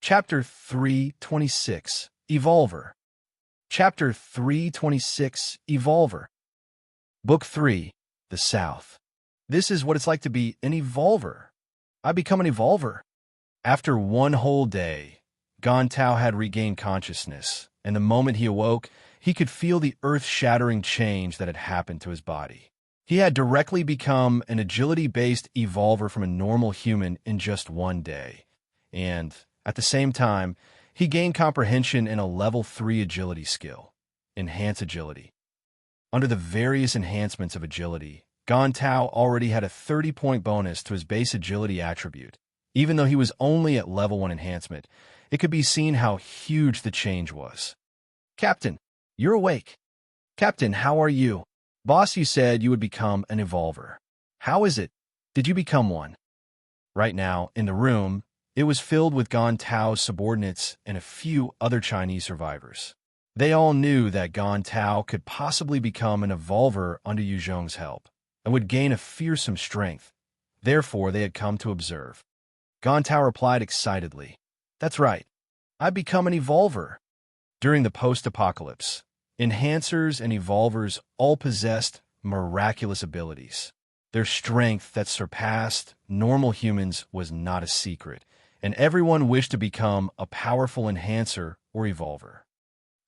Chapter 326, Evolver. Chapter 326, Evolver. Book 3, The South. This is what it's like to be an evolver. I become an evolver. After one whole day, Gontao had regained consciousness, and the moment he awoke, he could feel the earth-shattering change that had happened to his body. He had directly become an agility-based evolver from a normal human in just one day, and at the same time, he gained comprehension in a level 3 agility skill, Enhance Agility. Under the various enhancements of agility, Gontao already had a 30-point bonus to his base agility attribute. Even though he was only at level 1 enhancement, it could be seen how huge the change was. Captain, you're awake. Captain, how are you? Boss, you said you would become an evolver. How is it? Did you become one? Right now, in the room, it was filled with Gontao's subordinates and a few other Chinese survivors. They all knew that Gontao could possibly become an evolver under Yu Zhong's help, and would gain a fearsome strength. Therefore, they had come to observe. Gontao replied excitedly, "That's right. I become an evolver." During the post-apocalypse, enhancers and evolvers all possessed miraculous abilities. Their strength that surpassed normal humans was not a secret, and everyone wished to become a powerful enhancer or evolver.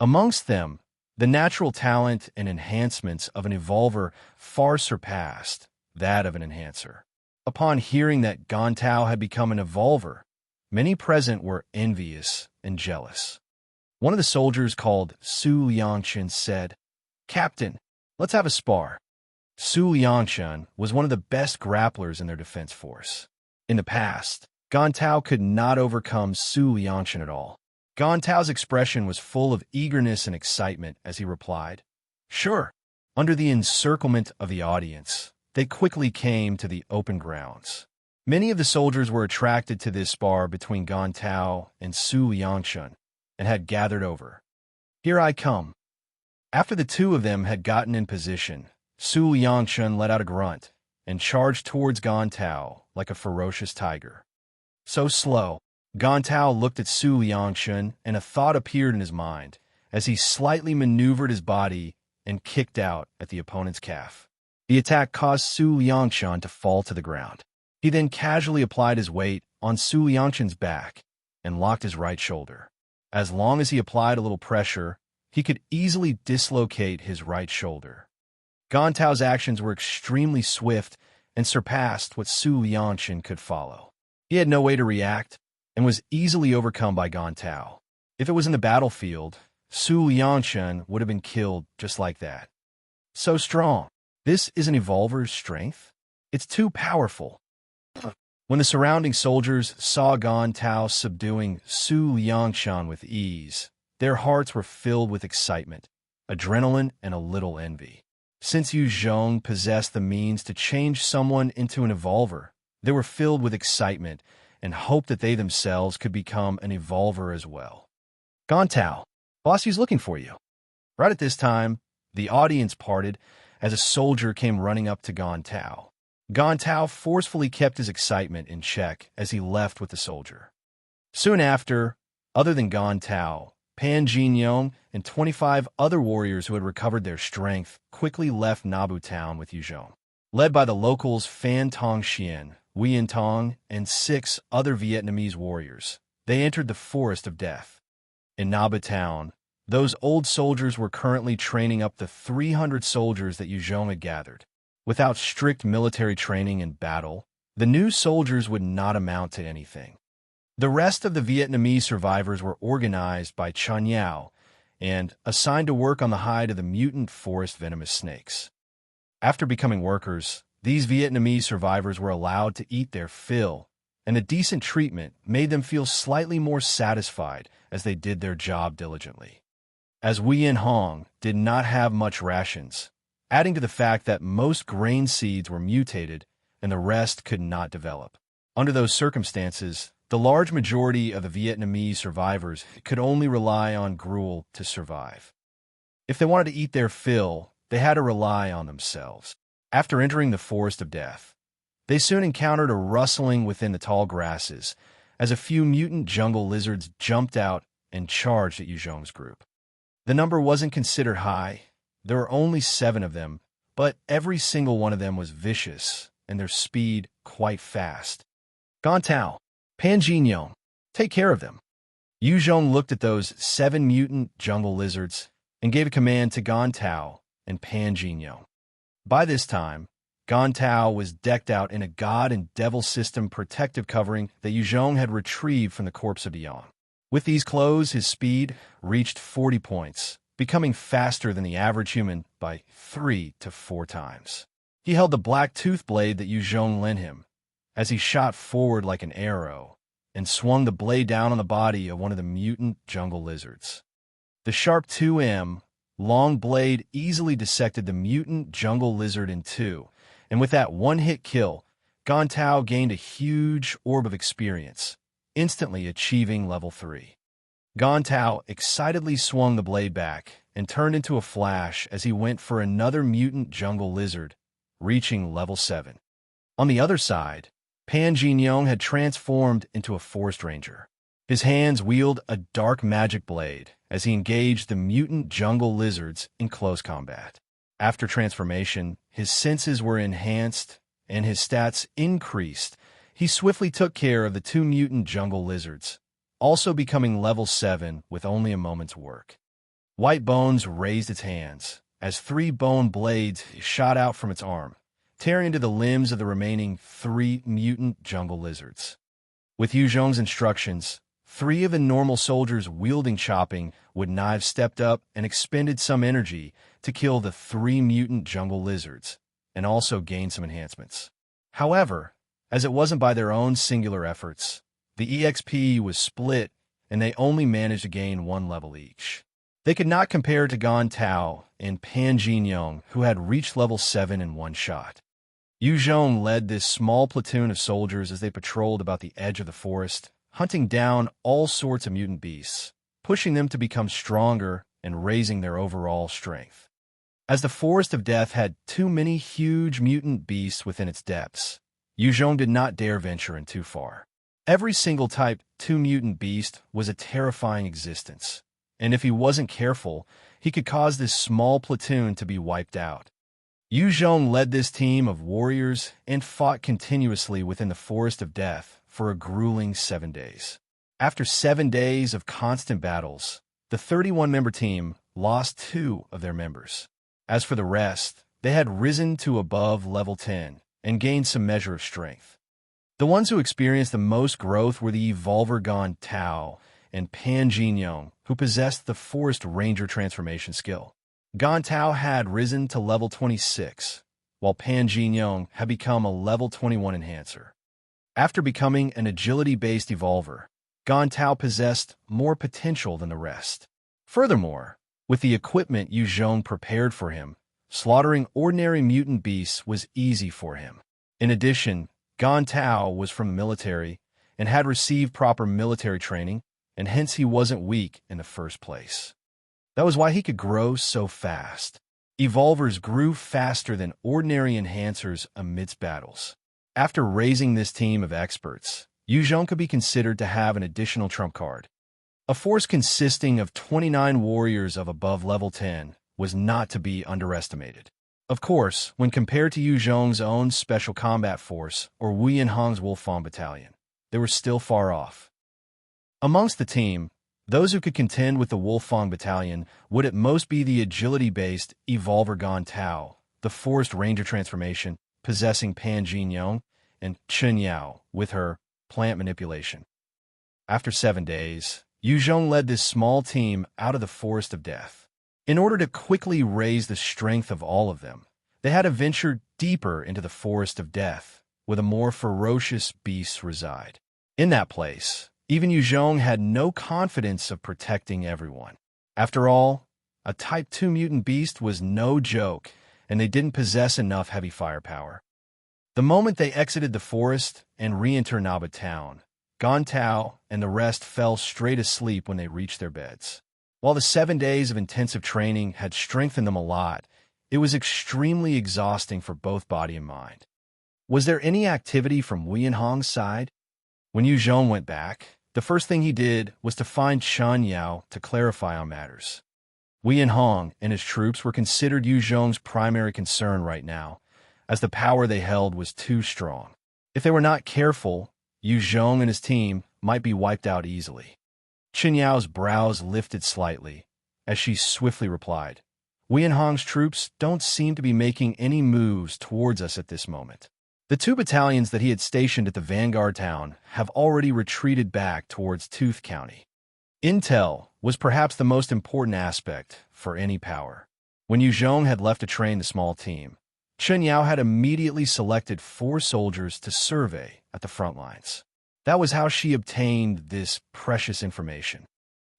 Amongst them, the natural talent and enhancements of an evolver far surpassed that of an enhancer. Upon hearing that Gontao had become an evolver, many present were envious and jealous. One of the soldiers, called Su Liangchen, said, "Captain, let's have a spar." Su Liangchen was one of the best grapplers in their defense force. In the past, Gontao could not overcome Su Liangchen at all. Gontao's expression was full of eagerness and excitement as he replied, "Sure." Under the encirclement of the audience, they quickly came to the open grounds. Many of the soldiers were attracted to this spar between Gontao and Su Liangchen and had gathered over. "Here I come." After the two of them had gotten in position, Su Liangchen let out a grunt and charged towards Gontao like a ferocious tiger. So slow, Gontao looked at Su Liangchen, and a thought appeared in his mind as he slightly maneuvered his body and kicked out at the opponent's calf. The attack caused Su Liangchen to fall to the ground. He then casually applied his weight on Su Liangchen's back and locked his right shoulder. As long as he applied a little pressure, he could easily dislocate his right shoulder. Gontao's actions were extremely swift and surpassed what Su Liangchen could follow. He had no way to react and was easily overcome by Gontao. If it was in the battlefield, Su Liangchen would have been killed just like that. So strong. This is an evolver's strength? It's too powerful. When the surrounding soldiers saw Gontao subduing Su Liangchen with ease, their hearts were filled with excitement, adrenaline, and a little envy. Since Yu Zhong possessed the means to change someone into an evolver, they were filled with excitement and hoped that they themselves could become an evolver as well. "Gontao, Bossy's looking for you." Right at this time, the audience parted as a soldier came running up to Gontao. Gontao forcefully kept his excitement in check as he left with the soldier. Soon after, other than Gontao, Pan Jinyong and 25 other warriors who had recovered their strength quickly left Nabu town with Yu Zhong. Led by the locals Fan Tongxian, Wuyan Tong, and 6 other Vietnamese warriors, they entered the Forest of Death. In Nabu town, those old soldiers were currently training up the 300 soldiers that Yu Zhong had gathered. Without strict military training in battle, the new soldiers would not amount to anything. The rest of the Vietnamese survivors were organized by Chen Yao and assigned to work on the hide of the mutant forest venomous snakes. After becoming workers, these Vietnamese survivors were allowed to eat their fill, and the decent treatment made them feel slightly more satisfied as they did their job diligently. As Wuyan Hong did not have much rations, adding to the fact that most grain seeds were mutated and the rest could not develop. Under those circumstances, the large majority of the Vietnamese survivors could only rely on gruel to survive. If they wanted to eat their fill, they had to rely on themselves. After entering the Forest of Death, they soon encountered a rustling within the tall grasses as a few mutant jungle lizards jumped out and charged at Yu Zhong's group. The number wasn't considered high. There were only 7 of them, but every single one of them was vicious, and their speed quite fast. Gontao, Pan Jinyong, take care of them. Yu Zhong looked at those 7 mutant jungle lizards and gave a command to Gontao and Pan Jinyong. By this time, Gontao was decked out in a god and devil system protective covering that Yu Zhong had retrieved from the corpse of Dion. With these clothes, his speed reached 40 points, becoming faster than the average human by 3 to 4 times. He held the black tooth blade that Yu Zhong lent him, as he shot forward like an arrow and swung the blade down on the body of one of the mutant jungle lizards. The sharp 2M long blade easily dissected the mutant jungle lizard in 2, and with that one-hit kill, Gontao gained a huge orb of experience, instantly achieving level 3. Gontao excitedly swung the blade back and turned into a flash as he went for another mutant jungle lizard, reaching level 7. On the other side, Pan Jinyong had transformed into a forest ranger. His hands wielded a dark magic blade as he engaged the mutant jungle lizards in close combat. After transformation, his senses were enhanced and his stats increased. He swiftly took care of the 2 mutant jungle lizards, also becoming level 7 with only a moment's work. White Bones raised its hands as 3 bone blades shot out from its arm, tearing into the limbs of the remaining 3 mutant jungle lizards. With Yu Zhong's instructions, 3 of the normal soldiers wielding chopping wood knives stepped up and expended some energy to kill the 3 mutant jungle lizards, and also gain some enhancements. However, as it wasn't by their own singular efforts, the EXP was split and they only managed to gain 1 level each. They could not compare to Gontao and Pan Jinyong, who had reached level 7 in 1 shot. Yu Zhong led this small platoon of soldiers as they patrolled about the edge of the forest, hunting down all sorts of mutant beasts, pushing them to become stronger and raising their overall strength. As the Forest of Death had too many huge mutant beasts within its depths, Yu Zhong did not dare venture in too far. Every single type 2 mutant beast was a terrifying existence, and if he wasn't careful, he could cause this small platoon to be wiped out. Yu Zhong led this team of warriors and fought continuously within the Forest of Death for a grueling 7 days. After 7 days of constant battles, the 31-member team lost 2 of their members. As for the rest, they had risen to above level 10 and gained some measure of strength. The ones who experienced the most growth were the Evolver Gontao and Pan Jinyong, who possessed the Forest Ranger transformation skill. Gontao had risen to level 26, while Pan Jinyong had become a level 21 enhancer. After becoming an agility-based evolver, Gontao possessed more potential than the rest. Furthermore, with the equipment Yu Zhong prepared for him, slaughtering ordinary mutant beasts was easy for him. In addition, Gontao was from the military and had received proper military training, and hence he wasn't weak in the first place. That was why he could grow so fast. Evolvers grew faster than ordinary enhancers amidst battles. After raising this team of experts, Yu Zhong could be considered to have an additional trump card. A force consisting of 29 warriors of above level 10 was not to be underestimated. Of course, when compared to Yu Zhong's own special combat force or Wuyan Hong's Wolfang Battalion, they were still far off. Amongst the team, those who could contend with the Wolfang Battalion would at most be the agility-based Evolver Gontao, the Forest Ranger transformation possessing Pan Jinyong, and Chen Yao with her plant manipulation. After 7 days, Yu Zhong led this small team out of the Forest of Death. In order to quickly raise the strength of all of them, they had to venture deeper into the Forest of Death, where the more ferocious beasts reside. In that place, even Yu Zhong had no confidence of protecting everyone. After all, a Type 2 mutant beast was no joke, and they didn't possess enough heavy firepower. The moment they exited the forest and re-entered Naba town, Gontao and the rest fell straight asleep when they reached their beds. While the 7 days of intensive training had strengthened them a lot, it was extremely exhausting for both body and mind. Was there any activity from Wuyan Hong's side? When Yu Zhong went back, the first thing he did was to find Chen Yao to clarify on matters. Wuyan Hong and his troops were considered Yu Zhong's primary concern right now, as the power they held was too strong. If they were not careful, Yu Zhong and his team might be wiped out easily. Chen Yao's brows lifted slightly, as she swiftly replied, Wuyan Hong's troops don't seem to be making any moves towards us at this moment. The 2 battalions that he had stationed at the vanguard town have already retreated back towards Tooth County. Intel was perhaps the most important aspect for any power. When Yu Zhong had left to train the small team, Chen Yao had immediately selected 4 soldiers to survey at the front lines. That was how she obtained this precious information.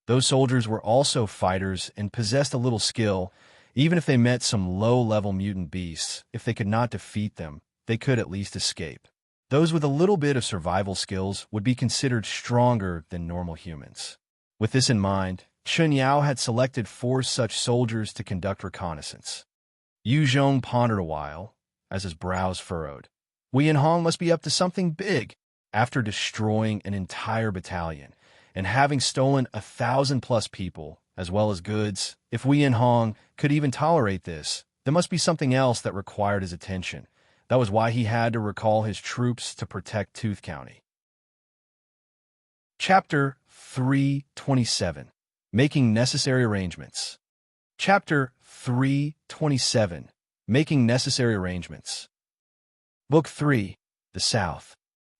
Those soldiers were also fighters and possessed a little skill. Even if they met some low-level mutant beasts, if they could not defeat them, they could at least escape. Those with a little bit of survival skills would be considered stronger than normal humans. With this in mind, Chen Yao had selected 4 such soldiers to conduct reconnaissance. Yu Zhong pondered a while, as his brows furrowed. Wuyan Hong must be up to something big. After destroying an entire battalion and having stolen 1,000+ people, as well as goods, if Wuyan Hong could even tolerate this, there must be something else that required his attention. That was why he had to recall his troops to protect Tooth County. Chapter 327. Making Necessary Arrangements. Chapter 327. Making Necessary Arrangements. Book 3. The South.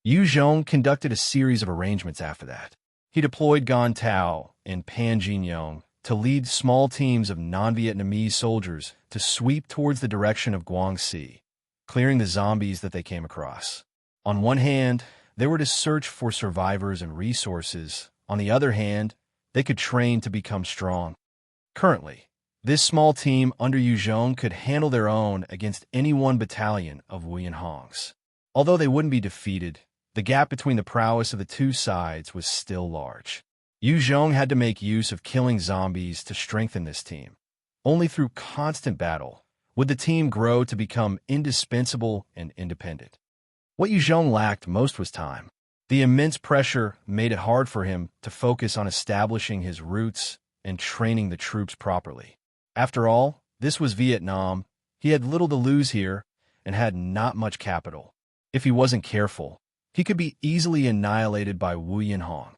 Yu Zhong conducted a series of arrangements after that. He deployed Gan Tao and Pan Jinyong to lead small teams of non-Vietnamese soldiers to sweep towards the direction of Guangxi, clearing the zombies that they came across. On one hand, they were to search for survivors and resources. On the other hand, they could train to become strong. Currently, this small team under Yu Zhong could handle their own against any 1 battalion of Wuyan Hong's. Although they wouldn't be defeated, the gap between the prowess of the 2 sides was still large. Yu Zhong had to make use of killing zombies to strengthen this team. Only through constant battle would the team grow to become indispensable and independent. What Yu Zhong lacked most was time. The immense pressure made it hard for him to focus on establishing his roots and training the troops properly. After all, this was Vietnam. He had little to lose here and had not much capital. If he wasn't careful, he could be easily annihilated by Wuyan Hong.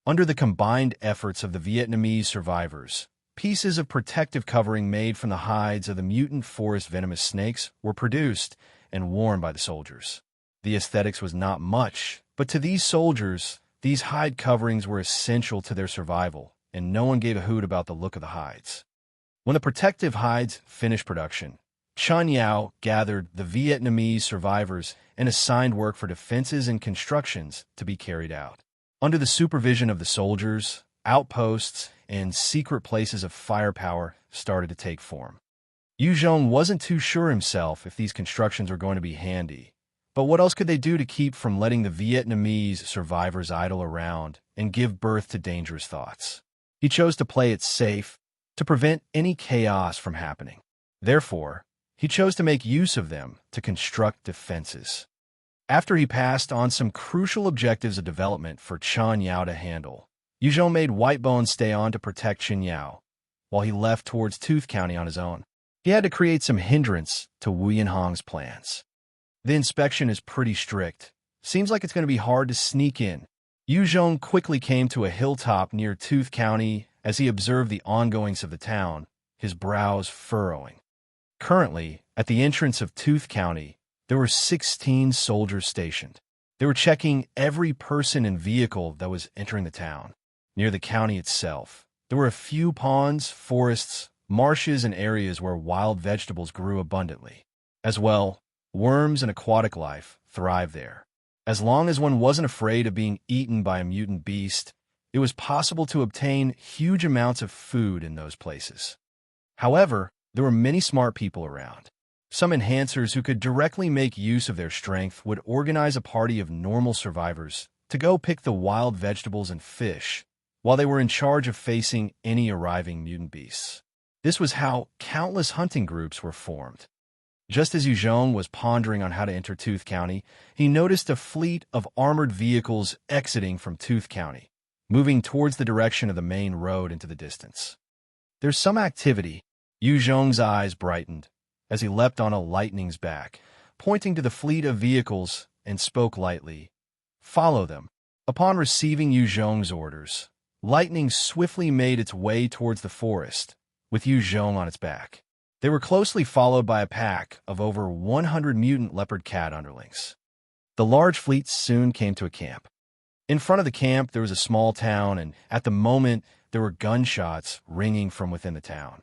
Under the combined efforts of the Vietnamese survivors, pieces of protective covering made from the hides of the mutant forest venomous snakes were produced and worn by the soldiers. The aesthetics was not much, but to these soldiers, these hide coverings were essential to their survival, and no one gave a hoot about the look of the hides. When the protective hides finished production, Chen Yao gathered the Vietnamese survivors and assigned work for defenses and constructions to be carried out. Under the supervision of the soldiers, outposts and secret places of firepower started to take form. Yu Zhong wasn't too sure himself if these constructions were going to be handy, but what else could they do to keep from letting the Vietnamese survivors idle around and give birth to dangerous thoughts? He chose to play it safe to prevent any chaos from happening. Therefore, he chose to make use of them to construct defenses. After he passed on some crucial objectives of development for Chen Yao to handle, Yu Zhong made Whitebone stay on to protect Chen Yao, while he left towards Tooth County on his own. He had to create some hindrance to Wuyan Hong's plans. The inspection is pretty strict. Seems like it's going to be hard to sneak in. Yu Zhong quickly came to a hilltop near Tooth County as he observed the ongoings of the town, his brows furrowing. Currently, at the entrance of Tooth County, there were 16 soldiers stationed. They were checking every person and vehicle that was entering the town. Near the county itself, there were a few ponds, forests, marshes, and areas where wild vegetables grew abundantly. As well, worms and aquatic life thrived there. As long as one wasn't afraid of being eaten by a mutant beast, it was possible to obtain huge amounts of food in those places. However, there were many smart people around. Some enhancers who could directly make use of their strength would organize a party of normal survivors to go pick the wild vegetables and fish, while they were in charge of facing any arriving mutant beasts. This was how countless hunting groups were formed. Just as Yu Zhong was pondering on how to enter Tooth County, he noticed a fleet of armored vehicles exiting from Tooth County, moving towards the direction of the main road into the distance. "There's some activity." Yu Zhong's eyes brightened as he leapt on a lightning's back, pointing to the fleet of vehicles, and spoke lightly, "Follow them." Upon receiving Yu Zhong's orders, lightning swiftly made its way towards the forest, with Yu Zhong on its back. They were closely followed by a pack of over 100 mutant leopard cat underlings. The large fleet soon came to a camp. In front of the camp, there was a small town, and at the moment, there were gunshots ringing from within the town.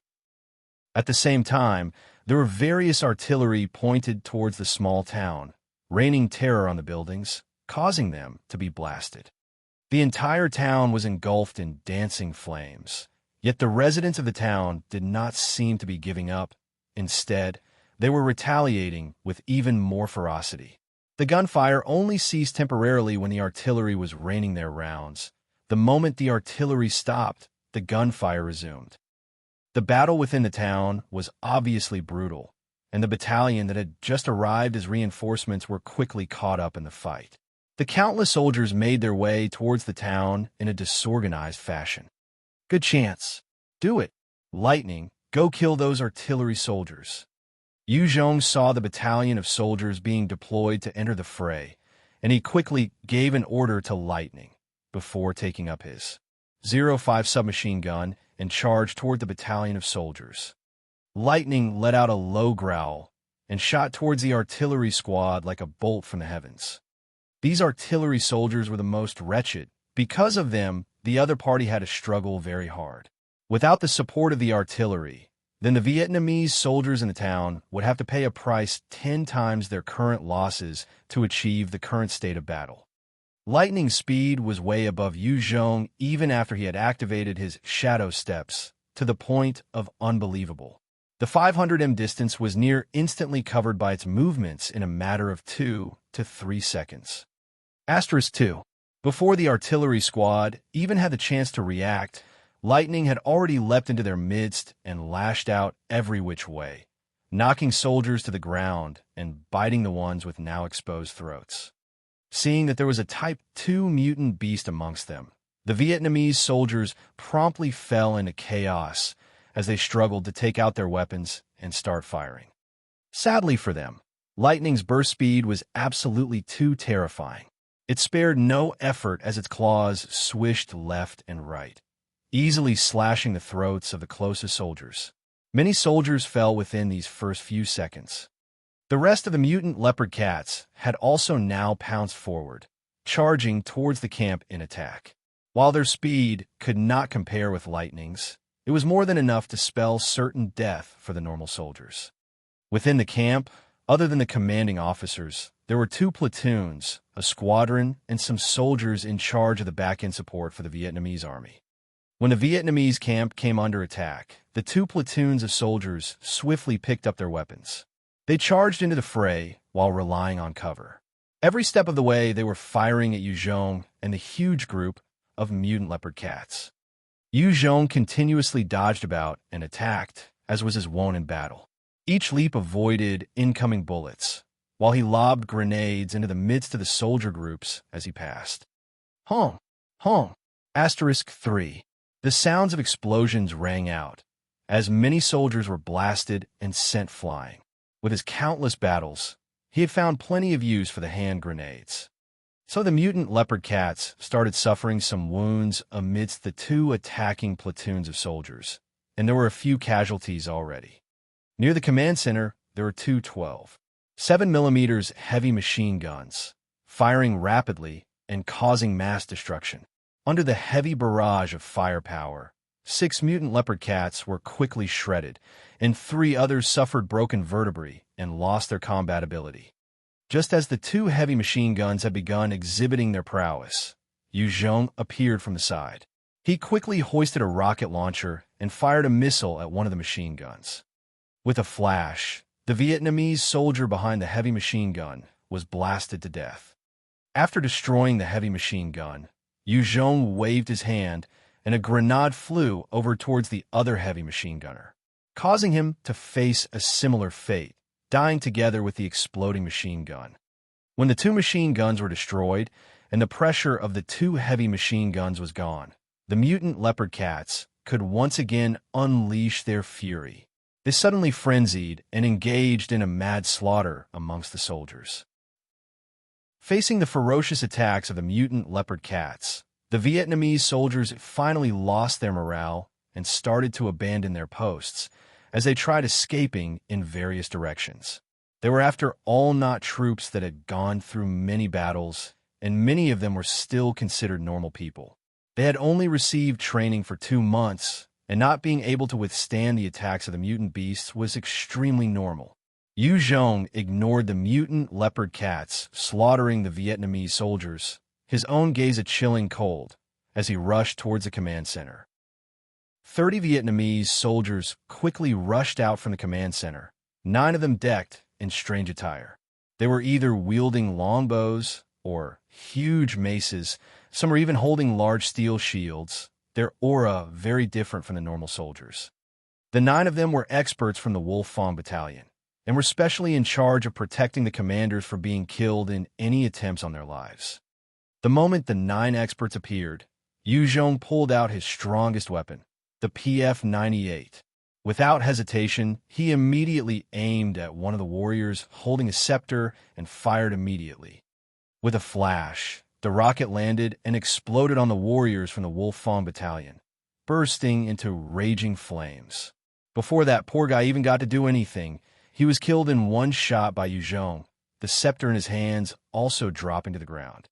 At the same time, there were various artillery pointed towards the small town, raining terror on the buildings, causing them to be blasted. The entire town was engulfed in dancing flames, yet the residents of the town did not seem to be giving up. Instead, they were retaliating with even more ferocity. The gunfire only ceased temporarily when the artillery was raining their rounds. The moment the artillery stopped, the gunfire resumed. The battle within the town was obviously brutal, and the battalion that had just arrived as reinforcements were quickly caught up in the fight. The countless soldiers made their way towards the town in a disorganized fashion. "Good chance. Do it. Lightning, go kill those artillery soldiers." Yu Zhong saw the battalion of soldiers being deployed to enter the fray, and he quickly gave an order to Lightning before taking up his 05 submachine gun and charged toward the battalion of soldiers. Lightning let out a low growl and shot towards the artillery squad like a bolt from the heavens. These artillery soldiers were the most wretched. Because of them, the other party had to struggle very hard. Without the support of the artillery, then the Vietnamese soldiers in the town would have to pay a price 10 times their current losses to achieve the current state of battle. Lightning's speed was way above Yu Zhong even after he had activated his shadow steps, to the point of unbelievable. The 500 m distance was near instantly covered by its movements in a matter of 2 to 3 seconds. *2. Before the artillery squad even had the chance to react, Lightning had already leapt into their midst and lashed out every which way, knocking soldiers to the ground and biting the ones with now exposed throats. Seeing that there was a Type 2 mutant beast amongst them, the Vietnamese soldiers promptly fell into chaos as they struggled to take out their weapons and start firing. Sadly for them, Lightning's burst speed was absolutely too terrifying. It spared no effort as its claws swished left and right, easily slashing the throats of the closest soldiers. Many soldiers fell within these first few seconds. The rest of the mutant leopard cats had also now pounced forward, charging towards the camp in attack. While their speed could not compare with Lightning's, it was more than enough to spell certain death for the normal soldiers. Within the camp, other than the commanding officers, there were 2 platoons, a squadron, and some soldiers in charge of the back-end support for the Vietnamese army. When the Vietnamese camp came under attack, the 2 platoons of soldiers swiftly picked up their weapons. They charged into the fray while relying on cover. Every step of the way, they were firing at Yu Zhong and the huge group of mutant leopard cats. Yu Zhong continuously dodged about and attacked, as was his wont in battle. Each leap avoided incoming bullets, while he lobbed grenades into the midst of the soldier groups as he passed. Hong! Hong! *3. The sounds of explosions rang out, as many soldiers were blasted and sent flying. With his countless battles, he had found plenty of use for the hand grenades. So the mutant leopard cats started suffering some wounds amidst the 2 attacking platoons of soldiers, and there were a few casualties already. Near the command center, there were 2 12.7mm heavy machine guns, firing rapidly and causing mass destruction. Under the heavy barrage of firepower, 6 mutant leopard cats were quickly shredded, and 3 others suffered broken vertebrae and lost their combat ability. Just as the 2 heavy machine guns had begun exhibiting their prowess, Yu Zhong appeared from the side. He quickly hoisted a rocket launcher and fired a missile at one of the machine guns. With a flash, the Vietnamese soldier behind the heavy machine gun was blasted to death. After destroying the heavy machine gun, Yu Zhong waved his hand, and a grenade flew over towards the other heavy machine gunner, causing him to face a similar fate, dying together with the exploding machine gun. When the two machine guns were destroyed, and the pressure of the two heavy machine guns was gone, the mutant leopard cats could once again unleash their fury. They suddenly frenzied and engaged in a mad slaughter amongst the soldiers. Facing the ferocious attacks of the mutant leopard cats, the Vietnamese soldiers finally lost their morale and started to abandon their posts as they tried escaping in various directions. They were after all not troops that had gone through many battles, and many of them were still considered normal people. They had only received training for 2 months, and not being able to withstand the attacks of the mutant beasts was extremely normal. Yu Zhong ignored the mutant leopard cats slaughtering the Vietnamese soldiers, his own gaze a chilling cold, as he rushed towards the command center. 30 Vietnamese soldiers quickly rushed out from the command center, 9 of them decked in strange attire. They were either wielding longbows or huge maces, some were even holding large steel shields, their aura very different from the normal soldiers. The 9 of them were experts from the Wolf Fong Battalion, and were specially in charge of protecting the commanders from being killed in any attempts on their lives. The moment the 9 experts appeared, Yu Zhong pulled out his strongest weapon, the PF-98. Without hesitation, he immediately aimed at one of the warriors holding a scepter and fired immediately. With a flash, the rocket landed and exploded on the warriors from the Wolf Fong Battalion, bursting into raging flames. Before that poor guy even got to do anything, he was killed in one shot by Yu Zhong, the scepter in his hands also dropping to the ground.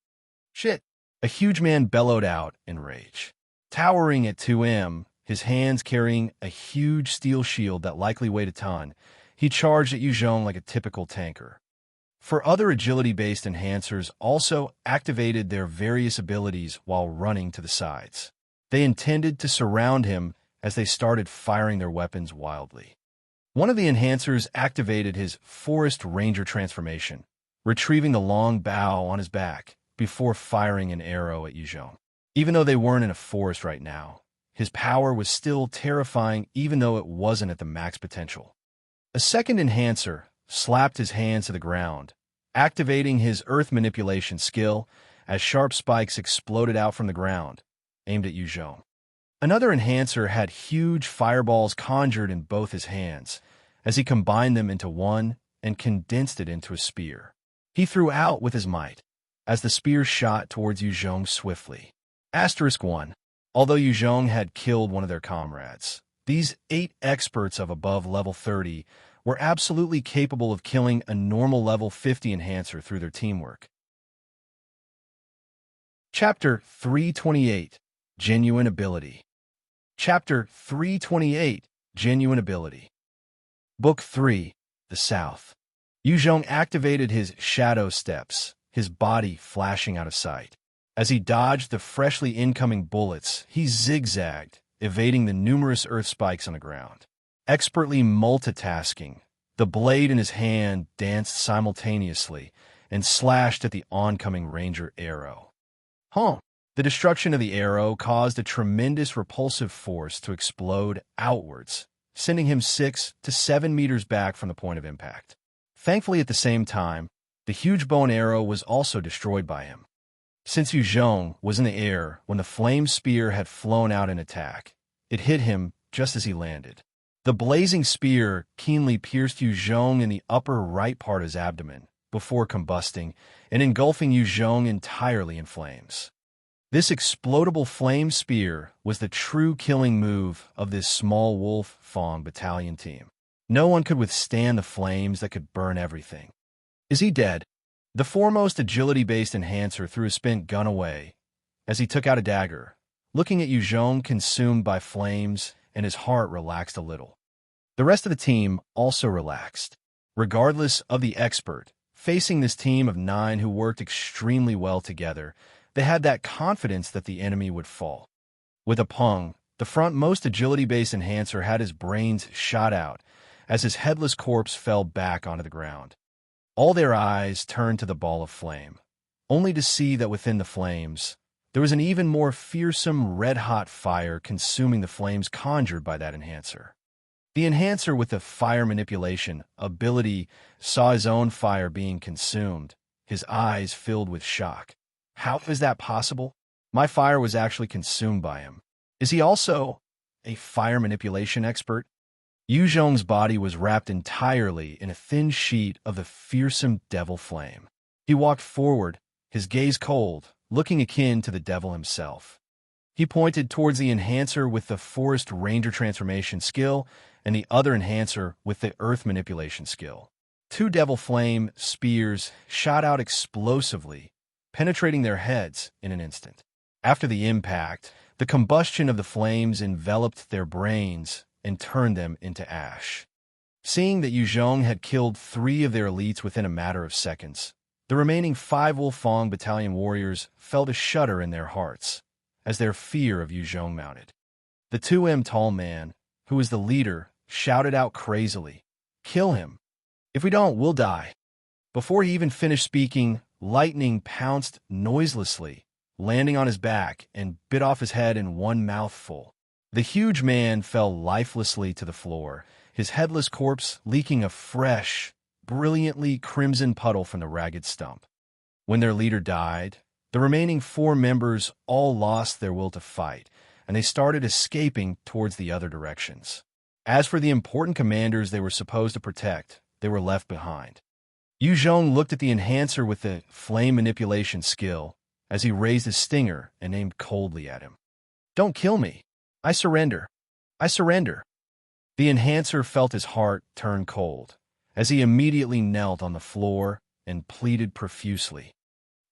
Shit! A huge man bellowed out in rage. Towering at 2M, his hands carrying a huge steel shield that likely weighed a ton, he charged at Yu Zhong like a typical tanker. For other agility-based enhancers also activated their various abilities while running to the sides. They intended to surround him as they started firing their weapons wildly. One of the enhancers activated his Forest Ranger transformation, retrieving the long bow on his back before firing an arrow at Yu Zhong. Even though they weren't in a forest right now, his power was still terrifying even though it wasn't at the max potential. A second enhancer slapped his hands to the ground, activating his earth manipulation skill as sharp spikes exploded out from the ground, aimed at Yu Zhong. Another enhancer had huge fireballs conjured in both his hands as he combined them into one and condensed it into a spear. He threw out with his might as the spear shot towards Yu Zhong swiftly. *1. Although Yu Zhong had killed one of their comrades, these 8 experts of above level 30 were absolutely capable of killing a normal level 50 enhancer through their teamwork. Chapter 328, Genuine Ability. Chapter 328, Genuine Ability. Book 3, The South. Yu Zhong activated his shadow steps, his body flashing out of sight. As he dodged the freshly incoming bullets, he zigzagged, evading the numerous earth spikes on the ground. Expertly multitasking, the blade in his hand danced simultaneously and slashed at the oncoming ranger arrow. The destruction of the arrow caused a tremendous repulsive force to explode outwards, sending him 6 to 7 meters back from the point of impact. Thankfully, at the same time, the huge bow and arrow was also destroyed by him. Since Yu Zhong was in the air when the flame spear had flown out in attack, it hit him just as he landed. The blazing spear keenly pierced Yu Zhong in the upper right part of his abdomen before combusting and engulfing Yu Zhong entirely in flames. This explodable flame spear was the true killing move of this small Wolf Fong Battalion team. No one could withstand the flames that could burn everything. Is he dead? The foremost agility-based enhancer threw his spent gun away as he took out a dagger, looking at Yu Zhong consumed by flames, and his heart relaxed a little. The rest of the team also relaxed. Regardless of the expert, facing this team of 9 who worked extremely well together, they had that confidence that the enemy would fall. With a pung, the front-most agility-based enhancer had his brains shot out as his headless corpse fell back onto the ground. All their eyes turned to the ball of flame, only to see that within the flames, there was an even more fearsome red-hot fire consuming the flames conjured by that enhancer. The enhancer with the fire manipulation ability saw his own fire being consumed, his eyes filled with shock. How is that possible? My fire was actually consumed by him. Is he also a fire manipulation expert? Yu Zhong's body was wrapped entirely in a thin sheet of the fearsome devil flame. He walked forward, his gaze cold, looking akin to the devil himself. He pointed towards the enhancer with the forest ranger transformation skill and the other enhancer with the earth manipulation skill. Two devil flame spears shot out explosively, penetrating their heads in an instant. After the impact, the combustion of the flames enveloped their brains and turned them into ash. Seeing that Yu Zhong had killed 3 of their elites within a matter of seconds, the remaining 5 Wolfang battalion warriors felt a shudder in their hearts as their fear of Yu Zhong mounted. The 2M tall man, who was the leader, shouted out crazily, "Kill him! If we don't, we'll die." Before he even finished speaking, lightning pounced noiselessly, landing on his back and bit off his head in one mouthful. The huge man fell lifelessly to the floor, his headless corpse leaking a fresh, brilliantly crimson puddle from the ragged stump. When their leader died, the remaining 4 members all lost their will to fight, and they started escaping towards the other directions. As for the important commanders they were supposed to protect, they were left behind. Yu Zhong looked at the enhancer with the flame manipulation skill as he raised his stinger and aimed coldly at him. "Don't kill me. I surrender. I surrender." The enhancer felt his heart turn cold as he immediately knelt on the floor and pleaded profusely.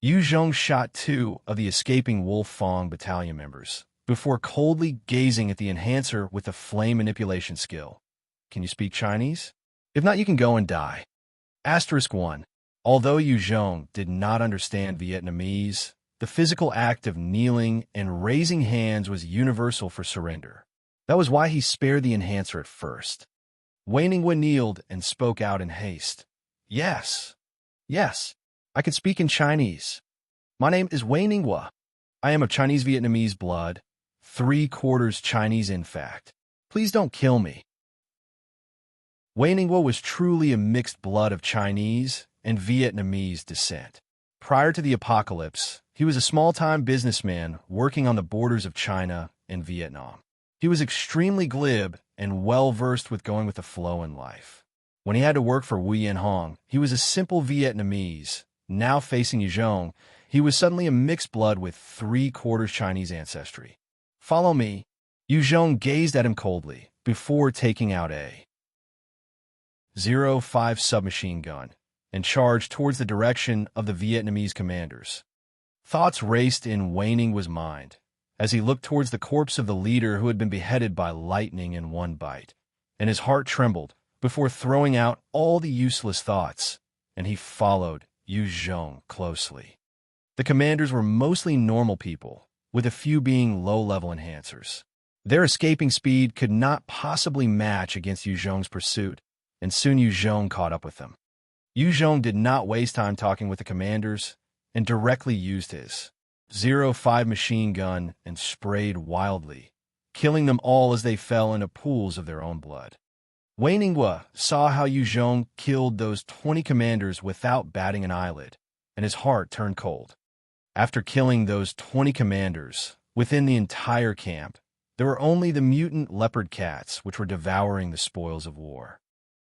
Yu Zhong shot 2 of the escaping Wolfang battalion members before coldly gazing at the enhancer with the flame manipulation skill. "Can you speak Chinese? If not, you can go and die." *1. Although Yu Zhong did not understand Vietnamese, the physical act of kneeling and raising hands was universal for surrender. That was why he spared the enhancer at first. Wei Ningwu kneeled and spoke out in haste. Yes, I can speak in Chinese. My name is Wei Ningwu. I am of Chinese-Vietnamese blood, 3/4 Chinese in fact. Please don't kill me." Wei Ningwu was truly a mixed blood of Chinese and Vietnamese descent. Prior to the apocalypse, he was a small-time businessman working on the borders of China and Vietnam. He was extremely glib and well-versed with going with the flow in life. When he had to work for Wuyan, he was a simple Vietnamese. Now facing Yu Zhong, he was suddenly a mixed blood with 3/4 Chinese ancestry. "Follow me." Yu Zhong gazed at him coldly before taking out a .05 submachine gun and charged towards the direction of the Vietnamese commanders. Thoughts raced in Wei Ningwu's mind as he looked towards the corpse of the leader who had been beheaded by lightning in one bite, and his heart trembled before throwing out all the useless thoughts, and he followed Yu Zhong closely. The commanders were mostly normal people, with a few being low-level enhancers. Their escaping speed could not possibly match against Yu Zhong's pursuit, and soon Yu Zhong caught up with them. Yu Zhong did not waste time talking with the commanders and directly used his .05 machine gun and sprayed wildly, killing them all as they fell into pools of their own blood. Wei Ningwu saw how Yu Zhong killed those 20 commanders without batting an eyelid, and his heart turned cold. After killing those 20 commanders, within the entire camp, there were only the mutant leopard cats which were devouring the spoils of war.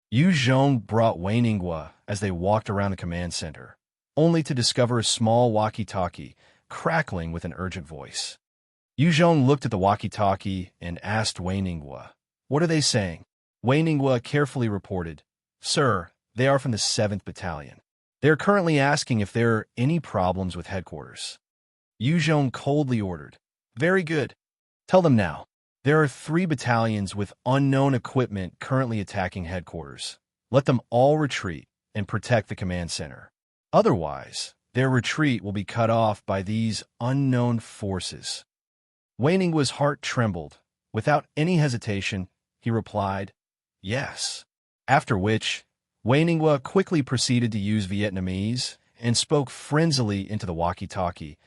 Yu Zhong brought Wei Ningwu as they walked around the command center, only to discover a small walkie-talkie crackling with an urgent voice. Yu Zhong looked at the walkie-talkie and asked Wei Ningwu, "What are they saying?" Wei Ningwu carefully reported, "Sir, they are from the 7th Battalion. They are currently asking if there are any problems with headquarters." Yu Zhong coldly ordered, "Very good. Tell them now. There are 3 battalions with unknown equipment currently attacking headquarters. Let them all retreat and protect the command center. Otherwise, their retreat will be cut off by these unknown forces." Wei Ningwu's heart trembled. Without any hesitation, he replied, "Yes." After which, Wei Ningwu quickly proceeded to use Vietnamese and spoke frenzily into the walkie-talkie,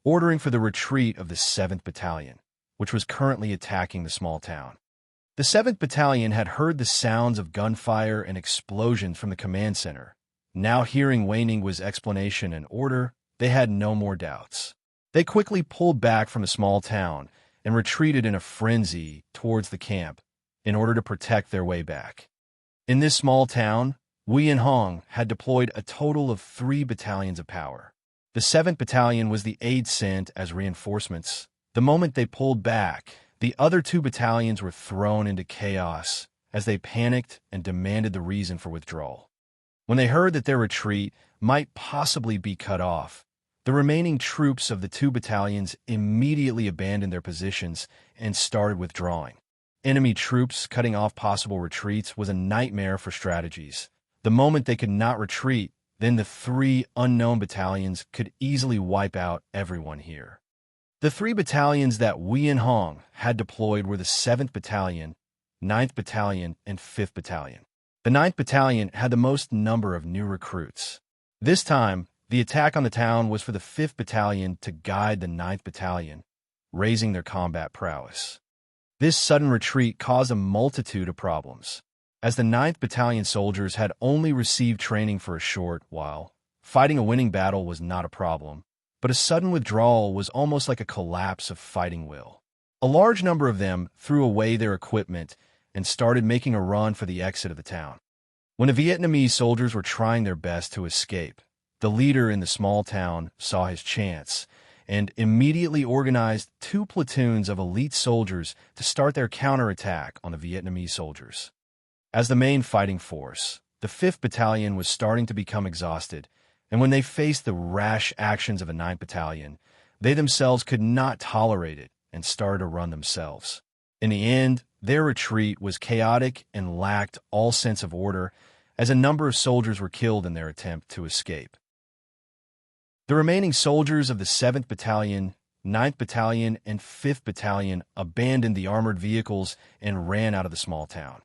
ordering for the retreat of the 7th Battalion, which was currently attacking the small town. The 7th Battalion had heard the sounds of gunfire and explosions from the command center. Now hearing Wei explanation and order, they had no more doubts. They quickly pulled back from the small town and retreated in a frenzy towards the camp in order to protect their way back. In this small town, Wuyan had deployed a total of 3 battalions of power. The 7th Battalion was the aid sent as reinforcements. The moment they pulled back, the other 2 battalions were thrown into chaos as they panicked and demanded the reason for withdrawal. When they heard that their retreat might possibly be cut off, the remaining troops of the 2 battalions immediately abandoned their positions and started withdrawing. Enemy troops cutting off possible retreats was a nightmare for strategies. The moment they could not retreat, then the 3 unknown battalions could easily wipe out everyone here. The 3 battalions that Wuyan had deployed were the 7th Battalion, 9th Battalion, and 5th Battalion. The 9th Battalion had the most number of new recruits. This time, the attack on the town was for the 5th Battalion to guide the 9th Battalion, raising their combat prowess. This sudden retreat caused a multitude of problems. As the 9th Battalion soldiers had only received training for a short while, fighting a winning battle was not a problem, but a sudden withdrawal was almost like a collapse of fighting will. A large number of them threw away their equipment and started making a run for the exit of the town. When the Vietnamese soldiers were trying their best to escape, the leader in the small town saw his chance and immediately organized 2 platoons of elite soldiers to start their counterattack on the Vietnamese soldiers. As the main fighting force, the 5th Battalion was starting to become exhausted, and when they faced the rash actions of the 9th Battalion, they themselves could not tolerate it and started to run themselves. In the end, their retreat was chaotic and lacked all sense of order, as a number of soldiers were killed in their attempt to escape. The remaining soldiers of the 7th Battalion, 9th Battalion, and 5th Battalion abandoned the armored vehicles and ran out of the small town.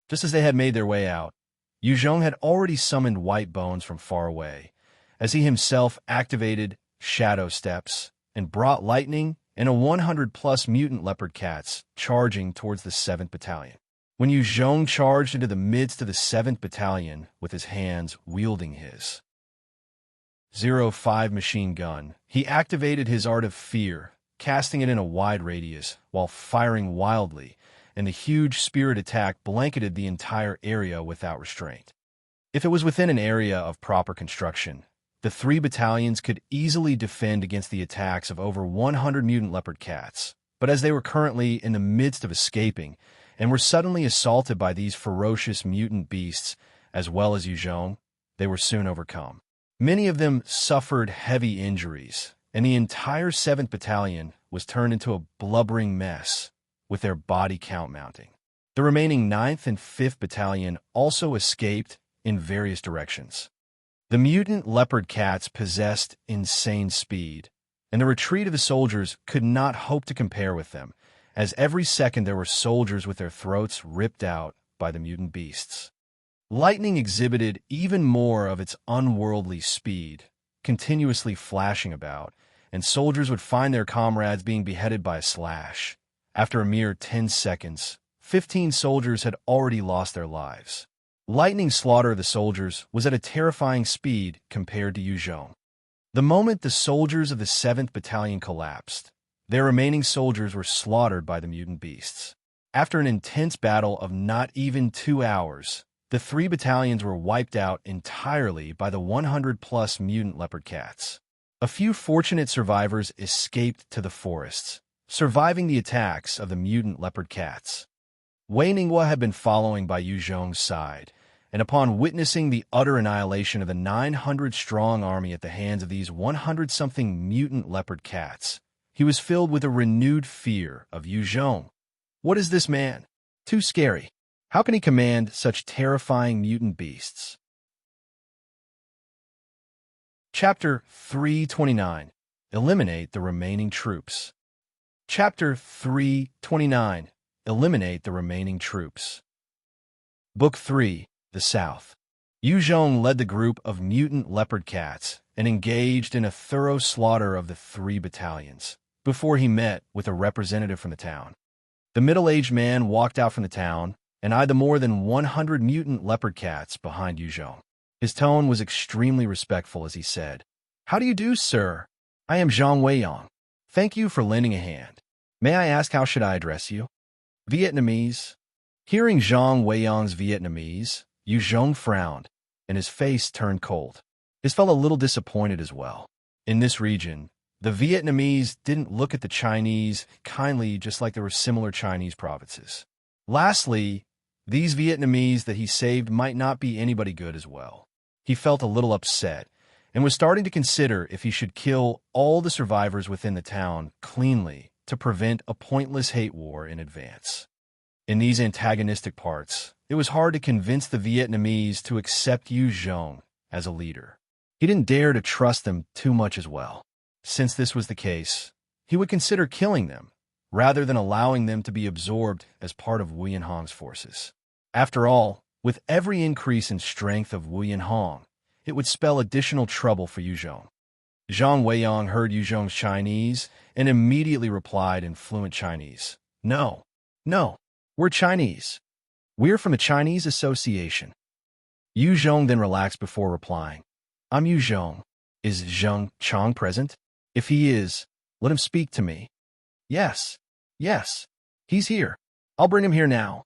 Just as they had made their way out, Yu Zhong had already summoned White Bones from far away, as he himself activated Shadow Steps and brought lightning and a 100+ mutant leopard cats charging towards the 7th Battalion. When Yu Zhong charged into the midst of the 7th Battalion with his hands wielding his 05 machine gun, he activated his Art of Fear, casting it in a wide radius while firing wildly, and the huge spirit attack blanketed the entire area without restraint. If it was within an area of proper construction, the 3 battalions could easily defend against the attacks of over 100 mutant leopard cats, but as they were currently in the midst of escaping and were suddenly assaulted by these ferocious mutant beasts as well as Yu Zhong, they were soon overcome. Many of them suffered heavy injuries, and the entire 7th Battalion was turned into a blubbering mess, with their body count mounting. The remaining 9th and 5th Battalion also escaped in various directions. The mutant leopard cats possessed insane speed, and the retreat of the soldiers could not hope to compare with them, as every second there were soldiers with their throats ripped out by the mutant beasts. Lightning exhibited even more of its unworldly speed, continuously flashing about, and soldiers would find their comrades being beheaded by a slash. After a mere 10 seconds, 15 soldiers had already lost their lives. Lightning's slaughter of the soldiers was at a terrifying speed compared to Yu Zhong. The moment the soldiers of the 7th Battalion collapsed, their remaining soldiers were slaughtered by the mutant beasts. After an intense battle of not even 2 hours, the 3 battalions were wiped out entirely by the 100+ mutant leopard cats. A few fortunate survivors escaped to the forests, surviving the attacks of the mutant leopard cats. Wei Ninghua had been following by Yu Zhong's side, and upon witnessing the utter annihilation of the 900-strong army at the hands of these 100-something mutant leopard cats, he was filled with a renewed fear of Yu Zhong. What is this man? Too scary. How can he command such terrifying mutant beasts? Chapter 329. Eliminate the remaining troops. Chapter 329. Eliminate the remaining troops. Book 3. The South. Yu Zhong led the group of mutant leopard cats and engaged in a thorough slaughter of the 3 battalions before he met with a representative from the town. The middle-aged man walked out from the town and eyed the more than 100 mutant leopard cats behind Yu Zhong. His tone was extremely respectful as he said, "How do you do, sir? I am Zhang Weiyang. Thank you for lending a hand. May I ask how should I address you?" Vietnamese. Hearing Zhang Weiyang's Vietnamese, Yu Zhong frowned, and his face turned cold. He felt a little disappointed as well. In this region, the Vietnamese didn't look at the Chinese kindly, just like there were similar Chinese provinces. Lastly, these Vietnamese that he saved might not be anybody good as well. He felt a little upset and was starting to consider if he should kill all the survivors within the town cleanly to prevent a pointless hate war in advance. In these antagonistic parts, it was hard to convince the Vietnamese to accept Yu Zhong as a leader. He didn't dare to trust them too much as well. Since this was the case, he would consider killing them, rather than allowing them to be absorbed as part of Wuyan Hong's forces. After all, with every increase in strength of Wuyan Hong, it would spell additional trouble for Yu Zhong. Zhang Weiyang heard Yu Zhong's Chinese and immediately replied in fluent Chinese, No, we're Chinese. We're from the Chinese Association." Yu Zhong then relaxed before replying, "I'm Yu Zhong. Is Zheng Chong present? If he is, let him speak to me." Yes, he's here. I'll bring him here now."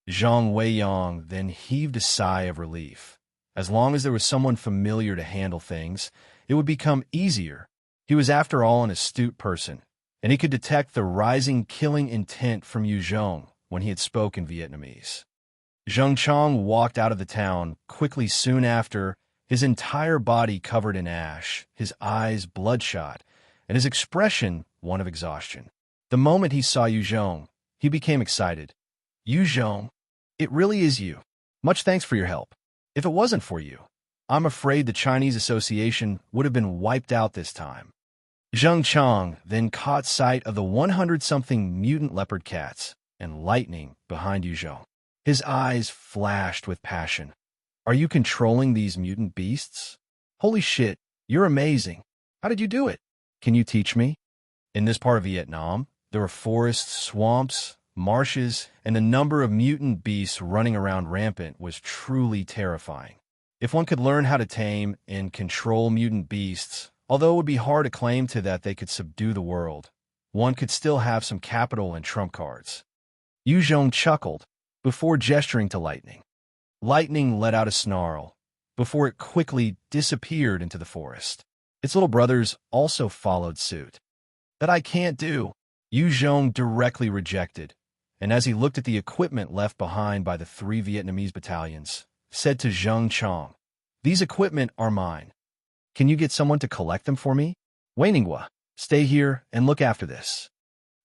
Zhang Weiyang then heaved a sigh of relief. As long as there was someone familiar to handle things, it would become easier. He was after all an astute person, and he could detect the rising killing intent from Yu Zhong when he had spoken Vietnamese. Zheng Chong walked out of the town quickly soon after, his entire body covered in ash, his eyes bloodshot, and his expression one of exhaustion. The moment he saw Yu Zhong, he became excited. "Yu Zhong, it really is you. Much thanks for your help. If it wasn't for you, I'm afraid the Chinese Association would have been wiped out this time." Zheng Chong then caught sight of the 100-something mutant leopard cats and lightning behind Yu Zhong. His eyes flashed with passion. "Are you controlling these mutant beasts? Holy shit, you're amazing. How did you do it? Can you teach me?" In this part of Vietnam, there were forests, swamps, marshes, and the number of mutant beasts running around rampant was truly terrifying. If one could learn how to tame and control mutant beasts, although it would be hard to claim to that they could subdue the world, one could still have some capital and trump cards. Yu Zhong chuckled before gesturing to Lightning. Lightning let out a snarl before it quickly disappeared into the forest. Its little brothers also followed suit. "That I can't do," Yu Zhong directly rejected, and as he looked at the equipment left behind by the 3 Vietnamese battalions, said to Zheng Chong, "These equipment are mine. Can you get someone to collect them for me? Wei Ningguo, stay here and look after this."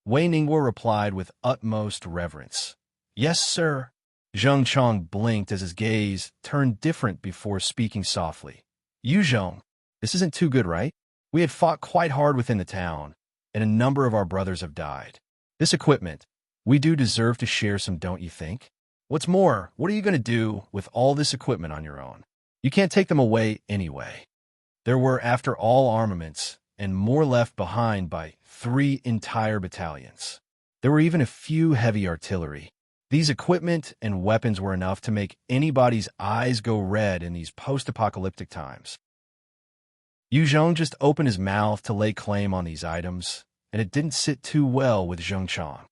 Wei Ningguo replied with utmost reverence, "Yes, sir." Zheng Chong blinked as his gaze turned different before speaking softly. "Yu Zhong, this isn't too good, right? We had fought quite hard within the town, and a number of our brothers have died. This equipment, we do deserve to share some, don't you think? What's more, what are you going to do with all this equipment on your own? You can't take them away anyway." There were, after all, armaments, and more left behind by 3 entire battalions. There were even a few heavy artillery. These equipment and weapons were enough to make anybody's eyes go red in these post-apocalyptic times. Yu Zhong just opened his mouth to lay claim on these items, and it didn't sit too well with Zheng Chong.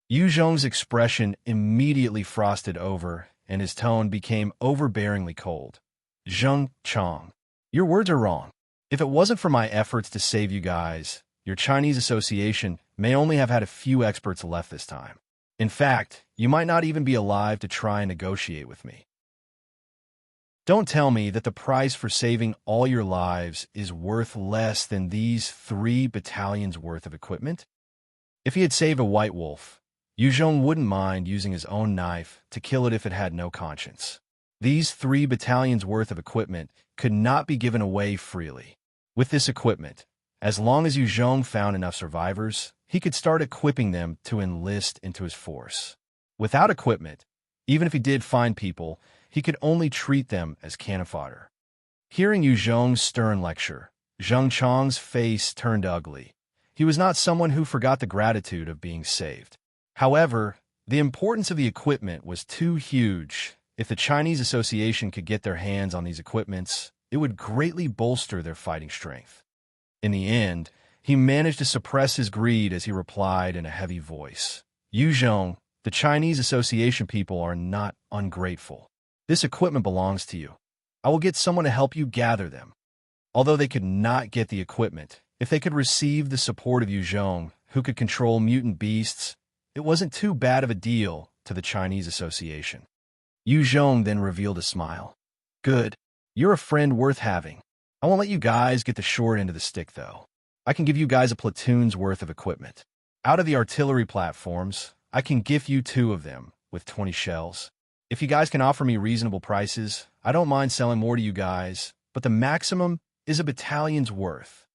Yu Zhong's expression immediately frosted over, and his tone became overbearingly cold. "Zheng Chong, your words are wrong. If it wasn't for my efforts to save you guys, your Chinese Association may only have had a few experts left this time. In fact, you might not even be alive to try and negotiate with me. Don't tell me that the price for saving all your lives is worth less than these 3 battalions worth of equipment." If he had saved a white wolf, Yu Zhong wouldn't mind using his own knife to kill it if it had no conscience. These 3 battalions worth of equipment could not be given away freely. With this equipment, as long as Yu Zhong found enough survivors, he could start equipping them to enlist into his force. Without equipment, even if he did find people, he could only treat them as cannon fodder. Hearing Yu Zhong's stern lecture, Zheng Chong's face turned ugly. He was not someone who forgot the gratitude of being saved. However, the importance of the equipment was too huge. If the Chinese Association could get their hands on these equipments, it would greatly bolster their fighting strength. In the end, he managed to suppress his greed as he replied in a heavy voice. Yu Zhong, the Chinese Association people are not ungrateful. This equipment belongs to you. I will get someone to help you gather them. Although they could not get the equipment, if they could receive the support of Yu Zhong, who could control mutant beasts, it wasn't too bad of a deal to the Chinese Association. Yu Zhong then revealed a smile. Good. You're a friend worth having. I won't let you guys get the short end of the stick, though. I can give you guys a platoon's worth of equipment. Out of the artillery platforms, I can gift you 2 of them with 20 shells. If you guys can offer me reasonable prices, I don't mind selling more to you guys, but the maximum is a battalion's worth.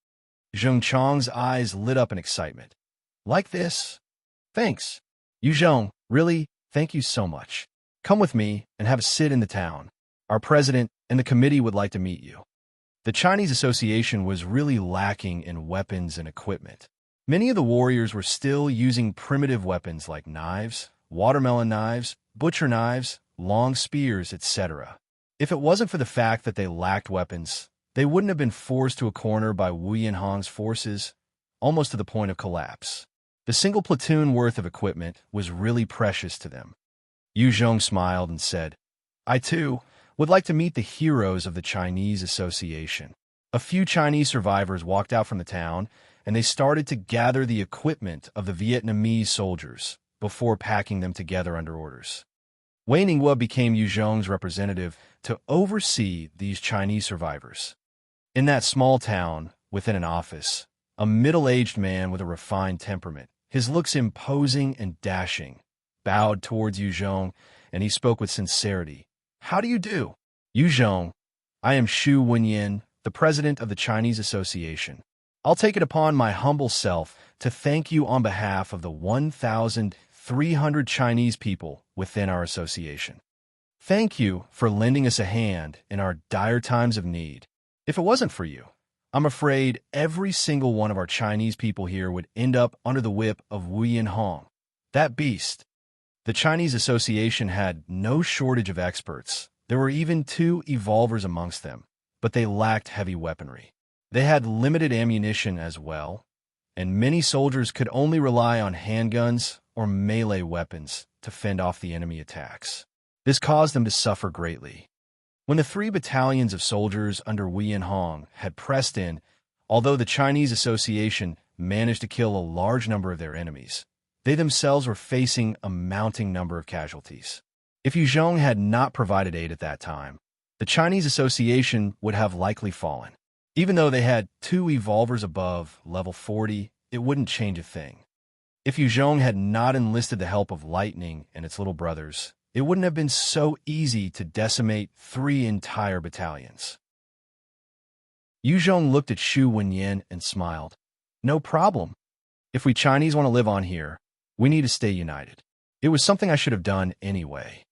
Zheng Chong's eyes lit up in excitement. Like this? Thanks. Yu Zhong, really, thank you so much. Come with me and have a sit in the town. Our president and the committee would like to meet you. The Chinese Association was really lacking in weapons and equipment. Many of the warriors were still using primitive weapons like knives, watermelon knives, butcher knives, long spears, etc. If it wasn't for the fact that they lacked weapons, they wouldn't have been forced to a corner by Wuyan forces, almost to the point of collapse. The single platoon worth of equipment was really precious to them. Yu Zhong smiled and said, I too would like to meet the heroes of the Chinese Association. A few Chinese survivors walked out from the town, and they started to gather the equipment of the Vietnamese soldiers before packing them together under orders. Wei Ninghua became Yu Zhong's representative to oversee these Chinese survivors. In that small town, within an office, a middle-aged man with a refined temperament, his looks imposing and dashing, bowed towards Yu Zhong, and he spoke with sincerity. How do you do? Yu Zhong, I am Xu Wuyan, the president of the Chinese Association. I'll take it upon my humble self to thank you on behalf of the 1,300 Chinese people within our association. Thank you for lending us a hand in our dire times of need. If it wasn't for you, I'm afraid every single one of our Chinese people here would end up under the whip of Wuyan, that beast. The Chinese Association had no shortage of experts. There were even 2 evolvers amongst them, but they lacked heavy weaponry. They had limited ammunition as well, and many soldiers could only rely on handguns or melee weapons to fend off the enemy attacks. This caused them to suffer greatly. When the 3 battalions of soldiers under Wuyan had pressed in, although the Chinese Association managed to kill a large number of their enemies, they themselves were facing a mounting number of casualties. If Yu Zhong had not provided aid at that time, the Chinese Association would have likely fallen. Even though they had 2 evolvers above level 40, it wouldn't change a thing. If Yu Zhong had not enlisted the help of Lightning and its little brothers, it wouldn't have been so easy to decimate 3 entire battalions. Yu Zhong looked at Xu Wuyan and smiled. No problem. If we Chinese want to live on here, we need to stay united. It was something I should have done anyway.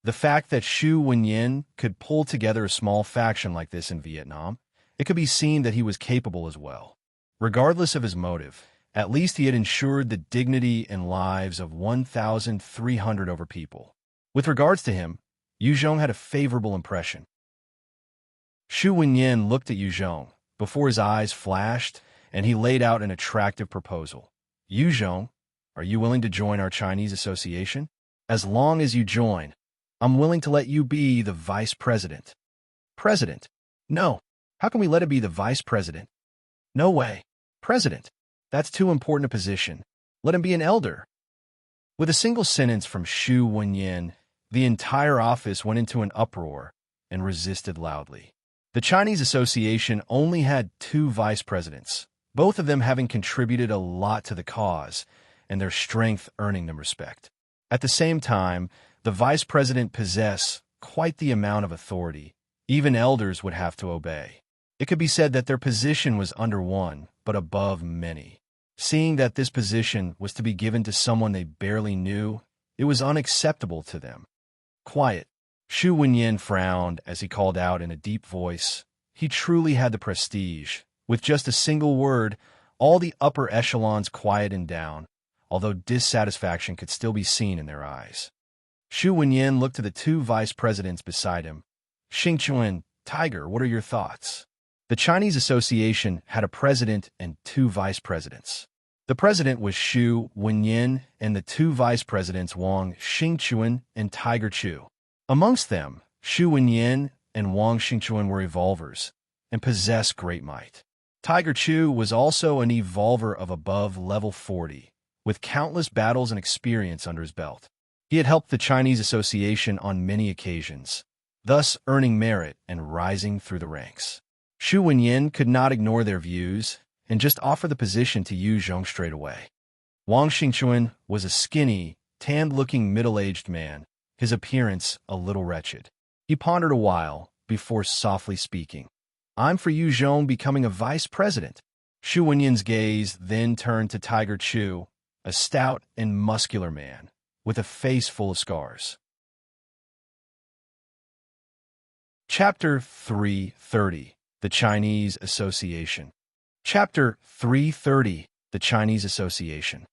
The fact that Xu Wuyan could pull together a small faction like this in Vietnam, it could be seen that he was capable as well. Regardless of his motive, at least he had ensured the dignity and lives of 1,300 over people. With regards to him, Yu Zhong had a favorable impression. Xu Wuyan looked at Yu Zhong before his eyes flashed, and he laid out an attractive proposal. Yu Zhong, are you willing to join our Chinese Association? As long as you join, I'm willing to let you be the vice president. President? No. How can we let it be the vice president? No way. President. That's too important a position. Let him be an elder. With a single sentence from Xu Wuyan, the entire office went into an uproar and resisted loudly. The Chinese Association only had 2 vice presidents, both of them having contributed a lot to the cause, and their strength earning them respect. At the same time, the vice president possessed quite the amount of authority. Even elders would have to obey. It could be said that their position was under one, but above many. Seeing that this position was to be given to someone they barely knew, it was unacceptable to them. Quiet. Xu Wuyan frowned as he called out in a deep voice. He truly had the prestige. With just a single word, all the upper echelons quieted down. although dissatisfaction could still be seen in their eyes. Xu Wenyan looked to the two vice presidents beside him. Xingchuan, Tiger, what are your thoughts? The Chinese Association had a president and two vice presidents. The president was Xu Wenyan, and the two vice presidents Wang Xingchuan and Tiger Chu. Amongst them, Xu Wenyan and Wang Xingchuan were evolvers and possessed great might. Tiger Chu was also an evolver of above level 40, with countless battles and experience under his belt. He had helped the Chinese Association on many occasions, thus earning merit and rising through the ranks. Xu Wenyan could not ignore their views and just offer the position to Yu Zhong straight away. Wang Xingchuan was a skinny, tanned-looking middle-aged man, his appearance a little wretched. He pondered a while before softly speaking. I'm for Yu Zhong becoming a vice president. Xu Wenyan's gaze then turned to Tiger Chu, a stout and muscular man, with a face full of scars. Chapter 330, The Chinese Association. Chapter 330, The Chinese Association.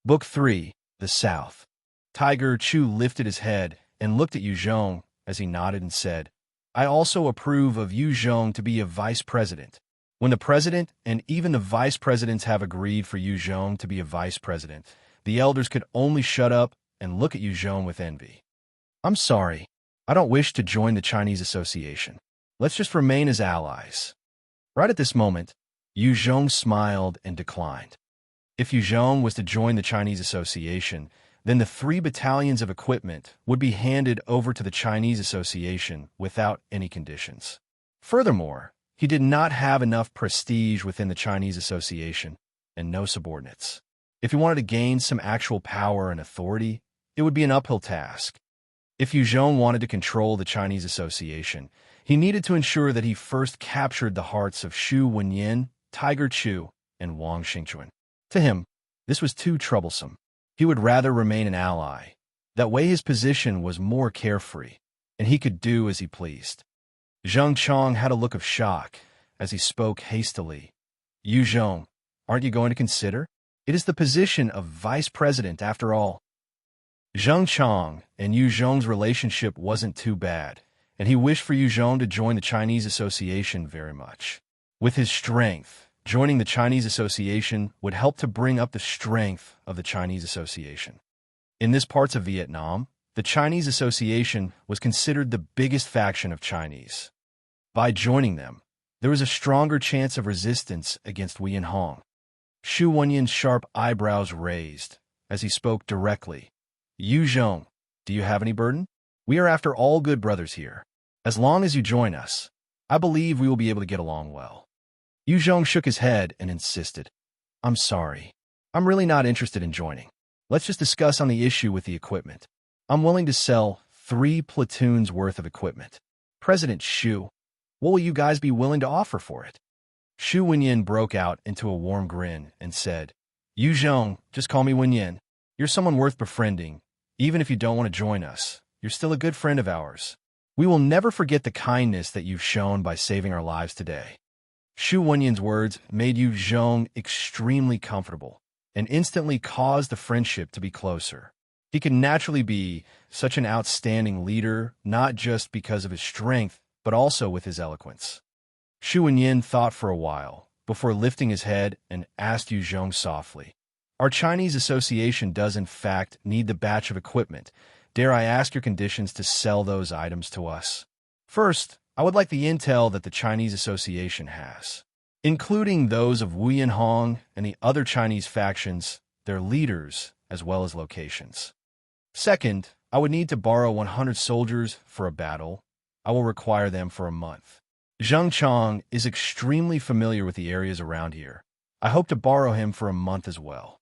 Book 3, The South. Tiger Chu lifted his head and looked at Yu Zhong as he nodded and said, I also approve of Yu Zhong to be a vice president. When the president and even the vice presidents have agreed for Yu Zhong to be a vice president, the elders could only shut up and look at Yu Zhong with envy. I'm sorry. I don't wish to join the Chinese Association. Let's just remain as allies. Right at this moment, Yu Zhong smiled and declined. If Yu Zhong was to join the Chinese Association, then the 3 battalions of equipment would be handed over to the Chinese Association without any conditions. Furthermore, he did not have enough prestige within the Chinese Association and no subordinates. If he wanted to gain some actual power and authority, it would be an uphill task. If Yu Zhong wanted to control the Chinese Association, he needed to ensure that he first captured the hearts of Xu Wenyan, Tiger Chu, and Wang Xingchuan. To him, this was too troublesome. He would rather remain an ally. That way his position was more carefree, and he could do as he pleased. Zheng Chong had a look of shock as he spoke hastily. Yu Zhong, aren't you going to consider? It is the position of vice president after all. Zheng Chong and Yu Zhong's relationship wasn't too bad, and he wished for Yu Zhong to join the Chinese Association very much. With his strength, joining the Chinese Association would help to bring up the strength of the Chinese Association. In this parts of Vietnam, the Chinese Association was considered the biggest faction of Chinese. By joining them, there was a stronger chance of resistance against Wuyan Hong. Xu Wenyan's sharp eyebrows raised as he spoke directly. Yu Zhong, do you have any burden? We are after all good brothers here. As long as you join us, I believe we will be able to get along well. Yu Zhong shook his head and insisted. I'm sorry. I'm really not interested in joining. Let's just discuss on the issue with the equipment. I'm willing to sell 3 platoons worth of equipment. President Xu, what will you guys be willing to offer for it? Xu Wenyan broke out into a warm grin and said, Yu Zhong, just call me Wenyan. You're someone worth befriending. Even if you don't want to join us, you're still a good friend of ours. We will never forget the kindness that you've shown by saving our lives today. Xu Wenyan's words made Yu Zhong extremely comfortable and instantly caused the friendship to be closer. He could naturally be such an outstanding leader, not just because of his strength, but also with his eloquence. Xu Wenyan thought for a while before lifting his head and asked Yu Zhong softly, Our Chinese Association does in fact need the batch of equipment. Dare I ask your conditions to sell those items to us? First, I would like the intel that the Chinese Association has, including those of Wuyan Hong and the other Chinese factions, their leaders, as well as locations. Second, I would need to borrow 100 soldiers for a battle. I will require them for a month. Zheng Chong is extremely familiar with the areas around here. I hope to borrow him for a month as well.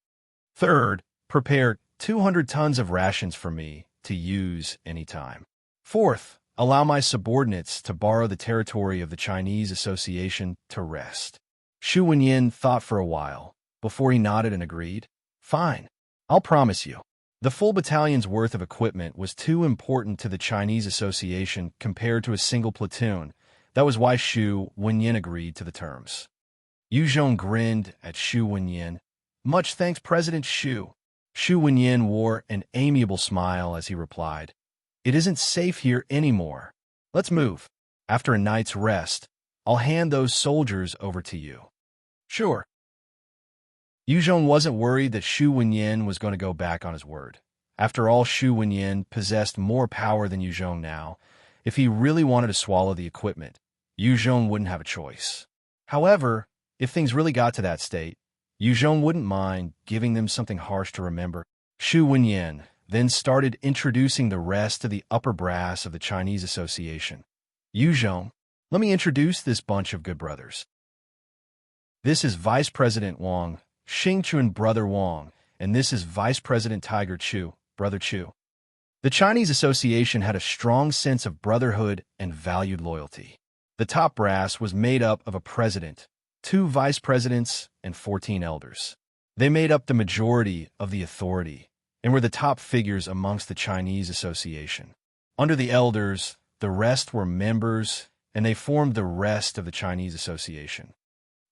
Third, prepare 200 tons of rations for me to use anytime. Fourth, allow my subordinates to borrow the territory of the Chinese Association to rest. Xu Wenyan thought for a while before he nodded and agreed. Fine, I'll promise you. The full battalion's worth of equipment was too important to the Chinese Association compared to a single platoon. That was why Xu Wenyan agreed to the terms. Yu Zhong grinned at Xu Wenyan. Much thanks, President Shu. Shu Wenyin wore an amiable smile as he replied, "It isn't safe here anymore. Let's move. After a night's rest, I'll hand those soldiers over to you." "Sure." Yu Zhong wasn't worried that Shu Wenyin was going to go back on his word. After all, Shu Wenyin possessed more power than Yu Zhong now. If he really wanted to swallow the equipment, Yu Zhong wouldn't have a choice. However, if things really got to that state, Yu Zhong wouldn't mind giving them something harsh to remember. Shu Wenyin then started introducing the rest of the upper brass of the Chinese Association. "Yu Zhong, let me introduce this bunch of good brothers. This is Vice President Wang, Xingchun Brother Wang, and this is Vice President Tiger Chu, Brother Chu." The Chinese Association had a strong sense of brotherhood and valued loyalty. The top brass was made up of a president, 2 vice presidents, and 14 elders. They made up the majority of the authority and were the top figures amongst the Chinese Association. Under the elders, the rest were members, and they formed the rest of the Chinese Association.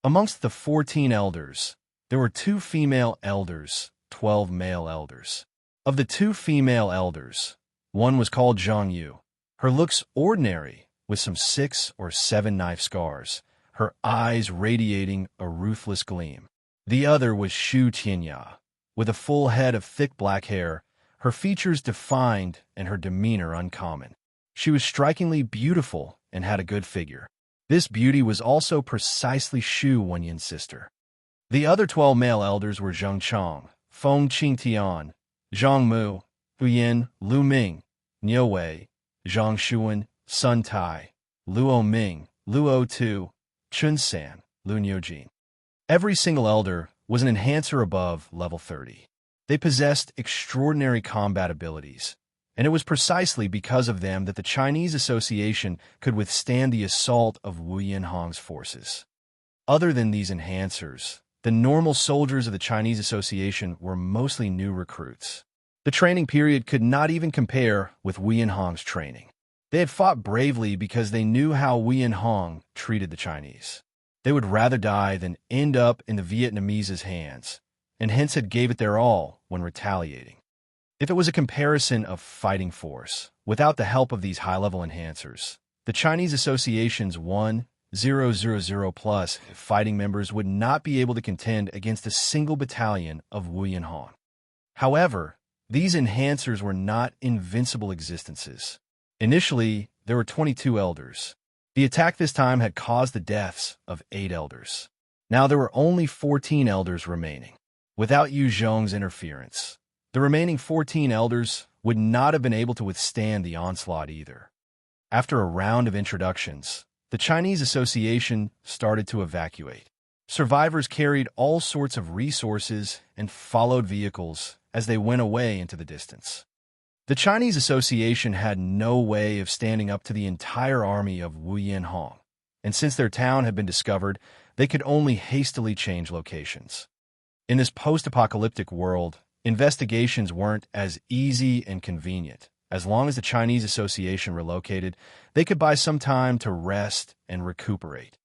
Amongst the 14 elders, there were 2 female elders, 12 male elders. Of the 2 female elders, one was called Zhang Yu. Her looks ordinary, with some 6 or 7 knife scars, her eyes radiating a ruthless gleam. The other was Xu Tianya, with a full head of thick black hair, her features defined and her demeanor uncommon. She was strikingly beautiful and had a good figure. This beauty was also precisely Shu Wenyin's sister. The other 12 male elders were Zheng Chong, Feng Qingtian, Zhang Mu, Wuyan, Lu Ming, Niu Wei, Zhang Shuan, Sun Tai, Luo Ming, Luo Tu, Chun San, Lu Niujin. Every single elder was an enhancer above level 30. They possessed extraordinary combat abilities, and it was precisely because of them that the Chinese Association could withstand the assault of Wuyan Hong's forces. Other than these enhancers, the normal soldiers of the Chinese Association were mostly new recruits. The training period could not even compare with Wuyan Hong's training. They had fought bravely because they knew how Wuyan Hong treated the Chinese. They would rather die than end up in the Vietnamese's hands, and hence had gave it their all when retaliating. If it was a comparison of fighting force, without the help of these high-level enhancers, the Chinese Association's 1,000 plus fighting members would not be able to contend against a single battalion of Wuyan Hong. However, these enhancers were not invincible existences. Initially, there were 22 elders. The attack this time had caused the deaths of 8 elders. Now there were only 14 elders remaining. Without Yu Zhong's interference, the remaining 14 elders would not have been able to withstand the onslaught either. After a round of introductions, the Chinese Association started to evacuate. Survivors carried all sorts of resources and followed vehicles as they went away into the distance. The Chinese Association had no way of standing up to the entire army of Wuyan Hong, and since their town had been discovered, they could only hastily change locations. In this post-apocalyptic world, investigations weren't as easy and convenient. As long as the Chinese Association relocated, they could buy some time to rest and recuperate.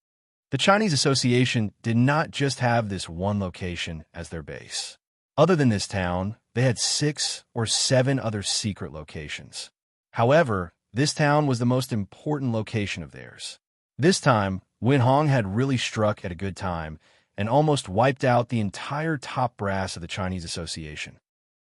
The Chinese Association did not just have this one location as their base. Other than this town, they had 6 or 7 other secret locations. However, this town was the most important location of theirs. This time, Wuyan Hong had really struck at a good time and almost wiped out the entire top brass of the Chinese Association.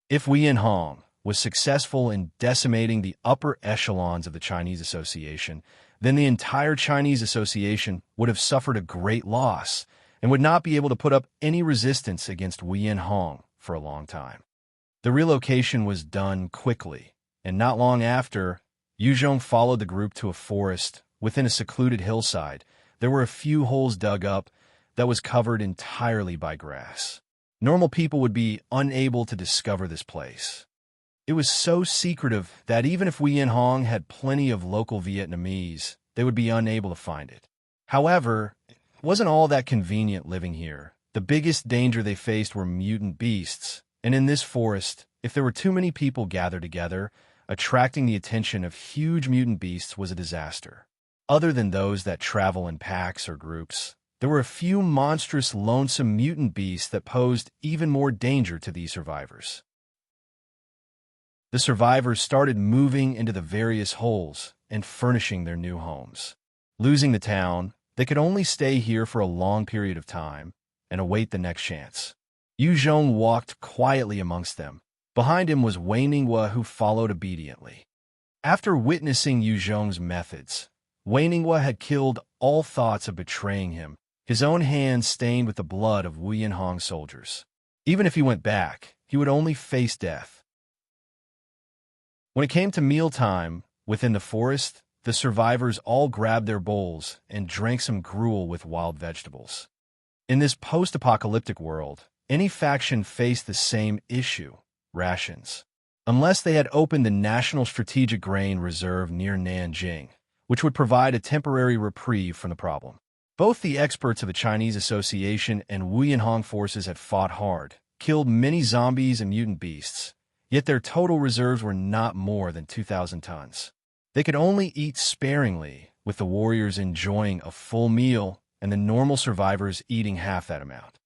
If Wuyan Hong was successful in decimating the upper echelons of the Chinese Association, then the entire Chinese Association would have suffered a great loss and would not be able to put up any resistance against Wuyan Hong for a long time. The relocation was done quickly, and not long after, Yu Zhong followed the group to a forest within a secluded hillside. There were a few holes dug up that was covered entirely by grass. Normal people would be unable to discover this place. It was so secretive that even if Wuyan Hong had plenty of local Vietnamese, they would be unable to find it. However, it wasn't all that convenient living here. The biggest danger they faced were mutant beasts, and in this forest, if there were too many people gathered together, attracting the attention of huge mutant beasts was a disaster. Other than those that travel in packs or groups, there were a few monstrous, lonesome mutant beasts that posed even more danger to these survivors. The survivors started moving into the various holes and furnishing their new homes. Losing the town, they could only stay here for a long period of time and await the next chance. Yu Zhong walked quietly amongst them. Behind him was Wei Ninghua, who followed obediently. After witnessing Yu Zhong's methods, Wei Ninghua had killed all thoughts of betraying him, his own hands stained with the blood of Wuyan soldiers. Even if he went back, he would only face death. When it came to mealtime, within the forest, the survivors all grabbed their bowls and drank some gruel with wild vegetables. In this post-apocalyptic world, any faction faced the same issue: rations. Unless they had opened the National Strategic Grain Reserve near Nanjing, which would provide a temporary reprieve from the problem. Both the experts of the Chinese Association and Wuyan forces had fought hard, killed many zombies and mutant beasts, yet their total reserves were not more than 2,000 tons. They could only eat sparingly, with the warriors enjoying a full meal and the normal survivors eating half that amount.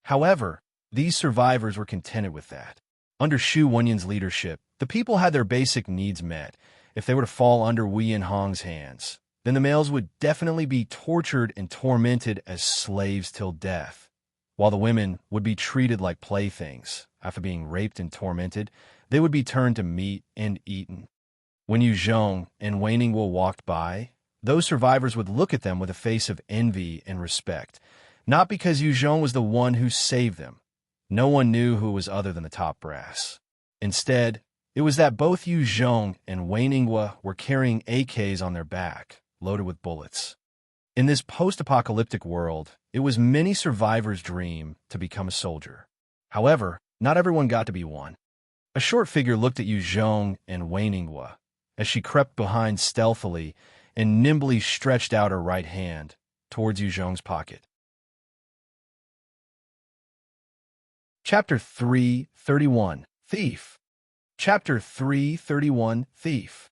However, these survivors were contented with that. Under Xu Wenyan's leadership, the people had their basic needs met. If they were to fall under Wuyan hands, then the males would definitely be tortured and tormented as slaves till death, while the women would be treated like playthings. After being raped and tormented, they would be turned to meat and eaten. When Yu Zhong and Wei Ninghua walked by, those survivors would look at them with a face of envy and respect, not because Yu Zhong was the one who saved them. No one knew who was other than the top brass. Instead, it was that both Yu Zhong and Wei Ninghua were carrying AKs on their back, loaded with bullets. In this post-apocalyptic world, it was many survivors' dream to become a soldier. However, not everyone got to be one. A short figure looked at Yu Zhong and Wei Ninghua as she crept behind stealthily and nimbly stretched out her right hand towards Yu Zhong's pocket. Chapter 331, Thief. Chapter 331, Thief.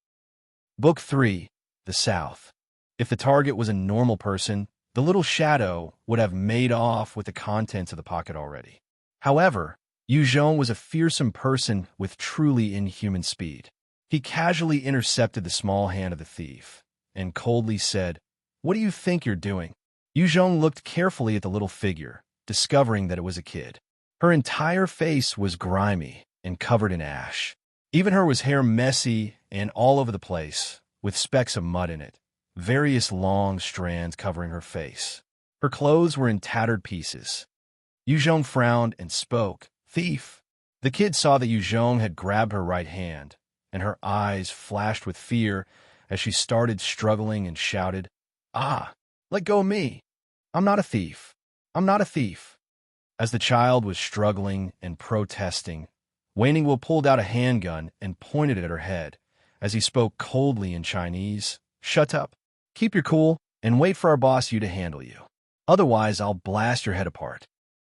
Book 3, The South. If the target was a normal person, the little shadow would have made off with the contents of the pocket already. However, Yu Zhong was a fearsome person with truly inhuman speed. He casually intercepted the small hand of the thief and coldly said, "What do you think you're doing?" Yu Zhong looked carefully at the little figure, discovering that it was a kid. Her entire face was grimy and covered in ash. Even her hair messy and all over the place, with specks of mud in it, various long strands covering her face. Her clothes were in tattered pieces. Yu Zhong frowned and spoke, "Thief." The kid saw that Yu Zhong had grabbed her right hand, and her eyes flashed with fear as she started struggling and shouted, "Ah, let go of me. I'm not a thief. I'm not a thief." As the child was struggling and protesting, Wei Ninghua pulled out a handgun and pointed it at her head. As he spoke coldly in Chinese, "Shut up. Keep your cool and wait for our boss Yu to handle you. Otherwise, I'll blast your head apart."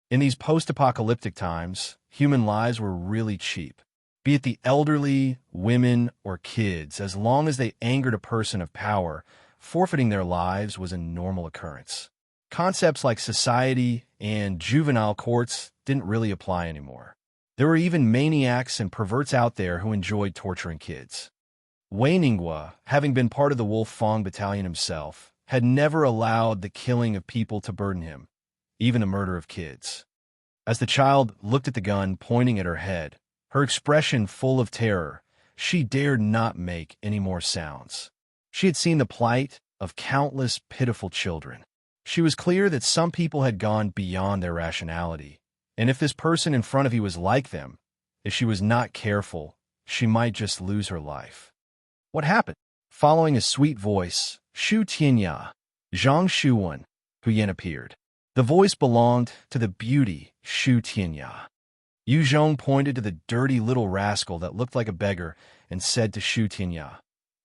In these post-apocalyptic times, human lives were really cheap. Be it the elderly, women, or kids, as long as they angered a person of power, forfeiting their lives was a normal occurrence. Concepts like society and juvenile courts didn't really apply anymore. There were even maniacs and perverts out there who enjoyed torturing kids. Wei Ninghua, having been part of the Wolf Fong battalion himself, had never allowed the killing of people to burden him, even the murder of kids. As the child looked at the gun pointing at her head, her expression full of terror, she dared not make any more sounds. She had seen the plight of countless pitiful children. She was clear that some people had gone beyond their rationality, and if this person in front of you was like them, if she was not careful, she might just lose her life. What happened? Following a sweet voice, Shu Tianya, Zhang Shuwen, Wuyan appeared. The voice belonged to the beauty Shu Tianya. Yu Zhong pointed to the dirty little rascal that looked like a beggar and said to Shu Tianya,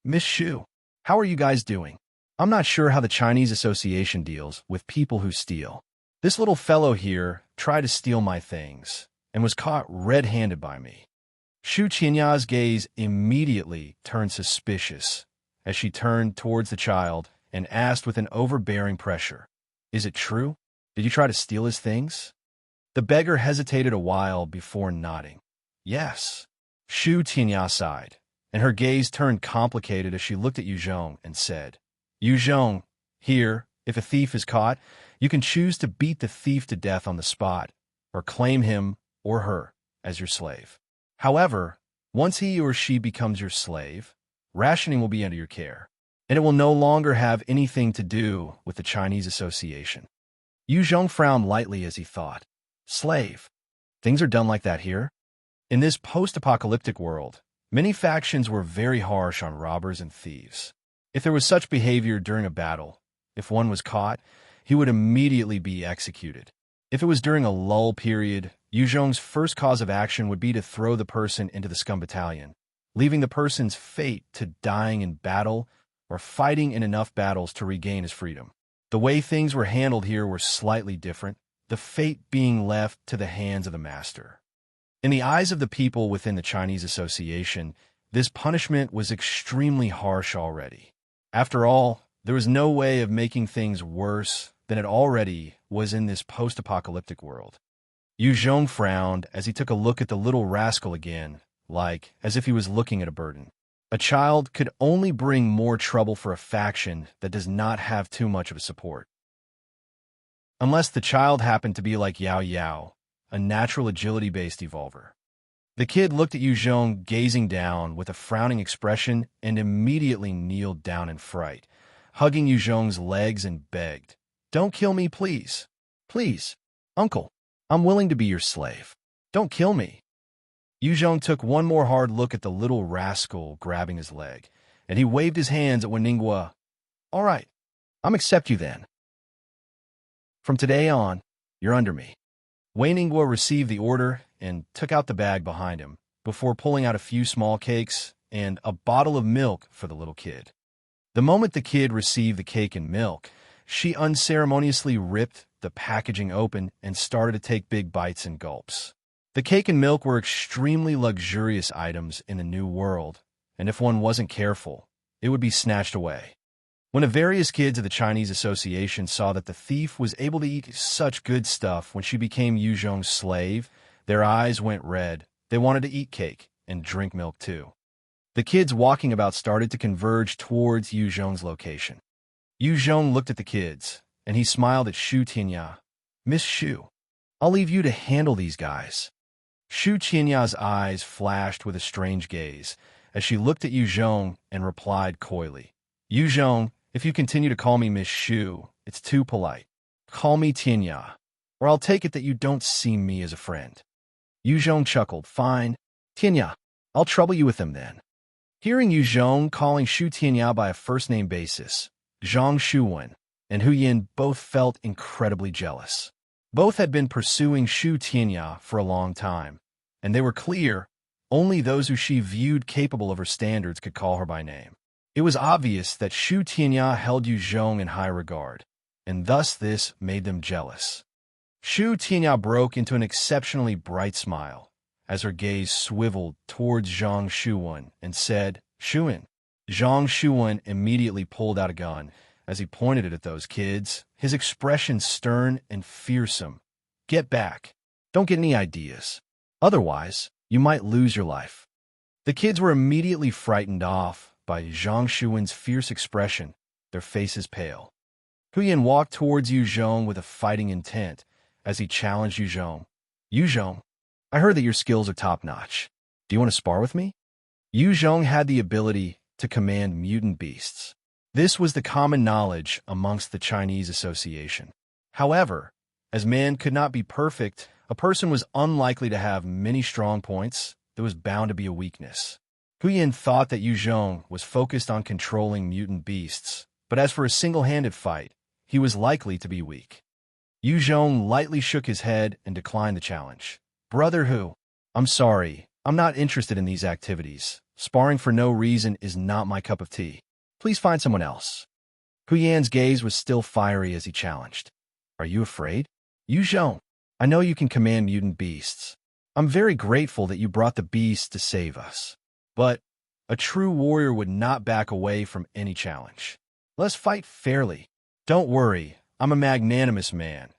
"Miss Shu, how are you guys doing? I'm not sure how the Chinese Association deals with people who steal. This little fellow here tried to steal my things and was caught red-handed by me." Shu Tianya's gaze immediately turned suspicious as she turned towards the child and asked with an overbearing pressure, Is it true? Did you try to steal his things? The beggar hesitated a while before nodding. Yes. Shu Tinya sighed, and her gaze turned complicated as she looked at Yu Zhong and said, Yu Zhong, here, if a thief is caught, you can choose to beat the thief to death on the spot, or claim him or her as your slave. However, once he or she becomes your slave, rationing will be under your care, and it will no longer have anything to do with the Chinese Association. Yu Zhong frowned lightly as he thought, slave. Things are done like that here? In this post-apocalyptic world, many factions were very harsh on robbers and thieves. If there was such behavior during a battle, if one was caught, he would immediately be executed. If it was during a lull period, Yu Zhong's first cause of action would be to throw the person into the scum battalion, leaving the person's fate to dying in battle or fighting in enough battles to regain his freedom. The way things were handled here were slightly different, the fate being left to the hands of the master. In the eyes of the people within the Chinese Association, this punishment was extremely harsh already. After all, there was no way of making things worse than it already was in this post-apocalyptic world. Yu Zhong frowned as he took a look at the little rascal again, like as if he was looking at a burden. A child could only bring more trouble for a faction that does not have too much of a support. Unless the child happened to be like Yao Yao, a natural agility-based evolver. The kid looked at Yu Zhong, gazing down with a frowning expression, and immediately kneeled down in fright, hugging Yu Zhong's legs and begged, Don't kill me, please. Please, uncle, I'm willing to be your slave. Don't kill me. Yu Zhong took one more hard look at the little rascal grabbing his leg, and he waved his hands at Weningwa. All right, I'm accept you then. From today on, you're under me. Weningwa received the order and took out the bag behind him, before pulling out a few small cakes and a bottle of milk for the little kid. The moment the kid received the cake and milk, she unceremoniously ripped the packaging open and started to take big bites and gulps. The cake and milk were extremely luxurious items in the new world, and if one wasn't careful, it would be snatched away. When the various kids of the Chinese Association saw that the thief was able to eat such good stuff when she became Yu Zhong's slave, their eyes went red. They wanted to eat cake and drink milk too. The kids walking about started to converge towards Yu Zhong's location. Yu Zhong looked at the kids, and he smiled at Shu Tinya. Miss Shu, I'll leave you to handle these guys. Shu Tinya's eyes flashed with a strange gaze as she looked at Yu Zhong and replied coyly, Yu Zhong, if you continue to call me Miss Shu, it's too polite. Call me Tinya, or I'll take it that you don't see me as a friend. Yu Zhong chuckled. Fine, Tinya, I'll trouble you with them then. Hearing Yu Zhong calling Shu Tinya by a first-name basis, Zhang Shuwen and Wuyan both felt incredibly jealous. Both had been pursuing Shu Tinya for a long time, and they were clear only those who she viewed capable of her standards could call her by name. It was obvious that Shu Tinya held Yu Zhong in high regard, and thus this made them jealous. Shu Tinya broke into an exceptionally bright smile as her gaze swiveled towards Zhang Shuwen and said, Shuwen. Zhang Shuwen immediately pulled out a gun as he pointed it at those kids, his expression stern and fearsome. Get back. Don't get any ideas. Otherwise, you might lose your life. The kids were immediately frightened off by Zhang Shuwen's fierce expression, their faces pale. Wuyan walked towards Yu Zhong with a fighting intent as he challenged Yu Zhong. Yu Zhong, I heard that your skills are top-notch. Do you want to spar with me? Yu Zhong had the ability to command mutant beasts. This was the common knowledge amongst the Chinese Association. However, as man could not be perfect, a person was unlikely to have many strong points. There was bound to be a weakness. Wuyan thought that Yu Zhong was focused on controlling mutant beasts, but as for a single-handed fight, he was likely to be weak. Yu Zhong lightly shook his head and declined the challenge. Brother Hu, I'm sorry, I'm not interested in these activities. Sparring for no reason is not my cup of tea. Please find someone else. Wuyan's gaze was still fiery as he challenged. Are you afraid? Yu Zhong, I know you can command mutant beasts. I'm very grateful that you brought the beasts to save us. But a true warrior would not back away from any challenge. Let's fight fairly. Don't worry, I'm a magnanimous man.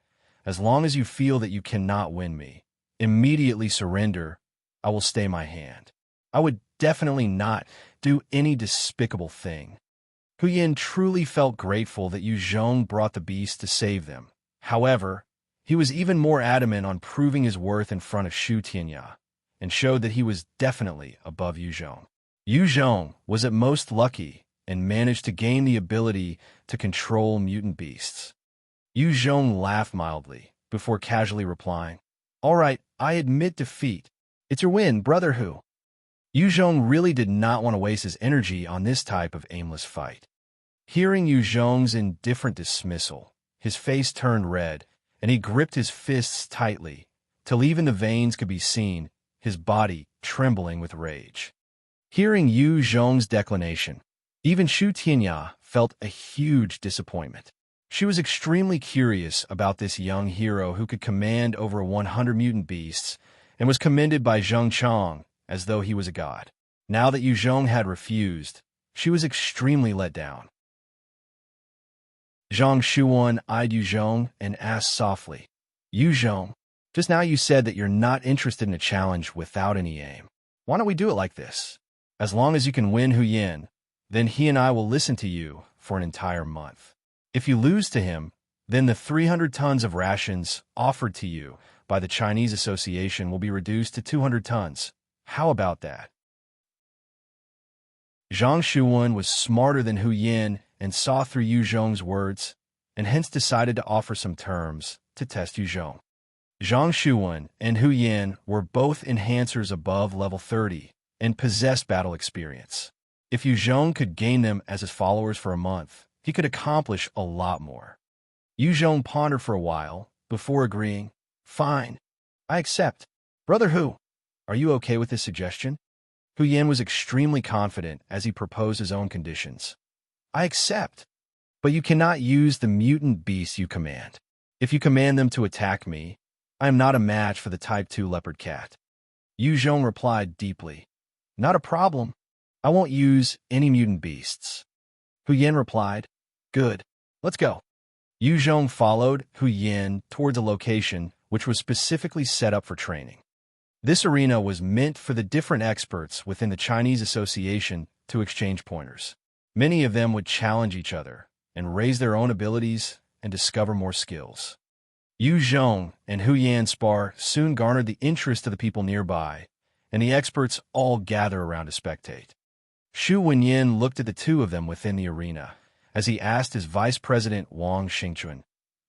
As long as you feel that you cannot win me, immediately surrender. I will stay my hand. I would definitely not do any despicable thing. Wuyan truly felt grateful that Yu Zhong brought the beast to save them. However, he was even more adamant on proving his worth in front of Shu Tianya, and showed that he was definitely above Yu Zhong. Yu Zhong was at most lucky and managed to gain the ability to control mutant beasts. Yu Zhong laughed mildly before casually replying, "All right, I admit defeat. It's your win, brother Hu." Yu Zhong really did not want to waste his energy on this type of aimless fight. Hearing Yu Zhong's indifferent dismissal, his face turned red, and he gripped his fists tightly, till even the veins could be seen, his body trembling with rage. Hearing Yu Zhong's declination, even Shu Tianya felt a huge disappointment. She was extremely curious about this young hero who could command over 100 mutant beasts, and was commended by Zheng Chang as though he was a god. Now that Yu Zhong had refused, she was extremely let down. Zhang Shuan eyed Yu Zhong and asked softly, "Yu Zhong, just now you said that you're not interested in a challenge without any aim. Why don't we do it like this? As long as you can win Wuyan, then he and I will listen to you for an entire month. If you lose to him, then the 300 tons of rations offered to you by the Chinese Association will be reduced to 200 tons. How about that?" Zhang Shuan was smarter than Wuyan and saw through Yu Zhong's words, and hence decided to offer some terms to test Yu Zhong. Zhang Shuan and Wuyan were both enhancers above level 30 and possessed battle experience. If Yu Zhong could gain them as his followers for a month, he could accomplish a lot more. Yu Zhong pondered for a while before agreeing, "Fine, I accept. Brother Hu, are you okay with this suggestion?" Wuyan was extremely confident as he proposed his own conditions. "I accept, but you cannot use the mutant beasts you command. If you command them to attack me, I am not a match for the Type 2 leopard cat." Yu Zhong replied deeply, "Not a problem. I won't use any mutant beasts." Wuyan replied, "Good, let's go." Yu Zhong followed Wuyan towards a location which was specifically set up for training. This arena was meant for the different experts within the Chinese Association to exchange pointers. Many of them would challenge each other and raise their own abilities and discover more skills. Yu Zhong and Wuyan spar soon garnered the interest of the people nearby, and the experts all gather around to spectate. Shu Wenyin looked at the two of them within the arena as he asked his vice president Wang Xingchuan,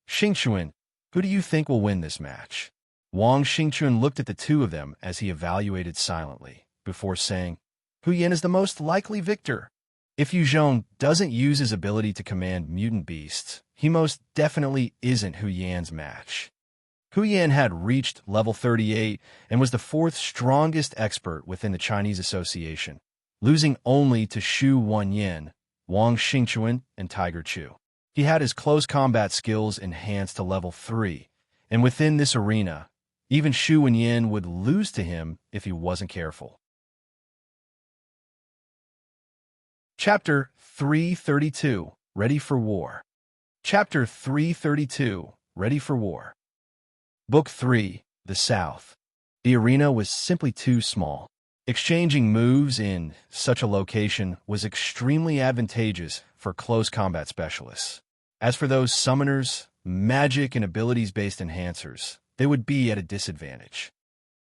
"Xingchuan, who do you think will win this match?" Wang Xingchuan looked at the two of them as he evaluated silently, before saying, "Wuyan is the most likely victor. If Yu Zhong doesn't use his ability to command mutant beasts, he most definitely isn't Wuyan's match." Wuyan had reached level 38 and was the fourth strongest expert within the Chinese Association, losing only to Shu Wenyin, Wang Xingchuan, and Tiger Chu. He had his close combat skills enhanced to level 3, and within this arena, even Shu Wenyin would lose to him if he wasn't careful. Chapter 332, Ready for War. Chapter 332, Ready for War. Book 3, The South. The arena was simply too small. Exchanging moves in such a location was extremely advantageous for close combat specialists. As for those summoners, magic and abilities-based enhancers, they would be at a disadvantage.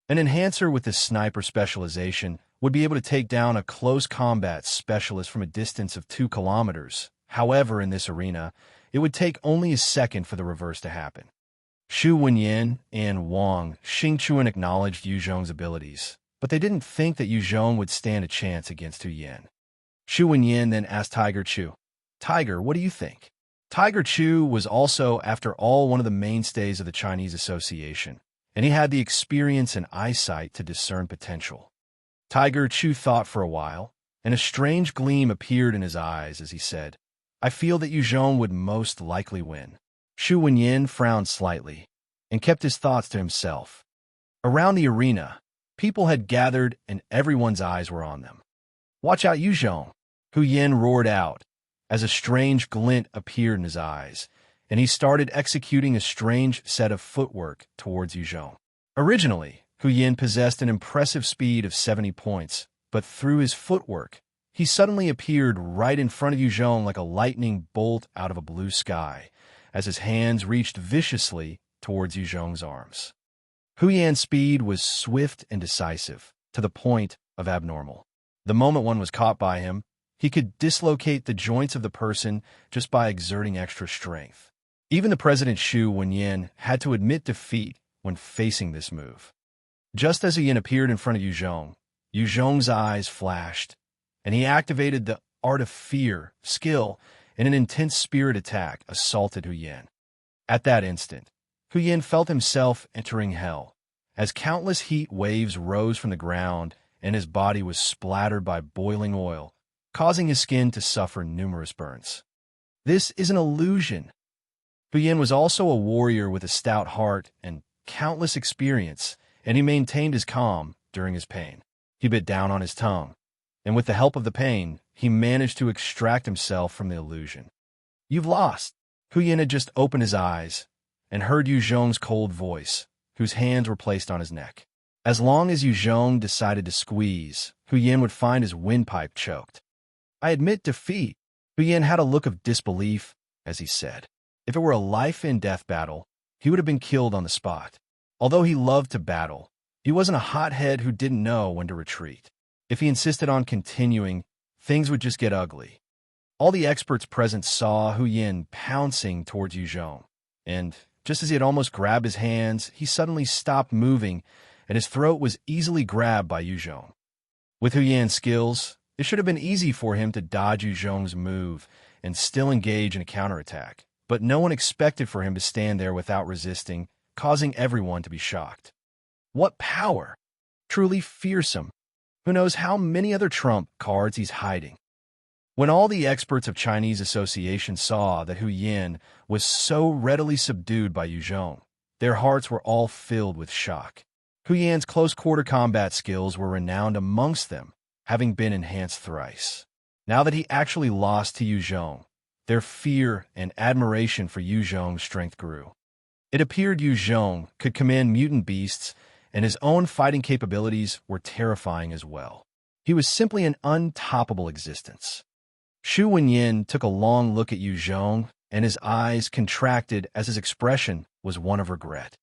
An enhancer with this sniper specialization would be able to take down a close combat specialist from a distance of 2 kilometers. However, in this arena, it would take only a second for the reverse to happen. Shu Wenyin and Wang Xingchuan acknowledged Yu Zhong's abilities, but they didn't think that Yu Zhong would stand a chance against Wuyan. Shu Wenyin then asked Tiger Chu, "Tiger, what do you think?" Tiger Chu was also, after all, one of the mainstays of the Chinese Association, and he had the experience and eyesight to discern potential. Tiger Chu thought for a while, and a strange gleam appeared in his eyes as he said, "I feel that Yu Zhong would most likely win." Shu Wenyin frowned slightly and kept his thoughts to himself. Around the arena, people had gathered and everyone's eyes were on them. "Watch out, Yu Zhong!" Wuyan roared out, as a strange glint appeared in his eyes, and he started executing a strange set of footwork towards Yuzhong. Originally, Wuyan possessed an impressive speed of 70 points, but through his footwork, he suddenly appeared right in front of Yuzhong like a lightning bolt out of a blue sky, as his hands reached viciously towards Yuzhong's arms. Wuyan's speed was swift and decisive, to the point of abnormal. The moment one was caught by him, he could dislocate the joints of the person just by exerting extra strength. Even the President Xu Wenyan had to admit defeat when facing this move. Just as Wuyan appeared in front of Yuzhong, Yuzhong's eyes flashed, and he activated the Art of Fear skill in an intense spirit attack assaulted Wuyan. At that instant, Wuyan felt himself entering hell, as countless heat waves rose from the ground and his body was splattered by boiling oil, causing his skin to suffer numerous burns. This is an illusion. Wuyan was also a warrior with a stout heart and countless experience, and he maintained his calm during his pain. He bit down on his tongue, and with the help of the pain, he managed to extract himself from the illusion. "You've lost." Wuyan had just opened his eyes and heard Yuzhong's cold voice, whose hands were placed on his neck. As long as Yuzhong decided to squeeze, Wuyan would find his windpipe choked. "I admit defeat." Wuyan had a look of disbelief as he said. If it were a life-and-death battle, he would have been killed on the spot. Although he loved to battle, he wasn't a hothead who didn't know when to retreat. If he insisted on continuing, things would just get ugly. All the experts present saw Wuyan pouncing towards Yuzhong, and just as he had almost grabbed his hands, he suddenly stopped moving, and his throat was easily grabbed by Yuzhong. With Wuyan's skills, it should have been easy for him to dodge Yuzhong's move and still engage in a counterattack, but no one expected for him to stand there without resisting, causing everyone to be shocked. What power! Truly fearsome. Who knows how many other trump cards he's hiding? When all the experts of Chinese Association saw that Wuyan was so readily subdued by Yuzhong, their hearts were all filled with shock. Wuyan's close-quarter combat skills were renowned amongst them, having been enhanced thrice. Now that he actually lost to Yuzhong, their fear and admiration for Yuzhong's strength grew. It appeared Yuzhong could command mutant beasts, and his own fighting capabilities were terrifying as well. He was simply an untoppable existence. Xu Wenyan took a long look at Yuzhong, and his eyes contracted as his expression was one of regret.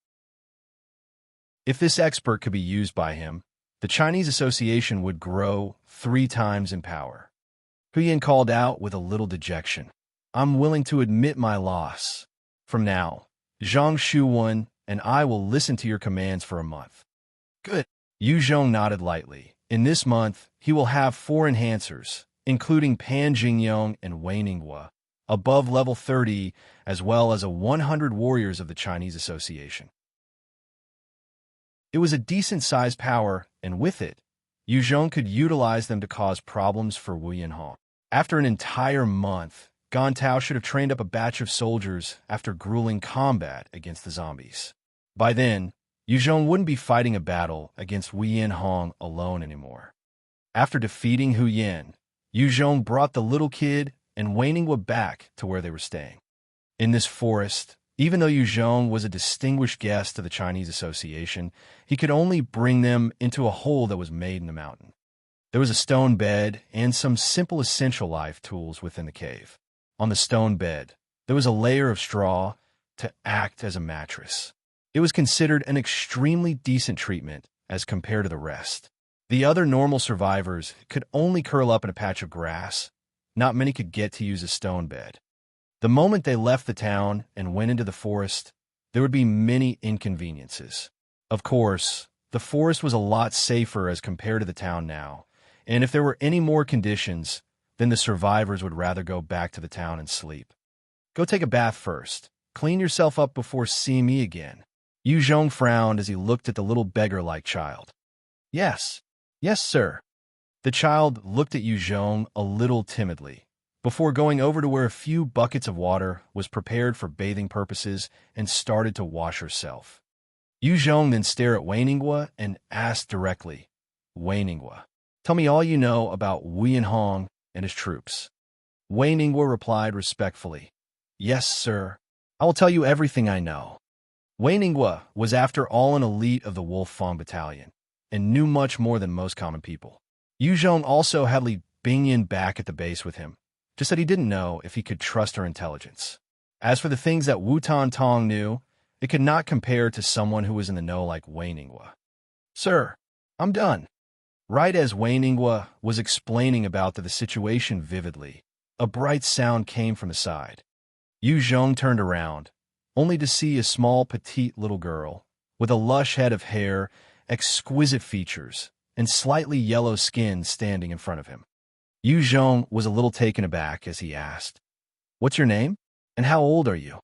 If this expert could be used by him, the Chinese Association would grow 3 times in power. Wuyan called out with a little dejection, "I'm willing to admit my loss. From now, Zhang Shuwen and I will listen to your commands for a month." "Good." Yuzhong nodded lightly. In this month, he will have 4 enhancers, including Pan Jingyong and Wei Ninghua, above level 30, as well as 100 warriors of the Chinese Association. It was a decent-sized power, and with it, Yuzhong could utilize them to cause problems for Wuyan Hong. After an entire month, Gantao should have trained up a batch of soldiers after grueling combat against the zombies. By then, Yuzhong wouldn't be fighting a battle against Wuyan Hong alone anymore. After defeating Wuyan, Yuzhong brought the little kid and Wei Ninghua back to where they were staying. In this forest, even though Yuzhong was a distinguished guest of the Chinese Association, he could only bring them into a hole that was made in the mountain. There was a stone bed and some simple essential life tools within the cave. On the stone bed, there was a layer of straw to act as a mattress. It was considered an extremely decent treatment as compared to the rest. The other normal survivors could only curl up in a patch of grass. Not many could get to use a stone bed. The moment they left the town and went into the forest, there would be many inconveniences. Of course, the forest was a lot safer as compared to the town now, and if there were any more conditions, then the survivors would rather go back to the town and sleep. "Go take a bath first. Clean yourself up before seeing me again." Yuzhong frowned as he looked at the little beggar-like child. Yes, sir." The child looked at Yuzhong a little timidly, before going over to where a few buckets of water was prepared for bathing purposes and started to wash herself. Yuzhong then stared at Wei Ninghua and asked directly, "Wei Ninghua, tell me all you know about Wuyan Hong and his troops." Wei Ninghua replied respectfully, "Yes, sir. I will tell you everything I know. Wei Ningguo was after all an elite of the Wolf Fang Battalion, and knew much more than most common people. Yu Zhong also had Li Bingyan back at the base with him, just that he didn't know if he could trust her intelligence. As for the things that Wu Tong knew, it could not compare to someone who was in the know like Wei Ningguo. Sir, I'm done. Right as Wei Ningguo was explaining about the situation vividly, a bright sound came from the side. Yu Zhong turned around, only to see a small petite little girl, with a lush head of hair, exquisite features, and slightly yellow skin standing in front of him. Yu Zhong was a little taken aback as he asked, "What's your name? And how old are you?"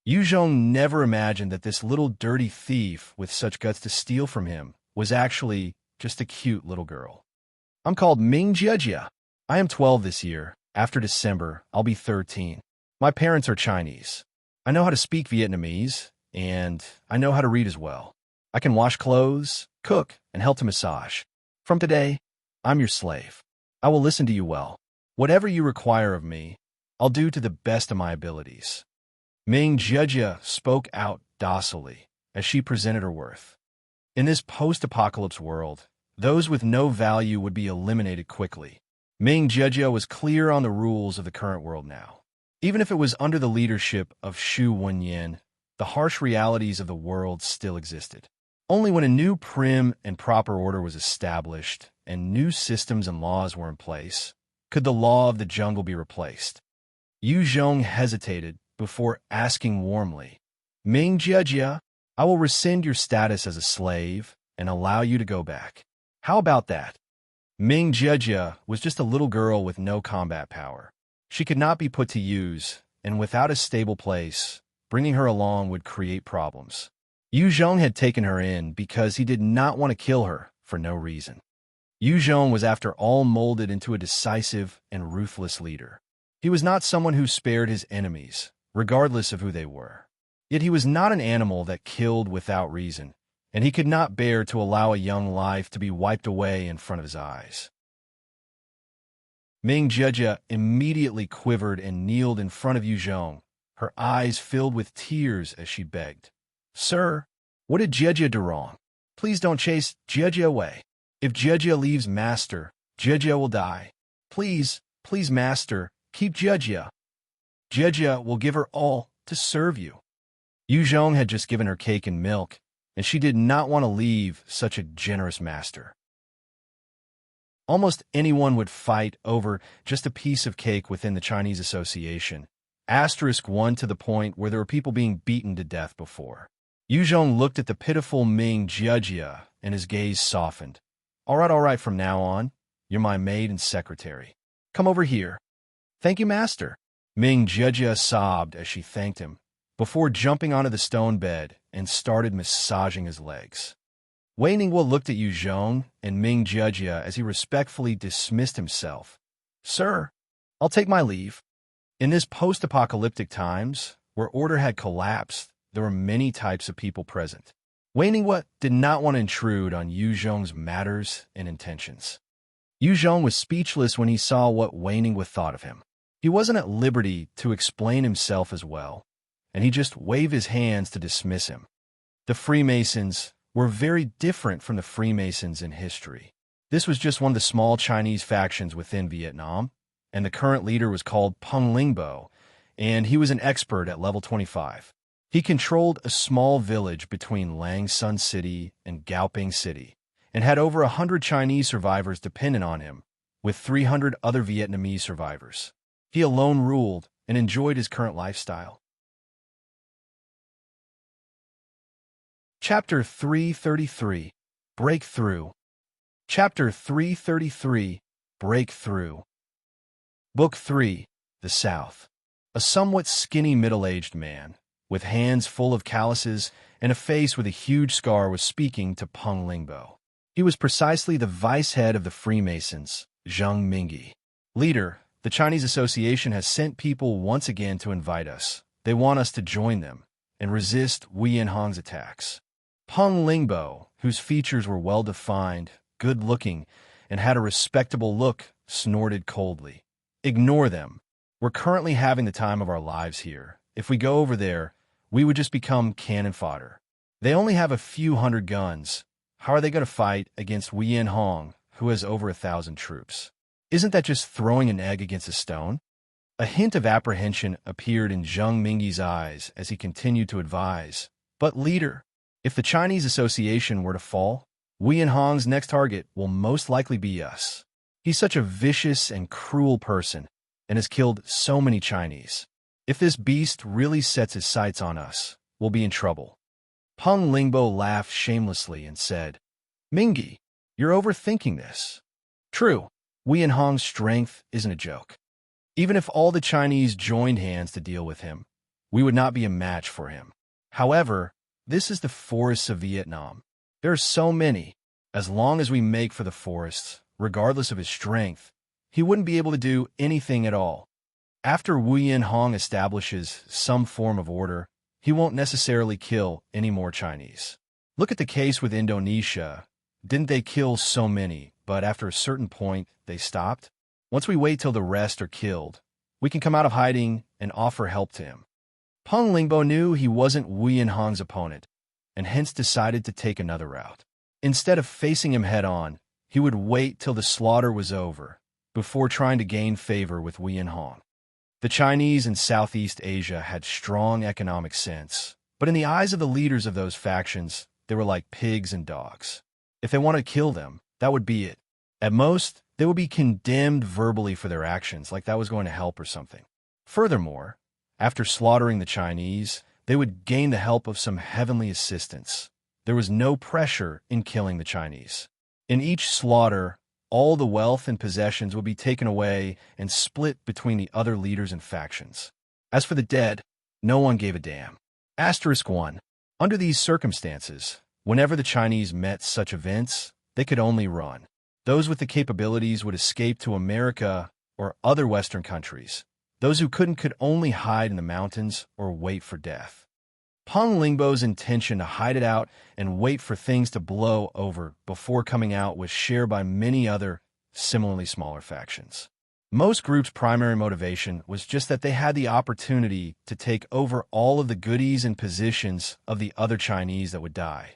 Yu Zhong never imagined that this little dirty thief with such guts to steal from him was actually just a cute little girl. "I'm called Ming Jiejia. I am 12 this year. After December, I'll be 13. My parents are Chinese. I know how to speak Vietnamese, and I know how to read as well. I can wash clothes, cook, and help to massage. From today, I'm your slave. I will listen to you well. Whatever you require of me, I'll do to the best of my abilities." Ming Jiejia spoke out docilely as she presented her worth. In this post-apocalypse world, those with no value would be eliminated quickly. Ming Jiejia was clear on the rules of the current world now. Even if it was under the leadership of Shu Wuyan, the harsh realities of the world still existed. Only when a new prim and proper order was established and new systems and laws were in place could the law of the jungle be replaced. Yu Zhong hesitated before asking warmly, "Ming Jiejia, I will rescind your status as a slave and allow you to go back. How about that?" Ming Jiejia was just a little girl with no combat power. She could not be put to use, and without a stable place, bringing her along would create problems. Yu Zhong had taken her in because he did not want to kill her for no reason. Yu Zhong was after all molded into a decisive and ruthless leader. He was not someone who spared his enemies, regardless of who they were. Yet he was not an animal that killed without reason, and he could not bear to allow a young life to be wiped away in front of his eyes. Ming Jiejia immediately quivered and kneeled in front of Yu Zhong, her eyes filled with tears as she begged, "Sir, what did Jiejia do wrong? Please don't chase Jiejia away. If Jiejia leaves Master, Jiejia will die. Please, please, Master, keep Jiejia. Jiejia will give her all to serve you." Yu Zhong had just given her cake and milk, and she did not want to leave such a generous master. Almost anyone would fight over just a piece of cake within the Chinese Association. *1 to the point where there were people being beaten to death before. Yu Zhong looked at the pitiful Ming Jiejia, and his gaze softened. All right, from now on, you're my maid and secretary. Come over here." "Thank you, Master." Ming Jiejia sobbed as she thanked him, before jumping onto the stone bed and started massaging his legs. Wei Ningguo looked at Yu Zhong and Ming Jiejia as he respectfully dismissed himself. "Sir, I'll take my leave." In this post-apocalyptic times, where order had collapsed, there were many types of people present. Wei Ningguo did not want to intrude on Yu Zhong's matters and intentions. Yu Zhong was speechless when he saw what Wei Ningguo thought of him. He wasn't at liberty to explain himself as well, and he just waved his hands to dismiss him. The Freemasons were very different from the Freemasons in history. This was just one of the small Chinese factions within Vietnam, and the current leader was called Peng Lingbo, and he was an expert at level 25. He controlled a small village between Lang Sun City and Gaoping City, and had over 100 Chinese survivors dependent on him, with 300 other Vietnamese survivors. He alone ruled and enjoyed his current lifestyle. Chapter 333, Breakthrough. Chapter 333, Breakthrough. Book 3, The South. A somewhat skinny middle-aged man, with hands full of calluses and a face with a huge scar, was speaking to Peng Lingbo. He was precisely the vice-head of the Freemasons, Zheng Mingyi. "Leader, the Chinese Association has sent people once again to invite us. They want us to join them and resist Wuyan Hong's attacks." Peng Lingbo, whose features were well-defined, good-looking, and had a respectable look, snorted coldly. "Ignore them. We're currently having the time of our lives here, if we go over there, we would just become cannon fodder. They only have a few hundred guns. How are they going to fight against Wuyan Hong, who has over 1,000 troops? Isn't that just throwing an egg against a stone? A hint of apprehension appeared in Zheng Mingyi's eyes as he continued to advise. But leader, if the Chinese association were to fall, Wuyan Hong's next target will most likely be us. He's such a vicious and cruel person and has killed so many Chinese. If this beast really sets his sights on us, we'll be in trouble. Peng Lingbo laughed shamelessly and said, Mingyi, you're overthinking this. True, Wuyan Hong's strength isn't a joke. Even if all the Chinese joined hands to deal with him, we would not be a match for him. However, this is the forests of Vietnam. There are so many. As long as we make for the forests, regardless of his strength, he wouldn't be able to do anything at all. After Wuyan Hong establishes some form of order, he won't necessarily kill any more Chinese. Look at the case with Indonesia. Didn't they kill so many, but after a certain point, they stopped? Once we wait till the rest are killed, we can come out of hiding and offer help to him. Peng Lingbo knew he wasn't Wuyan Hong's opponent, and hence decided to take another route. Instead of facing him head-on, he would wait till the slaughter was over, before trying to gain favor with Wuyan Hong. The Chinese in Southeast Asia had strong economic sense, but in the eyes of the leaders of those factions, they were like pigs and dogs. If they wanted to kill them, that would be it. At most, they would be condemned verbally for their actions, like that was going to help or something. Furthermore, after slaughtering the Chinese, they would gain the help of some heavenly assistance. There was no pressure in killing the Chinese. In each slaughter, all the wealth and possessions would be taken away and split between the other leaders and factions. As for the dead, no one gave a damn. Asterisk 1. Under these circumstances, whenever the Chinese met such events, they could only run. Those with the capabilities would escape to America or other Western countries. Those who couldn't could only hide in the mountains or wait for death. Peng Lingbo's intention to hide it out and wait for things to blow over before coming out was shared by many other, similarly smaller factions. Most groups' primary motivation was just that they had the opportunity to take over all of the goodies and positions of the other Chinese that would die.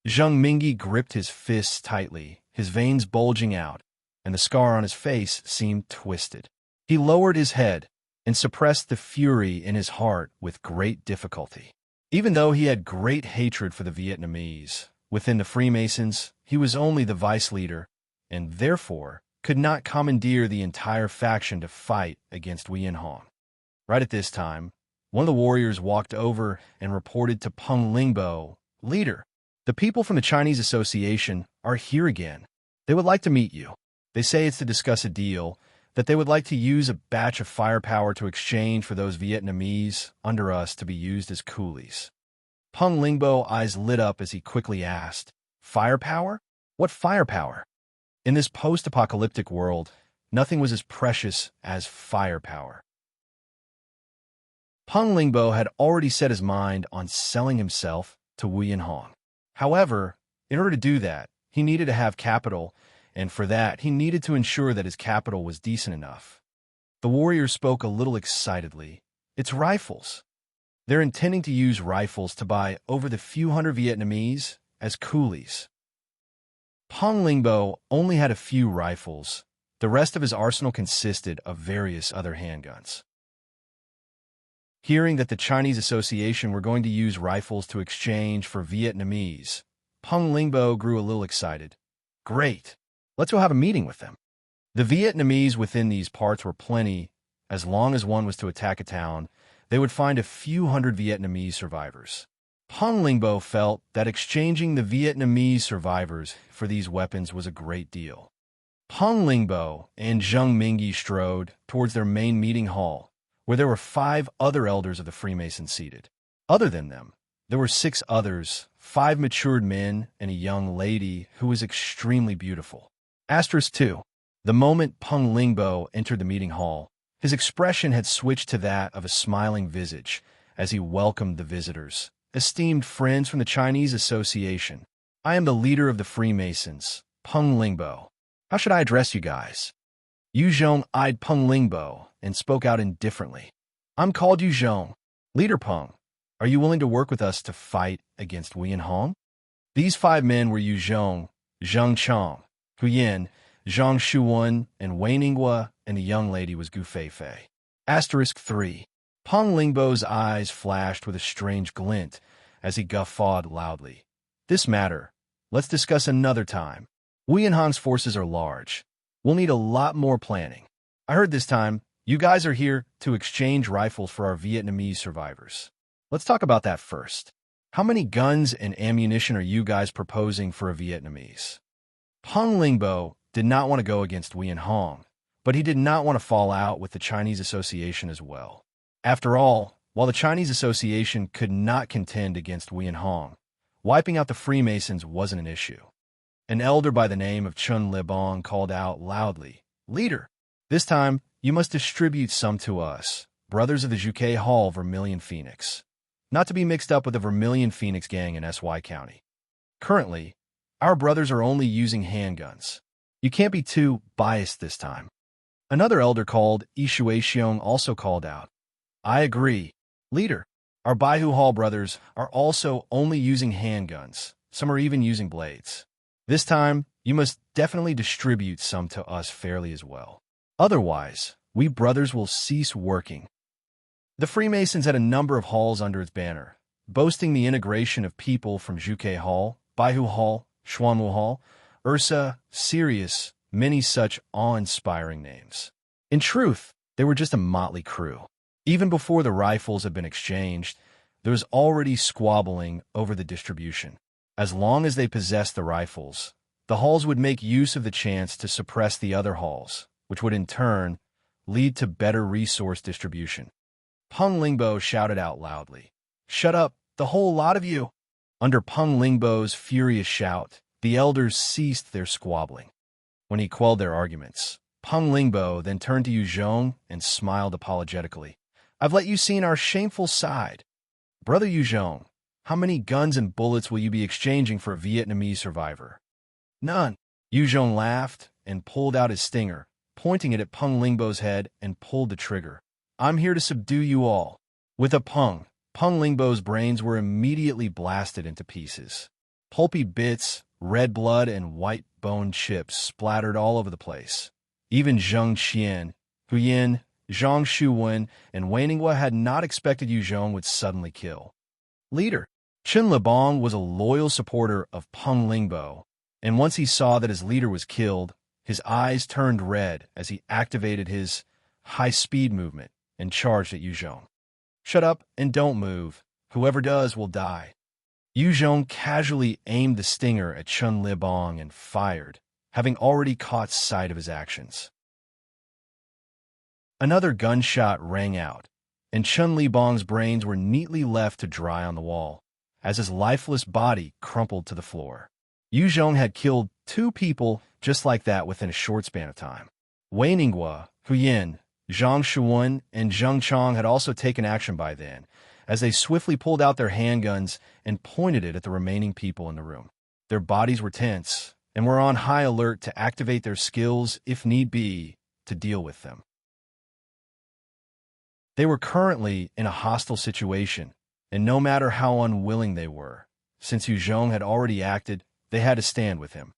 Zheng Mingyi gripped his fists tightly, his veins bulging out, and the scar on his face seemed twisted. He lowered his head and suppressed the fury in his heart with great difficulty. Even though he had great hatred for the Vietnamese, within the Freemasons, he was only the vice leader, and therefore could not commandeer the entire faction to fight against Wuyan Hong. Right at this time, one of the warriors walked over and reported to Peng Lingbo, Leader, the people from the Chinese Association are here again. They would like to meet you. They say it's to discuss a deal, that they would like to use a batch of firepower to exchange for those Vietnamese under us to be used as coolies. Peng Lingbo eyes lit up as he quickly asked, Firepower? What firepower? In this post-apocalyptic world, nothing was as precious as firepower. Peng Lingbo had already set his mind on selling himself to Wuyan Hong. However, in order to do that, he needed to have capital, and for that, he needed to ensure that his capital was decent enough. The warrior spoke a little excitedly. It's rifles. They're intending to use rifles to buy over the few hundred Vietnamese as coolies. Peng Lingbo only had a few rifles. The rest of his arsenal consisted of various other handguns. Hearing that the Chinese Association were going to use rifles to exchange for Vietnamese, Peng Lingbo grew a little excited. Great! Let's go have a meeting with them. The Vietnamese within these parts were plenty. As long as one was to attack a town, they would find a few hundred Vietnamese survivors. Peng Lingbo felt that exchanging the Vietnamese survivors for these weapons was a great deal. Peng Lingbo and Zheng Mingyi strode towards their main meeting hall, where there were 5 other elders of the Freemasons seated. Other than them, there were 6 others, 5 matured men and a young lady who was extremely beautiful. Asterisk 2. The moment Peng Lingbo entered the meeting hall, his expression had switched to that of a smiling visage as he welcomed the visitors. Esteemed friends from the Chinese Association, I am the leader of the Freemasons, Peng Lingbo. How should I address you guys? Yu Zhong eyed Peng Lingbo and spoke out indifferently. I'm called Yu Zhong. Leader Peng, are you willing to work with us to fight against Wuyan Hong? These 5 men were Yu Zhong, Zheng Chong, Huyan, Zhang Shuwen, and Wei Ninghua, and the young lady was Gu Feifei. Asterisk 3. Peng Lingbo's eyes flashed with a strange glint as he guffawed loudly. This matter, let's discuss another time. Wuyan Hong's forces are large. We'll need a lot more planning. I heard this time, you guys are here to exchange rifles for our Vietnamese survivors. Let's talk about that first. How many guns and ammunition are you guys proposing for a Vietnamese? Peng Lingbo did not want to go against Wuyan Hong, but he did not want to fall out with the Chinese Association as well. After all, while the Chinese Association could not contend against Wuyan Hong, wiping out the Freemasons wasn't an issue. An elder by the name of Chun Libong called out loudly, "Leader, this time you must distribute some to us, brothers of the Juke Hall Vermilion Phoenix, not to be mixed up with the Vermilion Phoenix gang in SY County. Currently, our brothers are only using handguns. You can't be too biased this time." Another elder called Ishuaxiong also called out, "I agree. Leader, our Baihu Hall brothers are also only using handguns. Some are even using blades. This time, you must definitely distribute some to us fairly as well. Otherwise, we brothers will cease working." The Freemasons had a number of halls under its banner, boasting the integration of people from Juke Hall, Baihu Hall, Xuanwu Hall, Ursa, Sirius, many such awe-inspiring names. In truth, they were just a motley crew. Even before the rifles had been exchanged, there was already squabbling over the distribution. As long as they possessed the rifles, the halls would make use of the chance to suppress the other halls, which would in turn lead to better resource distribution. Peng Lingbo shouted out loudly, "Shut up, the whole lot of you!" Under Peng Lingbo's furious shout, the elders ceased their squabbling. When he quelled their arguments, Peng Lingbo then turned to Yu Zhong and smiled apologetically. "I've let you see our shameful side. Brother Yu Zhong, how many guns and bullets will you be exchanging for a Vietnamese survivor?" "None." Yu Zhong laughed and pulled out his stinger, pointing it at Peng Lingbo's head, and pulled the trigger. "I'm here to subdue you all." With a Peng Lingbo's brains were immediately blasted into pieces. Pulpy bits, red blood, and white bone chips splattered all over the place. Even Zheng Qian, Huyan, Zhang Shuwen, and Wei Ninghua had not expected Yu Zhong would suddenly kill. Leader Chen Lebong was a loyal supporter of Peng Lingbo, and once he saw that his leader was killed, his eyes turned red as he activated his high-speed movement and charged at Yu Zhong. "Shut up and don't move. Whoever does will die." Yu Zhong casually aimed the stinger at Chun Libong and fired, having already caught sight of his actions. Another gunshot rang out, and Chun Libong's brains were neatly left to dry on the wall, as his lifeless body crumpled to the floor. Yu Zhong had killed 2 people just like that within a short span of time. Wei Ninghua, Huyan, Zhang Shuwen, and Zheng Chong had also taken action by then, as they swiftly pulled out their handguns and pointed it at the remaining people in the room. Their bodies were tense, and were on high alert to activate their skills, if need be, to deal with them. They were currently in a hostile situation, and no matter how unwilling they were, since Yu Zhong had already acted, they had to stand with him.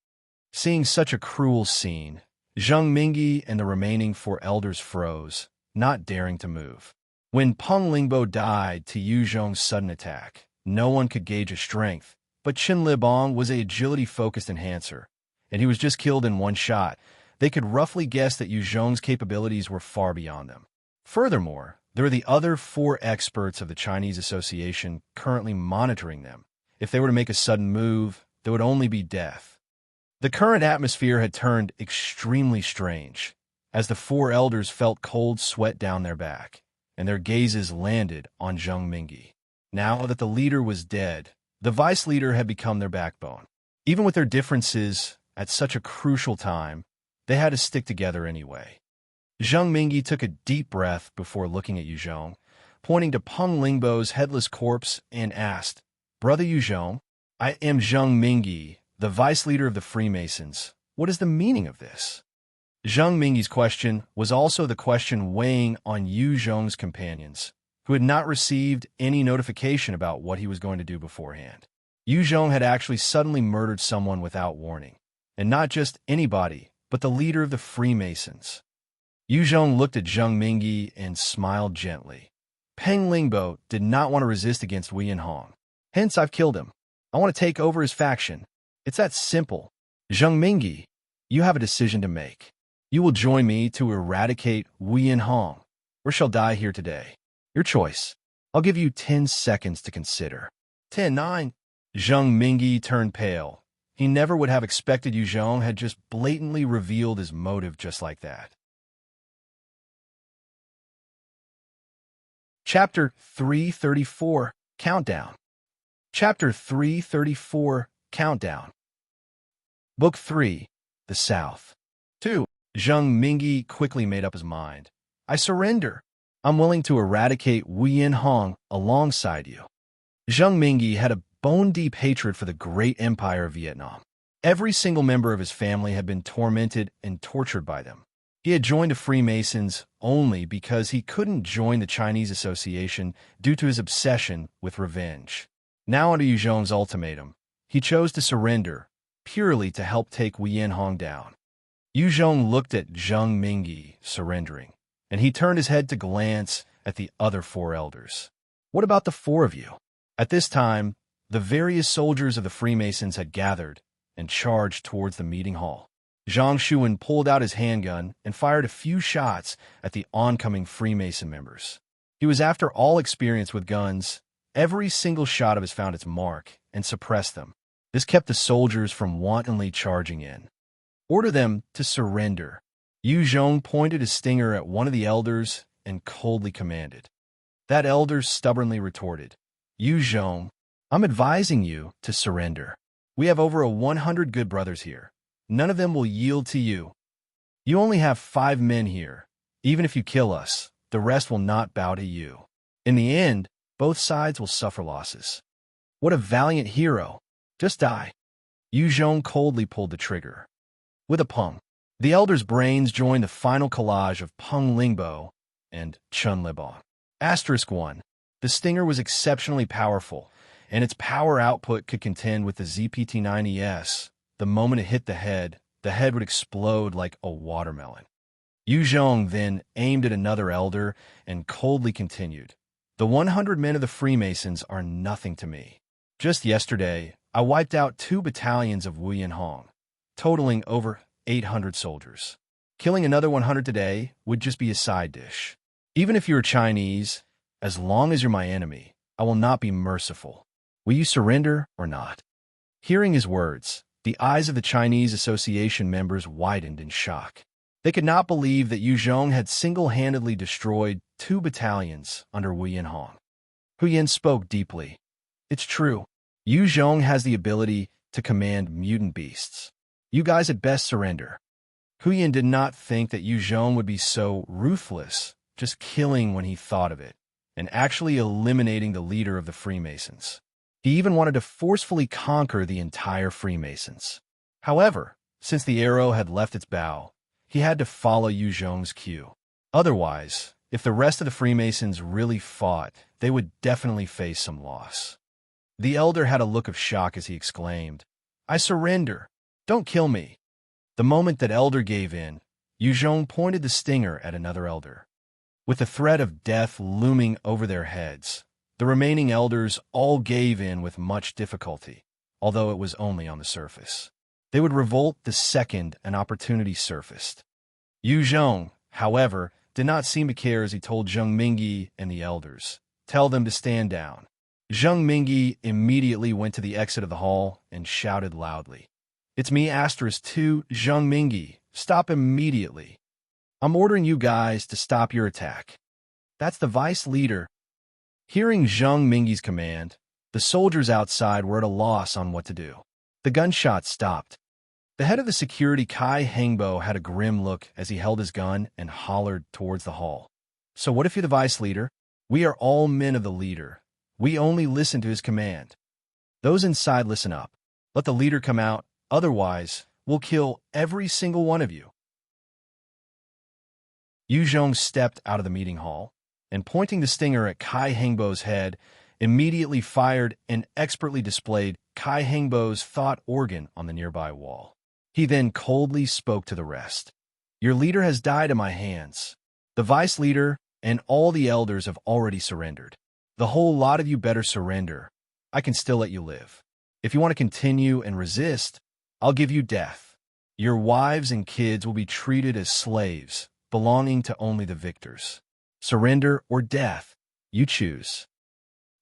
Seeing such a cruel scene, Zheng Mingyi and the remaining 4 elders froze, not daring to move. When Peng Lingbo died to Yu Zhong's sudden attack, no one could gauge his strength, but Chen Libong was an agility-focused enhancer, and he was just killed in one shot. They could roughly guess that Yu Zhong's capabilities were far beyond them. Furthermore, there are the other 4 experts of the Chinese Association currently monitoring them. If they were to make a sudden move, there would only be death. The current atmosphere had turned extremely strange, as the 4 elders felt cold sweat down their back, and their gazes landed on Zheng Mingyi. Now that the leader was dead, the vice leader had become their backbone. Even with their differences, at such a crucial time, they had to stick together anyway. Zheng Mingyi took a deep breath before looking at Yu Zhong, pointing to Peng Lingbo's headless corpse, and asked, "Brother Yu Zhong, I am Zheng Mingyi, the vice leader of the Freemasons. What is the meaning of this?" Zheng Mingyi's question was also the question weighing on Yu Zhong's companions, who had not received any notification about what he was going to do beforehand. Yu Zhong had actually suddenly murdered someone without warning, and not just anybody, but the leader of the Freemasons. Yu Zhong looked at Zheng Mingyi and smiled gently. Peng Lingbo did not want to resist against Wuyan Hong. Hence, I've killed him. I want to take over his faction. It's that simple. Zheng Mingyi, you have a decision to make. You will join me to eradicate Wuyan Hong, or shall die here today. Your choice. I'll give you 10 seconds to consider. 10, 9. Zheng Mingyi turned pale. He never would have expected Yu Zhong had just blatantly revealed his motive just like that. Chapter 334, Countdown. Chapter 334, Countdown. Book 3, The South. 2. Zheng Mingyi quickly made up his mind. I surrender. I'm willing to eradicate Wuyan Hong alongside you. Zheng Mingyi had a bone-deep hatred for the great empire of Vietnam. Every single member of his family had been tormented and tortured by them. He had joined the Freemasons only because he couldn't join the Chinese Association due to his obsession with revenge. Now under Yu Zhong's ultimatum, he chose to surrender, purely to help take Wuyan Hong down. Yu Zhong looked at Zheng Mingyi surrendering, and he turned his head to glance at the other 4 elders. What about the 4 of you? At this time, the various soldiers of the Freemasons had gathered and charged towards the meeting hall. Zhang Shuan pulled out his handgun and fired a few shots at the oncoming Freemason members. He was after all experience with guns. Every single shot of his found its mark and suppressed them. This kept the soldiers from wantonly charging in. Order them to surrender. Yu Zhong pointed his stinger at one of the elders and coldly commanded. That elder stubbornly retorted, Yu Zhong, I'm advising you to surrender. We have over 100 good brothers here. None of them will yield to you. You only have 5 men here. Even if you kill us, the rest will not bow to you. In the end, both sides will suffer losses. What a valiant hero. Just die. Yu Zhong coldly pulled the trigger. With a pung, the elder's brains joined the final collage of Peng Lingbo and Chun Libong. *1. The stinger was exceptionally powerful, and its power output could contend with the ZPT-90S. The moment it hit the head would explode like a watermelon. Yu Zhong then aimed at another elder and coldly continued, The 100 men of the Freemasons are nothing to me. Just yesterday, I wiped out 2 battalions of Wuyan Hong, totaling over 800 soldiers. Killing another 100 today would just be a side dish. Even if you're Chinese, as long as you're my enemy, I will not be merciful. Will you surrender or not? Hearing his words, the eyes of the Chinese Association members widened in shock. They could not believe that Yu Zhong had single-handedly destroyed 2 battalions under Wuyan Hong. Wuyan spoke deeply. It's true. Yu Zhong has the ability to command mutant beasts. You guys had best surrender. Wuyan did not think that Yu Zhong would be so ruthless, just killing when he thought of it, and actually eliminating the leader of the Freemasons. He even wanted to forcefully conquer the entire Freemasons. However, since the arrow had left its bow, he had to follow Yu Zhong's cue. Otherwise, if the rest of the Freemasons really fought, they would definitely face some loss. The elder had a look of shock as he exclaimed, I surrender. Don't kill me. The moment that elder gave in, Yu Zhong pointed the stinger at another elder. With the threat of death looming over their heads, the remaining elders all gave in with much difficulty, although it was only on the surface. They would revolt the second an opportunity surfaced. Yu Zhong, however, did not seem to care as he told Zheng Mingyi and the elders, Tell them to stand down. Zheng Mingyi immediately went to the exit of the hall and shouted loudly, It's me, *2, Zheng Mingyi. Stop immediately. I'm ordering you guys to stop your attack. That's the vice leader. Hearing Zheng Mingyi's command, the soldiers outside were at a loss on what to do. The gunshots stopped. The head of the security, Kai Hengbo, had a grim look as he held his gun and hollered towards the hall. So what if you're the vice leader? We are all men of the leader. We only listen to his command. Those inside listen up. Let the leader come out, otherwise we'll kill every single one of you. Yu Zhong stepped out of the meeting hall, and pointing the stinger at Kai Hengbo's head, immediately fired and expertly displayed Kai Hengbo's thought organ on the nearby wall. He then coldly spoke to the rest. Your leader has died in my hands. The vice leader and all the elders have already surrendered. The whole lot of you better surrender. I can still let you live. If you want to continue and resist, I'll give you death. Your wives and kids will be treated as slaves, belonging to only the victors. Surrender or death, you choose.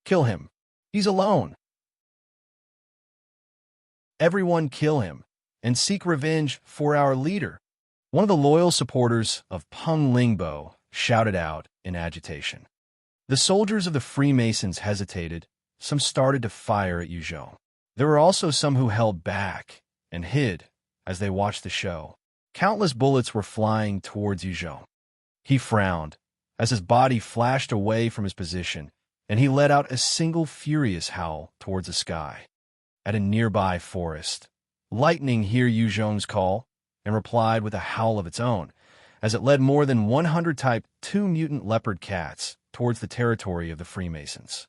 Kill him. He's alone. Everyone kill him and seek revenge for our leader. One of the loyal supporters of Peng Lingbo shouted out in agitation. The soldiers of the Freemasons hesitated. Some started to fire at Yuzhong. There were also some who held back and hid as they watched the show. Countless bullets were flying towards Yuzhong. He frowned as his body flashed away from his position, and he let out a single furious howl towards the sky. At a nearby forest, lightning heard Yuzhong's call and replied with a howl of its own, as it led more than 100 Type 2 mutant leopard cats towards the territory of the Freemasons.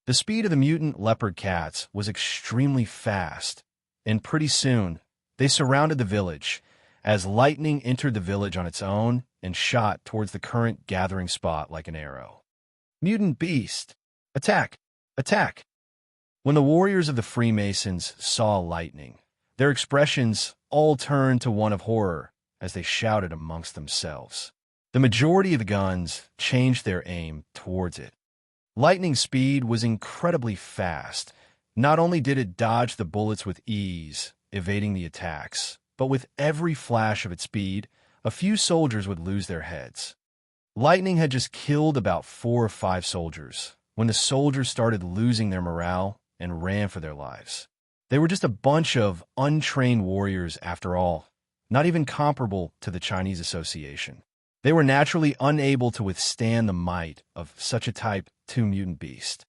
The speed of the mutant leopard cats was extremely fast, and pretty soon they surrounded the village as lightning entered the village on its own and shot towards the current gathering spot like an arrow. Mutant beast! Attack! Attack! When the warriors of the Freemasons saw lightning, their expressions all turned to one of horror as they shouted amongst themselves. The majority of the guns changed their aim towards it. Lightning's speed was incredibly fast. Not only did it dodge the bullets with ease, evading the attacks, but with every flash of its speed, a few soldiers would lose their heads. Lightning had just killed about 4 or 5 soldiers when the soldiers started losing their morale and ran for their lives. They were just a bunch of untrained warriors after all, not even comparable to the Chinese Association. They were naturally unable to withstand the might of such a Type 2 mutant beast.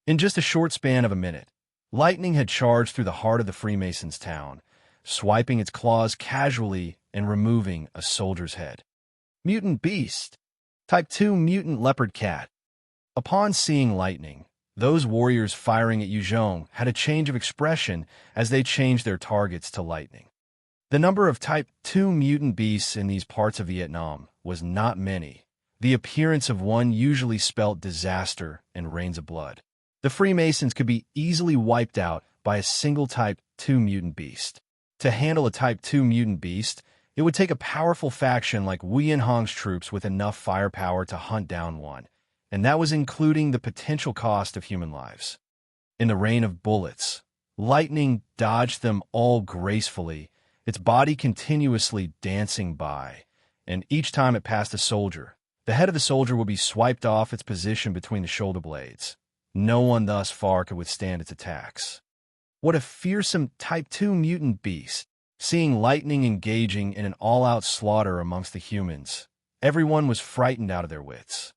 In just a short span of a minute, lightning had charged through the heart of the Freemasons' town, swiping its claws casually and removing a soldier's head. Mutant beast! Type 2 mutant leopard cat! Upon seeing lightning, those warriors firing at Yuzhong had a change of expression as they changed their targets to lightning. The number of Type 2 mutant beasts in these parts of Vietnam was not many. The appearance of one usually spelt disaster and rains of blood. The Freemasons could be easily wiped out by a single Type 2 mutant beast. To handle a Type 2 mutant beast, it would take a powerful faction like Wuyan Hong's troops with enough firepower to hunt down one, and that was including the potential cost of human lives. In the rain of bullets, lightning dodged them all gracefully, its body continuously dancing by, and each time it passed a soldier, the head of the soldier would be swiped off its position between the shoulder blades. No one thus far could withstand its attacks. What a fearsome Type 2 mutant beast! Seeing lightning engaging in an all-out slaughter amongst the humans, everyone was frightened out of their wits.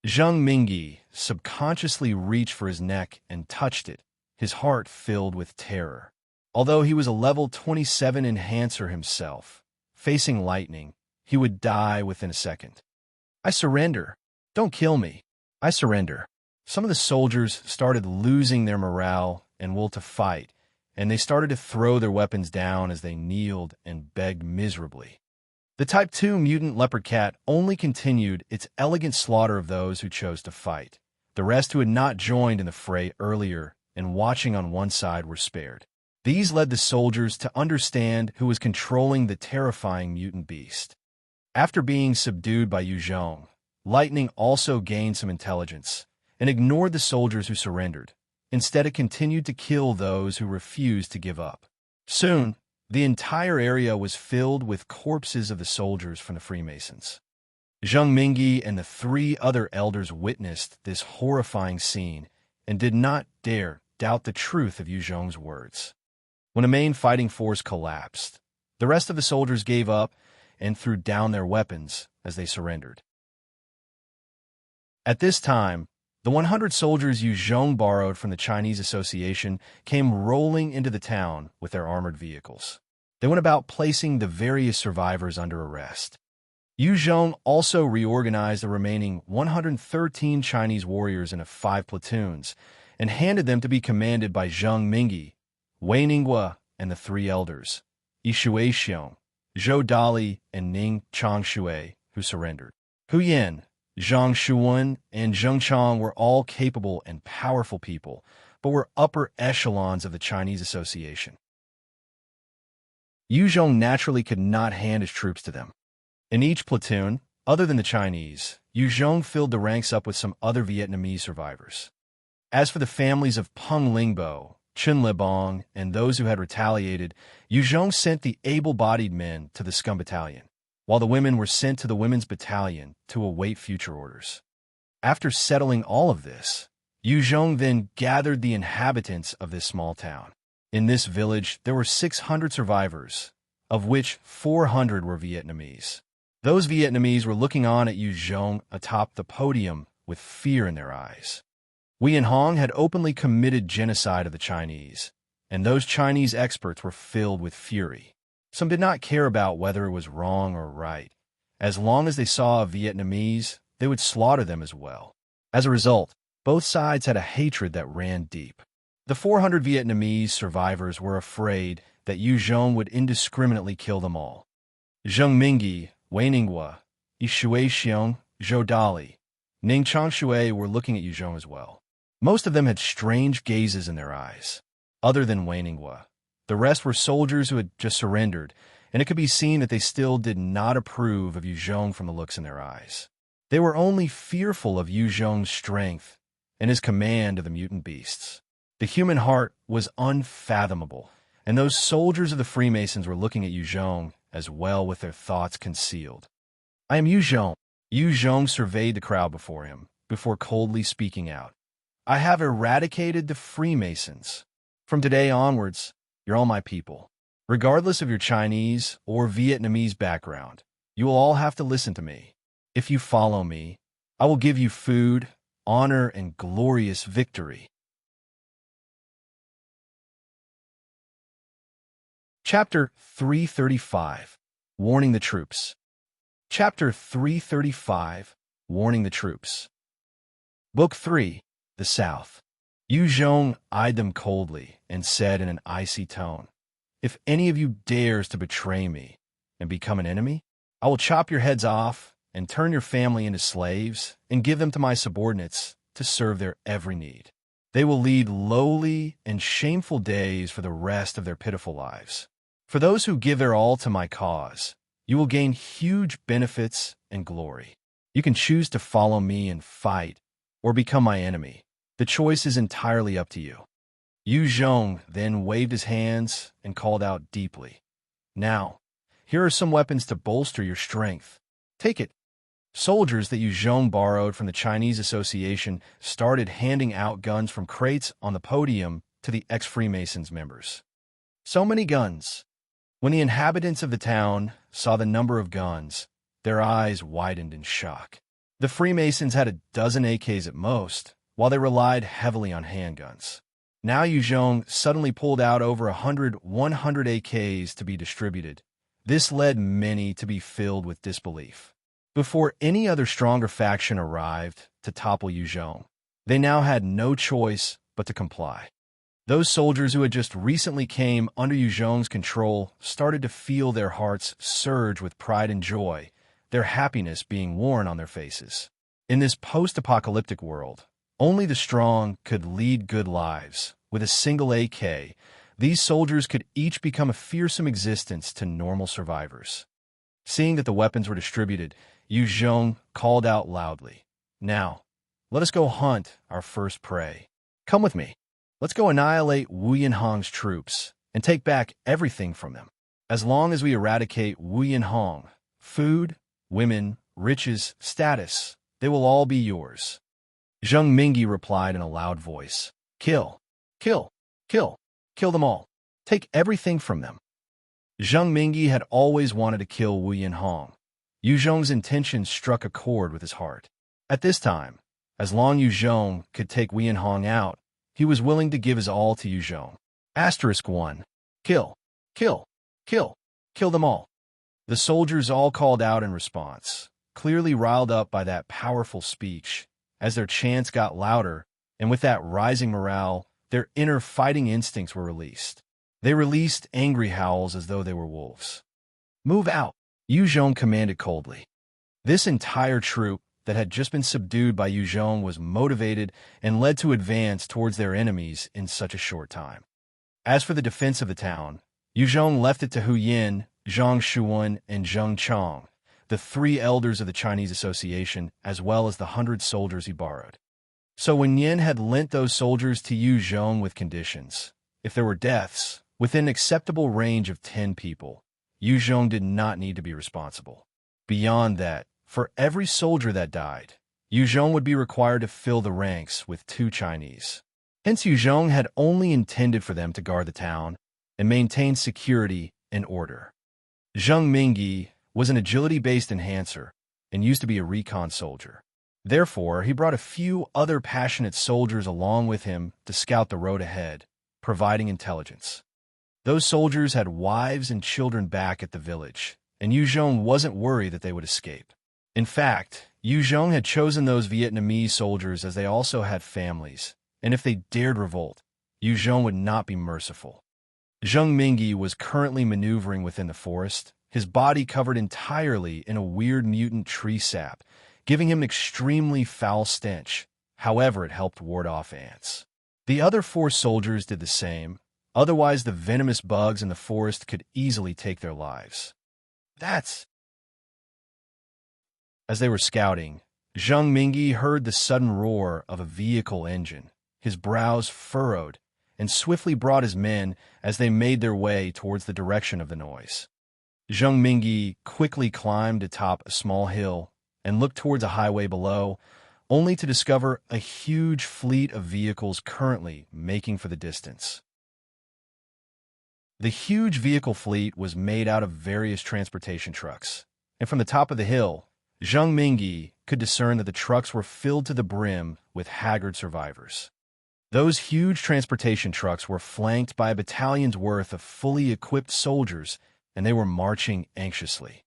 Zheng Mingyi subconsciously reached for his neck and touched it, his heart filled with terror. Although he was a level 27 enhancer himself, facing lightning, he would die within a second. I surrender. Don't kill me. I surrender. Some of the soldiers started losing their morale and will to fight, and they started to throw their weapons down as they kneeled and begged miserably. The Type 2 mutant leopard cat only continued its elegant slaughter of those who chose to fight. The rest who had not joined in the fray earlier and watching on one side were spared. These led the soldiers to understand who was controlling the terrifying mutant beast. After being subdued by Yuzhong, Lightning also gained some intelligence and ignored the soldiers who surrendered. Instead, it continued to kill those who refused to give up. Soon, the entire area was filled with corpses of the soldiers from the Freemasons. Zheng Mingyi and the 3 other elders witnessed this horrifying scene and did not dare doubt the truth of Yuzhong's words. When the main fighting force collapsed, the rest of the soldiers gave up and threw down their weapons as they surrendered. At this time, the 100 soldiers Yuzhong borrowed from the Chinese Association came rolling into the town with their armored vehicles. They went about placing the various survivors under arrest. Yu Zhong also reorganized the remaining 113 Chinese warriors into 5 platoons and handed them to be commanded by Zheng Mingyi, Wei Ninghua, and the 3 elders, Yishui Xiong, Zhou Dali, and Ning Changshui, who surrendered. Wuyan, Zhang Shuwen, and Zheng Chang were all capable and powerful people, but were upper echelons of the Chinese Association. Yu Zhong naturally could not hand his troops to them. In each platoon, other than the Chinese, Yu Zhong filled the ranks up with some other Vietnamese survivors. As for the families of Peng Lingbo, Chen Lebong, and those who had retaliated, Yu Zhong sent the able-bodied men to the Scum Battalion, while the women were sent to the Women's Battalion to await future orders. After settling all of this, Yu Zhong then gathered the inhabitants of this small town. In this village, there were 600 survivors, of which 400 were Vietnamese. Those Vietnamese were looking on at Yu Zhong atop the podium with fear in their eyes. Wuyan Hong had openly committed genocide of the Chinese, and those Chinese experts were filled with fury. Some did not care about whether it was wrong or right. As long as they saw a Vietnamese, they would slaughter them as well. As a result, both sides had a hatred that ran deep. The 400 Vietnamese survivors were afraid that Yu Zhong would indiscriminately kill them all. Zheng Mingyi, Wei Ninghua, Yishui Xiong, Zhou Dali, Ning Changshui were looking at Yu Zhong as well. Most of them had strange gazes in their eyes. Other than Wei Ninghua, the rest were soldiers who had just surrendered, and it could be seen that they still did not approve of Yu Zhong from the looks in their eyes. They were only fearful of Yu Zhong's strength and his command of the mutant beasts. The human heart was unfathomable, and those soldiers of the Freemasons were looking at Yu Zhong as well with their thoughts concealed. "I am Yu Zhong." Yu Zhong surveyed the crowd before him, before coldly speaking out. "I have eradicated the Freemasons. From today onwards, you're all my people. Regardless of your Chinese or Vietnamese background, you will all have to listen to me. If you follow me, I will give you food, honor, and glorious victory." Chapter 335, Warning the Troops. Chapter 335, Warning the Troops. Book 3, The South. Yu Zhong eyed them coldly and said in an icy tone, "If any of you dares to betray me and become an enemy, I will chop your heads off and turn your family into slaves and give them to my subordinates to serve their every need. They will lead lowly and shameful days for the rest of their pitiful lives. For those who give their all to my cause, you will gain huge benefits and glory. You can choose to follow me and fight, or become my enemy. The choice is entirely up to you." Yu Zhong then waved his hands and called out deeply, "Now, here are some weapons to bolster your strength. Take it." Soldiers that Yu Zhong borrowed from the Chinese Association started handing out guns from crates on the podium to the ex-Freemasons members. So many guns. When the inhabitants of the town saw the number of guns, their eyes widened in shock. The Freemasons had a dozen AKs at most, while they relied heavily on handguns. Now Yu Zhong suddenly pulled out over 100 AKs to be distributed. This led many to be filled with disbelief. Before any other stronger faction arrived to topple Yu Zhong, they now had no choice but to comply. Those soldiers who had just recently came under Yu Zhong's control started to feel their hearts surge with pride and joy, their happiness being worn on their faces. In this post-apocalyptic world, only the strong could lead good lives. With a single AK, these soldiers could each become a fearsome existence to normal survivors. Seeing that the weapons were distributed, Yu Zhong called out loudly, "Now, let us go hunt our first prey. Come with me. Let's go annihilate Wuyan Hong's troops and take back everything from them. As long as we eradicate Wuyan Hong, food, women, riches, status, they will all be yours." Zheng Mingyi replied in a loud voice, "Kill, kill, kill, kill them all. Take everything from them." Zheng Mingyi had always wanted to kill Wuyan Hong. Yu Zhong's intention struck a chord with his heart. At this time, as long Yu Zhong could take Wuyan Hong out, he was willing to give his all to Yu Zhong. *1. Kill, kill, kill, kill them all. The soldiers all called out in response, clearly riled up by that powerful speech. As their chants got louder, and with that rising morale, their inner fighting instincts were released. They released angry howls as though they were wolves. "Move out," Yu Zhong commanded coldly. This entire troop that had just been subdued by Yu Zhong was motivated and led to advance towards their enemies in such a short time. As for the defense of the town, Yu Zhong left it to Hu Yin, Zhang Shuwen, and Zheng Chong, the 3 elders of the Chinese Association, as well as the 100 soldiers he borrowed. So when Yin had lent those soldiers to Yu Zhong with conditions, if there were deaths, within acceptable range of 10 people, Yu Zhong did not need to be responsible. Beyond that, for every soldier that died, Yu Zhong would be required to fill the ranks with 2 Chinese. Hence Yu Zhong had only intended for them to guard the town and maintain security and order. Zheng Mingyi was an agility-based enhancer and used to be a recon soldier. Therefore, he brought a few other passionate soldiers along with him to scout the road ahead, providing intelligence. Those soldiers had wives and children back at the village, and Yu Zhong wasn't worried that they would escape. In fact, Yu Zhong had chosen those Vietnamese soldiers as they also had families, and if they dared revolt, Yu Zhong would not be merciful. Zheng Mingyi was currently maneuvering within the forest, his body covered entirely in a weird mutant tree sap, giving him an extremely foul stench. However, it helped ward off ants. The other 4 soldiers did the same, otherwise the venomous bugs in the forest could easily take their lives. As they were scouting, Zheng Mingyi heard the sudden roar of a vehicle engine. His brows furrowed, and swiftly brought his men as they made their way towards the direction of the noise. Zheng Mingyi quickly climbed atop a small hill and looked towards a highway below, only to discover a huge fleet of vehicles currently making for the distance. The huge vehicle fleet was made out of various transportation trucks, and from the top of the hill, Zheng Mingyi could discern that the trucks were filled to the brim with haggard survivors. Those huge transportation trucks were flanked by a battalion's worth of fully equipped soldiers, and they were marching anxiously.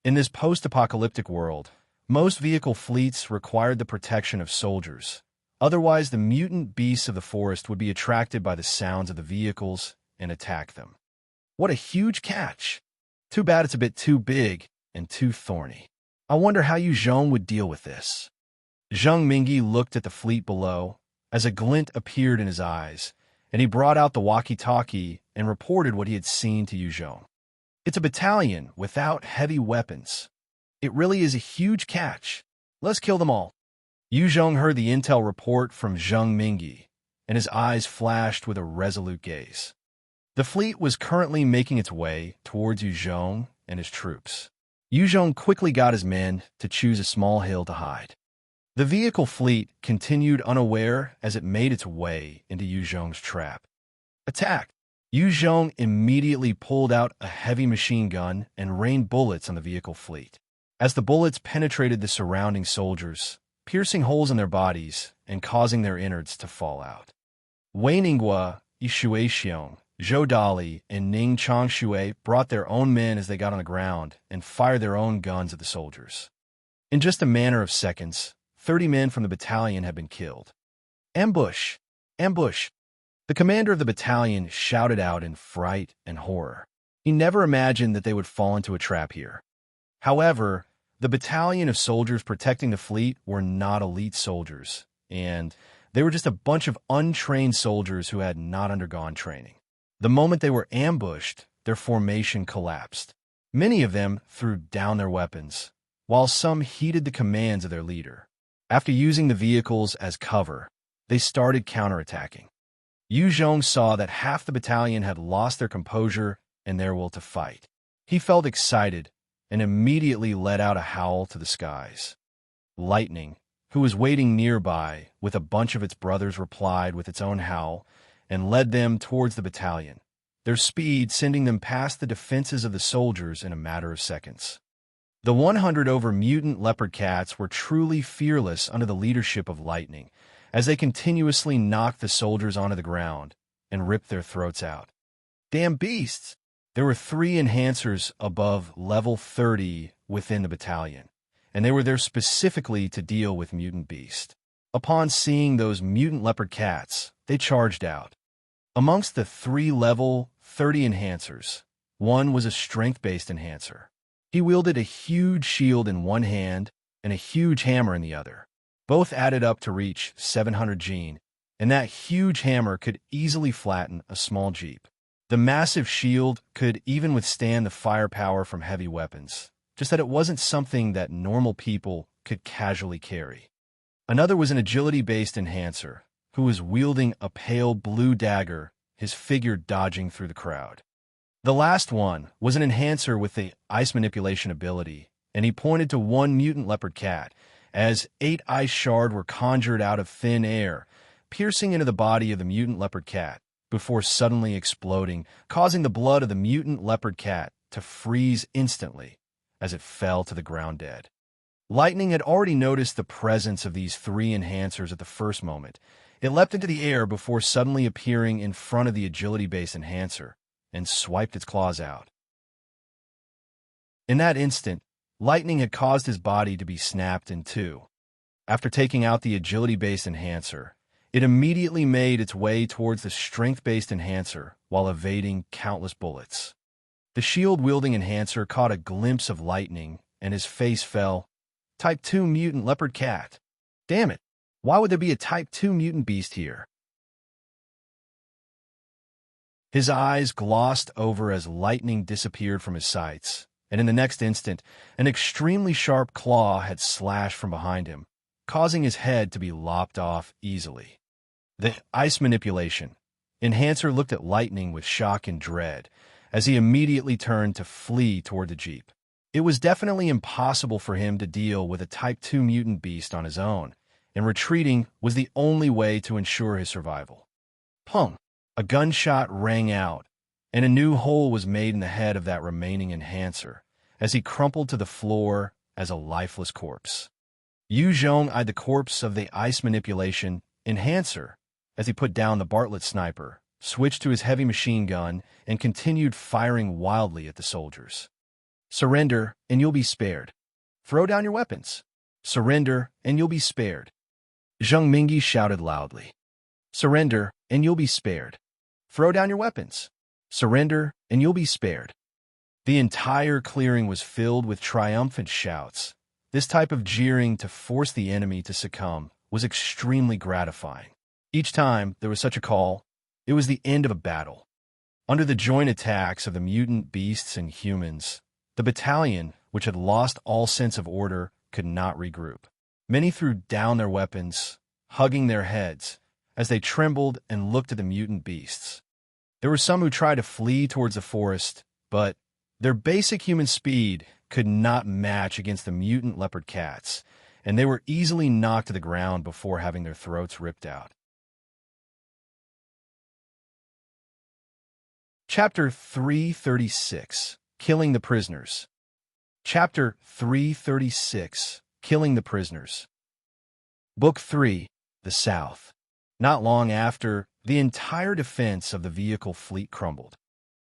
In this post-apocalyptic world, most vehicle fleets required the protection of soldiers. Otherwise, the mutant beasts of the forest would be attracted by the sounds of the vehicles and attack them. What a huge catch! Too bad it's a bit too big and too thorny. I wonder how Yu Zhong would deal with this. Zheng Mingyi looked at the fleet below, as a glint appeared in his eyes, and he brought out the walkie-talkie and reported what he had seen to Yu Zhong. "It's a battalion without heavy weapons. It really is a huge catch. Let's kill them all." Yu Zhong heard the intel report from Zheng Mingyi, and his eyes flashed with a resolute gaze. The fleet was currently making its way towards Yu Zhong and his troops. Yu Zhong quickly got his men to choose a small hill to hide. The vehicle fleet continued unaware as it made its way into Yu Zhong's trap. Attack! Yu Zhong immediately pulled out a heavy machine gun and rained bullets on the vehicle fleet. As the bullets penetrated the surrounding soldiers, piercing holes in their bodies and causing their innards to fall out. Wei Ningguo, Yi Shuixiong, Zhou Dali, and Ning Changshui brought their own men as they got on the ground and fired their own guns at the soldiers. In just a matter of seconds, 30 men from the battalion had been killed. "Ambush! Ambush!" The commander of the battalion shouted out in fright and horror. He never imagined that they would fall into a trap here. However, the battalion of soldiers protecting the fleet were not elite soldiers, and they were just a bunch of untrained soldiers who had not undergone training. The moment they were ambushed, their formation collapsed. Many of them threw down their weapons, while some heeded the commands of their leader. After using the vehicles as cover, they started counterattacking. Yu Zhong saw that half the battalion had lost their composure and their will to fight. He felt excited and immediately let out a howl to the skies. Lightning, who was waiting nearby with a bunch of its brothers, replied with its own howl and led them towards the battalion, their speed sending them past the defenses of the soldiers in a matter of seconds. The 100 over mutant leopard cats were truly fearless under the leadership of Lightning, as they continuously knocked the soldiers onto the ground and ripped their throats out. "Damn beasts! There were 3 enhancers above level 30 within the battalion, and they were there specifically to deal with mutant beasts. Upon seeing those mutant leopard cats, they charged out. Amongst the 3 level 30 enhancers, one was a strength-based enhancer. He wielded a huge shield in one hand and a huge hammer in the other. Both added up to reach 700 gene, and that huge hammer could easily flatten a small jeep. The massive shield could even withstand the firepower from heavy weapons, just that it wasn't something that normal people could casually carry. Another was an agility-based enhancer, who was wielding a pale blue dagger, his figure dodging through the crowd. The last one was an enhancer with the ice manipulation ability, and he pointed to one mutant leopard cat, as 8 ice shards were conjured out of thin air, piercing into the body of the mutant leopard cat, before suddenly exploding, causing the blood of the mutant leopard cat to freeze instantly as it fell to the ground dead. Lightning had already noticed the presence of these 3 enhancers at the first moment. It leapt into the air before suddenly appearing in front of the agility-based enhancer and swiped its claws out. In that instant, Lightning had caused his body to be snapped in 2. After taking out the agility-based enhancer, it immediately made its way towards the strength-based enhancer while evading countless bullets. The shield-wielding enhancer caught a glimpse of Lightning, and his face fell. Type 2 mutant leopard cat. Damn it, why would there be a Type 2 mutant beast here? His eyes glossed over as Lightning disappeared from his sights, and in the next instant, an extremely sharp claw had slashed from behind him, causing his head to be lopped off easily. The ice manipulation enhancer looked at Lightning with shock and dread as he immediately turned to flee toward the jeep. It was definitely impossible for him to deal with a Type 2 mutant beast on his own, and retreating was the only way to ensure his survival. Pong! A gunshot rang out, and a new hole was made in the head of that remaining enhancer as he crumpled to the floor as a lifeless corpse. Yu Zhong eyed the corpse of the ice manipulation enhancer as he put down the Bartlett sniper, switched to his heavy machine gun, and continued firing wildly at the soldiers. Surrender, and you'll be spared. Throw down your weapons. Surrender, and you'll be spared. Zheng Mingyi shouted loudly. Surrender, and you'll be spared. Throw down your weapons. Surrender, and you'll be spared. The entire clearing was filled with triumphant shouts. This type of jeering to force the enemy to succumb was extremely gratifying. Each time there was such a call, it was the end of a battle. Under the joint attacks of the mutant beasts and humans, the battalion, which had lost all sense of order, could not regroup. Many threw down their weapons, hugging their heads, as they trembled and looked at the mutant beasts. There were some who tried to flee towards the forest, but their basic human speed could not match against the mutant leopard cats, and they were easily knocked to the ground before having their throats ripped out. Chapter 336, Killing the Prisoners. Chapter 336, Killing the Prisoners. Book 3, The South. Not long after, the entire defense of the vehicle fleet crumbled.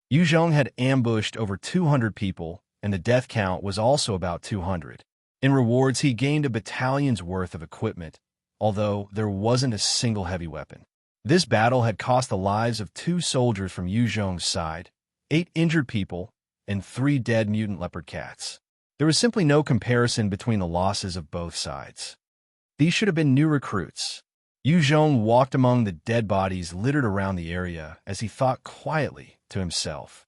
Yu Zhong had ambushed over 200 people, and the death count was also about 200. In rewards, he gained a battalion's worth of equipment, although there wasn't a single heavy weapon. This battle had cost the lives of 2 soldiers from Yu Zhong's side, 8 injured people, and 3 dead mutant leopard cats. There was simply no comparison between the losses of both sides. These should have been new recruits. Yu Zhong walked among the dead bodies littered around the area as he thought quietly to himself.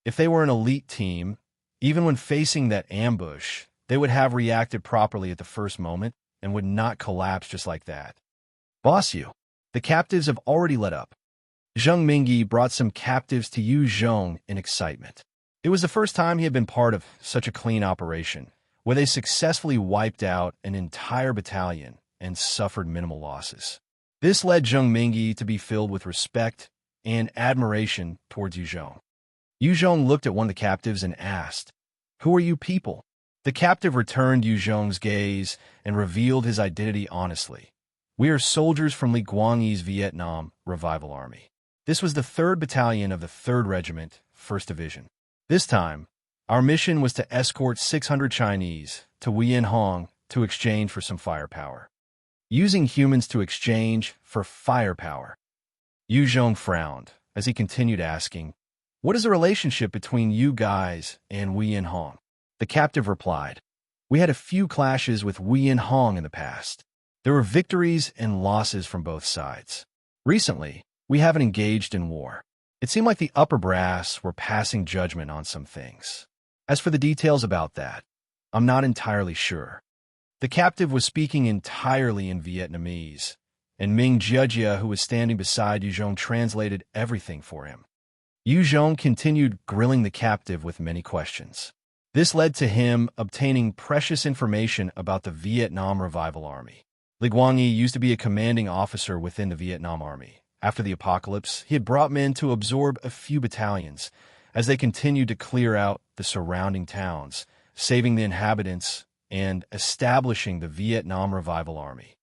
If they were an elite team, even when facing that ambush, they would have reacted properly at the first moment and would not collapse just like that. Boss Yu, the captives have already let up. Zheng Mingyi brought some captives to Yu Zhong in excitement. It was the first time he had been part of such a clean operation, where they successfully wiped out an entire battalion and suffered minimal losses. This led Zheng Mingyi to be filled with respect and admiration towards Yu Zhong. Yu Zhong looked at one of the captives and asked, "Who are you people?" The captive returned Yu Zhong's gaze and revealed his identity honestly. "We are soldiers from Li Guangyi's Vietnam Revival Army. This was the 3rd Battalion of the 3rd Regiment, 1st Division. This time, our mission was to escort 600 Chinese to Wuyan to exchange for some firepower. Using humans to exchange for firepower. Yu Zhong frowned as he continued asking, "What is the relationship between you guys and Wuyan?" The captive replied, "We had a few clashes with Wuyan in the past. There were victories and losses from both sides. Recently, we haven't engaged in war. It seemed like the upper brass were passing judgment on some things. As for the details about that, I'm not entirely sure." The captive was speaking entirely in Vietnamese, and Ming Jiejia, who was standing beside Yu Zhong, translated everything for him. Yu Zhong continued grilling the captive with many questions. This led to him obtaining precious information about the Vietnam Revival Army. Li Guangyi used to be a commanding officer within the Vietnam Army. After the apocalypse, he had brought men to absorb a few battalions as they continued to clear out the surrounding towns, saving the inhabitants and establishing the Vietnam Revival Army.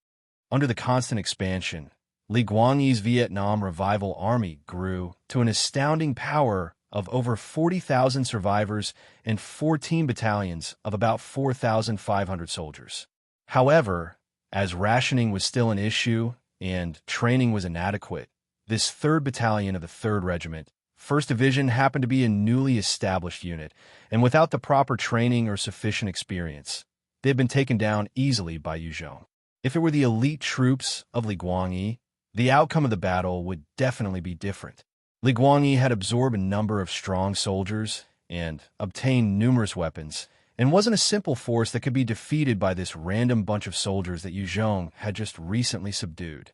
Under the constant expansion, Li Guangyi's Vietnam Revival Army grew to an astounding power of over 40,000 survivors and 14 battalions of about 4,500 soldiers. However, as rationing was still an issue and training was inadequate, this 3rd Battalion of the 3rd Regiment, 1st Division, happened to be a newly established unit, and without the proper training or sufficient experience, they had been taken down easily by Yu Zhong. If it were the elite troops of Li Guangyi, the outcome of the battle would definitely be different. Li Guangyi had absorbed a number of strong soldiers and obtained numerous weapons, and wasn't a simple force that could be defeated by this random bunch of soldiers that Yu Zhong had just recently subdued.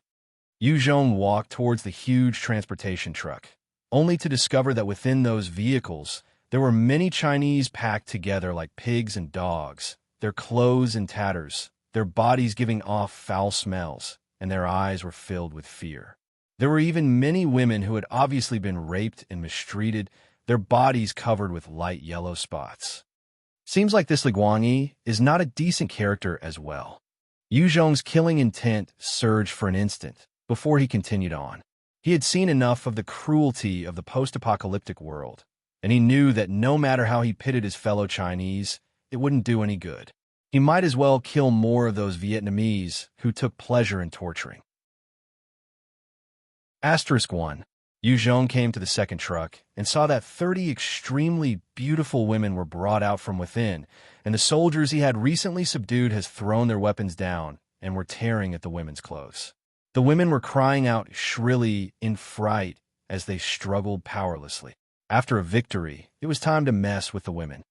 Yu Zhong walked towards the huge transportation truck, only to discover that within those vehicles there were many Chinese packed together like pigs and dogs, their clothes in tatters, their bodies giving off foul smells, and their eyes were filled with fear. There were even many women who had obviously been raped and mistreated, their bodies covered with light yellow spots. Seems like this Li Guangyi is not a decent character as well. Yu Zhong's killing intent surged for an instant before he continued on. He had seen enough of the cruelty of the post-apocalyptic world, and he knew that no matter how he pitted his fellow Chinese, it wouldn't do any good. He might as well kill more of those Vietnamese who took pleasure in torturing. *1. Yu Zhong came to the second truck and saw that 30 extremely beautiful women were brought out from within, and the soldiers he had recently subdued had thrown their weapons down and were tearing at the women's clothes. The women were crying out shrilly in fright as they struggled powerlessly. After a victory, it was time to mess with the women.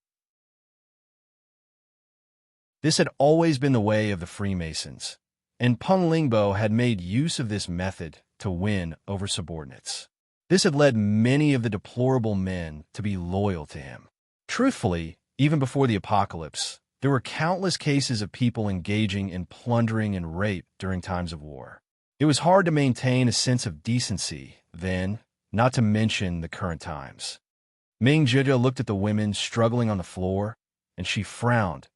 This had always been the way of the Freemasons, and Peng Lingbo had made use of this method to win over subordinates. This had led many of the deplorable men to be loyal to him. Truthfully, even before the apocalypse, there were countless cases of people engaging in plundering and rape during times of war. It was hard to maintain a sense of decency then, not to mention the current times. Ming Jiejia looked at the women struggling on the floor, and she frowned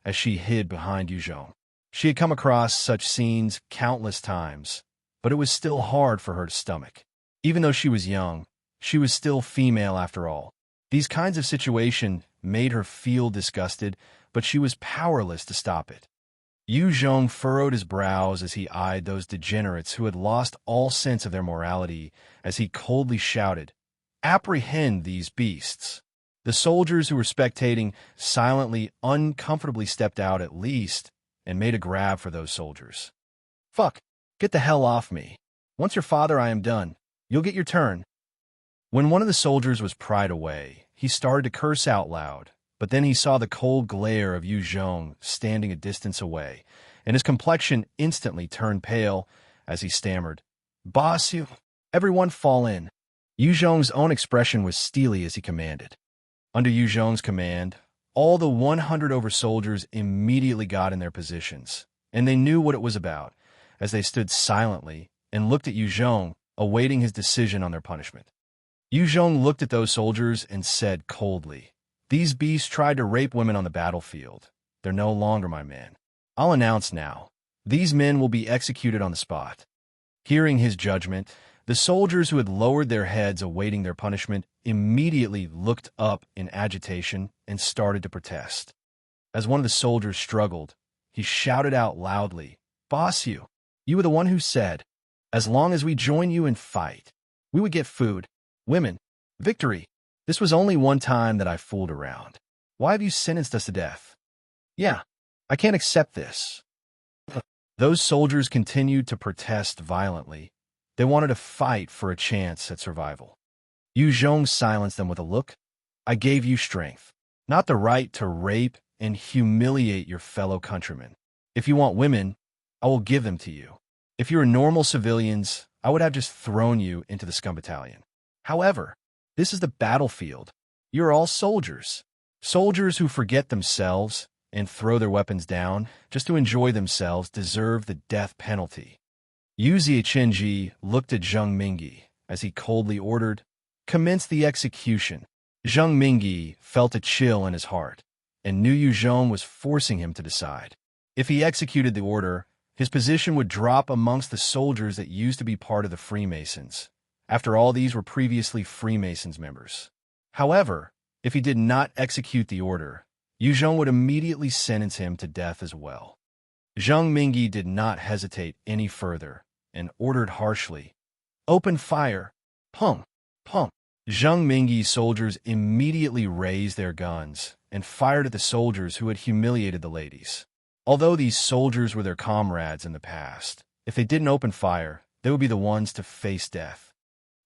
as she hid behind Yu Zhong. She had come across such scenes countless times, but it was still hard for her to stomach. Even though she was young, she was still female after all. These kinds of situations made her feel disgusted, but she was powerless to stop it. Yu Zhong furrowed his brows as he eyed those degenerates who had lost all sense of their morality as he coldly shouted, "Apprehend these beasts!" The soldiers who were spectating silently, uncomfortably stepped out at least and made a grab for those soldiers. "Fuck! Get the hell off me! Once your father I am done. You'll get your turn." When one of the soldiers was pried away, he started to curse out loud, but then he saw the cold glare of Yu Zhong standing a distance away, and his complexion instantly turned pale as he stammered, "Boss, you... Everyone fall in." Yu Zhong's own expression was steely as he commanded. Under Yu Zhong's command, all the 100 over soldiers immediately got in their positions, and they knew what it was about, as they stood silently and looked at Yu Zhong, awaiting his decision on their punishment. Yu Zhong looked at those soldiers and said coldly, "These beasts tried to rape women on the battlefield. They're no longer my men. I'll announce now. These men will be executed on the spot." Hearing his judgment, The soldiers who had lowered their heads awaiting their punishment immediately looked up in agitation and started to protest. As one of the soldiers struggled, he shouted out loudly, "Boss, you were the one who said, as long as we join you and fight, we would get food, women, victory. This was only one time that I fooled around. Why have you sentenced us to death? Yeah, I can't accept this." Those soldiers continued to protest violently. They wanted to fight for a chance at survival. Yu Zhong silenced them with a look. "I gave you strength, not the right to rape and humiliate your fellow countrymen. If you want women, I will give them to you. If you were normal civilians, I would have just thrown you into the scum battalion. However, this is the battlefield. You are all soldiers. Soldiers who forget themselves and throw their weapons down just to enjoy themselves deserve the death penalty." Yu Ziechenji looked at Zheng Mingyi as he coldly ordered, "Commence the execution." Zheng Mingyi felt a chill in his heart and knew Yu Zhong was forcing him to decide. If he executed the order, his position would drop amongst the soldiers that used to be part of the Freemasons. After all, these were previously Freemasons members. However, if he did not execute the order, Yu Zhong would immediately sentence him to death as well. Zheng Mingyi did not hesitate any further and ordered harshly, "Open fire! Pum! Pum!" Zheng Mingyi's soldiers immediately raised their guns and fired at the soldiers who had humiliated the ladies. Although these soldiers were their comrades in the past, if they didn't open fire, they would be the ones to face death.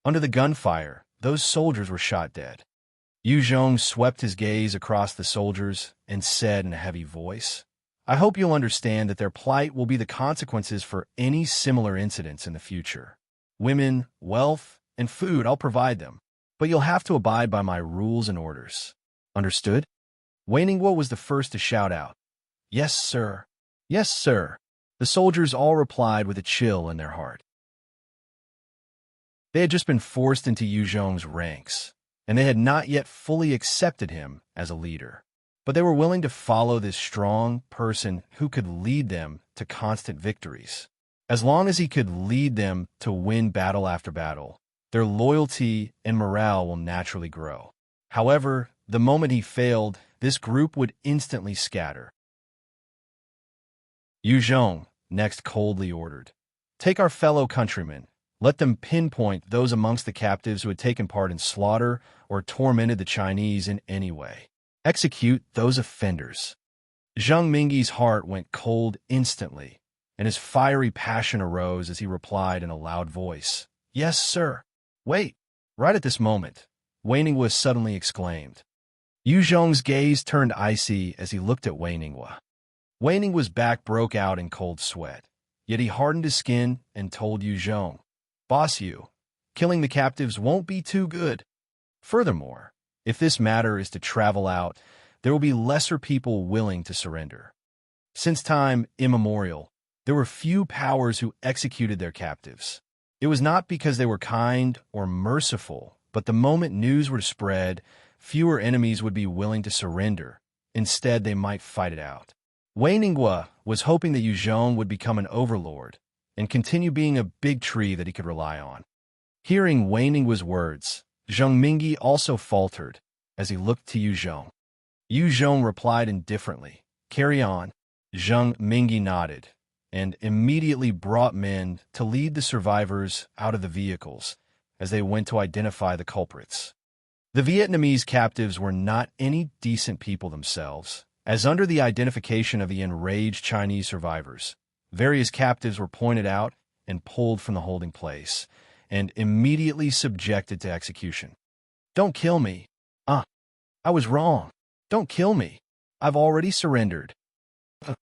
Under the gunfire, those soldiers were shot dead. Yu Zhong swept his gaze across the soldiers and said in a heavy voice, "I hope you'll understand that their plight will be the consequences for any similar incidents in the future. Women, wealth, and food I'll provide them, but you'll have to abide by my rules and orders. Understood?" Wei Ningguo was the first to shout out, "Yes, sir. Yes, sir." The soldiers all replied with a chill in their heart. They had just been forced into Yu Zhong's ranks, and they had not yet fully accepted him as a leader. But they were willing to follow this strong person who could lead them to constant victories. As long as he could lead them to win battle after battle, their loyalty and morale will naturally grow. However, the moment he failed, this group would instantly scatter. Yu Zhong next coldly ordered, "Take our fellow countrymen. Let them pinpoint those amongst the captives who had taken part in slaughter or tormented the Chinese in any way. Execute those offenders." Zheng Mingyi's heart went cold instantly, and his fiery passion arose as he replied in a loud voice, "Yes, sir." "Wait!" Right at this moment, Wei Ningguo suddenly exclaimed. Yu Zhong's gaze turned icy as he looked at Wei Ningguo. Wei Ningguo's back broke out in cold sweat, yet he hardened his skin and told Yu Zhong, "Boss Yu, killing the captives won't be too good. Furthermore, if this matter is to travel out, there will be lesser people willing to surrender." Since time immemorial, there were few powers who executed their captives. It was not because they were kind or merciful, but the moment news were to spread, fewer enemies would be willing to surrender. Instead, they might fight it out. Wei Ningguo was hoping that Yu Zhong would become an overlord and continue being a big tree that he could rely on. Hearing Wei Ningguo's words, Zheng Mingyi also faltered as he looked to Yu Zhong. Yu Zhong replied indifferently, "Carry on." Zheng Mingyi nodded and immediately brought men to lead the survivors out of the vehicles as they went to identify the culprits. The Vietnamese captives were not any decent people themselves, as under the identification of the enraged Chinese survivors, various captives were pointed out and pulled from the holding place and immediately subjected to execution. "Don't kill me. I was wrong. Don't kill me. I've already surrendered."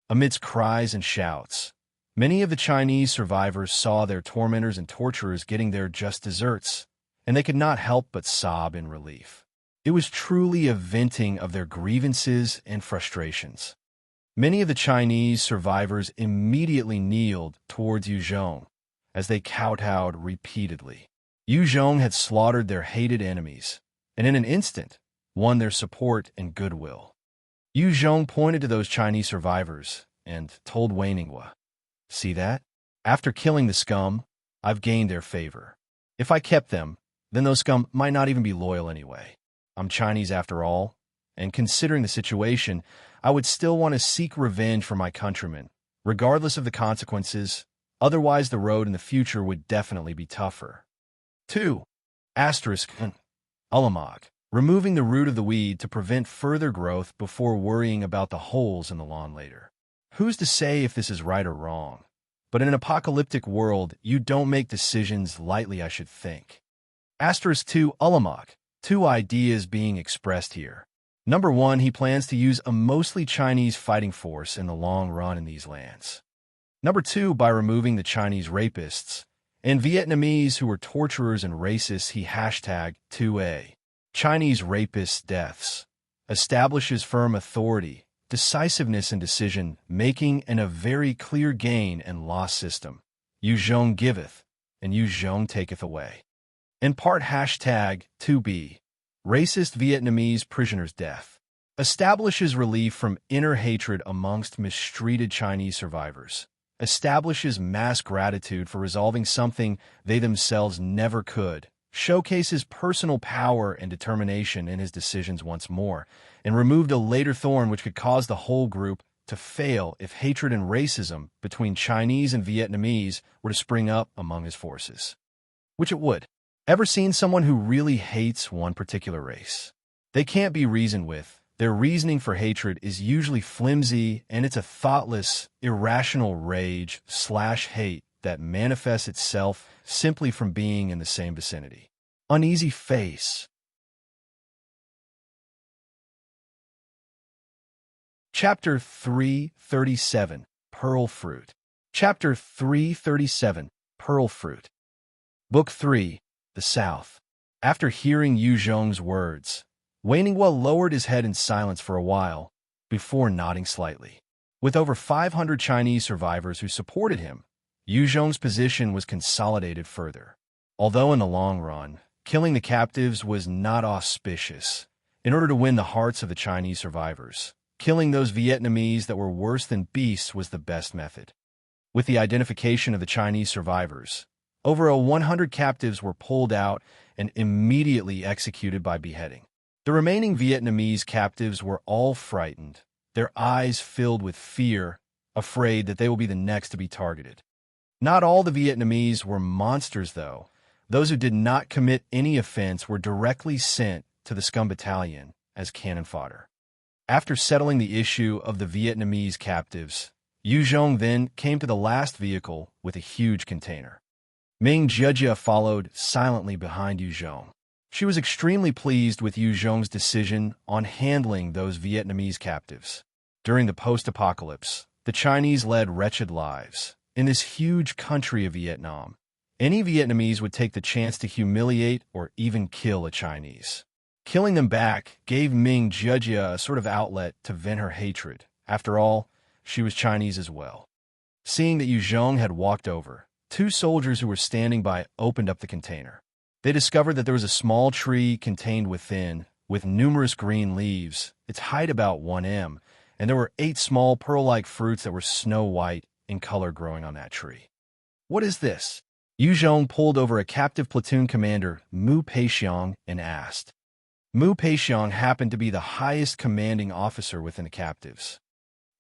Amidst cries and shouts, many of the Chinese survivors saw their tormentors and torturers getting their just desserts, and they could not help but sob in relief. It was truly a venting of their grievances and frustrations. Many of the Chinese survivors immediately kneeled towards Yu Zhong as they kowtowed repeatedly. Yu Zhong had slaughtered their hated enemies, and in an instant, won their support and goodwill. Yu Zhong pointed to those Chinese survivors and told Wei Ningguo, "See that? After killing the scum, I've gained their favor. If I kept them, then those scum might not even be loyal anyway. I'm Chinese after all, and considering the situation, I would still want to seek revenge for my countrymen, regardless of the consequences. Otherwise, the road in the future would definitely be tougher. 2. Asterisk Ulamog. Removing the root of the weed to prevent further growth before worrying about the holes in the lawn later. Who's to say if this is right or wrong? But in an apocalyptic world, you don't make decisions lightly, I should think. Asterisk 2 Ulamog. 2 ideas being expressed here. Number 1, he plans to use a mostly Chinese fighting force in the long run in these lands. Number 2, by removing the Chinese rapists and Vietnamese who were torturers and racists, he hashtag 2A. Chinese rapists' deaths. Establishes firm authority, decisiveness in decision-making, and a very clear gain and loss system. Yu Zhong giveth, and Yu Zhong taketh away. In part hashtag 2B. Racist Vietnamese prisoners' death. Establishes relief from inner hatred amongst mistreated Chinese survivors. Establishes mass gratitude for resolving something they themselves never could. Showcases personal power and determination in his decisions once more, and removed a later thorn which could cause the whole group to fail if hatred and racism between Chinese and Vietnamese were to spring up among his forces. Which it would. Ever seen someone who really hates one particular race? They can't be reasoned with. Their reasoning for hatred is usually flimsy, and it's a thoughtless, irrational rage/hate that manifests itself simply from being in the same vicinity. Uneasy face. Chapter 337, Pearl Fruit. Chapter 337, Pearl Fruit. Book 3, The South. After hearing Yu Zhong's words, Waning-Well lowered his head in silence for a while, before nodding slightly. With over 500 Chinese survivors who supported him, Yu Zhong's position was consolidated further. Although in the long run, killing the captives was not auspicious. In order to win the hearts of the Chinese survivors, killing those Vietnamese that were worse than beasts was the best method. With the identification of the Chinese survivors, over 100 captives were pulled out and immediately executed by beheading. The remaining Vietnamese captives were all frightened, their eyes filled with fear, afraid that they will be the next to be targeted. Not all the Vietnamese were monsters, though. Those who did not commit any offense were directly sent to the scum battalion as cannon fodder. After settling the issue of the Vietnamese captives, Yu Zhong then came to the last vehicle with a huge container. Ming Jia followed silently behind Yu Zhong. She was extremely pleased with Yu Zhong's decision on handling those Vietnamese captives. During the post-apocalypse, the Chinese led wretched lives. In this huge country of Vietnam, any Vietnamese would take the chance to humiliate or even kill a Chinese. Killing them back gave Ming Jia a sort of outlet to vent her hatred. After all, she was Chinese as well. Seeing that Yu Zhong had walked over, 2 soldiers who were standing by opened up the container. They discovered that there was a small tree contained within, with numerous green leaves, its height about 1 m, and there were 8 small pearl-like fruits that were snow white in color growing on that tree. What is this? Yu Zhong pulled over a captive platoon commander, Mu Peixiang, and asked. Mu Peixiang happened to be the highest commanding officer within the captives.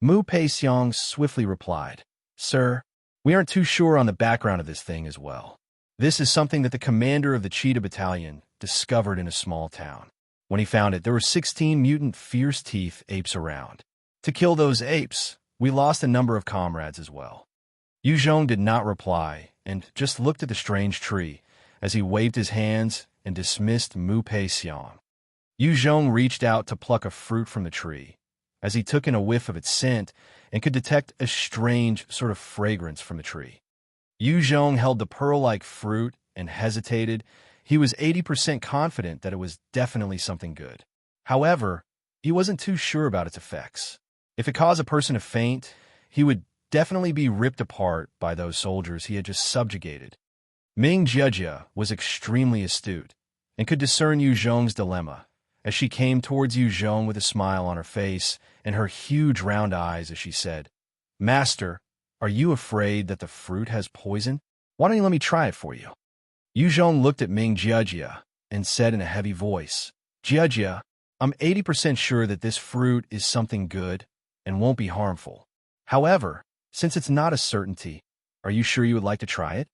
Mu Peixiang swiftly replied, Sir, we aren't too sure on the background of this thing as well. This is something that the commander of the Cheetah Battalion discovered in a small town. When he found it, there were 16 mutant fierce teeth apes around. To kill those apes, we lost a number of comrades as well. Yu Zhong did not reply and just looked at the strange tree as he waved his hands and dismissed Mu Peixiang. Yu Zhong reached out to pluck a fruit from the tree as he took in a whiff of its scent and could detect a strange sort of fragrance from the tree. Yu Zhong held the pearl-like fruit and hesitated. He was 80% confident that it was definitely something good. However, he wasn't too sure about its effects. If it caused a person to faint, he would definitely be ripped apart by those soldiers he had just subjugated. Ming Jia was extremely astute and could discern Yu Zhong's dilemma as she came towards Yu Zhong with a smile on her face and her huge round eyes as she said, Master, are you afraid that the fruit has poison? Why don't you let me try it for you? Yu Zhong looked at Ming Jiejie and said in a heavy voice, Jiejie, I'm 80% sure that this fruit is something good and won't be harmful. However, since it's not a certainty, are you sure you would like to try it?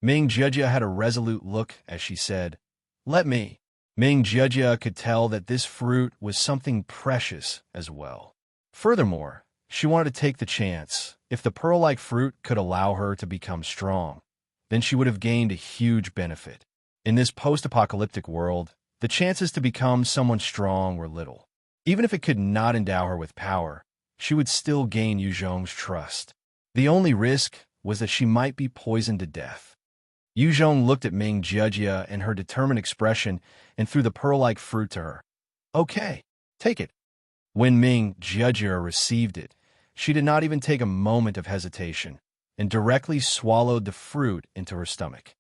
Ming Jiejie had a resolute look as she said, Let me. Ming Jiejie could tell that this fruit was something precious as well. Furthermore, she wanted to take the chance. If the pearl-like fruit could allow her to become strong, then she would have gained a huge benefit. In this post-apocalyptic world, the chances to become someone strong were little. Even if it could not endow her with power, she would still gain Yu Zhong's trust. The only risk was that she might be poisoned to death. Yu Zhong looked at Ming Jiejie and her determined expression and threw the pearl-like fruit to her. Okay, take it. When Ming Jiejie received it, she did not even take a moment of hesitation and directly swallowed the fruit into her stomach.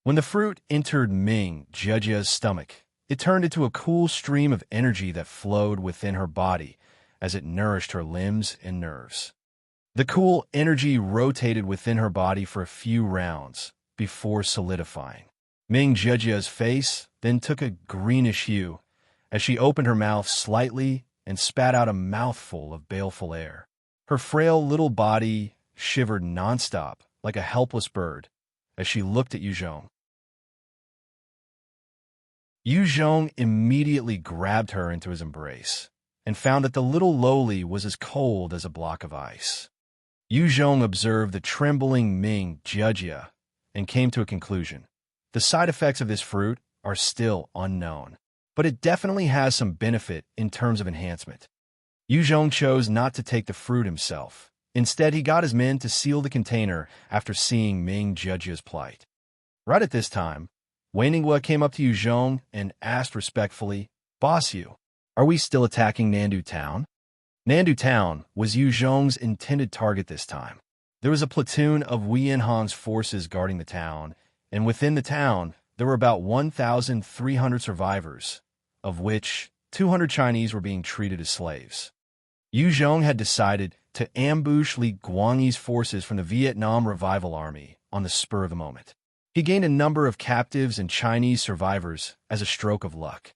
When the fruit entered Ming Jiejie's stomach, it turned into a cool stream of energy that flowed within her body as it nourished her limbs and nerves. The cool energy rotated within her body for a few rounds before solidifying. Ming Jiejie's face then took a greenish hue as she opened her mouth slightly and spat out a mouthful of baleful air. Her frail little body shivered nonstop like a helpless bird as she looked at Yu Zhong. Yu Zhong immediately grabbed her into his embrace and found that the little lowly was as cold as a block of ice. Yu Zhong observed the trembling Ming Jiejie and came to a conclusion. The side effects of this fruit are still unknown, but it definitely has some benefit in terms of enhancement. Yu Zhong chose not to take the fruit himself. Instead, he got his men to seal the container after seeing Ming Jiejie's plight. Right at this time, Wei Ningguo came up to Yu Zhong and asked respectfully, Boss Yu, are we still attacking Nandu Town? Nandu Town was Yu Zhong's intended target this time. There was a platoon of Wuyan Han's forces guarding the town, and within the town, there were about 1,300 survivors, of which 200 Chinese were being treated as slaves. Yu Zhong had decided to ambush Li Guangyi's forces from the Vietnam Revival Army on the spur of the moment. He gained a number of captives and Chinese survivors as a stroke of luck.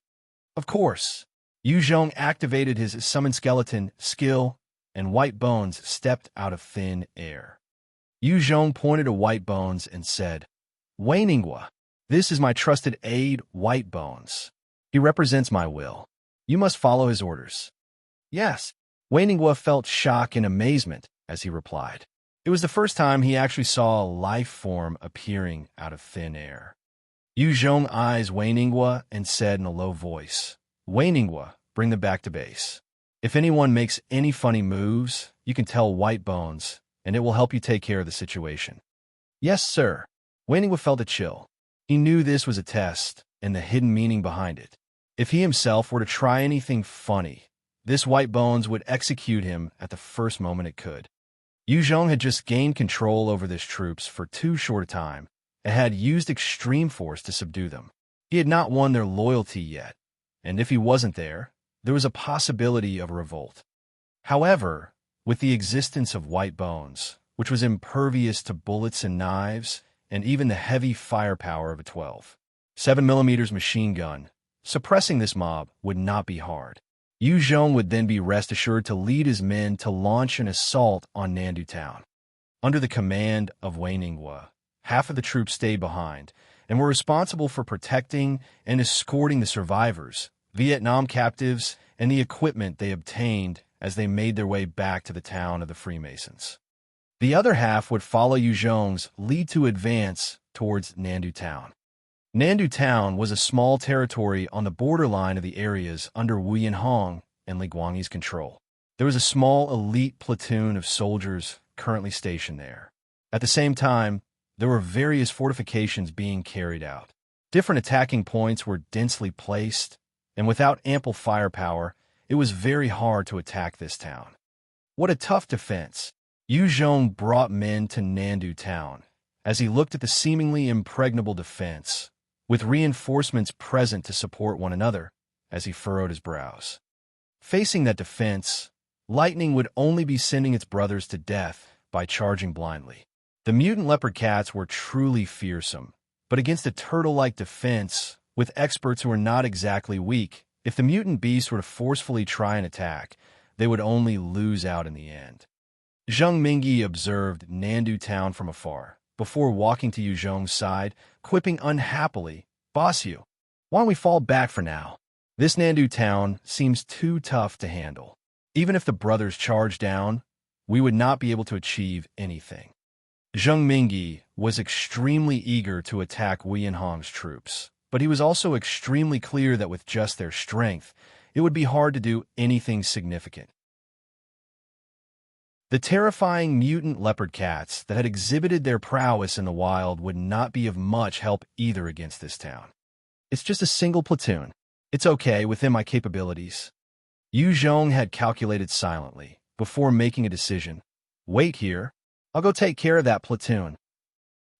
Of course, Yu Zhong activated his summon skeleton skill, and White Bones stepped out of thin air. Yu Zhong pointed to White Bones and said, Wei Ningguo, this is my trusted aide, White Bones. He represents my will. You must follow his orders. Yes. Wei Ningguo felt shock and amazement as he replied. It was the first time he actually saw a life form appearing out of thin air. Yu Zhong eyes Wei Ningguo and said in a low voice, Wei Ningguo, bring them back to base. If anyone makes any funny moves, you can tell White Bones, and it will help you take care of the situation. Yes, sir. Wei Ningguo felt a chill. He knew this was a test and the hidden meaning behind it. If he himself were to try anything funny, this White Bones would execute him at the first moment it could. Yu Zhong had just gained control over his troops for too short a time and had used extreme force to subdue them. He had not won their loyalty yet, and if he wasn't there was a possibility of a revolt. However, with the existence of White Bones, which was impervious to bullets and knives, and even the heavy firepower of a 12.7mm machine gun, suppressing this mob would not be hard. Yu Zhong would then be rest assured to lead his men to launch an assault on Nandu Town. Under the command of Wei Ningguo, half of the troops stayed behind and were responsible for protecting and escorting the survivors, Vietnam captives, and the equipment they obtained as they made their way back to the town of the Freemasons. The other half would follow Yu Zhong's lead to advance towards Nandu Town. Nandu Town was a small territory on the borderline of the areas under Wuyan Han and Li Guangyi's control. There was a small elite platoon of soldiers currently stationed there. At the same time, there were various fortifications being carried out. Different attacking points were densely placed, and without ample firepower, it was very hard to attack this town. What a tough defense! Yu Zhong brought men to Nandu Town as he looked at the seemingly impregnable defense, with reinforcements present to support one another, as he furrowed his brows. Facing that defense, lightning would only be sending its brothers to death by charging blindly. The mutant leopard cats were truly fearsome, but against a turtle-like defense, with experts who were not exactly weak, if the mutant beasts were to forcefully try and attack, they would only lose out in the end. Zheng Mingyi observed Nandu town from afar, before walking to Yu Zhong's side, quipping unhappily, "Boss Yu, why don't we fall back for now? This Nandu town seems too tough to handle. Even if the brothers charge down, we would not be able to achieve anything." Zheng Mingyi was extremely eager to attack Wuyan troops, but he was also extremely clear that with just their strength, it would be hard to do anything significant. The terrifying mutant leopard cats that had exhibited their prowess in the wild would not be of much help either against this town. "It's just a single platoon. It's okay within my capabilities." Yu Zhong had calculated silently, before making a decision. "Wait here. I'll go take care of that platoon."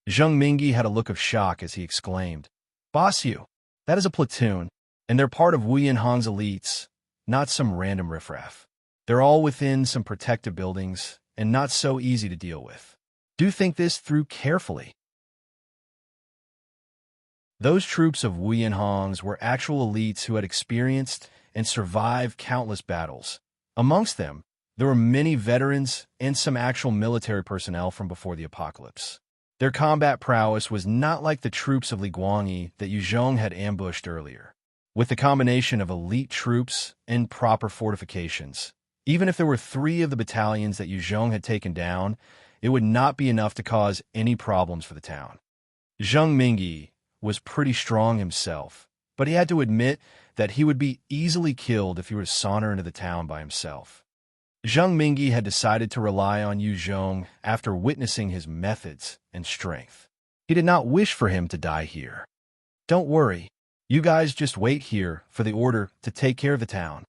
Zheng Mingyi had a look of shock as he exclaimed, "Boss Yu, that is a platoon, and they're part of Wuyan elites, not some random riffraff. They're all within some protective buildings, and not so easy to deal with. Do think this through carefully." Those troops of Wuyan were actual elites who had experienced and survived countless battles. Amongst them, there were many veterans and some actual military personnel from before the apocalypse. Their combat prowess was not like the troops of Li Guangyi that Yu Zhong had ambushed earlier. With the combination of elite troops and proper fortifications, even if there were 3 of the battalions that Yu Zhong had taken down, it would not be enough to cause any problems for the town. Zheng Mingyi was pretty strong himself, but he had to admit that he would be easily killed if he were to saunter into the town by himself. Zheng Mingyi had decided to rely on Yu Zhong after witnessing his methods and strength. He did not wish for him to die here. "Don't worry. You guys just wait here for the order to take care of the town."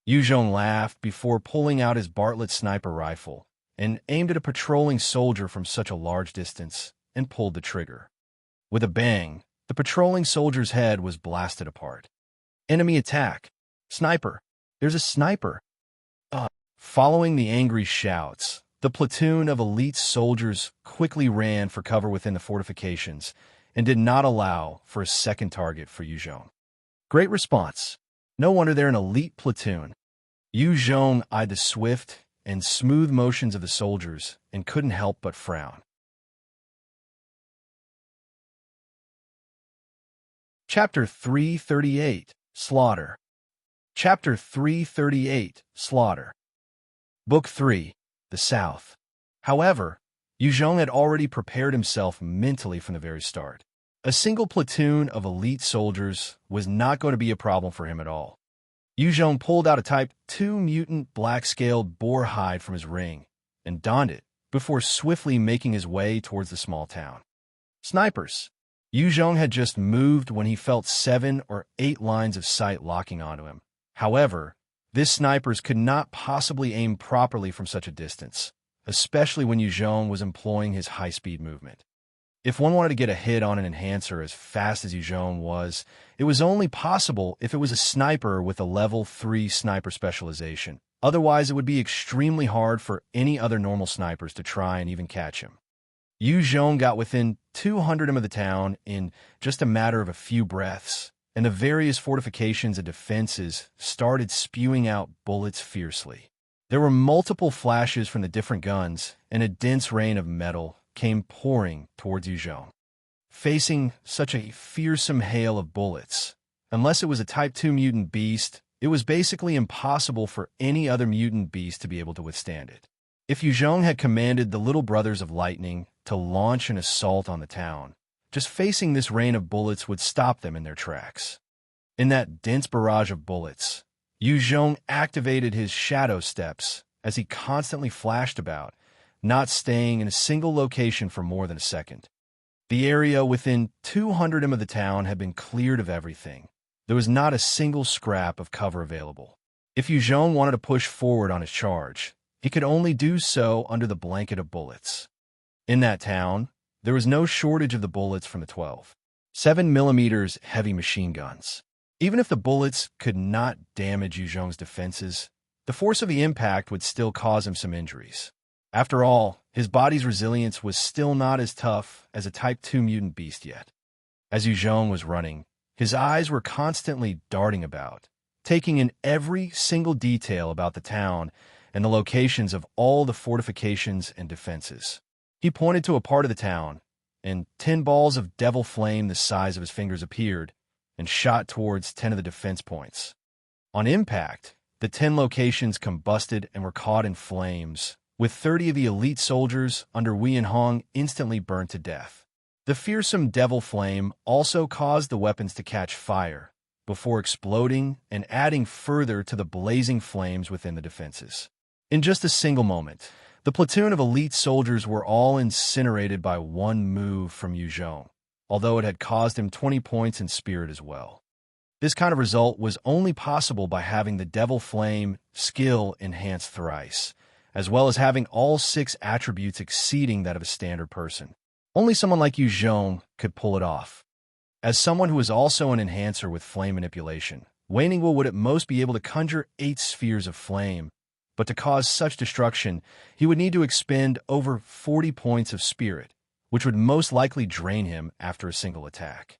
Yu Zhong laughed before pulling out his Bartlett sniper rifle and aimed at a patrolling soldier from such a large distance and pulled the trigger. With a bang, the patrolling soldier's head was blasted apart. "Enemy attack! Sniper! There's a sniper!" Following the angry shouts, the platoon of elite soldiers quickly ran for cover within the fortifications and did not allow for a second target for Yu Zhong. Great response. No wonder they're an elite platoon. Yu Zhong eyed the swift and smooth motions of the soldiers and couldn't help but frown. Chapter 338, Slaughter. Chapter 338, Slaughter. Book 3, The South. However, Yu Zhong had already prepared himself mentally from the very start. A single platoon of elite soldiers was not going to be a problem for him at all. Yu Zhong pulled out a Type 2 mutant black-scaled boar hide from his ring and donned it before swiftly making his way towards the small town. Snipers. Yu Zhong had just moved when he felt 7 or 8 lines of sight locking onto him. However, this snipers could not possibly aim properly from such a distance, especially when Yu Zhong was employing his high-speed movement. If one wanted to get a hit on an enhancer as fast as Yu Zhong was, it was only possible if it was a sniper with a level 3 sniper specialization. Otherwise, it would be extremely hard for any other normal snipers to try and even catch him. Yu Zhong got within 200 of the town in just a matter of a few breaths, and the various fortifications and defenses started spewing out bullets fiercely. There were multiple flashes from the different guns, and a dense rain of metal came pouring towards Yu Zhong. Facing such a fearsome hail of bullets, unless it was a Type 2 mutant beast, it was basically impossible for any other mutant beast to be able to withstand it. If Yu Zhong had commanded the Little Brothers of Lightning to launch an assault on the town, just facing this rain of bullets would stop them in their tracks. In that dense barrage of bullets, Yu Zhong activated his shadow steps as he constantly flashed about, not staying in a single location for more than a second. The area within 200 of the town had been cleared of everything. There was not a single scrap of cover available. If Yu Zhong wanted to push forward on his charge, he could only do so under the blanket of bullets. In that town, there was no shortage of the bullets from the 12.7mm heavy machine guns. Even if the bullets could not damage Yu Zhong's defenses, the force of the impact would still cause him some injuries. After all, His body's resilience was still not as tough as a Type 2 mutant beast yet. As Yu Zhong was running, his eyes were constantly darting about, taking in every single detail about the town and the locations of all the fortifications and defenses. He pointed to a part of the town, and 10 balls of devil flame the size of his fingers appeared and shot towards 10 of the defense points. On impact, the 10 locations combusted and were caught in flames, with 30 of the elite soldiers under Wuyan instantly burned to death. The fearsome devil flame also caused the weapons to catch fire, before exploding and adding further to the blazing flames within the defenses. In just a single moment, the platoon of elite soldiers were all incinerated by one move from Yu Zhong, although it had caused him 20 points in spirit as well. This kind of result was only possible by having the Devil Flame skill enhanced thrice, as well as having all 6 attributes exceeding that of a standard person. Only someone like Yu Zhong could pull it off. As someone who is also an enhancer with flame manipulation, Waning would at most be able to conjure 8 spheres of flame, but to cause such destruction, he would need to expend over 40 points of spirit, which would most likely drain him after a single attack.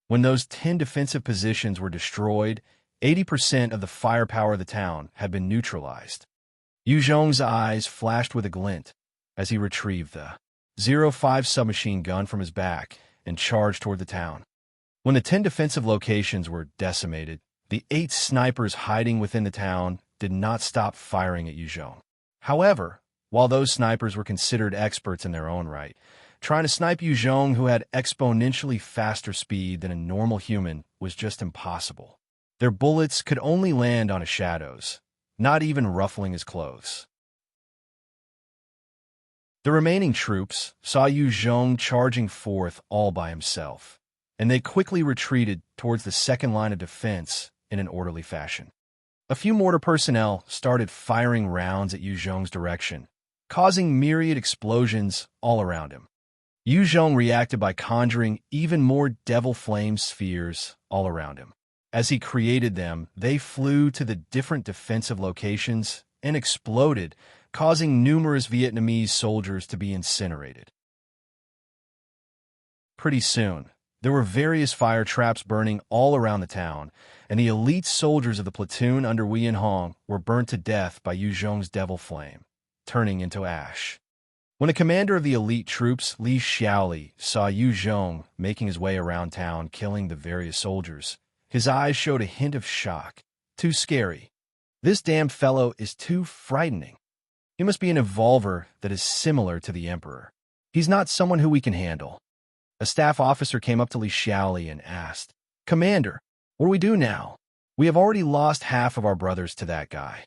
When those 10 defensive positions were destroyed, 80% of the firepower of the town had been neutralized. Yu Zhong's eyes flashed with a glint as he retrieved the 05 submachine gun from his back and charged toward the town. When the 10 defensive locations were decimated, the 8 snipers hiding within the town did not stop firing at Yu Zhong. However, while those snipers were considered experts in their own right, trying to snipe Yu Zhong, who had exponentially faster speed than a normal human, was just impossible. Their bullets could only land on his shadows, not even ruffling his clothes. The remaining troops saw Yu Zhong charging forth all by himself, and they quickly retreated towards the second line of defense in an orderly fashion. A few mortar personnel started firing rounds at Yu Zhong's direction, causing myriad explosions all around him. Yu Zhong reacted by conjuring even more devil flame spheres all around him. As he created them, they flew to the different defensive locations and exploded, causing numerous Vietnamese soldiers to be incinerated. Pretty soon, there were various fire traps burning all around the town, and the elite soldiers of the platoon under Wuyan were burnt to death by Yu Zhong's devil flame, turning into ash. When the commander of the elite troops, Xiaoli, saw Yu Zhong making his way around town killing the various soldiers, his eyes showed a hint of shock. Too scary. This damned fellow is too frightening. He must be an evolver that is similar to the Emperor. He's not someone who we can handle. A staff officer came up to Xiaoli and asked, "Commander, what do we do now? We have already lost half of our brothers to that guy."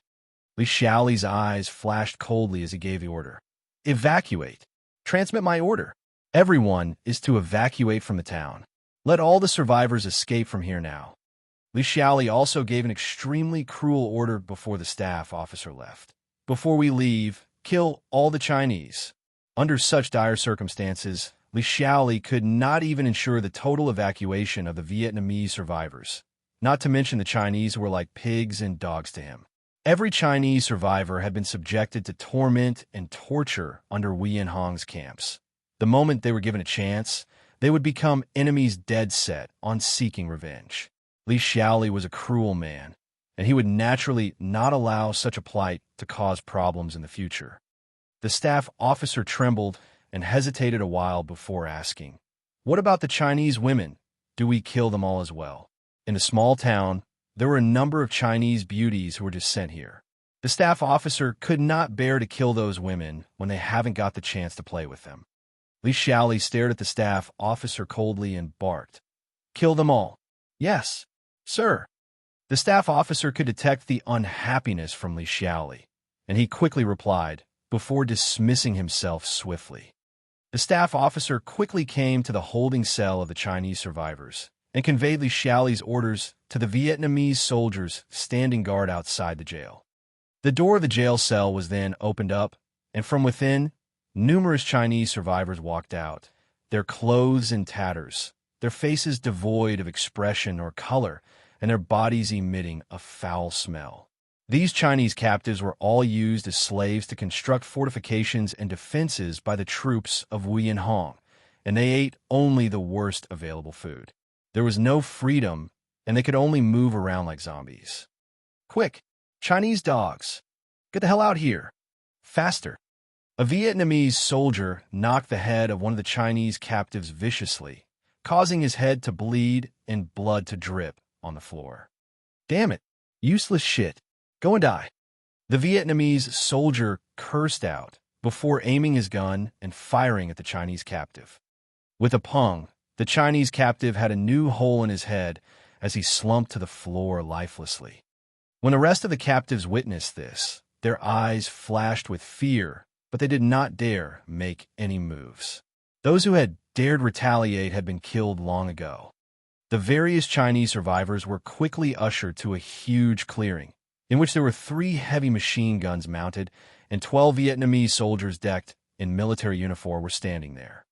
Xiaoli's eyes flashed coldly as he gave the order. "Evacuate. Transmit my order. Everyone is to evacuate from the town. Let all the survivors escape from here now." Xiaoli also gave an extremely cruel order before the staff officer left. "Before we leave, kill all the Chinese." Under such dire circumstances, Xiaoli could not even ensure the total evacuation of the Vietnamese survivors, not to mention the Chinese who were like pigs and dogs to him. Every Chinese survivor had been subjected to torment and torture under Wuyan camps. The moment they were given a chance, they would become enemies dead set on seeking revenge. Xiaoli was a cruel man, and he would naturally not allow such a plight to cause problems in the future. The staff officer trembled and hesitated a while before asking, "What about the Chinese women? Do we kill them all as well?" In a small town, there were a number of Chinese beauties who were just sent here. The staff officer could not bear to kill those women when they haven't got the chance to play with them. Xiaoli stared at the staff officer coldly and barked, "Kill them all." "Yes, sir." The staff officer could detect the unhappiness from Xiaoli, and he quickly replied, before dismissing himself swiftly. The staff officer quickly came to the holding cell of the Chinese survivors and conveyed Xiaoli's orders to the Vietnamese soldiers standing guard outside the jail. The door of the jail cell was then opened up, and from within, numerous Chinese survivors walked out, their clothes in tatters, their faces devoid of expression or color, and their bodies emitting a foul smell. These Chinese captives were all used as slaves to construct fortifications and defenses by the troops of Wuyan, and they ate only the worst available food. There was no freedom, and they could only move around like zombies. Quick, Chinese dogs, get the hell out here. Faster. A Vietnamese soldier knocked the head of one of the Chinese captives viciously, causing his head to bleed and blood to drip on the floor. Damn it, useless shit. Go and die. The Vietnamese soldier cursed out before aiming his gun and firing at the Chinese captive. With a pung, the Chinese captive had a new hole in his head as he slumped to the floor lifelessly. When the rest of the captives witnessed this, their eyes flashed with fear, but they did not dare make any moves. Those who had dared retaliate had been killed long ago. The various Chinese survivors were quickly ushered to a huge clearing, in which there were 3 heavy machine guns mounted, and 12 Vietnamese soldiers decked in military uniform were standing there.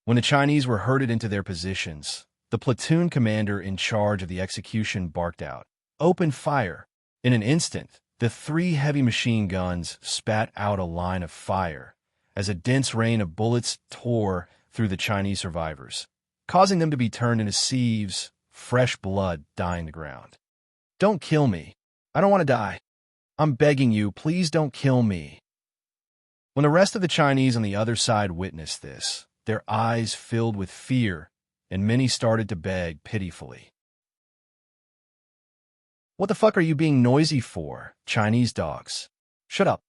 When the Chinese were herded into their positions, the platoon commander in charge of the execution barked out, "Open fire!" In an instant, the 3 heavy machine guns spat out a line of fire as a dense rain of bullets tore through the Chinese survivors, causing them to be turned into sieves, fresh blood dyeing the ground. "Don't kill me. I don't want to die. I'm begging you, please don't kill me." When the rest of the Chinese on the other side witnessed this, their eyes filled with fear, and many started to beg pitifully. "What the fuck are you being noisy for, Chinese dogs? Shut up."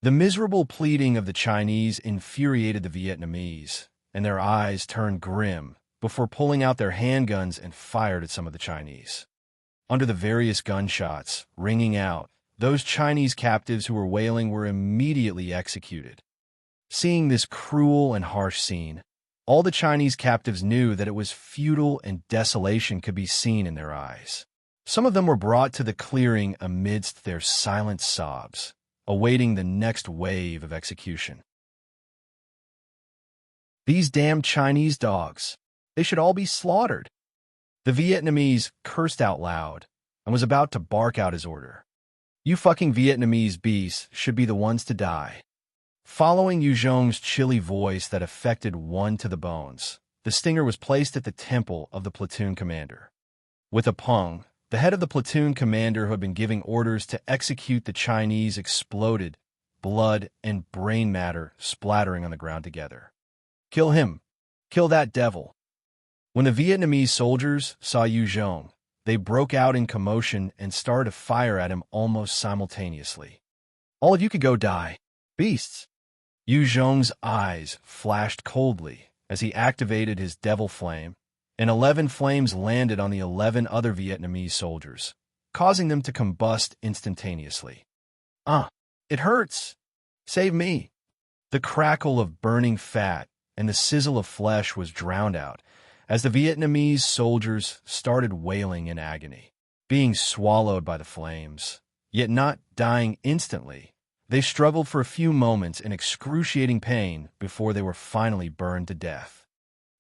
The miserable pleading of the Chinese infuriated the Vietnamese, and their eyes turned grim before pulling out their handguns and fired at some of the Chinese. Under the various gunshots ringing out, those Chinese captives who were wailing were immediately executed. Seeing this cruel and harsh scene, all the Chinese captives knew that it was futile and desolation could be seen in their eyes. Some of them were brought to the clearing amidst their silent sobs, awaiting the next wave of execution. "These damn Chinese dogs, they should all be slaughtered." The Vietnamese cursed out loud and was about to bark out his order. "You fucking Vietnamese beasts should be the ones to die." Following Yu Zhong's chilly voice that affected one to the bones, the stinger was placed at the temple of the platoon commander. With a pung, the head of the platoon commander who had been giving orders to execute the Chinese exploded, blood and brain matter splattering on the ground together. "Kill him! Kill that devil!" When the Vietnamese soldiers saw Yu Zhong, they broke out in commotion and started to fire at him almost simultaneously. "All of you could go die, beasts!" Yu Zhong's eyes flashed coldly as he activated his devil flame, and 11 flames landed on the 11 other Vietnamese soldiers, causing them to combust instantaneously. It hurts! Save me!" The crackle of burning fat and the sizzle of flesh was drowned out as the Vietnamese soldiers started wailing in agony, being swallowed by the flames, yet not dying instantly. They struggled for a few moments in excruciating pain before they were finally burned to death.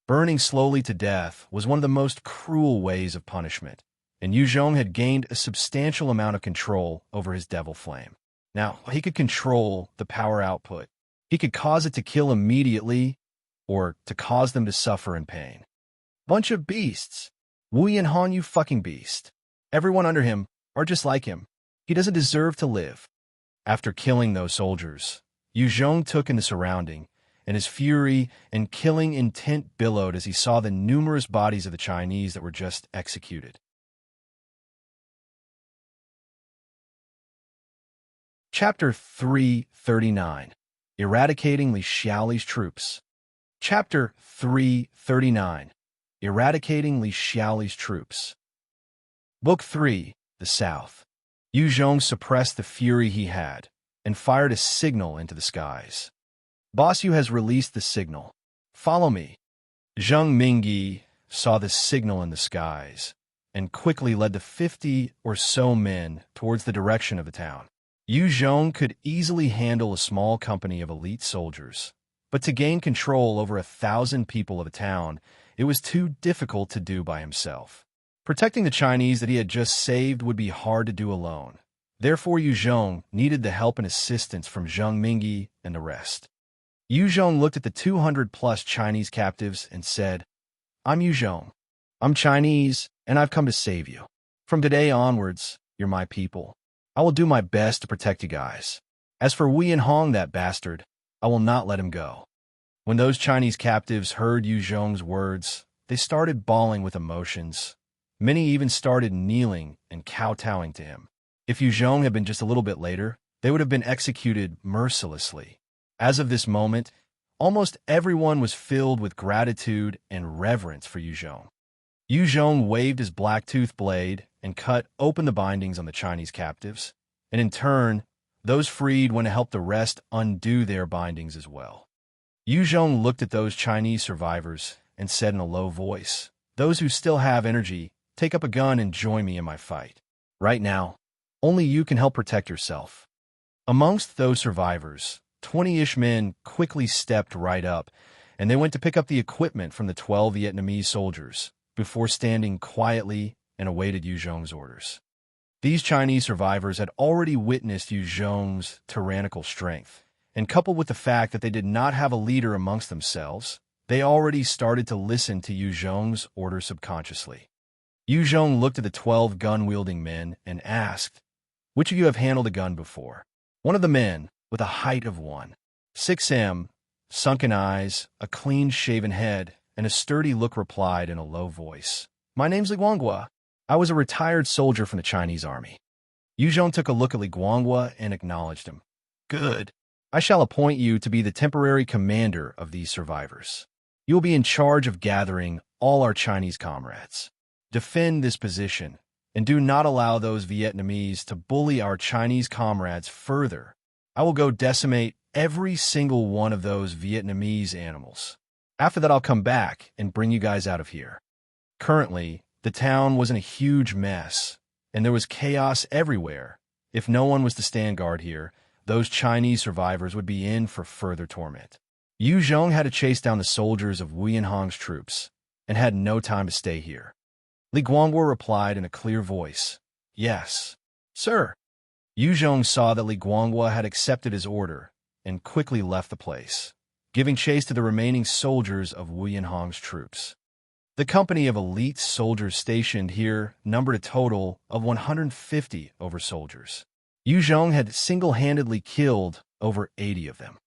Burning slowly to death was one of the most cruel ways of punishment, and Yu Zhong had gained a substantial amount of control over his devil flame. Now, he could control the power output. He could cause it to kill immediately or to cause them to suffer in pain. "Bunch of beasts! Wuyan, you fucking beast! Everyone under him are just like him. He doesn't deserve to live." After killing those soldiers, Yu Zhong took in the surrounding, and his fury and killing intent billowed as he saw the numerous bodies of the Chinese that were just executed. Chapter 339. Eradicating Xiaoli's Troops. Chapter 339. Eradicating Xiaoli's Troops. Book 3. The South. Yu Zhong suppressed the fury he had and fired a signal into the skies. "Boss Yu has released the signal. Follow me." Zheng Mingyi saw the signal in the skies and quickly led the 50 or so men towards the direction of the town. Yu Zhong could easily handle a small company of elite soldiers, but to gain control over 1,000 people of a town, it was too difficult to do by himself. Protecting the Chinese that he had just saved would be hard to do alone, Therefore, Yu Zhong needed the help and assistance from Zheng Mingyi and the rest. Yu Zhong looked at the 200-plus Chinese captives and said, "I'm Yu Zhong. I'm Chinese, and I've come to save you. From today onwards, you're my people. I will do my best to protect you guys. As for Wuyan Hong, that bastard, I will not let him go." When those Chinese captives heard Yu Zhong's words, they started bawling with emotions. Many even started kneeling and kowtowing to him. If Yu Zhong had been just a little bit later, they would have been executed mercilessly. As of this moment, almost everyone was filled with gratitude and reverence for Yu Zhong. Yu Zhong waved his black-toothed blade and cut open the bindings on the Chinese captives, and in turn, those freed went to help the rest undo their bindings as well. Yu Zhong looked at those Chinese survivors and said in a low voice, "Those who still have energy, take up a gun and join me in my fight. Right now, only you can help protect yourself." Amongst those survivors, 20-ish men quickly stepped right up, and they went to pick up the equipment from the 12 Vietnamese soldiers before standing quietly and awaited Yu Zhong's orders. These Chinese survivors had already witnessed Yu Zhong's tyrannical strength, and coupled with the fact that they did not have a leader amongst themselves, they already started to listen to Yu Zhong's orders subconsciously. Yu Zhong looked at the 12 gun-wielding men and asked, "Which of you have handled a gun before?" One of the men, with a height of 1.6 m, sunken eyes, a clean-shaven head, and a sturdy look replied in a low voice, "My name's Li Guanghua. I was a retired soldier from the Chinese army." Yu Zhong took a look at Li Guanghua and acknowledged him. "Good. I shall appoint you to be the temporary commander of these survivors. You will be in charge of gathering all our Chinese comrades. Defend this position, and do not allow those Vietnamese to bully our Chinese comrades further. I will go decimate every single one of those Vietnamese animals. After that, I'll come back and bring you guys out of here." Currently, the town was in a huge mess, and there was chaos everywhere. If no one was to stand guard here, those Chinese survivors would be in for further torment. Yu Zhong had to chase down the soldiers of Wuyan Hong's troops, and had no time to stay here. Li Guanghua replied in a clear voice, "Yes, sir." Yu Zhong saw that Li Guanghua had accepted his order, and quickly left the place, giving chase to the remaining soldiers of Wuyan Hong's troops. The company of elite soldiers stationed here numbered a total of 150 over soldiers. Yu Zhong had single-handedly killed over 80 of them.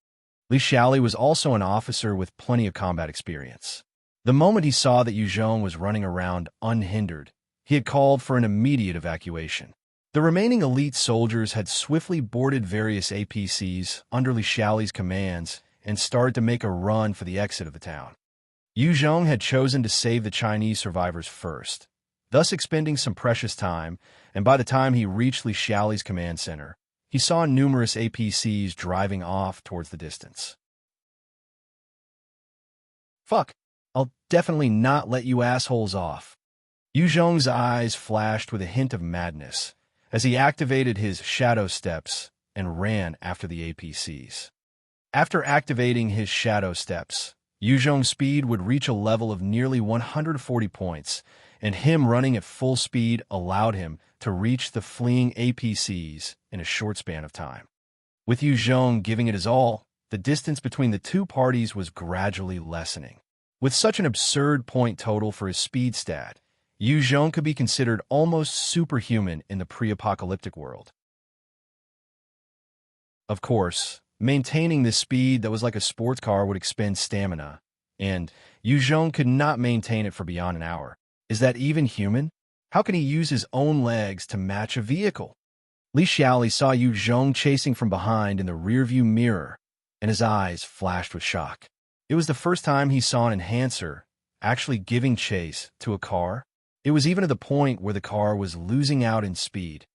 Xiaoli was also an officer with plenty of combat experience. The moment he saw that Yu Zhong was running around unhindered, he had called for an immediate evacuation. The remaining elite soldiers had swiftly boarded various APCs under Xiaoli's commands and started to make a run for the exit of the town. Yu Zhong had chosen to save the Chinese survivors first, thus expending some precious time, and by the time he reached Xiaoli's command center, he saw numerous APCs driving off towards the distance. "Fuck, I'll definitely not let you assholes off." Yu Zhong's eyes flashed with a hint of madness as he activated his shadow steps and ran after the APCs. After activating his shadow steps, Yu Zhong's speed would reach a level of nearly 140 points, and him running at full speed allowed him to reach the fleeing APCs in a short span of time. With Yu Zhong giving it his all, the distance between the two parties was gradually lessening. With such an absurd point total for his speed stat, Yu Zhong could be considered almost superhuman in the pre-apocalyptic world. Of course, maintaining this speed that was like a sports car would expend stamina, and Yu Zhong could not maintain it for beyond an hour. Is that even human? How can he use his own legs to match a vehicle? Xiaoli saw Yu Zhong chasing from behind in the rearview mirror, and his eyes flashed with shock. It was the first time he saw an enhancer actually giving chase to a car. It was even to the point where the car was losing out in speed.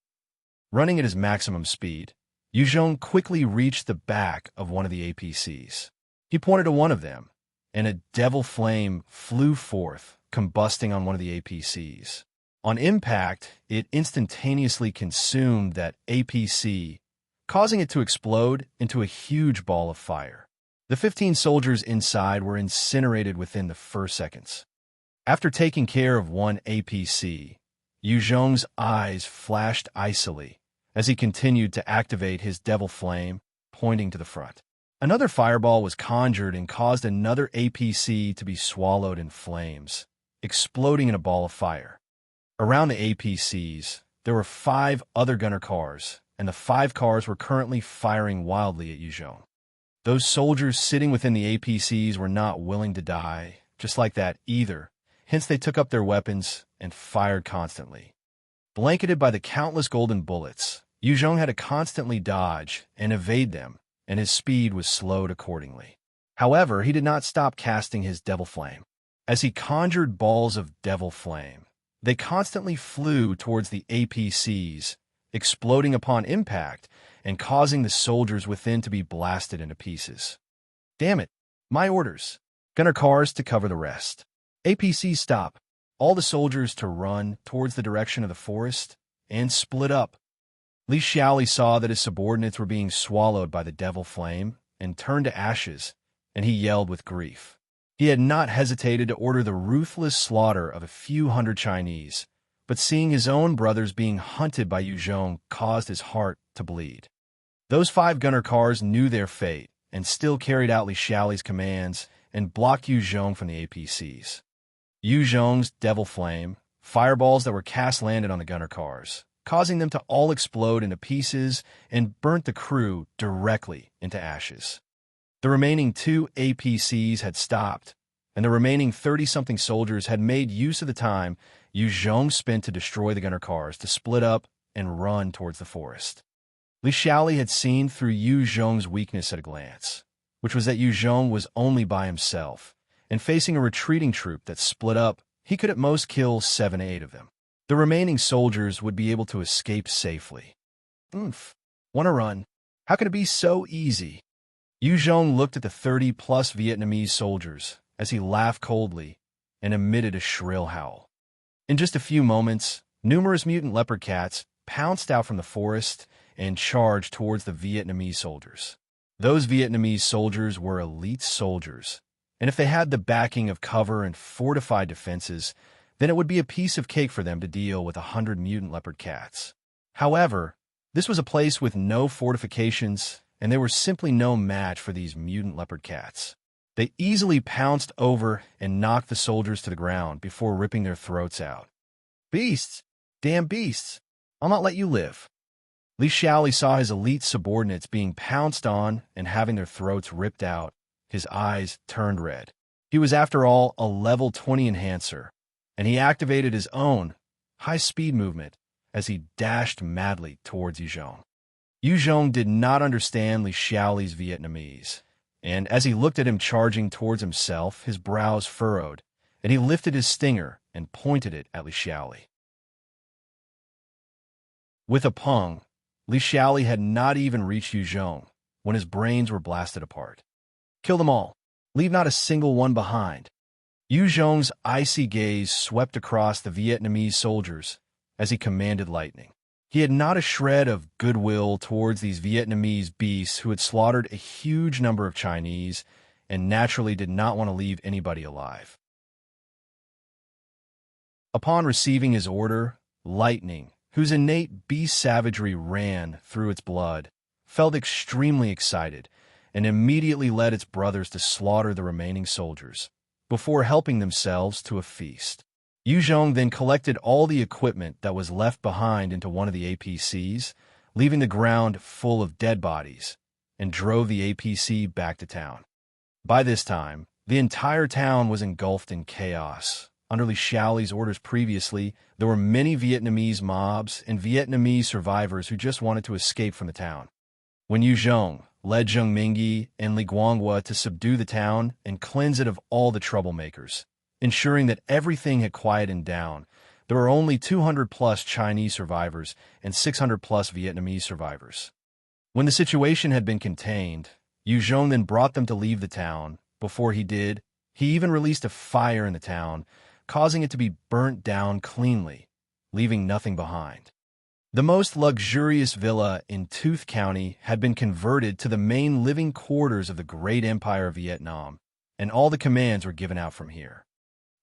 Running at his maximum speed, Yu Zhong quickly reached the back of one of the APCs. He pointed to one of them, and a devil flame flew forth, combusting on one of the APCs. On impact, it instantaneously consumed that APC, causing it to explode into a huge ball of fire. The 15 soldiers inside were incinerated within the first seconds. After taking care of one APC, Yu Zhong's eyes flashed icily as he continued to activate his devil flame, pointing to the front. Another fireball was conjured and caused another APC to be swallowed in flames, exploding in a ball of fire. Around the APCs, there were 5 other gunner cars, and the 5 cars were currently firing wildly at Yuzhong. Those soldiers sitting within the APCs were not willing to die, just like that either, hence they took up their weapons and fired constantly. Blanketed by the countless golden bullets, Yuzhong had to constantly dodge and evade them, and his speed was slowed accordingly. However, he did not stop casting his devil flame. As he conjured balls of devil flame, they constantly flew towards the APCs, exploding upon impact and causing the soldiers within to be blasted into pieces. Damn it! My orders. Gunner cars to cover the rest. APCs stop. All the soldiers to run towards the direction of the forest and split up. Xiaoli saw that his subordinates were being swallowed by the devil flame and turned to ashes, and he yelled with grief. He had not hesitated to order the ruthless slaughter of a few hundred Chinese, but seeing his own brothers being hunted by Yuzhong caused his heart to bleed. Those 5 gunner cars knew their fate and still carried out Xiaoli's commands and blocked Yuzhong from the APCs. Yuzhong's devil flame, fireballs that were cast landed on the gunner cars, causing them to all explode into pieces and burnt the crew directly into ashes. The remaining 2 APCs had stopped, and the remaining 30-something soldiers had made use of the time Yuzhong spent to destroy the gunner cars to split up and run towards the forest. Xiaoli had seen through Yuzhong's weakness at a glance, which was that Yuzhong was only by himself, and facing a retreating troop that split up, he could at most kill 7 to 8 of them. The remaining soldiers would be able to escape safely. Oomph. Wanna run? How can it be so easy? Yuzhong looked at the 30-plus Vietnamese soldiers as he laughed coldly and emitted a shrill howl. In just a few moments, numerous mutant leopard cats pounced out from the forest and charged towards the Vietnamese soldiers. Those Vietnamese soldiers were elite soldiers, and if they had the backing of cover and fortified defenses, then it would be a piece of cake for them to deal with 100 mutant leopard cats. However, this was a place with no fortifications, and they were simply no match for these mutant leopard cats. They easily pounced over and knocked the soldiers to the ground before ripping their throats out. Beasts! Damn beasts! I'll not let you live. Xiaoli saw his elite subordinates being pounced on and having their throats ripped out. His eyes turned red. He was, after all, a level 20 enhancer, and he activated his own high-speed movement as he dashed madly towards Yuzhong. Yuzhong did not understand Xiaoli's Vietnamese, and as he looked at him charging towards himself, his brows furrowed, and he lifted his stinger and pointed it at Xiaoli. With a pung, Xiaoli had not even reached Yuzhong when his brains were blasted apart. Kill them all. Leave not a single one behind. Yuzhong's icy gaze swept across the Vietnamese soldiers as he commanded lightning. He had not a shred of goodwill towards these Vietnamese beasts who had slaughtered a huge number of Chinese and naturally did not want to leave anybody alive. Upon receiving his order, lightning, whose innate beast savagery ran through its blood, felt extremely excited and immediately led its brothers to slaughter the remaining soldiers, before helping themselves to a feast. Yuzhong then collected all the equipment that was left behind into one of the APCs, leaving the ground full of dead bodies, and drove the APC back to town. By this time, the entire town was engulfed in chaos. Under Xiaoli's orders previously, there were many Vietnamese mobs and Vietnamese survivors who just wanted to escape from the town. When Yuzhong led Zheng Mingyi and Li Guanghua to subdue the town and cleanse it of all the troublemakers, ensuring that everything had quieted down, there were only 200-plus Chinese survivors and 600-plus Vietnamese survivors. When the situation had been contained, Yuzhong then brought them to leave the town. Before he did, he even released a fire in the town, causing it to be burnt down cleanly, leaving nothing behind. The most luxurious villa in Tooth County had been converted to the main living quarters of the great empire of Vietnam, and all the commands were given out from here.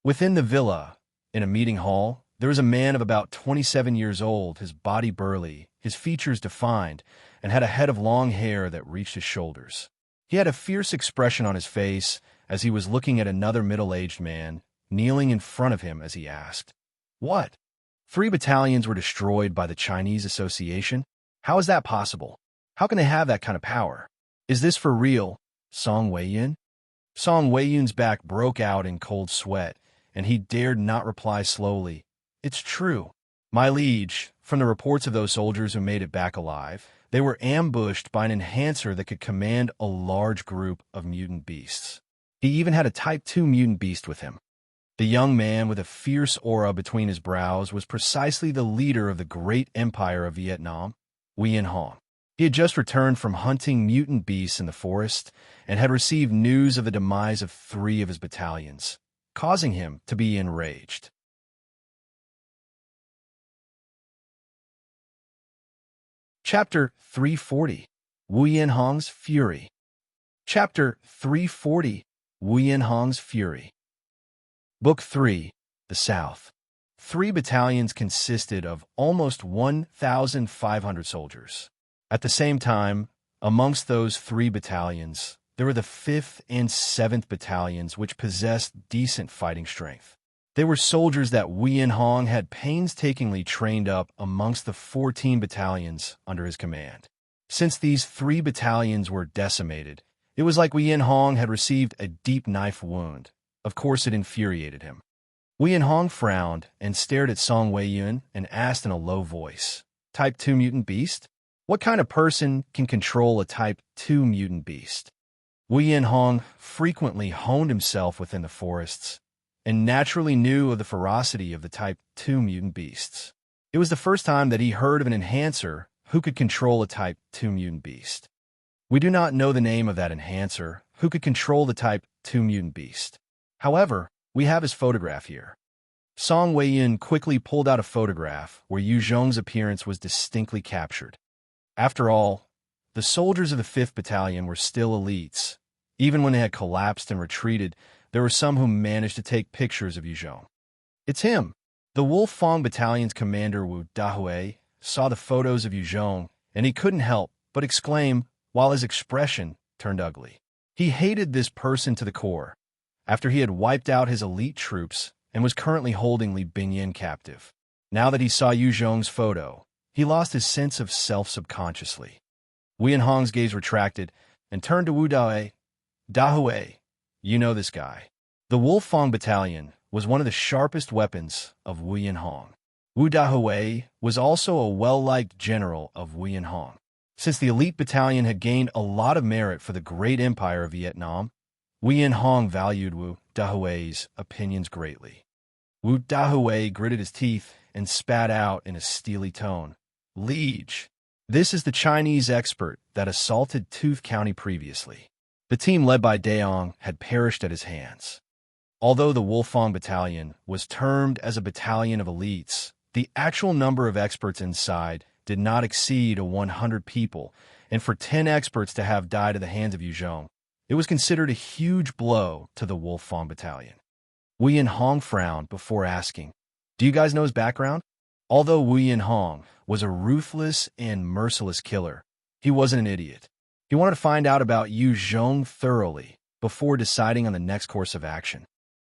Within the villa, in a meeting hall, There was a man of about 27 years old, his body burly, his features defined, and had a head of long hair that reached his shoulders. He had a fierce expression on his face as he was looking at another middle-aged man kneeling in front of him as he asked, "What? 3 battalions were destroyed by the Chinese Association? How is that possible? How can they have that kind of power? Is this for real, Song Wuyan?" Song Weiyun's back broke out in cold sweat, and he dared not reply slowly. "It's true, my liege. From the reports of those soldiers who made it back alive, they were ambushed by an enhancer that could command a large group of mutant beasts. He even had a Type 2 mutant beast with him." The young man with a fierce aura between his brows was precisely the leader of the great empire of Vietnam, Wuyan Hong. He had just returned from hunting mutant beasts in the forest and had received news of the demise of 3 of his battalions, causing him to be enraged. Chapter 340, Wuyan Hong's Fury. Chapter 340, Wuyan Hong's Fury. Book 3, The South. 3 battalions consisted of almost 1,500 soldiers. At the same time, amongst those 3 battalions, there were the 5th and 7th battalions, which possessed decent fighting strength. They were soldiers that Wuyan Hong had painstakingly trained up amongst the 14 battalions under his command. Since these 3 battalions were decimated, it was like Wuyan Hong had received a deep knife wound. Of course, it infuriated him. Wuyan Hong frowned and stared at Song Weiyun and asked in a low voice, "Type 2 mutant beast? What kind of person can control a Type 2 mutant beast?" Wuyan Hong frequently honed himself within the forests and naturally knew of the ferocity of the Type 2 mutant beasts. It was the first time that he heard of an enhancer who could control a Type 2 mutant beast. We do not know the name of that enhancer who could control the Type 2 mutant beast. However, we have his photograph here. Song Weiyun quickly pulled out a photograph where Yu Zhong's appearance was distinctly captured. After all, the soldiers of the 5th Battalion were still elites. Even when they had collapsed and retreated, there were some who managed to take pictures of Yu Zhong. "It's him!" The Wolfang Battalion's commander Wu Dahui saw the photos of Yu Zhong, and he couldn't help but exclaim while his expression turned ugly. He hated this person to the core, after he had wiped out his elite troops and was currently holding Li Bingyan captive. Now that he saw Yu Zhong's photo, he lost his sense of self subconsciously. Wuyan Hong's gaze retracted and turned to Wu Dahui. "Dahui, you know this guy." The Wolfang Battalion was one of the sharpest weapons of Wuyan Hong. Wu Dahui was also a well-liked general of Wuyan Hong. Since the elite battalion had gained a lot of merit for the great empire of Vietnam, Wuyan Hong valued Wu Dahui's opinions greatly. Wu Dahui gritted his teeth and spat out in a steely tone, "Liege, this is the Chinese expert that assaulted Tooth County previously." The team led by Daong had perished at his hands. Although the Wolfang Battalion was termed as a battalion of elites, the actual number of experts inside did not exceed 100 people, and for 10 experts to have died at the hands of Yu Zhong, it was considered a huge blow to the Wolfang Battalion. Wuyan Hong frowned before asking, "Do you guys know his background?" Although Wuyan Hong was a ruthless and merciless killer, he wasn't an idiot. He wanted to find out about Yu Zhong thoroughly before deciding on the next course of action.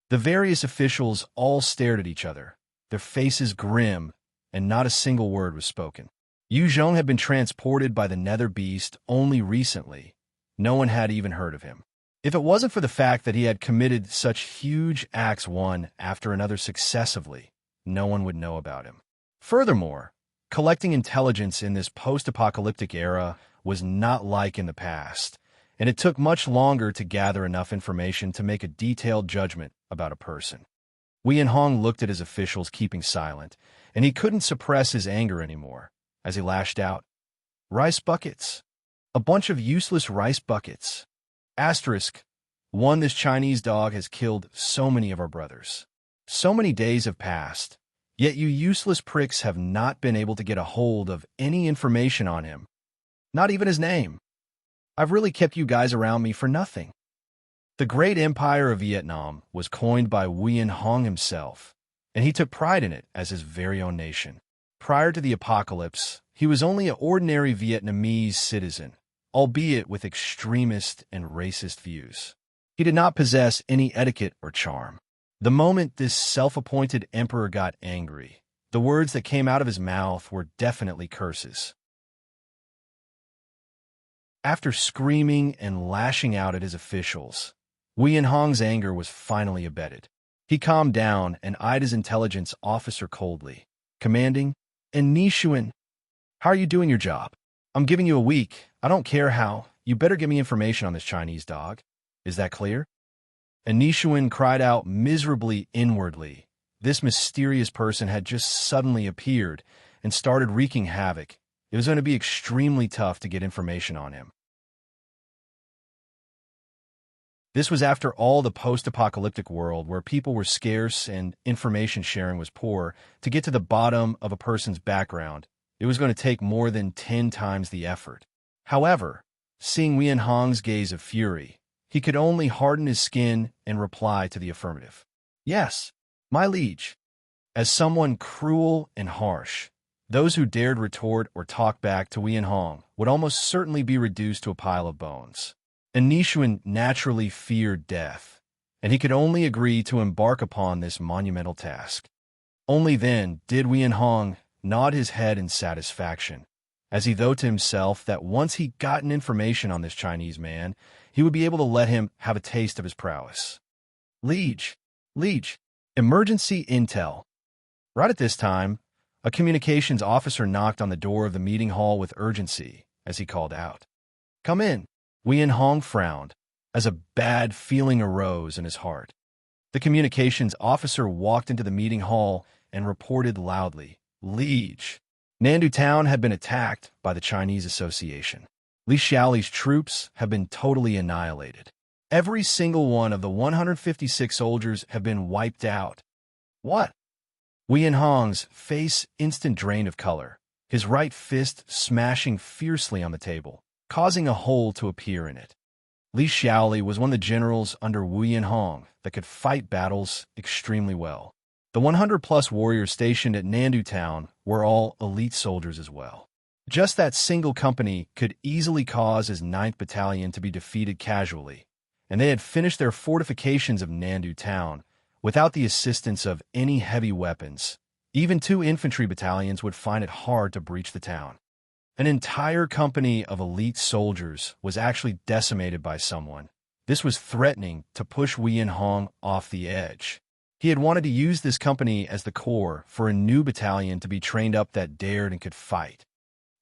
The various officials all stared at each other, their faces grim, and not a single word was spoken. Yu Zhong had been transported by the Nether Beast only recently. No one had even heard of him. If it wasn't for the fact that he had committed such huge acts one after another successively, no one would know about him. Furthermore, collecting intelligence in this post-apocalyptic era was not like in the past, and it took much longer to gather enough information to make a detailed judgment about a person. Wuyan Hong looked at his officials keeping silent, and he couldn't suppress his anger anymore, as he lashed out. "Rice buckets. A bunch of useless rice buckets. Asterisk. One, this Chinese dog has killed so many of our brothers. So many days have passed, yet you useless pricks have not been able to get a hold of any information on him. Not even his name. I've really kept you guys around me for nothing." The great empire of Vietnam was coined by Wuyan Hong himself, and he took pride in it as his very own nation. Prior to the apocalypse, he was only an ordinary Vietnamese citizen, albeit with extremist and racist views. He did not possess any etiquette or charm. The moment this self-appointed emperor got angry, the words that came out of his mouth were definitely curses. After screaming and lashing out at his officials, Wuyan Hong's anger was finally abated. He calmed down and eyed his intelligence officer coldly, commanding, "And Nishuan, how are you doing your job? I'm giving you a week. I don't care how. You better give me information on this Chinese dog. Is that clear?" And Nishuan cried out miserably inwardly. This mysterious person had just suddenly appeared and started wreaking havoc. It was going to be extremely tough to get information on him. This was after all the post-apocalyptic world where people were scarce and information sharing was poor. To get to the bottom of a person's background, it was going to take more than 10 times the effort. However, seeing Wuyan Hong's gaze of fury, he could only harden his skin and reply to the affirmative. "Yes, my liege." As someone cruel and harsh, those who dared retort or talk back to Wuyan Hong would almost certainly be reduced to a pile of bones. And Nishuan naturally feared death, and he could only agree to embark upon this monumental task. Only then did Wuyan Hong nod his head in satisfaction, as he thought to himself that once he gotten information on this Chinese man, he would be able to let him have a taste of his prowess. Liege, emergency intel." Right at this time, a communications officer knocked on the door of the meeting hall with urgency as he called out, "Come in." Wuyan Hong frowned, as a bad feeling arose in his heart. The communications officer walked into the meeting hall and reported loudly, "Liege, Nandu town had been attacked by the Chinese Association. Xiaoli's troops have been totally annihilated. Every single one of the 156 soldiers have been wiped out." "What?" Wuyan Hong's face instant drained of color, his right fist smashing fiercely on the table, causing a hole to appear in it. Xiaoli was one of the generals under Wuyan Hong that could fight battles extremely well. The 100-plus warriors stationed at Nandu town were all elite soldiers as well. Just that single company could easily cause his 9th Battalion to be defeated casually, and they had finished their fortifications of Nandu town without the assistance of any heavy weapons. Even 2 infantry battalions would find it hard to breach the town. An entire company of elite soldiers was actually decimated by someone. This was threatening to push Wuyan Hong off the edge. He had wanted to use this company as the core for a new battalion to be trained up that dared and could fight.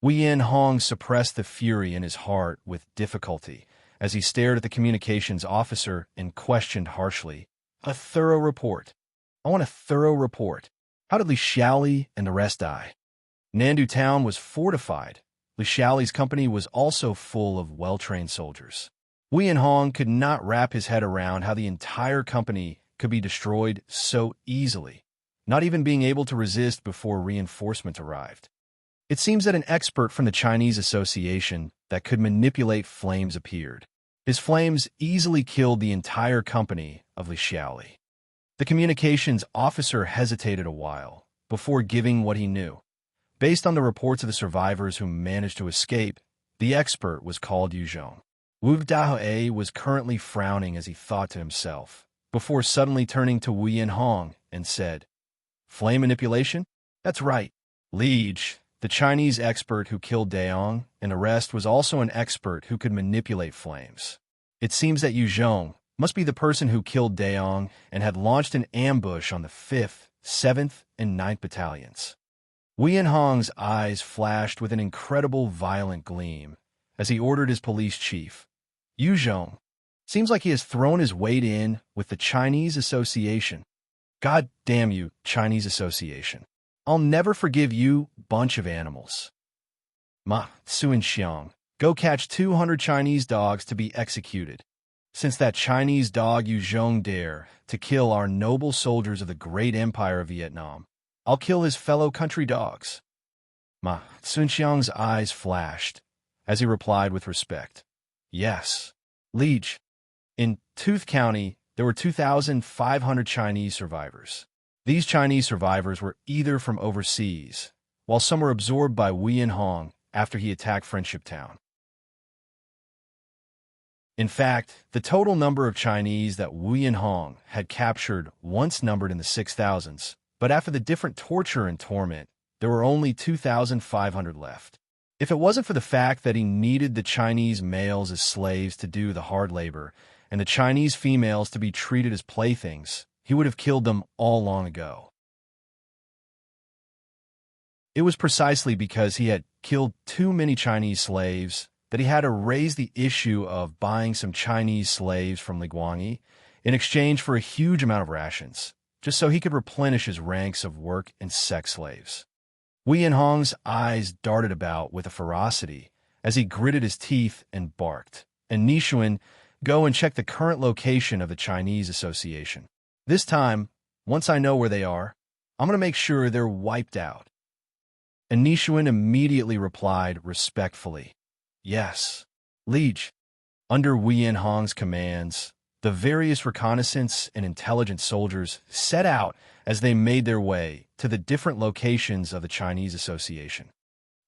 Wuyan Hong suppressed the fury in his heart with difficulty as he stared at the communications officer and questioned harshly, "A thorough report. I want a thorough report. How did Xiaoli and the rest die?" Nandu town was fortified. Xiaoli's company was also full of well-trained soldiers. Wuyan Hong could not wrap his head around how the entire company could be destroyed so easily, not even being able to resist before reinforcements arrived. It seems that an expert from the Chinese Association that could manipulate flames appeared. His flames easily killed the entire company of Xiaoli. The communications officer hesitated a while before giving what he knew. Based on the reports of the survivors who managed to escape, the expert was called Yu Zhong. Wu Daoe was currently frowning as he thought to himself, before suddenly turning to Wuyan Hong and said, "Flame manipulation? That's right. Liege, the Chinese expert who killed Daong and the rest was also an expert who could manipulate flames. It seems that Yu Zhong must be the person who killed Daong and had launched an ambush on the 5th, 7th, and 9th battalions." Wuyan Hong's eyes flashed with an incredible violent gleam as he ordered his police chief, "Yu Zhong, seems like he has thrown his weight in with the Chinese Association. God damn you, Chinese Association. I'll never forgive you, bunch of animals. Ma, Suan Xiang, go catch 200 Chinese dogs to be executed. Since that Chinese dog Yu Zhong dare to kill our noble soldiers of the great empire of Vietnam, I'll kill his fellow country dogs." Ma Sunxiang's eyes flashed as he replied with respect, "Yes, Liege. In Tooth County, there were 2,500 Chinese survivors. These Chinese survivors were either from overseas, while some were absorbed by Wuyan after he attacked Friendship Town. In fact, the total number of Chinese that Wuyan had captured once numbered in the 6,000s, but after the different torture and torment, there were only 2,500 left. If it wasn't for the fact that he needed the Chinese males as slaves to do the hard labor and the Chinese females to be treated as playthings, he would have killed them all long ago. It was precisely because he had killed too many Chinese slaves that he had to raise the issue of buying some Chinese slaves from Li Guangyi in exchange for a huge amount of rations, just so he could replenish his ranks of work and sex slaves. Wuyan's eyes darted about with a ferocity as he gritted his teeth and barked. And Nishuan, go and check the current location of the Chinese Association. This time, once I know where they are, I'm going to make sure they're wiped out. And Nishuan immediately replied respectfully, yes, liege. Under Wuyan's commands, the various reconnaissance and intelligence soldiers set out as they made their way to the different locations of the Chinese Association.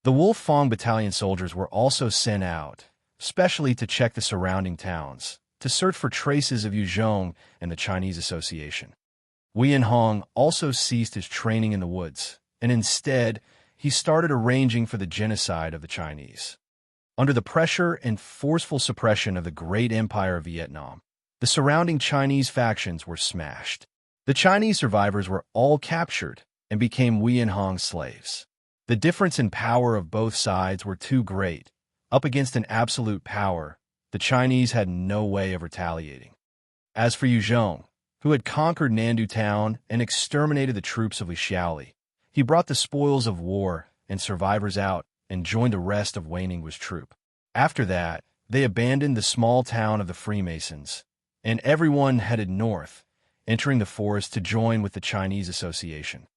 The Wolfang Battalion soldiers were also sent out, specially to check the surrounding towns, to search for traces of Yu Zhong and the Chinese Association. Wuyan also ceased his training in the woods, and instead, he started arranging for the genocide of the Chinese. Under the pressure and forceful suppression of the great empire of Vietnam, the surrounding Chinese factions were smashed. The Chinese survivors were all captured and became Wuyan's slaves. The difference in power of both sides were too great. Up against an absolute power, the Chinese had no way of retaliating. As for Yu Zhong, who had conquered Nandu Town and exterminated the troops of Xiaoli, he brought the spoils of war and survivors out and joined the rest of Wei Ningguo's troop. After that, they abandoned the small town of the Freemasons, and everyone headed north, entering the forest to join with the Chinese Association.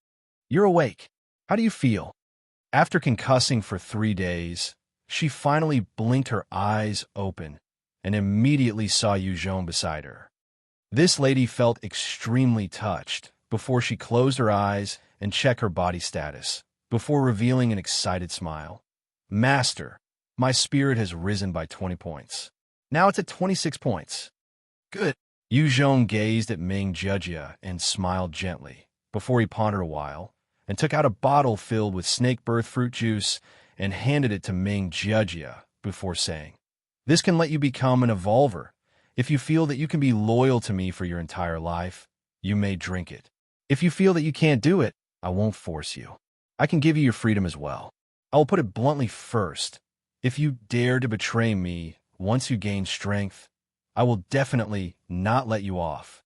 You're awake. How do you feel? After concussing for 3 days, she finally blinked her eyes open and immediately saw Yu Zhong beside her. This lady felt extremely touched before she closed her eyes and checked her body status, before revealing an excited smile. Master, my spirit has risen by 20 points. Now it's at 26 points. Good. Yu Zhong gazed at Ming Jejia and smiled gently, before he pondered a while, and took out a bottle filled with snake birth fruit juice and handed it to Ming Jejia before saying, this can let you become an evolver. If you feel that you can be loyal to me for your entire life, you may drink it. If you feel that you can't do it, I won't force you. I can give you your freedom as well. I will put it bluntly first. If you dare to betray me once you gain strength, I will definitely not let you off.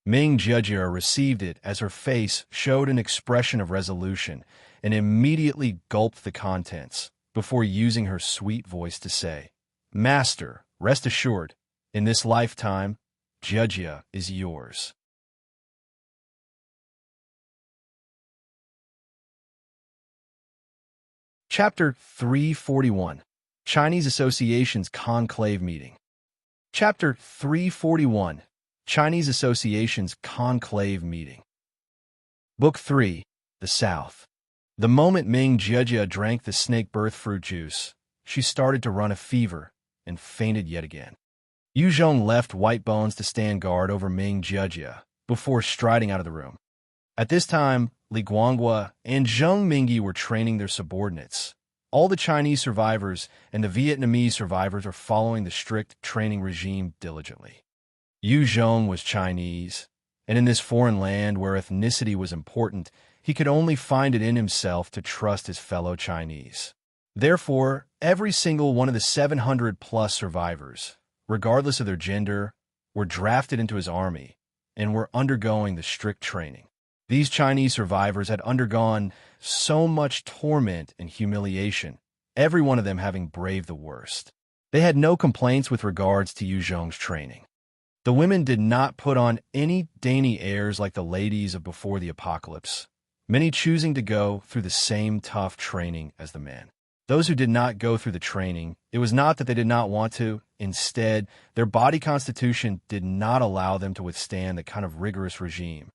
Ming Jejia received it as her face showed an expression of resolution and immediately gulped the contents before using her sweet voice to say, Master, rest assured, in this lifetime, Jejia is yours. Chapter 341, Chinese Association's Conclave Meeting. Chapter 341, Chinese Association's Conclave Meeting. Book 3, The South. The moment Ming Jejia drank the snake birth fruit juice, she started to run a fever and fainted yet again. Yu Zhong left White Bones to stand guard over Ming Jejia before striding out of the room. At this time, Li Guangua and Zheng Mingyi were training their subordinates. All the Chinese survivors and the Vietnamese survivors are following the strict training regime diligently. Yu Zhong was Chinese, and in this foreign land where ethnicity was important, he could only find it in himself to trust his fellow Chinese. Therefore, every single one of the 700-plus survivors, regardless of their gender, were drafted into his army and were undergoing the strict training. These Chinese survivors had undergone so much torment and humiliation, every one of them having braved the worst. They had no complaints with regards to Yu Zhong's training. The women did not put on any dainty airs like the ladies of before the apocalypse, many choosing to go through the same tough training as the men. Those who did not go through the training, it was not that they did not want to. Instead, their body constitution did not allow them to withstand the kind of rigorous regime.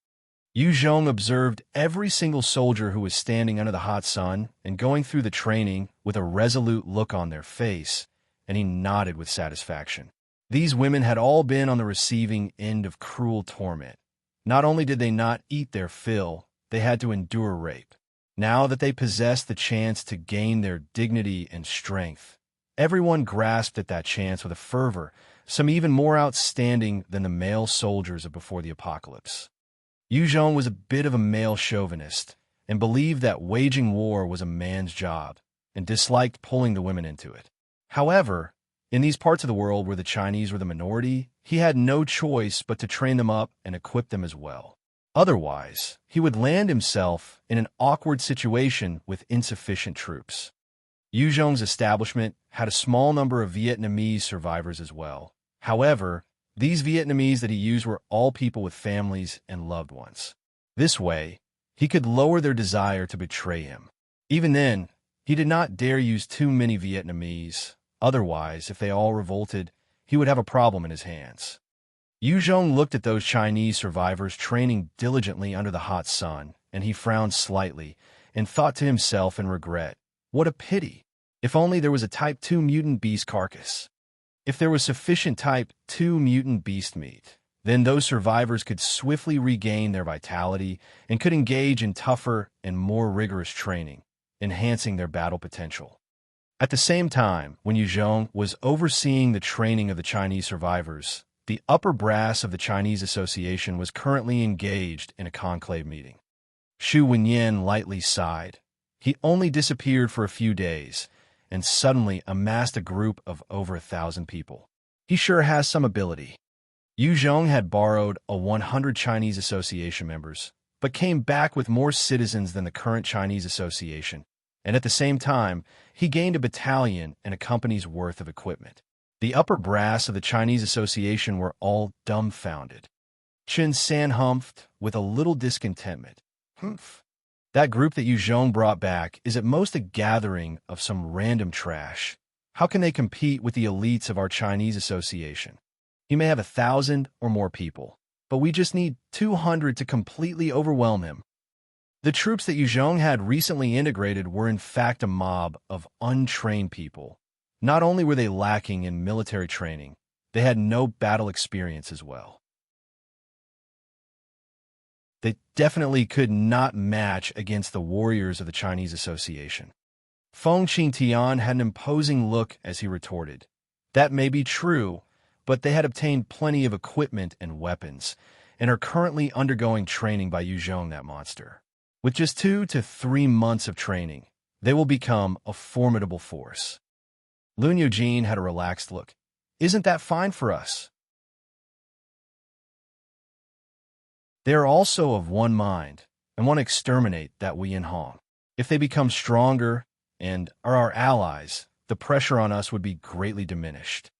Yu Zhong observed every single soldier who was standing under the hot sun and going through the training with a resolute look on their face, and he nodded with satisfaction. These women had all been on the receiving end of cruel torment. Not only did they not eat their fill, they had to endure rape. Now that they possessed the chance to gain their dignity and strength, everyone grasped at that chance with a fervor, some even more outstanding than the male soldiers of before the apocalypse. Yu Zhong was a bit of a male chauvinist and believed that waging war was a man's job and disliked pulling the women into it. However, in these parts of the world where the Chinese were the minority, he had no choice but to train them up and equip them as well. Otherwise, he would land himself in an awkward situation with insufficient troops. Yu Zhong's establishment had a small number of Vietnamese survivors as well. However, these Vietnamese that he used were all people with families and loved ones. This way, he could lower their desire to betray him. Even then, he did not dare use too many Vietnamese. Otherwise, if they all revolted, he would have a problem in his hands. Yu Zhong looked at those Chinese survivors training diligently under the hot sun, and he frowned slightly and thought to himself in regret, what a pity! If only there was a Type 2 mutant beast carcass. If there was sufficient Type 2 mutant beast meat, then those survivors could swiftly regain their vitality and could engage in tougher and more rigorous training, enhancing their battle potential. At the same time, when Yu Zhong was overseeing the training of the Chinese survivors, the upper brass of the Chinese Association was currently engaged in a conclave meeting. Wuyan lightly sighed. He only disappeared for a few days, and suddenly amassed a group of over 1,000 people. He sure has some ability. Yu Zhong had borrowed 100 Chinese Association members, but came back with more citizens than the current Chinese Association, and at the same time, he gained a battalion and a company's worth of equipment. The upper brass of the Chinese Association were all dumbfounded. Chen San humphed with a little discontentment. Humph. That group that Yu Zhong brought back is at most a gathering of some random trash. How can they compete with the elites of our Chinese Association? He may have 1,000 or more people, but we just need 200 to completely overwhelm him. The troops that Yu Zhong had recently integrated were in fact a mob of untrained people. Not only were they lacking in military training, they had no battle experience as well. They definitely could not match against the warriors of the Chinese Association. Feng Qingtian had an imposing look as he retorted. That may be true, but they had obtained plenty of equipment and weapons, and are currently undergoing training by Yu Zhong, that monster. With just 2 to 3 months of training, they will become a formidable force. Lun Yujin had a relaxed look. Isn't that fine for us? They are also of one mind and want to exterminate that Wuyan Hong. If they become stronger and are our allies, the pressure on us would be greatly diminished.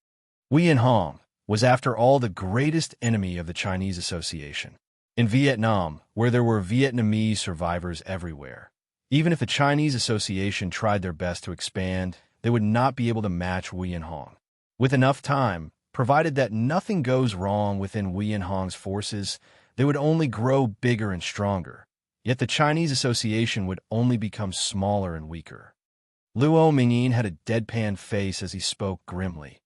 Wuyan Hong was, after all, the greatest enemy of the Chinese Association. In Vietnam, where there were Vietnamese survivors everywhere, even if the Chinese Association tried their best to expand, they would not be able to match Wuyan Hong. With enough time, provided that nothing goes wrong within Wuyan Hong's forces, they would only grow bigger and stronger. Yet the Chinese Association would only become smaller and weaker. Luo Mingyin had a deadpan face as he spoke grimly.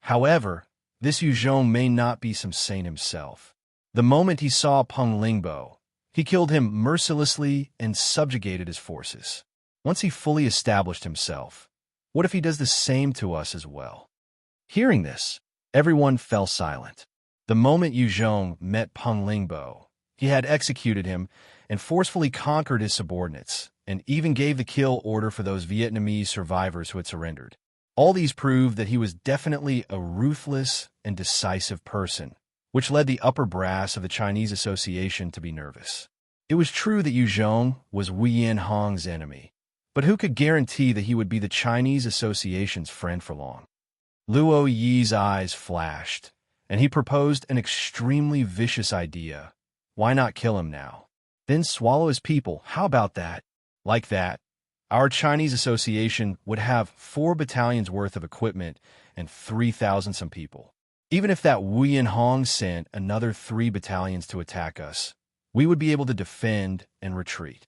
However, this Yu Zhong may not be some saint himself. The moment he saw Peng Lingbo, he killed him mercilessly and subjugated his forces. Once he fully established himself, what if he does the same to us as well? Hearing this, everyone fell silent. The moment Yu Zhong met Peng Lingbo, he had executed him and forcefully conquered his subordinates, and even gave the kill order for those Vietnamese survivors who had surrendered. All these proved that he was definitely a ruthless and decisive person, which led the upper brass of the Chinese Association to be nervous. It was true that Yu Zhong was Wuyan Hong's enemy, but who could guarantee that he would be the Chinese Association's friend for long? Luo Yi's eyes flashed, and he proposed an extremely vicious idea. Why not kill him now? Then swallow his people. How about that? Like that, our Chinese Association would have 4 battalions worth of equipment and 3,000 some people. Even if that Wuyan Hong sent another 3 battalions to attack us, we would be able to defend and retreat.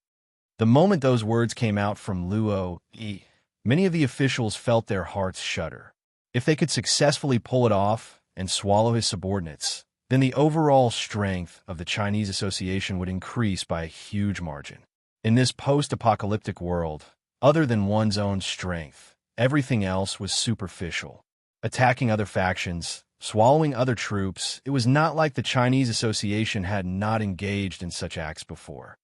The moment those words came out from Luo Yi, many of the officials felt their hearts shudder. If they could successfully pull it off and swallow his subordinates, then the overall strength of the Chinese Association would increase by a huge margin. In this post-apocalyptic world, other than one's own strength, everything else was superficial. Attacking other factions, swallowing other troops, it was not like the Chinese Association had not engaged in such acts before.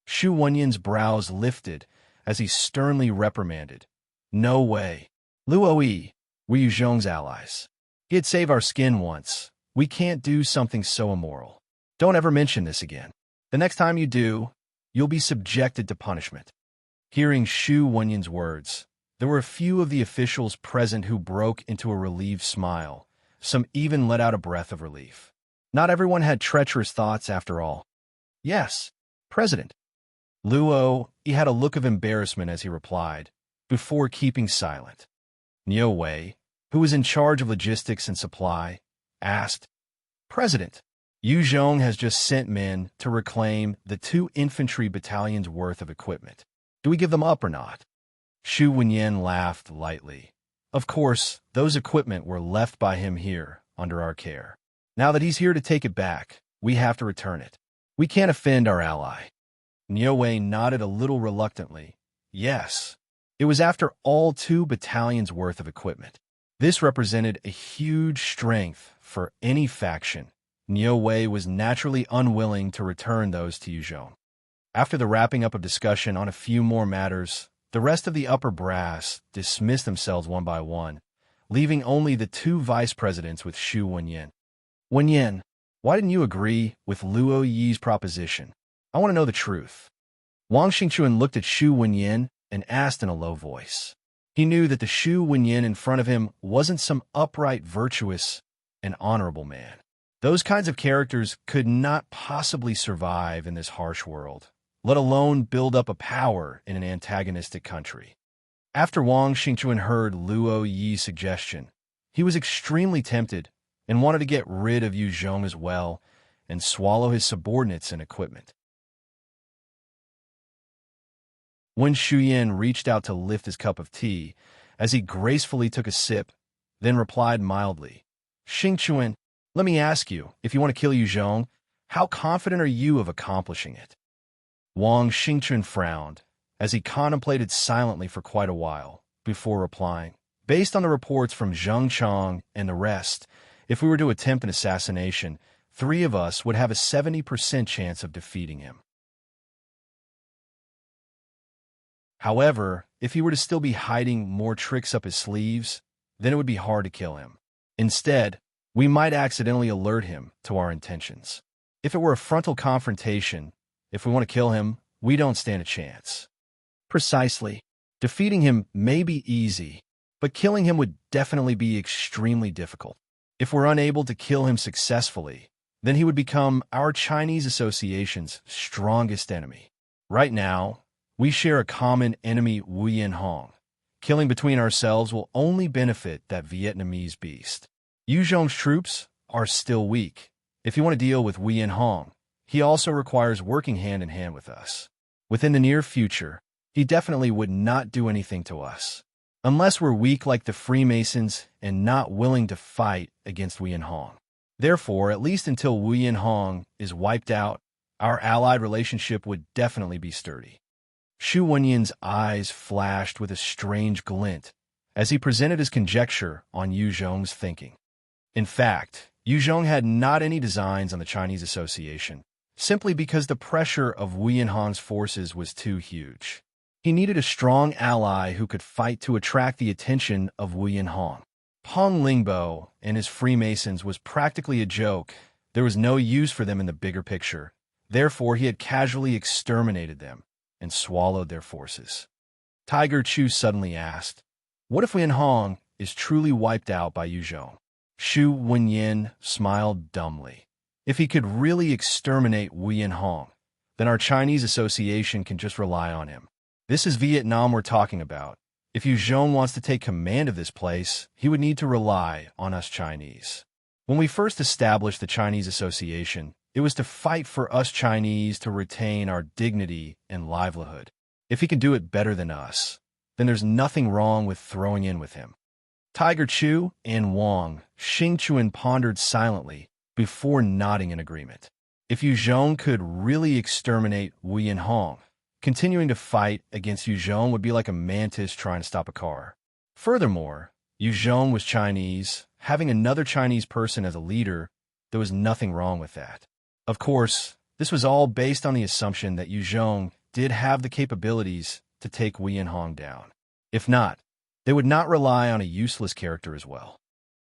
Xu Wenyan's brows lifted as he sternly reprimanded. No way. Luo Yi, we're Yu Zhong's allies. He'd save our skin once. We can't do something so immoral. Don't ever mention this again. The next time you do, you'll be subjected to punishment. Hearing Xu Wenyan's words, there were a few of the officials present who broke into a relieved smile. Some even let out a breath of relief. Not everyone had treacherous thoughts after all. Yes, President. Luo Yi had a look of embarrassment as he replied, before keeping silent. Niu Wei, who was in charge of logistics and supply, asked, President, Yu Zhong has just sent men to reclaim the 2 infantry battalions' worth of equipment. Do we give them up or not? Xu Wenyan laughed lightly. Of course, those equipment were left by him here, under our care. Now that he's here to take it back, we have to return it. We can't offend our ally. Niu Wei nodded a little reluctantly. Yes. It was after all 2 battalions' worth of equipment. This represented a huge strength for any faction. Niu Wei was naturally unwilling to return those to Yu Zhong. After the wrapping up of discussion on a few more matters, the rest of the upper brass dismissed themselves one by one, leaving only the 2 vice presidents with Xu Wenyan. Wenyan, why didn't you agree with Luo Yi's proposition? I want to know the truth. Wang Xingchuan looked at Xu Wenyan and asked in a low voice. He knew that the Xu Wenyan in front of him wasn't some upright, virtuous, and honorable man. Those kinds of characters could not possibly survive in this harsh world, let alone build up a power in an antagonistic country. After Wang Xingchuan heard Luo Yi's suggestion, he was extremely tempted and wanted to get rid of Yu Zhong as well and swallow his subordinates and equipment. When Xu Yan reached out to lift his cup of tea, as he gracefully took a sip, then replied mildly, Xingchuan, let me ask you, if you want to kill Yu Zhong, how confident are you of accomplishing it? Wang Xingchuan frowned, as he contemplated silently for quite a while, before replying, based on the reports from Zheng Chang and the rest, if we were to attempt an assassination, 3 of us would have a 70% chance of defeating him. However, if he were to still be hiding more tricks up his sleeves, then it would be hard to kill him. Instead, we might accidentally alert him to our intentions. If it were a frontal confrontation, if we want to kill him, we don't stand a chance. Precisely. Defeating him may be easy, but killing him would definitely be extremely difficult. If we're unable to kill him successfully, then he would become our Chinese Association's strongest enemy. Right now, we share a common enemy, Wuyan. Killing between ourselves will only benefit that Vietnamese beast. Yu Zhong's troops are still weak. If you want to deal with Wuyan, he also requires working hand in hand with us. Within the near future, he definitely would not do anything to us. Unless we're weak like the Freemasons and not willing to fight against Wuyan. Therefore, at least until Wuyan is wiped out, our allied relationship would definitely be sturdy. Xu Wenyan's eyes flashed with a strange glint as he presented his conjecture on Yu Zhong's thinking. In fact, Yu Zhong had not any designs on the Chinese Association, simply because the pressure of Wuyan's forces was too huge. He needed a strong ally who could fight to attract the attention of Wuyan. Peng Lingbo and his Freemasons was practically a joke. There was no use for them in the bigger picture. Therefore, he had casually exterminated them and swallowed their forces. Tiger Chu suddenly asked, what if Wuyan is truly wiped out by Yu Zhong? Xu Wenyan smiled dumbly. If he could really exterminate Wuyan, then our Chinese Association can just rely on him. This is Vietnam we're talking about. If Yu Zhong wants to take command of this place, he would need to rely on us Chinese. When we first established the Chinese Association, It was to fight for us Chinese to retain our dignity and livelihood. If he can do it better than us, then there's nothing wrong with throwing in with him. Tiger Chu and Wang Xingchuan pondered silently before nodding in agreement. If Yu Zhong could really exterminate Wuyan Hong, continuing to fight against Yu Zhong would be like a mantis trying to stop a car. Furthermore, Yu Zhong was Chinese. Having another Chinese person as a leader, there was nothing wrong with that. Of course, this was all based on the assumption that Yu Zhong did have the capabilities to take Wuyan Hong down. If not, they would not rely on a useless character as well.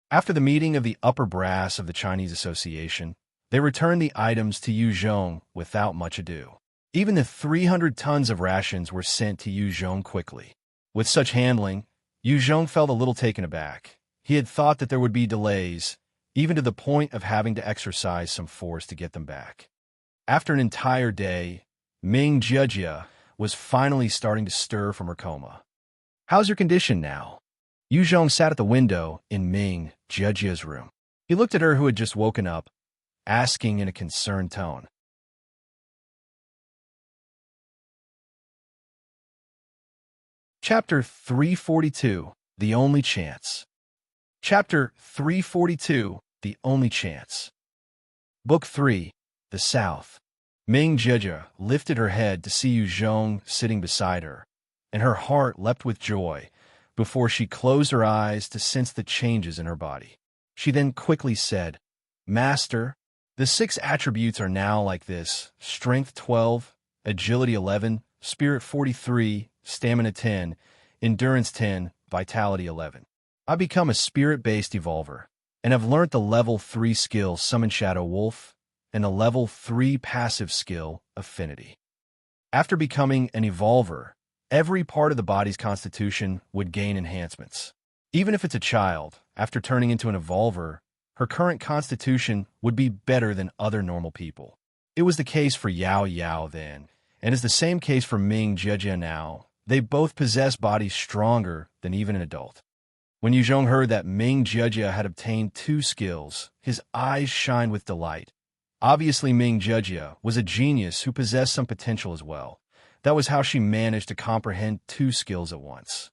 After the meeting of the upper brass of the Chinese Association, they returned the items to Yu Zhong without much ado. Even the 300 tons of rations were sent to Yu Zhong quickly. With such handling, Yu Zhong felt a little taken aback. He had thought that there would be delays, even to the point of having to exercise some force to get them back. After an entire day, Ming Jejia was finally starting to stir from her coma. "How's your condition now?" Yu Zhong sat at the window in Ming Jejia's room. He looked at her who had just woken up, asking in a concerned tone. Chapter 342, The Only Chance. Chapter 342, The Only Chance. Book 3, The South. Ming Jejia lifted her head to see Yu Zhong sitting beside her, and her heart leapt with joy before she closed her eyes to sense the changes in her body. She then quickly said, "Master, the 6 attributes are now like this: Strength 12, Agility 11, Spirit 43, Stamina 10, Endurance 10, Vitality 11. I become a spirit-based evolver, and have learnt the level 3 skill Summon Shadow Wolf, and the level 3 passive skill Affinity. After becoming an evolver, every part of the body's constitution would gain enhancements. Even if it's a child, after turning into an evolver, her current constitution would be better than other normal people. It was the case for Yao Yao then, and is the same case for Ming Jejia now. They both possess bodies stronger than even an adult. When Yu Zhong heard that Ming Jejia had obtained 2 skills, his eyes shined with delight. Obviously, Ming Jejia was a genius who possessed some potential as well. That was how she managed to comprehend 2 skills at once.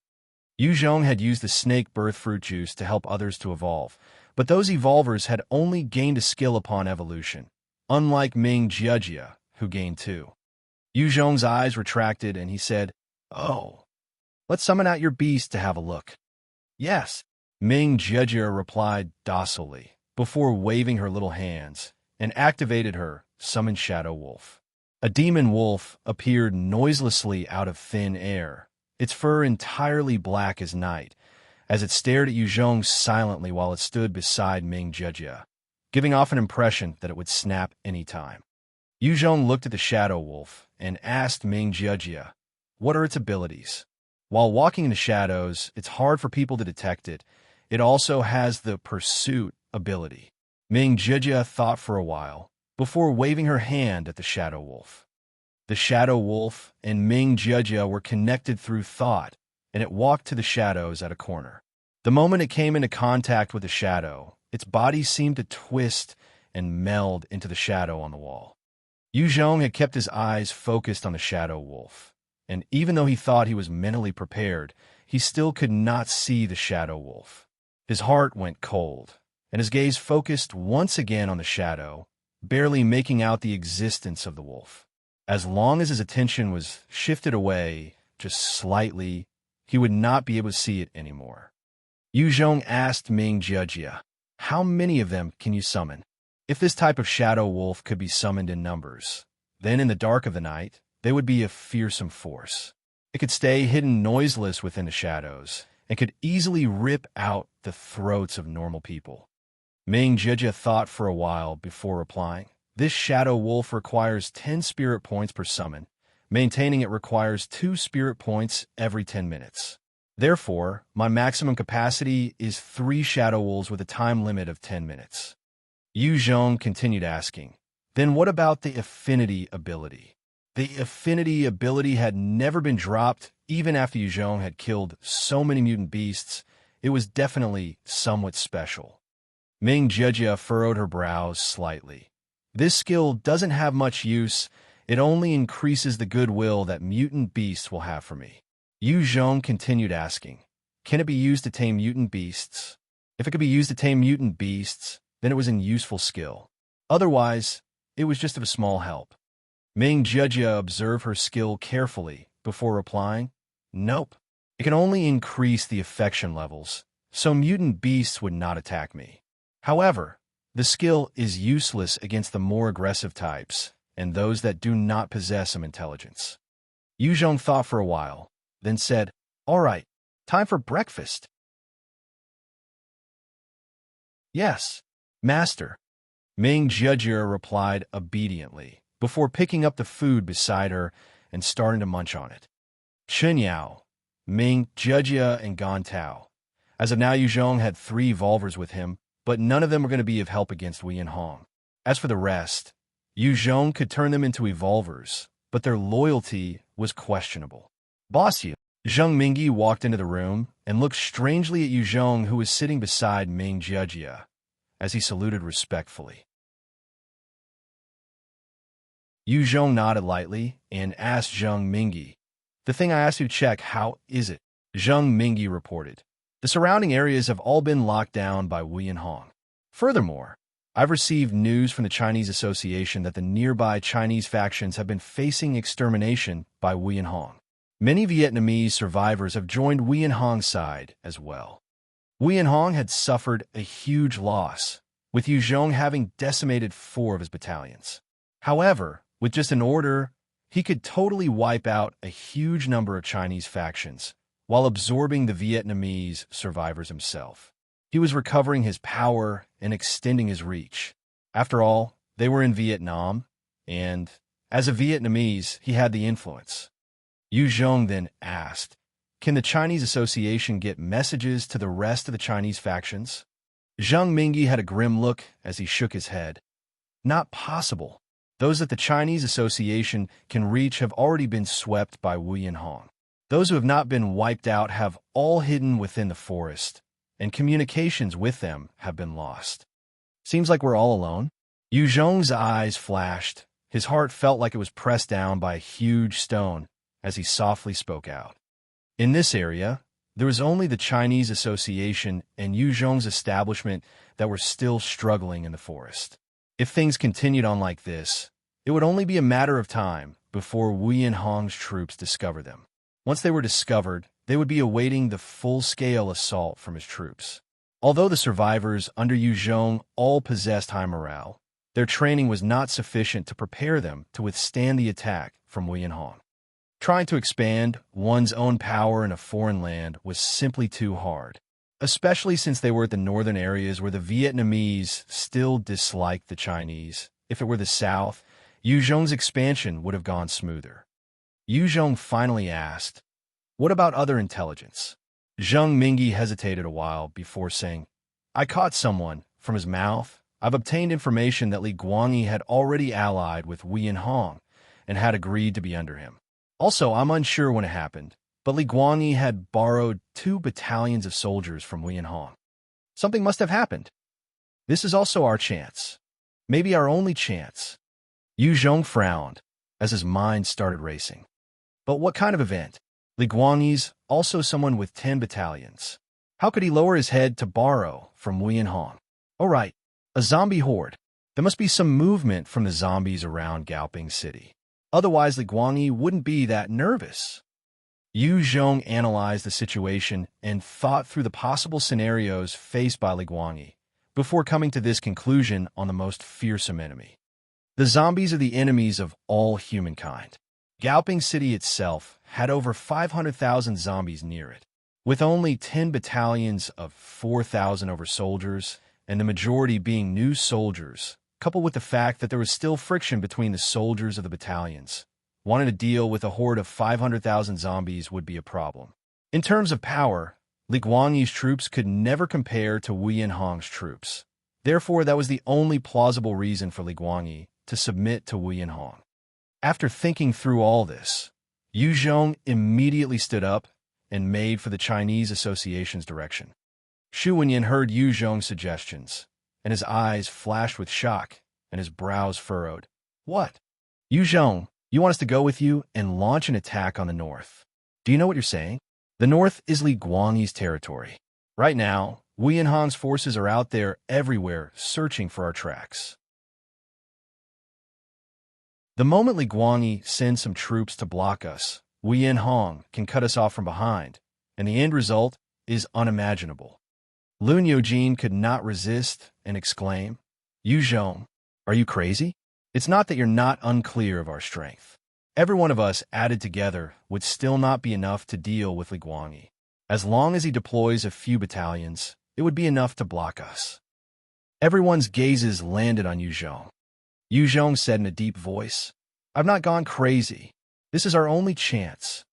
Yu Zhong had used the snake birth fruit juice to help others to evolve, but those evolvers had only gained a skill upon evolution, unlike Ming Jejia, who gained 2. Yu Zhong's eyes retracted and he said, "Oh, let's summon out your beast to have a look." "Yes," Ming Jejia replied docilely, before waving her little hands, and activated her Summon Shadow Wolf. A demon wolf appeared noiselessly out of thin air, its fur entirely black as night, as it stared at Yu Zhong silently while it stood beside Ming Jejia, giving off an impression that it would snap any time. Yu Zhong looked at the Shadow Wolf and asked Ming Jejia, "What are its abilities?" While walking in the shadows, it's hard for people to detect it. It also has the Pursuit ability. Ming Jejia thought for a while, before waving her hand at the Shadow Wolf. The Shadow Wolf and Ming Jejia were connected through thought, and it walked to the shadows at a corner. The moment it came into contact with the shadow, its body seemed to twist and meld into the shadow on the wall. Yu Zhong had kept his eyes focused on the Shadow Wolf, and even though he thought he was mentally prepared, he still could not see the Shadow Wolf. His heart went cold, and his gaze focused once again on the shadow, barely making out the existence of the wolf. As long as his attention was shifted away, just slightly, he would not be able to see it anymore. Yu Zhong asked Ming Jejia, "How many of them can you summon?" If this type of shadow wolf could be summoned in numbers, then in the dark of the night, they would be a fearsome force. It could stay hidden noiseless within the shadows, and could easily rip out the throats of normal people. Ming Jejia thought for a while before replying. "This shadow wolf requires 10 spirit points per summon. Maintaining it requires 2 spirit points every 10 minutes. Therefore, my maximum capacity is 3 shadow wolves with a time limit of 10 minutes. Yu Zhong continued asking, "Then what about the affinity ability?" The affinity ability had never been dropped even after Yu Zhong had killed so many mutant beasts. It was definitely somewhat special. Ming Jejia furrowed her brows slightly. This skill doesn't have much use. It only increases the goodwill that mutant beasts will have for me. Yu Zhong continued asking, can it be used to tame mutant beasts? If it could be used to tame mutant beasts, then it was a useful skill. Otherwise, it was just of a small help. Ming Jejia observed her skill carefully before replying, nope. It can only increase the affection levels, so mutant beasts would not attack me. However, the skill is useless against the more aggressive types and those that do not possess some intelligence. Yu Zhong thought for a while, then said, all right, time for breakfast. Yes, master. Ming Jejia replied obediently, before picking up the food beside her and starting to munch on it. Chen Yao, Ming Jejia, and Gan Tao. As of now, Yu Zhong had 3 evolvers with him, but none of them were going to be of help against Wuyan Hong. As for the rest, Yu Zhong could turn them into evolvers, but their loyalty was questionable. Boss Yu, Zheng Mingyi walked into the room and looked strangely at Yu Zhong, who was sitting beside Ming Jejia, as he saluted respectfully. Yu Zhong nodded lightly and asked Zheng Mingyi, the thing I asked you to check, how is it? Zheng Mingyi reported, the surrounding areas have all been locked down by Wuyan Hong. Furthermore, I've received news from the Chinese Association that the nearby Chinese factions have been facing extermination by Wuyan Hong. Many Vietnamese survivors have joined Wuyan Hong's side as well. Wuyan Hong had suffered a huge loss, with Yu Zhong having decimated 4 of his battalions. However, with just an order, he could totally wipe out a huge number of Chinese factions, while absorbing the Vietnamese survivors himself. He was recovering his power and extending his reach. After all, they were in Vietnam, and, as a Vietnamese, he had the influence. Yu Zhong then asked, can the Chinese Association get messages to the rest of the Chinese factions? Zheng Mingyi had a grim look as he shook his head. Not possible. Those that the Chinese Association can reach have already been swept by Wuyan Hong. Those who have not been wiped out have all hidden within the forest, and communications with them have been lost. Seems like we're all alone. Yu Zhong's eyes flashed. His heart felt like it was pressed down by a huge stone as he softly spoke out. In this area, there was only the Chinese Association and Yu Zhong's establishment that were still struggling in the forest. If things continued on like this, it would only be a matter of time before Wuyan Hong's troops discovered them. Once they were discovered, they would be awaiting the full-scale assault from his troops. Although the survivors under Yu Zhong all possessed high morale, their training was not sufficient to prepare them to withstand the attack from Wuyan Hong. Trying to expand one's own power in a foreign land was simply too hard, especially since they were at the northern areas where the Vietnamese still disliked the Chinese. If it were the south, Yu Zhong's expansion would have gone smoother. Yu Zhong finally asked, what about other intelligence? Zheng Mingyi hesitated a while before saying, I caught someone from his mouth. I've obtained information that Li Guangyi had already allied with Wuyan Hong and had agreed to be under him. Also, I'm unsure when it happened, but Li Guangyi had borrowed 2 battalions of soldiers from Wuyan Hong. Something must have happened. This is also our chance. Maybe our only chance. Yu Zhong frowned as his mind started racing. But what kind of event? Li Guangyi's also someone with 10 battalions. How could he lower his head to borrow from Wuyan Hong? Oh right, a zombie horde. There must be some movement from the zombies around Gaoping City. Otherwise, Li Guangyi wouldn't be that nervous. Yu Zhong analyzed the situation and thought through the possible scenarios faced by Li Guangyi before coming to this conclusion on the most fearsome enemy. The zombies are the enemies of all humankind. Gaoping City itself had over 500,000 zombies near it, with only 10 battalions of 4,000 over soldiers, and the majority being new soldiers, coupled with the fact that there was still friction between the soldiers of the battalions. Wanting to deal with a horde of 500,000 zombies would be a problem. In terms of power, Li Guangyi's troops could never compare to Wuyan Hong's troops. Therefore, that was the only plausible reason for Li Guangyi to submit to Wuyan Hong. After thinking through all this, Yu Zhong immediately stood up and made for the Chinese Association's direction. Xu Wenyan heard Yu Zhong's suggestions, and his eyes flashed with shock and his brows furrowed. What? Yu Zhong, you want us to go with you and launch an attack on the north? Do you know what you're saying? The north is Li Guangyi's territory. Right now, Wuyan Han's forces are out there everywhere searching for our tracks. The moment Li Guangyi sends some troops to block us, Wuyan Han can cut us off from behind, and the end result is unimaginable. Lun Yojin could not resist and exclaim, Yu Zhong, are you crazy? It's not that you're not unclear of our strength. Every one of us added together would still not be enough to deal with Li Guangyi. As long as he deploys a few battalions, it would be enough to block us. Everyone's gazes landed on Yu Zhong. Yu Zhong said in a deep voice, I've not gone crazy. This is our only chance.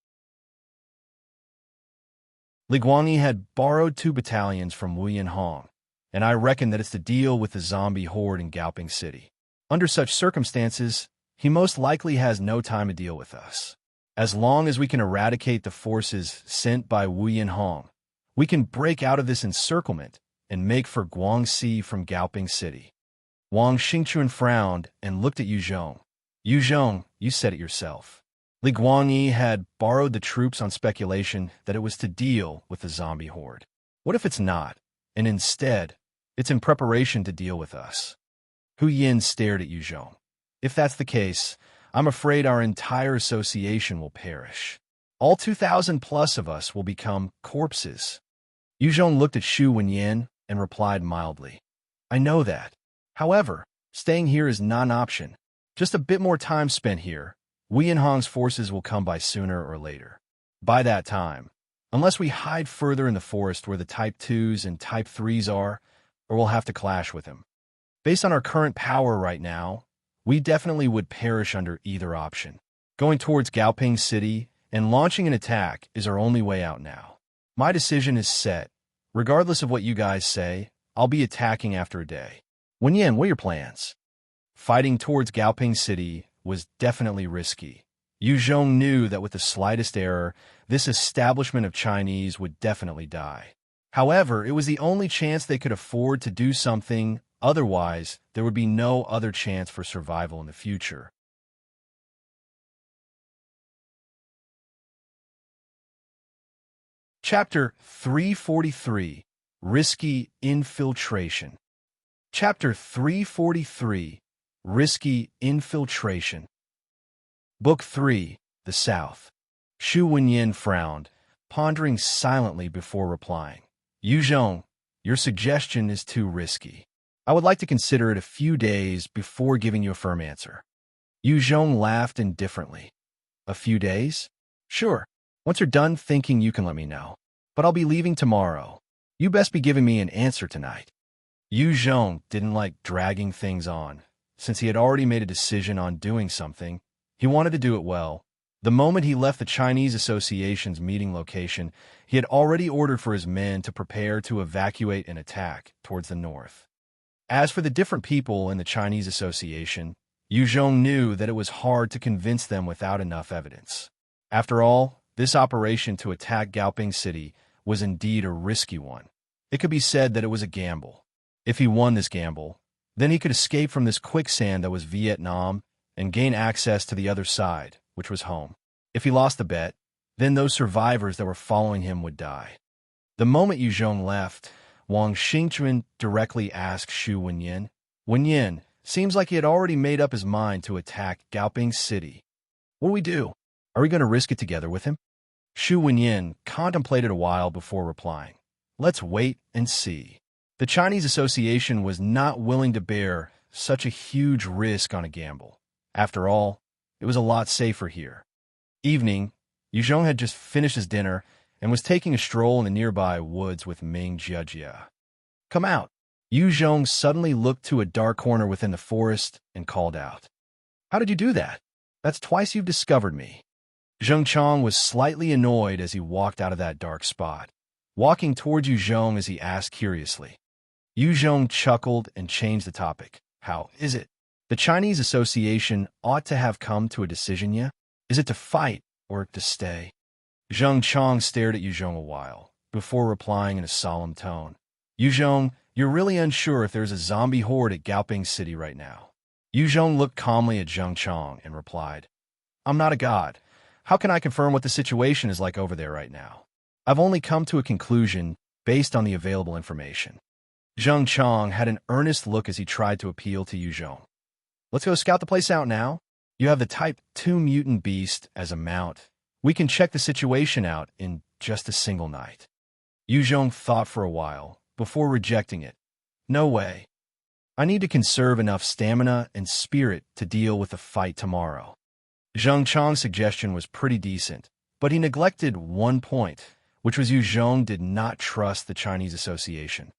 Li Guangyi had borrowed 2 battalions from Wuyan Han, and I reckon that it's to deal with the zombie horde in Gaoping City. Under such circumstances, he most likely has no time to deal with us. As long as we can eradicate the forces sent by Wuyan Han, we can break out of this encirclement and make for Guangxi from Gaoping City. Wang Xingchuan frowned and looked at Yu Zhong. Yu Zhong, you said it yourself. Li Guangyi had borrowed the troops on speculation that it was to deal with the zombie horde. What if it's not, and instead, it's in preparation to deal with us? Hu Yin stared at Yu Zhong. If that's the case, I'm afraid our entire association will perish. All 2,000 plus of us will become corpses. Yu Zhong looked at Xu Wenyan and replied mildly, I know that. However, staying here is not an option. Just a bit more time spent here, Wuyan Han's forces will come by sooner or later. By that time, unless we hide further in the forest where the Type 2s and Type 3s are, or we'll have to clash with him. Based on our current power right now, we definitely would perish under either option. Going towards Gaoping City and launching an attack is our only way out now. My decision is set. Regardless of what you guys say, I'll be attacking after a day. Wenyan, what are your plans? Fighting towards Gaoping City was definitely risky. Yu Zhong knew that with the slightest error, this establishment of Chinese would definitely die. However, it was the only chance they could afford to do something, otherwise there would be no other chance for survival in the future. Chapter 343, Risky Infiltration. Chapter 343, Risky Infiltration. Book 3, The South. Xu Wenyan frowned, pondering silently before replying. Yu Zhong, your suggestion is too risky. I would like to consider it a few days before giving you a firm answer. Yu Zhong laughed indifferently. A few days? Sure. Once you're done thinking, you can let me know. But I'll be leaving tomorrow. You best be giving me an answer tonight. Yu Zhong didn't like dragging things on. Since he had already made a decision on doing something, he wanted to do it well. The moment he left the Chinese Association's meeting location, he had already ordered for his men to prepare to evacuate and attack towards the north. As for the different people in the Chinese Association, Yu Zhong knew that it was hard to convince them without enough evidence. After all, this operation to attack Gaoping City was indeed a risky one. It could be said that it was a gamble. If he won this gamble, then he could escape from this quicksand that was Vietnam and gain access to the other side, which was home. If he lost the bet, then those survivors that were following him would die. The moment Yu Zhong left, Wang Xingchuan directly asked Xu Wenyan. Wenyan, seems like he had already made up his mind to attack Gaoping City. What do we do? Are we going to risk it together with him? Xu Wenyan contemplated a while before replying. Let's wait and see. The Chinese Association was not willing to bear such a huge risk on a gamble. After all, it was a lot safer here. Evening, Yu Zhong had just finished his dinner and was taking a stroll in the nearby woods with Ming Jiajia. Come out. Yu Zhong suddenly looked to a dark corner within the forest and called out. How did you do that? That's twice you've discovered me. Zheng Chong was slightly annoyed as he walked out of that dark spot, walking towards Yu Zhong as he asked curiously. Yu Zhong chuckled and changed the topic. How is it? The Chinese Association ought to have come to a decision yet? Is it to fight or to stay? Zheng Chong stared at Yu Zhong a while, before replying in a solemn tone. Yu Zhong, you're really unsure if there's a zombie horde at Gaoping City right now. Yu Zhong looked calmly at Zheng Chong and replied, I'm not a god. How can I confirm what the situation is like over there right now? I've only come to a conclusion based on the available information. Zheng Chong had an earnest look as he tried to appeal to Yu Zhong. Let's go scout the place out now. You have the Type 2 mutant beast as a mount. We can check the situation out in just a single night. Yu Zhong thought for a while before rejecting it. No way. I need to conserve enough stamina and spirit to deal with the fight tomorrow. Zheng Chong's suggestion was pretty decent, but he neglected one point, which was Yu Zhong did not trust the Chinese Association.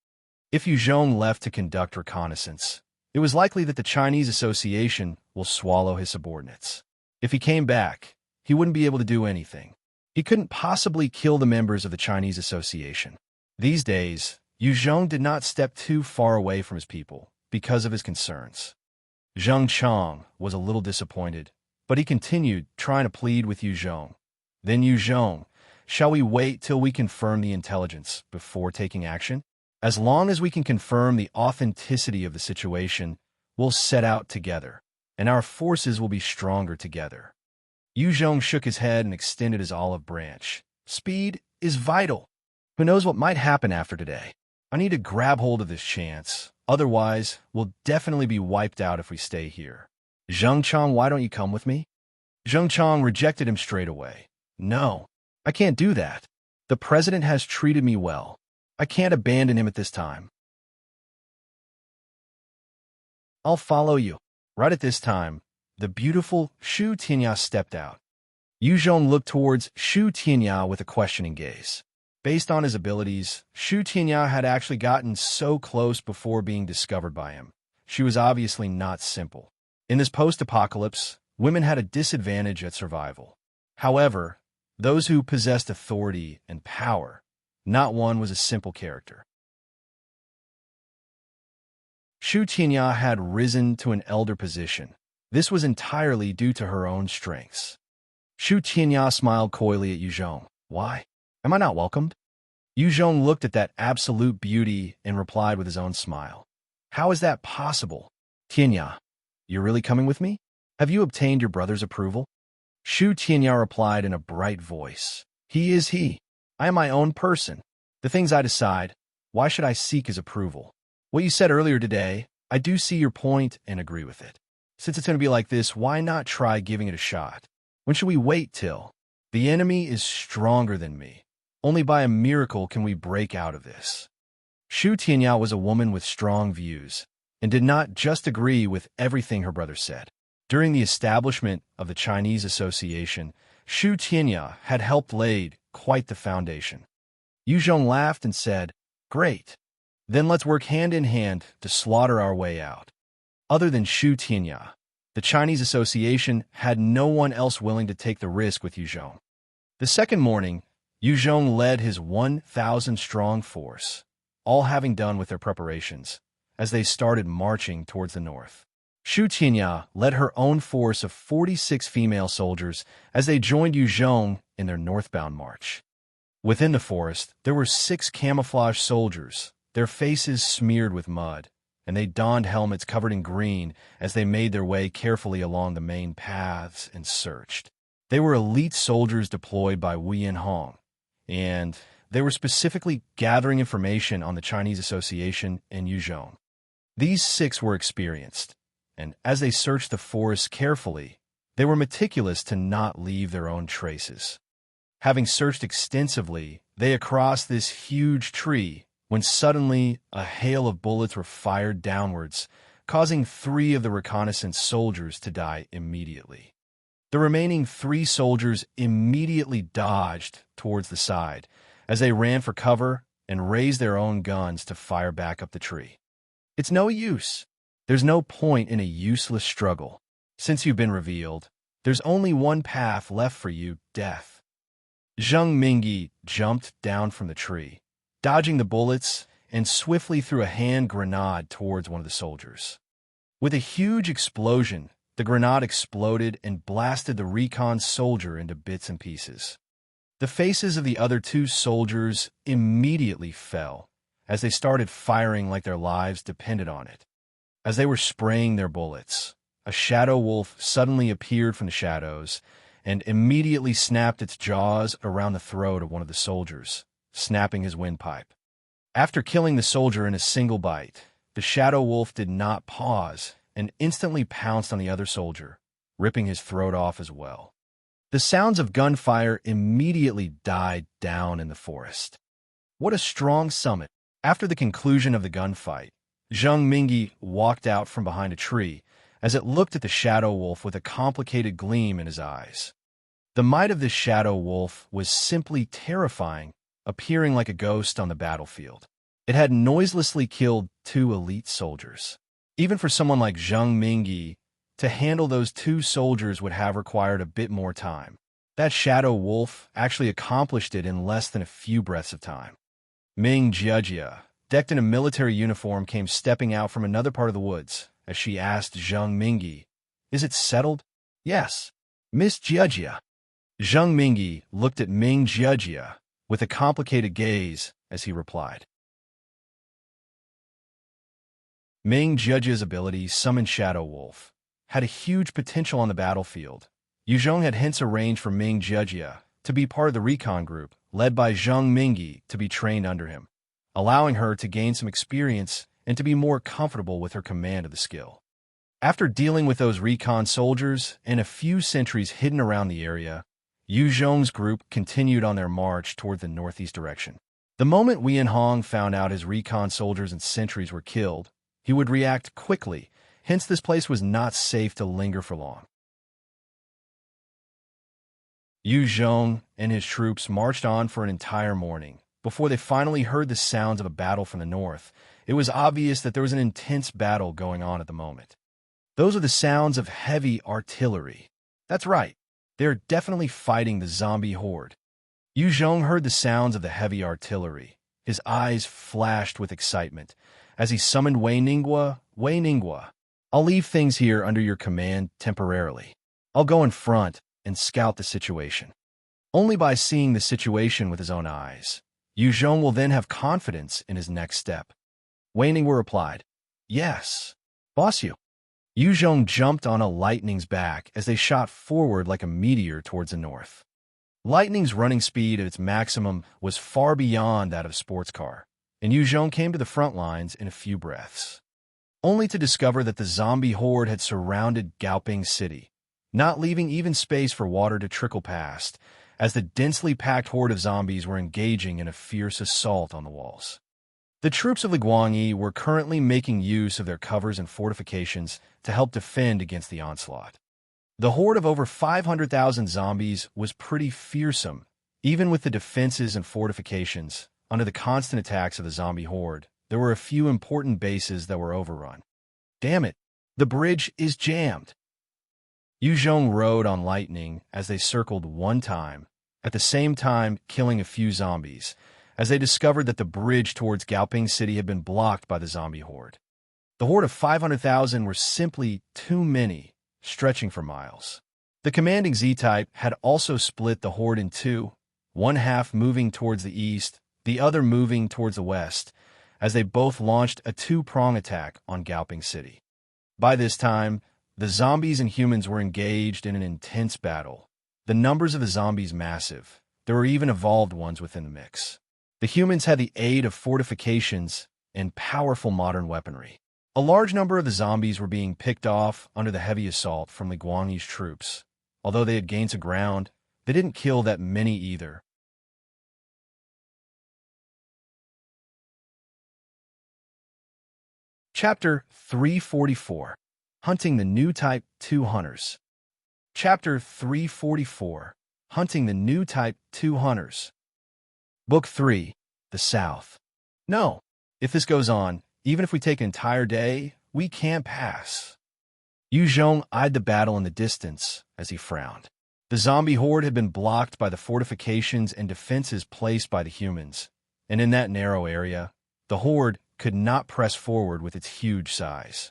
If Yu Zhong left to conduct reconnaissance, it was likely that the Chinese Association will swallow his subordinates. If he came back, he wouldn't be able to do anything. He couldn't possibly kill the members of the Chinese Association. These days, Yu Zhong did not step too far away from his people because of his concerns. Zheng Chong was a little disappointed, but he continued trying to plead with Yu Zhong. Then Yu Zhong, shall we wait till we confirm the intelligence before taking action? As long as we can confirm the authenticity of the situation, we'll set out together, and our forces will be stronger together. Yu Zhong shook his head and extended his olive branch. Speed is vital. Who knows what might happen after today? I need to grab hold of this chance. Otherwise, we'll definitely be wiped out if we stay here. Zheng Chong, why don't you come with me? Zheng Chong rejected him straight away. No, I can't do that. The president has treated me well. I can't abandon him at this time. I'll follow you. Right at this time, the beautiful Shu Tianya stepped out. Yu Zhong looked towards Shu Tianya with a questioning gaze. Based on his abilities, Shu Tianya had actually gotten so close before being discovered by him. She was obviously not simple. In this post-apocalypse, women had a disadvantage at survival. However, those who possessed authority and power, not one was a simple character. Shu Tianya had risen to an elder position. This was entirely due to her own strengths. Shu Tianya smiled coyly at Yu Zhong. Why? Am I not welcomed? Yu Zhong looked at that absolute beauty and replied with his own smile. How is that possible? Tianya, you're really coming with me? Have you obtained your brother's approval? Shu Tianya replied in a bright voice. He is he. I am my own person. The things I decide, why should I seek his approval? What you said earlier today, I do see your point and agree with it. Since it's going to be like this, why not try giving it a shot? When should we wait till? The enemy is stronger than me. Only by a miracle can we break out of this. Shu Tianya was a woman with strong views and did not just agree with everything her brother said. During the establishment of the Chinese Association, Shu Tianya had helped lay quite the foundation. Yu Zhong laughed and said, Great. Then let's work hand in hand to slaughter our way out. Other than Shu Tianya, the Chinese Association had no one else willing to take the risk with Yu Zhong. The second morning, Yu Zhong led his 1,000-strong force, all having done with their preparations, as they started marching towards the north. Shu Tianya led her own force of 46 female soldiers as they joined Yu Zhong in their northbound march. Within the forest, there were 6 camouflage soldiers, their faces smeared with mud, and they donned helmets covered in green as they made their way carefully along the main paths and searched. They were elite soldiers deployed by Wuyan, and they were specifically gathering information on the Chinese Association and Yu Zhong. These 6 were experienced, and as they searched the forest carefully, they were meticulous to not leave their own traces. Having searched extensively, they crossed this huge tree when suddenly a hail of bullets were fired downwards, causing 3 of the reconnaissance soldiers to die immediately. The remaining 3 soldiers immediately dodged towards the side as they ran for cover and raised their own guns to fire back up the tree. It's no use. There's no point in a useless struggle. Since you've been revealed, there's only one path left for you, death. Zheng Mingyi jumped down from the tree, dodging the bullets, and swiftly threw a hand grenade towards one of the soldiers. With a huge explosion, the grenade exploded and blasted the recon soldier into bits and pieces. The faces of the other 2 soldiers immediately fell as they started firing like their lives depended on it. As they were spraying their bullets, a shadow wolf suddenly appeared from the shadows and immediately snapped its jaws around the throat of one of the soldiers, snapping his windpipe. After killing the soldier in a single bite, the shadow wolf did not pause and instantly pounced on the other soldier, ripping his throat off as well. The sounds of gunfire immediately died down in the forest. What a strong summit! After the conclusion of the gunfight, Zheng Mingi walked out from behind a tree as it looked at the shadow wolf with a complicated gleam in his eyes. The might of this shadow wolf was simply terrifying, appearing like a ghost on the battlefield. It had noiselessly killed 2 elite soldiers. Even for someone like Zheng Mingi, to handle those 2 soldiers would have required a bit more time. That shadow wolf actually accomplished it in less than a few breaths of time. Ming Jiejie, decked in a military uniform, came stepping out from another part of the woods as she asked Zheng Mingi, "Is it settled?" "Yes, Miss Jiejie." Zheng Mingi looked at Ming Jiejie with a complicated gaze as he replied. Ming Jiejie's ability, Summon Shadow Wolf, had a huge potential on the battlefield. Yu Zhong had hence arranged for Ming Jiejie to be part of the recon group, led by Zheng Mingi to be trained under him, allowing her to gain some experience and to be more comfortable with her command of the skill. After dealing with those recon soldiers and a few sentries hidden around the area, Yu Zhong's group continued on their march toward the northeast direction. The moment Wuyan Hong found out his recon soldiers and sentries were killed, he would react quickly, hence this place was not safe to linger for long. Yu Zhong and his troops marched on for an entire morning. Before they finally heard the sounds of a battle from the north, it was obvious that there was an intense battle going on at the moment. Those are the sounds of heavy artillery. That's right, they're definitely fighting the zombie horde. Yu Zhong heard the sounds of the heavy artillery. His eyes flashed with excitement as he summoned Wei Ningguo. "Wei Ningguo, I'll leave things here under your command temporarily. I'll go in front and scout the situation." Only by seeing the situation with his own eyes, Yu Zhong will then have confidence in his next step. Wei Ningguo replied, "Yes, boss you." Yu Zhong jumped on a Lightning's back as they shot forward like a meteor towards the north. Lightning's running speed at its maximum was far beyond that of a sports car, and Yu Zhong came to the front lines in a few breaths, only to discover that the zombie horde had surrounded Gaoping City, not leaving even space for water to trickle past, as the densely packed horde of zombies were engaging in a fierce assault on the walls. The troops of the Guangyi were currently making use of their covers and fortifications to help defend against the onslaught. The horde of over 500,000 zombies was pretty fearsome, even with the defenses and fortifications. Under the constant attacks of the zombie horde, there were a few important bases that were overrun. Damn it, the bridge is jammed. Yu Zhong rode on Lightning as they circled one time, at the same time killing a few zombies, as they discovered that the bridge towards Gaoping City had been blocked by the zombie horde. The horde of 500,000 were simply too many, stretching for miles. The commanding Z-type had also split the horde in two, one half moving towards the east, the other moving towards the west, as they both launched a two-prong attack on Gaoping City. By this time, the zombies and humans were engaged in an intense battle. The numbers of the zombies massive. There were even evolved ones within the mix. The humans had the aid of fortifications and powerful modern weaponry. A large number of the zombies were being picked off under the heavy assault from the Guangyi's troops. Although they had gained some ground, they didn't kill that many either. Chapter 344. Hunting the New Type 2 Hunters. Chapter 344. Hunting the New Type 2 Hunters. Book 3. The South. No, if this goes on, even if we take an entire day, we can't pass. Yu Zhong eyed the battle in the distance as he frowned. The zombie horde had been blocked by the fortifications and defenses placed by the humans, and in that narrow area, the horde could not press forward with its huge size.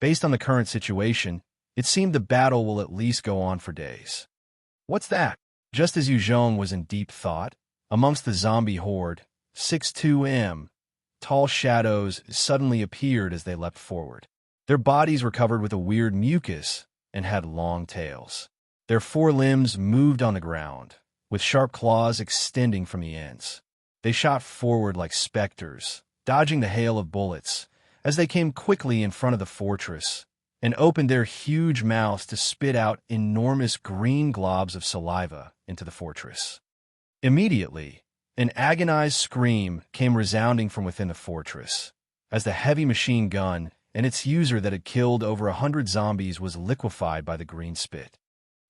Based on the current situation, it seemed the battle will at least go on for days. What's that? Just as Yu Zhong was in deep thought, amongst the zombie horde, 6'2" tall shadows suddenly appeared as they leapt forward. Their bodies were covered with a weird mucus and had long tails. Their forelimbs moved on the ground, with sharp claws extending from the ends. They shot forward like specters, dodging the hail of bullets, as they came quickly in front of the fortress and opened their huge mouths to spit out enormous green globs of saliva into the fortress. Immediately, an agonized scream came resounding from within the fortress, as the heavy machine gun and its user that had killed over 100 zombies was liquefied by the green spit.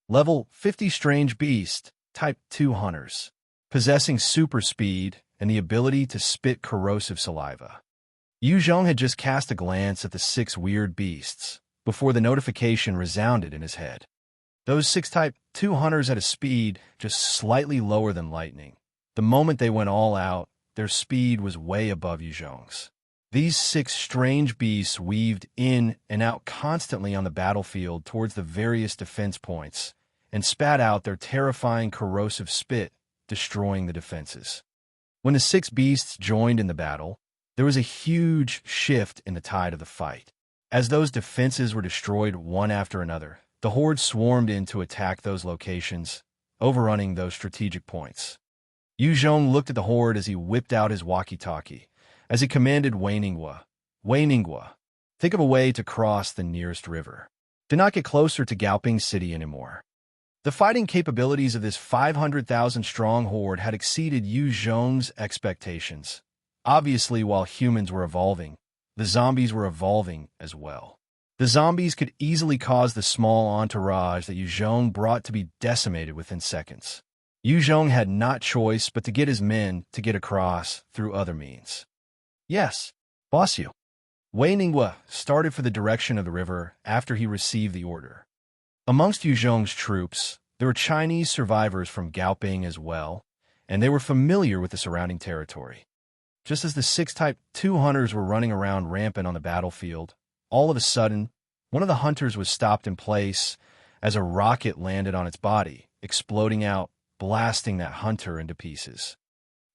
Level 50 Strange Beast, Type 2 Hunters, possessing super speed and the ability to spit corrosive saliva. Yu Zhong had just cast a glance at the 6 weird beasts before the notification resounded in his head. Those 6 Type 2 Hunters had a speed just slightly lower than lightning. The moment they went all out, their speed was way above Yu Zhong's. These 6 strange beasts weaved in and out constantly on the battlefield towards the various defense points and spat out their terrifying corrosive spit, destroying the defenses. When the 6 beasts joined in the battle, there was a huge shift in the tide of the fight. As those defenses were destroyed one after another, the horde swarmed in to attack those locations, overrunning those strategic points. Yu Zhong looked at the horde as he whipped out his walkie-talkie, as he commanded Wei Ningguo, think of a way to cross the nearest river. Do not get closer to Gaoping City anymore. The fighting capabilities of this 500,000-strong horde had exceeded Yu Zhong's expectations. Obviously, while humans were evolving, the zombies were evolving as well. The zombies could easily cause the small entourage that Yu Zhong brought to be decimated within seconds. Yu Zhong had not choice but to get his men to get across through other means. Yes, boss you. Wei Ningguo started for the direction of the river after he received the order. Amongst Yu Zhong's troops, there were Chinese survivors from Gaoping as well, and they were familiar with the surrounding territory. Just as the 6 Type 2 Hunters were running around rampant on the battlefield, all of a sudden, one of the hunters was stopped in place as a rocket landed on its body, exploding out, blasting that hunter into pieces.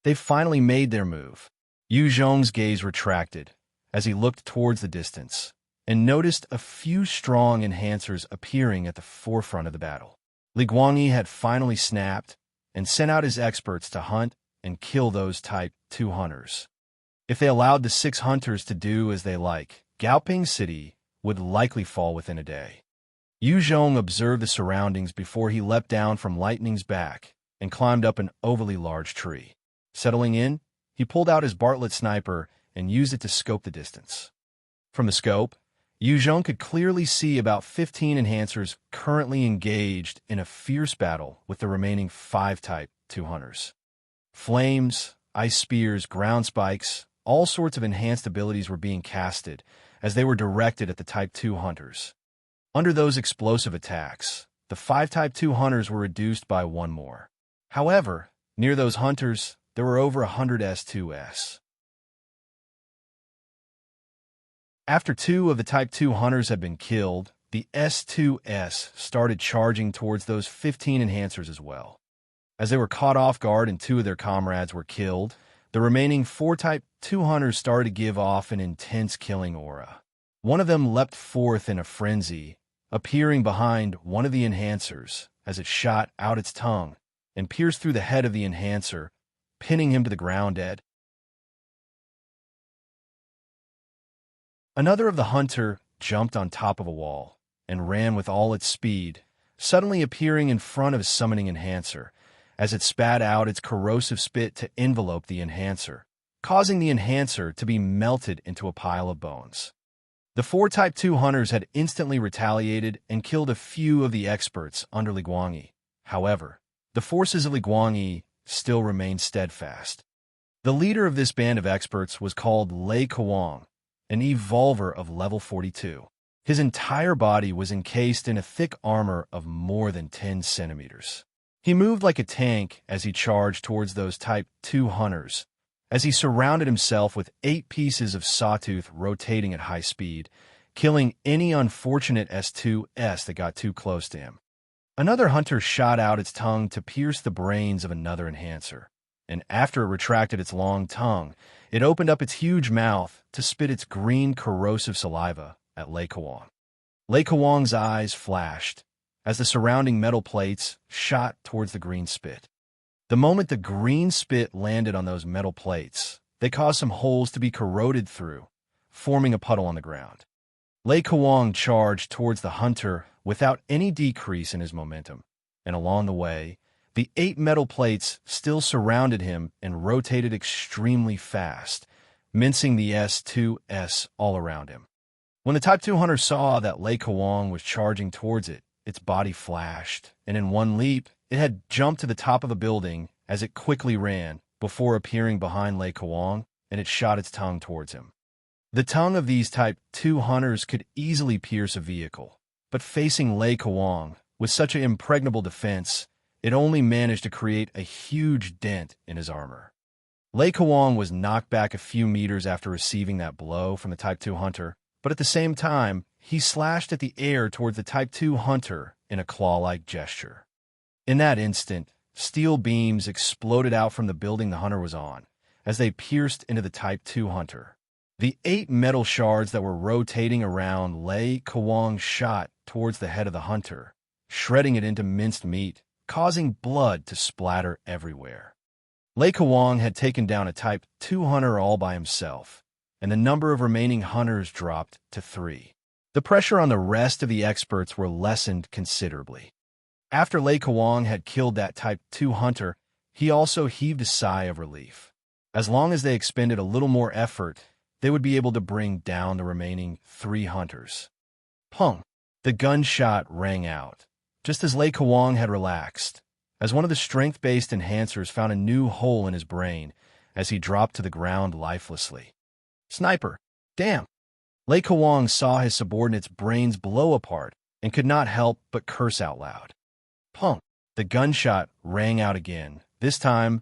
They finally made their move. Yu Zhong's gaze retracted as he looked towards the distance and noticed a few strong enhancers appearing at the forefront of the battle. Li Guangyi had finally snapped and sent out his experts to hunt and kill those Type 2 Hunters. If they allowed the 6 hunters to do as they like, Gaoping City would likely fall within a day. Yu Zhong observed the surroundings before he leapt down from Lightning's back and climbed up an overly large tree. Settling in, he pulled out his Bartlett sniper and used it to scope the distance. From the scope, Yu Zhong could clearly see about 15 enhancers currently engaged in a fierce battle with the remaining 5 Type 2 Hunters. Flames, ice spears, ground spikes, all sorts of enhanced abilities were being casted as they were directed at the Type 2 Hunters. Under those explosive attacks, the 5 Type 2 Hunters were reduced by 1 more. However, near those hunters, there were over 100 S2S. After 2 of the Type 2 Hunters had been killed, the S2S started charging towards those 15 enhancers as well. As they were caught off guard and 2 of their comrades were killed, the remaining 4 Type 2 Hunters started to give off an intense killing aura. One of them leapt forth in a frenzy, appearing behind one of the enhancers as it shot out its tongue and pierced through the head of the enhancer, pinning him to the ground dead. Another of the hunter jumped on top of a wall and ran with all its speed, suddenly appearing in front of a summoning enhancer as it spat out its corrosive spit to envelope the enhancer, causing the enhancer to be melted into a pile of bones. The 4 Type 2 Hunters had instantly retaliated and killed a few of the experts under Li Guangyi. However, the forces of Li Guangyi still remained steadfast. The leader of this band of experts was called Lei Kawang, an evolver of level 42. His entire body was encased in a thick armor of more than 10 centimeters. He moved like a tank as he charged towards those Type 2 Hunters, as he surrounded himself with 8 pieces of sawtooth rotating at high speed, killing any unfortunate S2S that got too close to him. Another hunter shot out its tongue to pierce the brains of another enhancer, and after it retracted its long tongue, it opened up its huge mouth to spit its green corrosive saliva at Lei Kawang. Lei Kawang's eyes flashed as the surrounding metal plates shot towards the green spit. The moment the green spit landed on those metal plates, they caused some holes to be corroded through, forming a puddle on the ground. Lei Kawang charged towards the hunter without any decrease in his momentum, and along the way, the 8 metal plates still surrounded him and rotated extremely fast, mincing the S2S all around him. When the Type 2 hunter saw that Lei Kawang was charging towards it, its body flashed, and in one leap, it had jumped to the top of a building as it quickly ran, before appearing behind Lei Kawang, and it shot its tongue towards him. The tongue of these Type 2 hunters could easily pierce a vehicle, but facing Lei Kawang, with such an impregnable defense, it only managed to create a huge dent in his armor. Lei Kawang was knocked back a few meters after receiving that blow from the Type 2 hunter, but at the same time, he slashed at the air towards the Type 2 hunter in a claw-like gesture. In that instant, steel beams exploded out from the building the hunter was on, as they pierced into the Type 2 hunter. The 8 metal shards that were rotating around Lei Kawang shot towards the head of the hunter, shredding it into minced meat, causing blood to splatter everywhere. Lei Kawang had taken down a Type 2 hunter all by himself, and the number of remaining hunters dropped to 3. The pressure on the rest of the experts were lessened considerably. After Lei Kawang had killed that Type 2 hunter, he also heaved a sigh of relief. As long as they expended a little more effort, they would be able to bring down the remaining 3 hunters. Pung! The gunshot rang out, just as Lei Kawang had relaxed, as one of the strength-based enhancers found a new hole in his brain as he dropped to the ground lifelessly. Sniper! Damn! Lei Kawang saw his subordinate's brains blow apart and could not help but curse out loud. Pung! The gunshot rang out again. This time,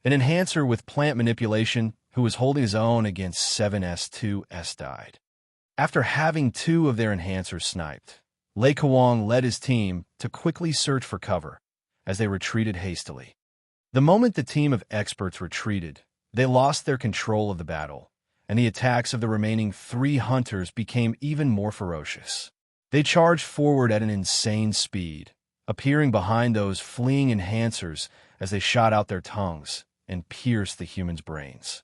an enhancer with plant manipulation who was holding his own against 7S2S died. After having 2 of their enhancers sniped, Lei Kawang led his team to quickly search for cover as they retreated hastily. The moment the team of experts retreated, they lost their control of the battle, and the attacks of the remaining 3 hunters became even more ferocious. They charged forward at an insane speed, appearing behind those fleeing enhancers as they shot out their tongues and pierced the humans' brains.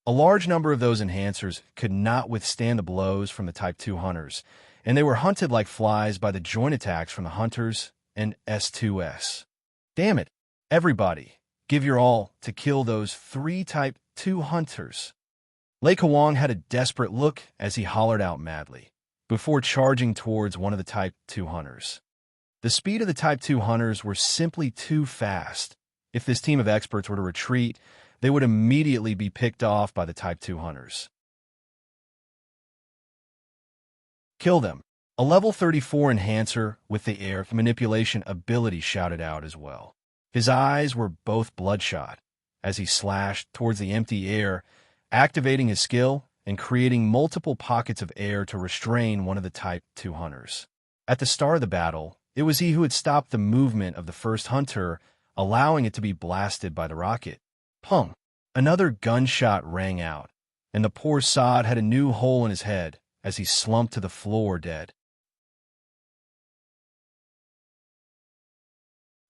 A large number of those enhancers could not withstand the blows from the Type 2 hunters, and they were hunted like flies by the joint attacks from the hunters and S2S. Damn it, everybody, give your all to kill those 3 Type 2 hunters. Lei Kawang had a desperate look as he hollered out madly, before charging towards one of the Type 2 hunters. The speed of the Type 2 hunters were simply too fast. If this team of experts were to retreat, they would immediately be picked off by the Type 2 hunters. Kill them. A level 34 enhancer with the air manipulation ability shouted out as well. His eyes were both bloodshot as he slashed towards the empty air, activating his skill and creating multiple pockets of air to restrain one of the Type 2 hunters. At the start of the battle, it was he who had stopped the movement of the first hunter, allowing it to be blasted by the rocket. Pung! Another gunshot rang out, and the poor sod had a new hole in his head as he slumped to the floor dead.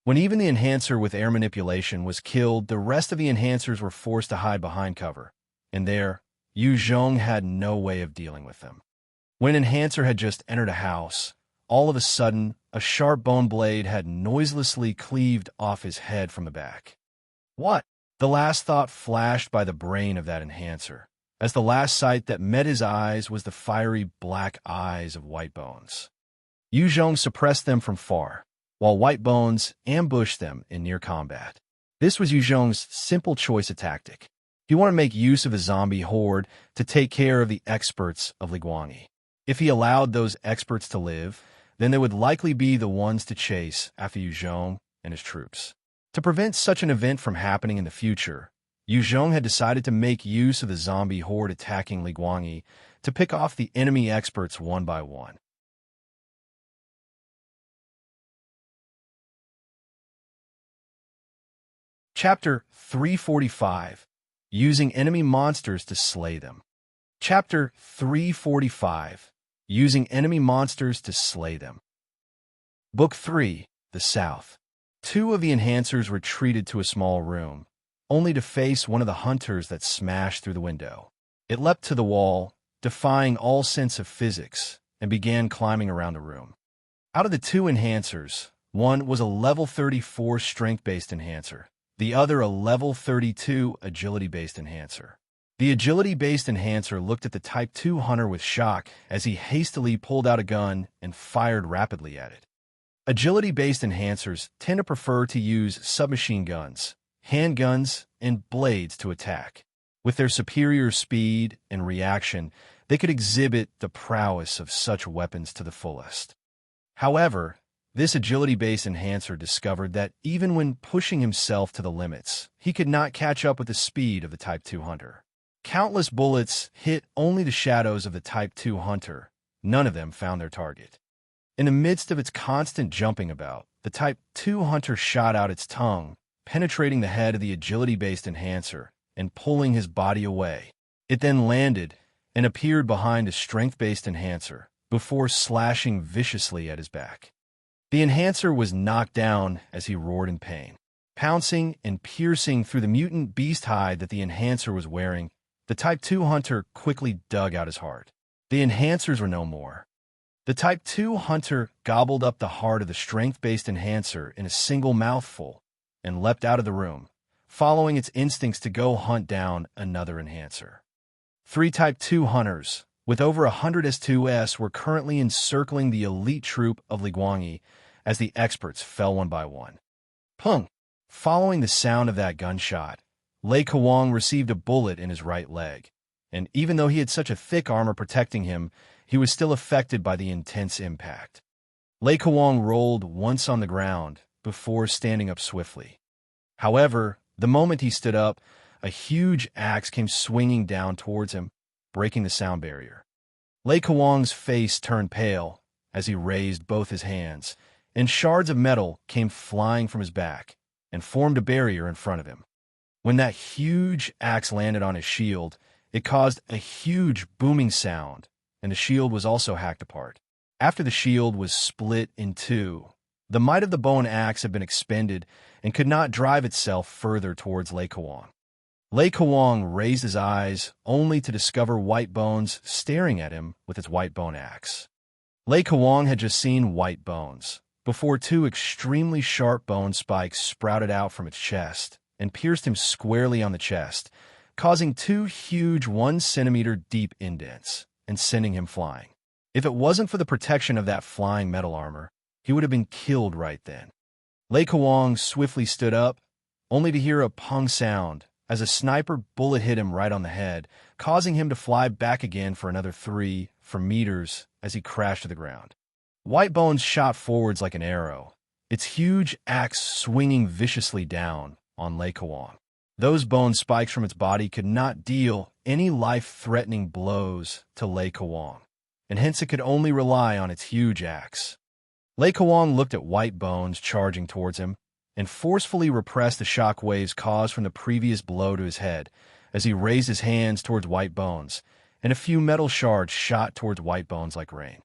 When even the enhancer with air manipulation was killed, the rest of the enhancers were forced to hide behind cover, and there, Yu Zhong had no way of dealing with them. When Enhancer had just entered a house, all of a sudden, a sharp bone blade had noiselessly cleaved off his head from the back. What? The last thought flashed by the brain of that enhancer, as the last sight that met his eyes was the fiery black eyes of White Bones. Yu Zhong suppressed them from far, while White Bones ambushed them in near combat. This was Yu Zhong's simple choice of tactic. He wanted to make use of a zombie horde to take care of the experts of Liguangi. If he allowed those experts to live, then they would likely be the ones to chase after Yu Zhong and his troops. To prevent such an event from happening in the future, Yu Zhong had decided to make use of the zombie horde attacking Liguangi to pick off the enemy experts one by one. Chapter 345. Using enemy monsters to slay them. Chapter 345. using enemy monsters to slay them. Book 3, The South. Two of the enhancers retreated to a small room, only to face one of the hunters that smashed through the window. It leapt to the wall, defying all sense of physics, and began climbing around the room. Out of the two enhancers, one was a level 34 strength-based enhancer, the other a level 32 agility-based enhancer. The agility-based enhancer looked at the Type 2 hunter with shock as he hastily pulled out a gun and fired rapidly at it. Agility-based enhancers tend to prefer to use submachine guns, handguns, and blades to attack. With their superior speed and reaction, they could exhibit the prowess of such weapons to the fullest. However, this agility-based enhancer discovered that even when pushing himself to the limits, he could not catch up with the speed of the Type 2 hunter. Countless bullets hit only the shadows of the Type 2 hunter. None of them found their target. In the midst of its constant jumping about, the Type 2 hunter shot out its tongue, penetrating the head of the agility-based enhancer and pulling his body away. It then landed and appeared behind a strength-based enhancer before slashing viciously at his back. The enhancer was knocked down as he roared in pain. Pouncing and piercing through the mutant beast hide that the enhancer was wearing, the Type 2 hunter quickly dug out his heart. The enhancers were no more. The Type 2 hunter gobbled up the heart of the strength-based enhancer in a single mouthful and leapt out of the room, following its instincts to go hunt down another enhancer. 3 Type 2 hunters, with over 100 S2S, were currently encircling the elite troop of Liguangi as the experts fell one by one. Pung! Following the sound of that gunshot, Lei Kawang received a bullet in his right leg, and even though he had such a thick armor protecting him, he was still affected by the intense impact. Lei Kawang rolled once on the ground before standing up swiftly. However, the moment he stood up, a huge axe came swinging down towards him, breaking the sound barrier. Lei Kawang's face turned pale as he raised both his hands, and shards of metal came flying from his back and formed a barrier in front of him. When that huge axe landed on his shield, it caused a huge booming sound, and the shield was also hacked apart. After the shield was split in two, the might of the bone axe had been expended and could not drive itself further towards Lei Kawang. Lei Kawang raised his eyes only to discover White Bones staring at him with its white bone axe. Lei Kawang had just seen White Bones before two extremely sharp bone spikes sprouted out from its chest and pierced him squarely on the chest, causing two huge 1 centimeter deep indents and sending him flying. If it wasn't for the protection of that flying metal armor, he would have been killed right then. Lei Kawang swiftly stood up, only to hear a pung sound as a sniper bullet hit him right on the head, causing him to fly back again for another 3 meters as he crashed to the ground. White Bones shot forwards like an arrow, its huge axe swinging viciously down on Lei Kawang. Those bone spikes from its body could not deal any life-threatening blows to Lei Kawang, and hence it could only rely on its huge axe. Lei Kawang looked at White Bones charging towards him and forcefully repressed the shock waves caused from the previous blow to his head as he raised his hands towards White Bones, and a few metal shards shot towards White Bones like rain.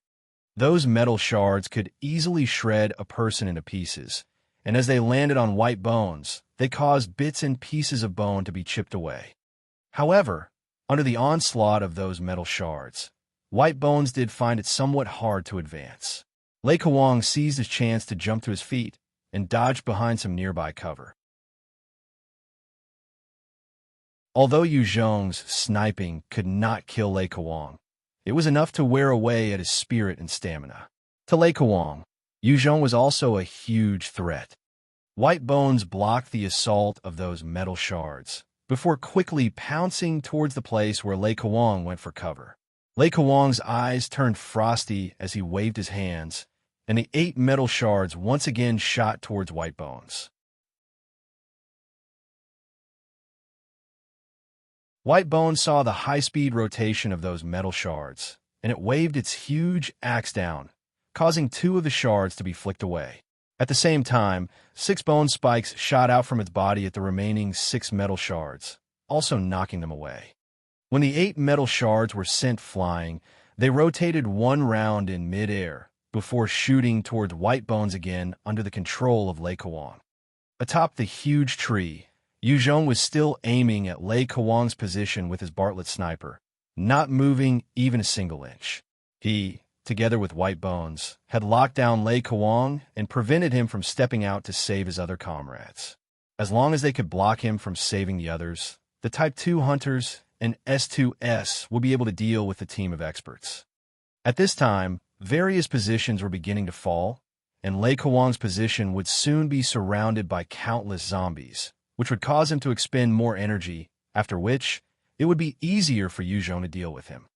Those metal shards could easily shred a person into pieces, and as they landed on White Bones, they caused bits and pieces of bone to be chipped away. However, under the onslaught of those metal shards, White Bones did find it somewhat hard to advance. Lei Kawang seized his chance to jump to his feet and dodged behind some nearby cover. Although Yu Zhong's sniping could not kill Lei Kawang, it was enough to wear away at his spirit and stamina. To Lei Kawang, Yu Zhong was also a huge threat. White Bones blocked the assault of those metal shards before quickly pouncing towards the place where Lei Kawang went for cover. Lei Kawang's eyes turned frosty as he waved his hands, and the 8 metal shards once again shot towards White Bones. White Bones saw the high-speed rotation of those metal shards, and it waved its huge axe down, causing 2 of the shards to be flicked away. At the same time, 6 bone spikes shot out from its body at the remaining 6 metal shards, also knocking them away. When the 8 metal shards were sent flying, They rotated one round in mid-air before shooting towards White Bones again under the control of Lei Kawang. Atop the huge tree, Yu Zhong was still aiming at Lei Kawang's position with his Bartlett sniper, not moving even a single inch. He, together with White Bones, had locked down Lei Kawang and prevented him from stepping out to save his other comrades. As long as they could block him from saving the others, the Type 2 hunters and S2S would be able to deal with the team of experts. At this time, various positions were beginning to fall, and Lei Kawang's position would soon be surrounded by countless zombies, which would cause him to expend more energy, after which it would be easier for Yu Zhong to deal with him.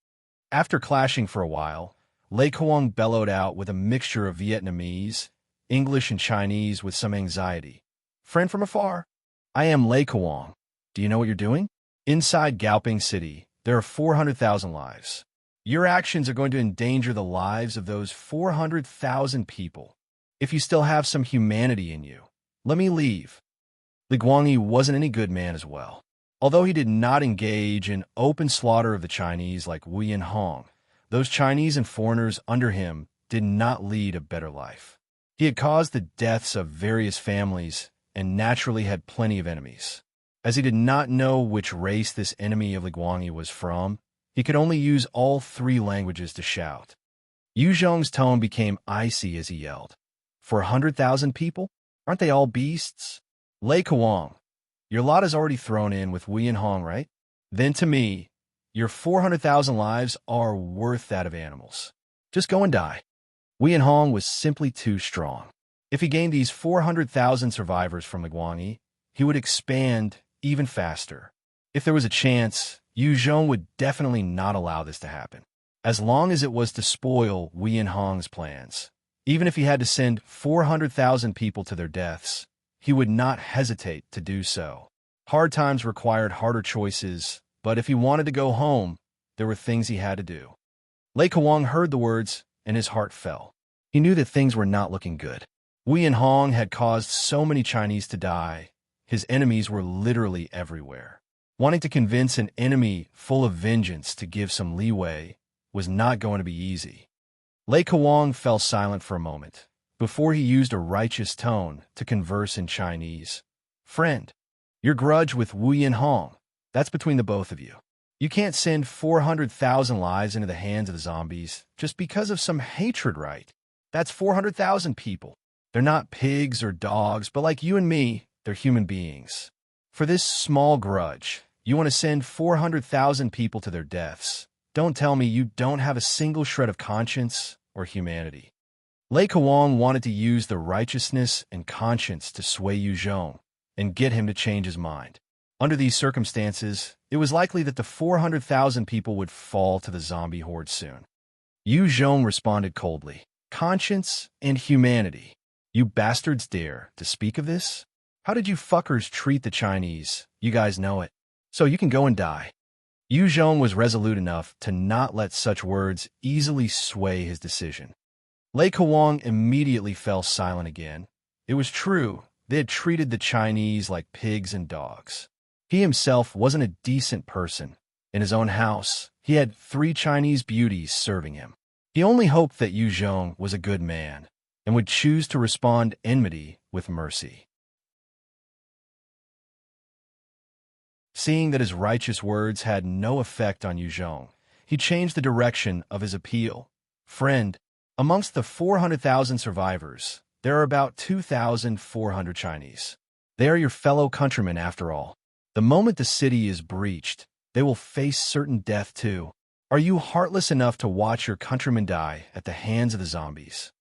After clashing for a while, Lei Kawang bellowed out with a mixture of Vietnamese, English, and Chinese with some anxiety. "Friend from afar, I am Lei Kawang. Do you know what you're doing? Inside Gaoping City, there are 400,000 lives. Your actions are going to endanger the lives of those 400,000 people. If you still have some humanity in you, let me leave." Li Guangyi wasn't any good man as well. Although he did not engage in open slaughter of the Chinese like Wuyan Hong, those Chinese and foreigners under him did not lead a better life. He had caused the deaths of various families and naturally had plenty of enemies. As he did not know which race this enemy of Li Guangyi was from, he could only use all three languages to shout. Yu Zhong's tone became icy as he yelled, "For 100,000 people? Aren't they all beasts? Lei Kawang, your lot is already thrown in with Wuyan Hong, right? Then to me, your 400,000 lives are worth that of animals. Just go and die." Wuyan Hong was simply too strong. If he gained these 400,000 survivors from Li Guangyi, he would expand even faster. If there was a chance, Yu Zhong would definitely not allow this to happen, as long as it was to spoil Wuyan Hong's plans. Even if he had to send 400,000 people to their deaths, he would not hesitate to do so. Hard times required harder choices, but if he wanted to go home, there were things he had to do. Lei Kawang heard the words, and his heart fell. He knew that things were not looking good. Wuyan Hong had caused so many Chinese to die. His enemies were literally everywhere. Wanting to convince an enemy full of vengeance to give some leeway was not going to be easy. Lei Kawang fell silent for a moment, before he used a righteous tone to converse in Chinese. "Friend, your grudge with Wuyan Hong, that's between the both of you. You can't send 400,000 lives into the hands of the zombies just because of some hatred, right? That's 400,000 people. They're not pigs or dogs, but like you and me, they're human beings. For this small grudge, you want to send 400,000 people to their deaths. Don't tell me you don't have a single shred of conscience or humanity." Lei Kawang wanted to use the righteousness and conscience to sway Yu Zhong and get him to change his mind. Under these circumstances, it was likely that the 400,000 people would fall to the zombie horde soon. Yu Zhong responded coldly, "Conscience and humanity. You bastards dare to speak of this? How did you fuckers treat the Chinese? You guys know it. So you can go and die." Yu Zhong was resolute enough to not let such words easily sway his decision. Lei Kawang immediately fell silent again. It was true, they had treated the Chinese like pigs and dogs. He himself wasn't a decent person. In his own house, he had 3 Chinese beauties serving him. He only hoped that Yu Zhong was a good man and would choose to respond enmity with mercy. Seeing that his righteous words had no effect on Yu Zhong, he changed the direction of his appeal. "Friend, amongst the 400,000 survivors, there are about 2,400 Chinese. They are your fellow countrymen after all. The moment the city is breached, they will face certain death too. Are you heartless enough to watch your countrymen die at the hands of the zombies?"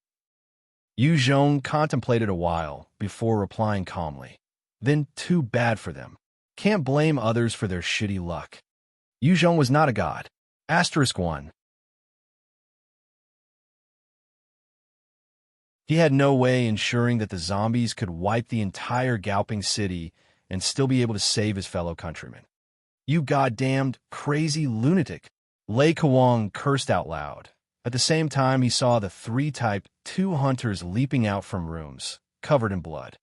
Yu Zhong contemplated a while before replying calmly. "Then too bad for them. Can't blame others for their shitty luck. Yu Zhong was not a god. *1. He had no way ensuring that the zombies could wipe the entire Gaoping city and still be able to save his fellow countrymen. "You goddamned crazy lunatic!" Lei Kawang cursed out loud. At the same time, he saw the 3 Type 2 hunters leaping out from rooms, covered in blood.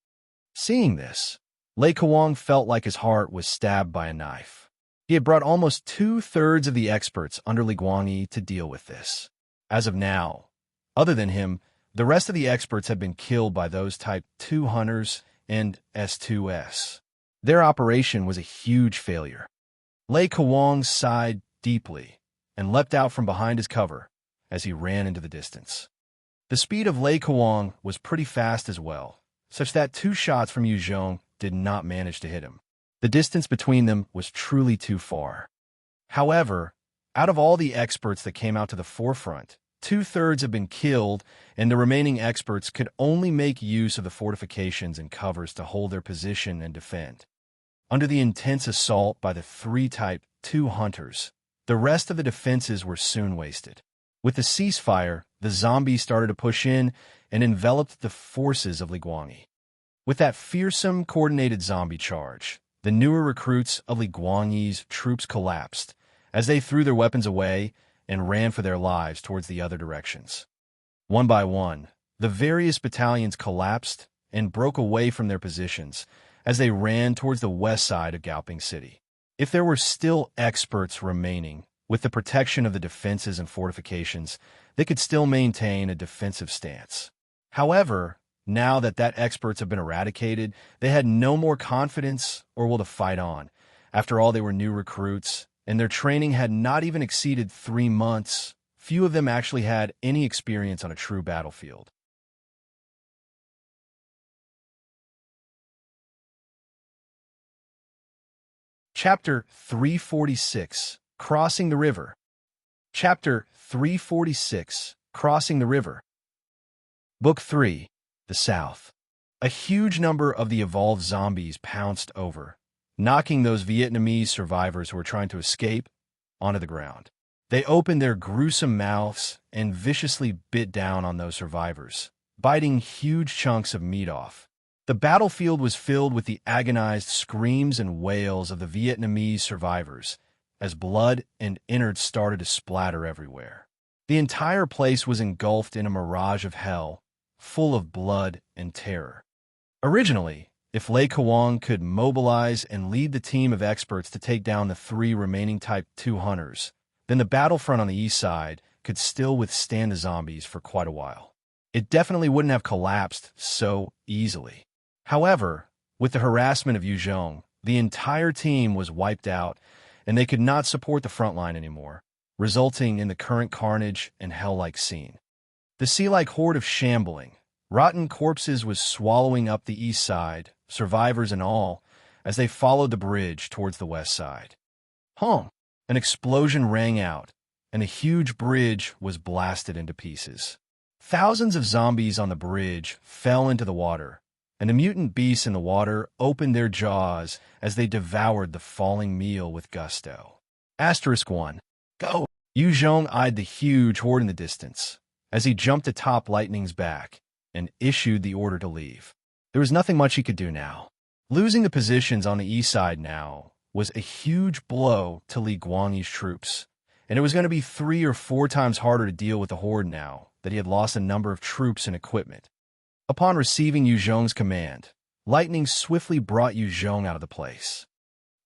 Seeing this, Lei Kawang felt like his heart was stabbed by a knife. He He had brought almost two-thirds of the experts under Li Guangyi to deal with this. As of now, other than him, the rest of the experts had been killed by those Type 2 hunters and S2S. Their operation was a huge failure. Lei Kawang sighed deeply and leapt out from behind his cover as he ran into the distance. The speed of Lei Kawang was pretty fast as well, such that two shots from Yu Zhong did not manage to hit him. The distance between them was truly too far. However, out of all the experts that came out to the forefront, two-thirds had been killed, and the remaining experts could only make use of the fortifications and covers to hold their position and defend. Under the intense assault by the three Type 2 hunters, the rest of the defenses were soon wasted. With the ceasefire, the zombies started to push in and enveloped the forces of Li Guangyi. With that fearsome, coordinated zombie charge, the newer recruits of Li Guangyi's troops collapsed as they threw their weapons away and ran for their lives towards the other directions. One by one, the various battalions collapsed and broke away from their positions as they ran towards the west side of Gaoping City. If there were still experts remaining, with the protection of the defenses and fortifications, they could still maintain a defensive stance. However, now that experts have been eradicated, they had no more confidence or will to fight on. After all, they were new recruits, and their training had not even exceeded 3 months. Few of them actually had any experience on a true battlefield. Chapter 346, Crossing the River. Chapter 346, Crossing the River. Book 3, The South. A huge number of the evolved zombies pounced over, knocking those Vietnamese survivors who were trying to escape onto the ground. They opened their gruesome mouths and viciously bit down on those survivors, biting huge chunks of meat off. The battlefield was filled with the agonized screams and wails of the Vietnamese survivors as blood and innards started to splatter everywhere. The entire place was engulfed in a mirage of hell, full of blood and terror. Originally, if Lei Kawang could mobilize and lead the team of experts to take down the 3 remaining Type 2 hunters, then the battlefront on the east side could still withstand the zombies for quite a while. It definitely wouldn't have collapsed so easily. However, with the harassment of Yu Zhong, the entire team was wiped out, and they could not support the front line anymore, resulting in the current carnage and hell-like scene. The sea-like horde of shambling, rotten corpses was swallowing up the east side, survivors and all, as they followed the bridge towards the west side. An explosion rang out, and a huge bridge was blasted into pieces. Thousands of zombies on the bridge fell into the water, and the mutant beasts in the water opened their jaws as they devoured the falling meal with gusto. *1. Go! Yu Zhong eyed the huge horde in the distance as he jumped atop Lightning's back and issued the order to leave. There was nothing much he could do now. Losing the positions on the east side now was a huge blow to Li Guangyi's troops, and it was going to be 3 or 4 times harder to deal with the horde now that he had lost a number of troops and equipment. Upon receiving Yu Zhong's command, Lightning swiftly brought Yu Zhong out of the place.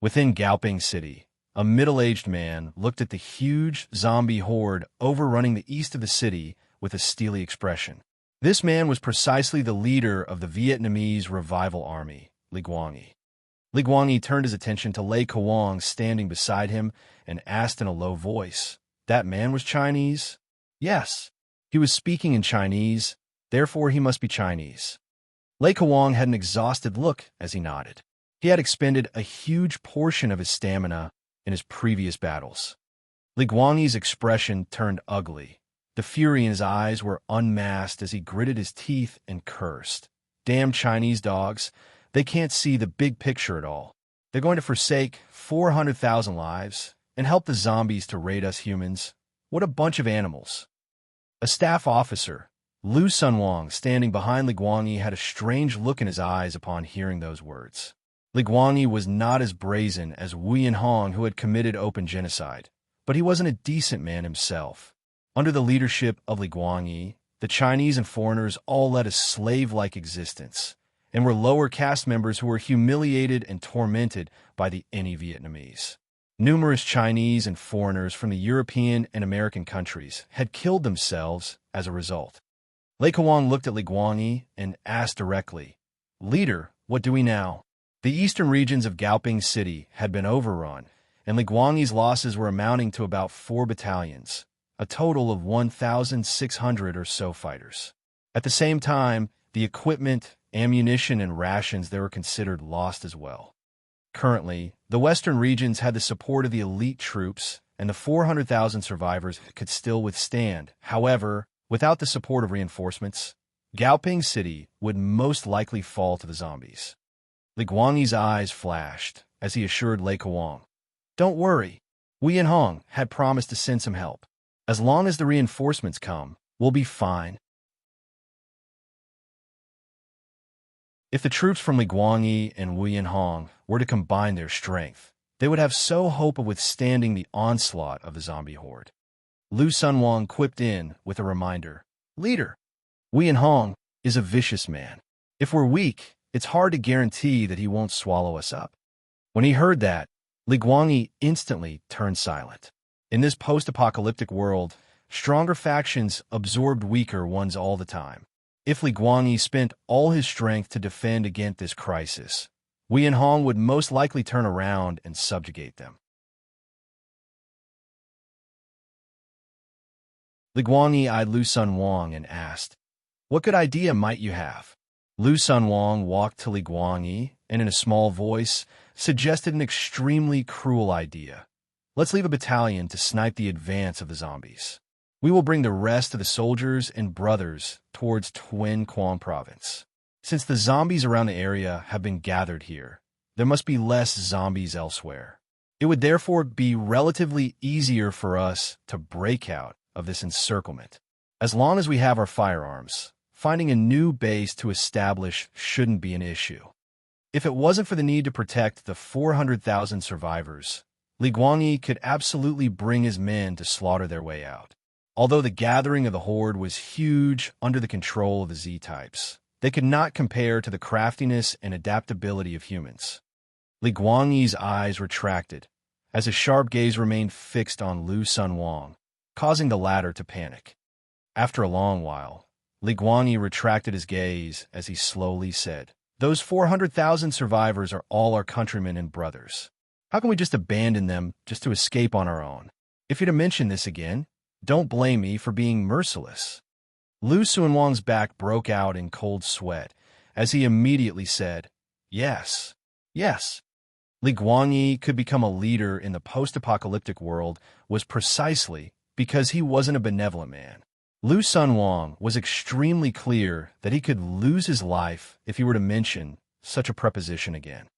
Within Gaoping City, a middle-aged man looked at the huge zombie horde overrunning the east of the city with a steely expression. This man was precisely the leader of the Vietnamese Revival Army, Li Guangyi. Li Guangyi turned his attention to Lei Kawang standing beside him and asked in a low voice, "That man was Chinese?" "Yes." He was speaking in Chinese, therefore he must be Chinese. Lei Kawang had an exhausted look as he nodded. He had expended a huge portion of his stamina in his previous battles. Li Guangyi's expression turned ugly. The fury in his eyes were unmasked as he gritted his teeth and cursed. "Damn Chinese dogs. They can't see the big picture at all. They're going to forsake 400,000 lives and help the zombies to raid us humans. What a bunch of animals." A staff officer, Lu Sunwang, standing behind Li Guangyi, had a strange look in his eyes upon hearing those words. Li Guangyi was not as brazen as Wuyan, who had committed open genocide, but he wasn't a decent man himself. Under the leadership of Li Guangyi, the Chinese and foreigners all led a slave-like existence, and were lower caste members who were humiliated and tormented by the any Vietnamese. Numerous Chinese and foreigners from the European and American countries had killed themselves as a result. Lei Kawang looked at Li Guangyi and asked directly, "Leader, what do we now?" The eastern regions of Gaoping City had been overrun, and Li Guangyi's losses were amounting to about 4 battalions, a total of 1,600 or so fighters. At the same time, the equipment, ammunition, and rations there were considered lost as well. Currently, the western regions had the support of the elite troops, and the 400,000 survivors could still withstand. However, without the support of reinforcements, Gaoping City would most likely fall to the zombies. Li Guangyi's eyes flashed as he assured Lei Kawang, "Don't worry. Wuyan Hong had promised to send some help. As long as the reinforcements come, we'll be fine." If the troops from Li Guangyi and Wuyan Hong were to combine their strength, they would have so hope of withstanding the onslaught of the zombie horde. Lu Sunwang quipped in with a reminder, "Leader, Wuyan Hong is a vicious man. If we're weak, it's hard to guarantee that he won't swallow us up." When he heard that, Li Guangyi instantly turned silent. In this post-apocalyptic world, stronger factions absorbed weaker ones all the time. If Li Guangyi spent all his strength to defend against this crisis, Wuyan Hong would most likely turn around and subjugate them. Li Guangyi eyed Lu Sunwang and asked, "What good idea might you have?" Lu Sunwang walked to Li Guangyi and in a small voice suggested an extremely cruel idea. "Let's leave a battalion to snipe the advance of the zombies. We will bring the rest of the soldiers and brothers towards Twin Quang Province. Since the zombies around the area have been gathered here, there must be less zombies elsewhere. It would therefore be relatively easier for us to break out of this encirclement. As long as we have our firearms, finding a new base to establish shouldn't be an issue." If it wasn't for the need to protect the 400,000 survivors, Li Guangyi could absolutely bring his men to slaughter their way out. Although the gathering of the horde was huge under the control of the Z-types, they could not compare to the craftiness and adaptability of humans. Li Guangyi's eyes retracted as his sharp gaze remained fixed on Lu Sunwang, causing the latter to panic. After a long while, Li Guangyi retracted his gaze as he slowly said, "Those 400,000 survivors are all our countrymen and brothers. How can we just abandon them just to escape on our own? If you're to mention this again, don't blame me for being merciless." Lu Sunwang's back broke out in cold sweat as he immediately said, "Yes, yes." Li Guangyi could become a leader in the post-apocalyptic world was precisely because he wasn't a benevolent man. Lu Sunwang was extremely clear that he could lose his life if he were to mention such a preposition again.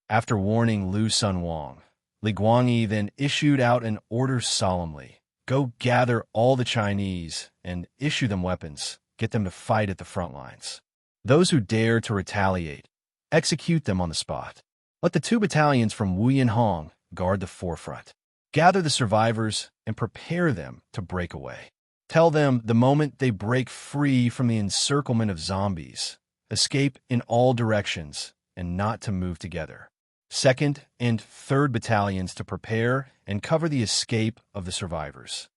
After warning Lu Sunwang, Li Guangyi then issued out an order solemnly. "Go gather all the Chinese and issue them weapons. Get them to fight at the front lines. Those who dare to retaliate, execute them on the spot. Let the 2 battalions from Wuyan Hong guard the forefront. Gather the survivors and prepare them to break away. Tell them the moment they break free from the encirclement of zombies, escape in all directions and not to move together. 2nd and 3rd battalions to prepare and cover the escape of the survivors."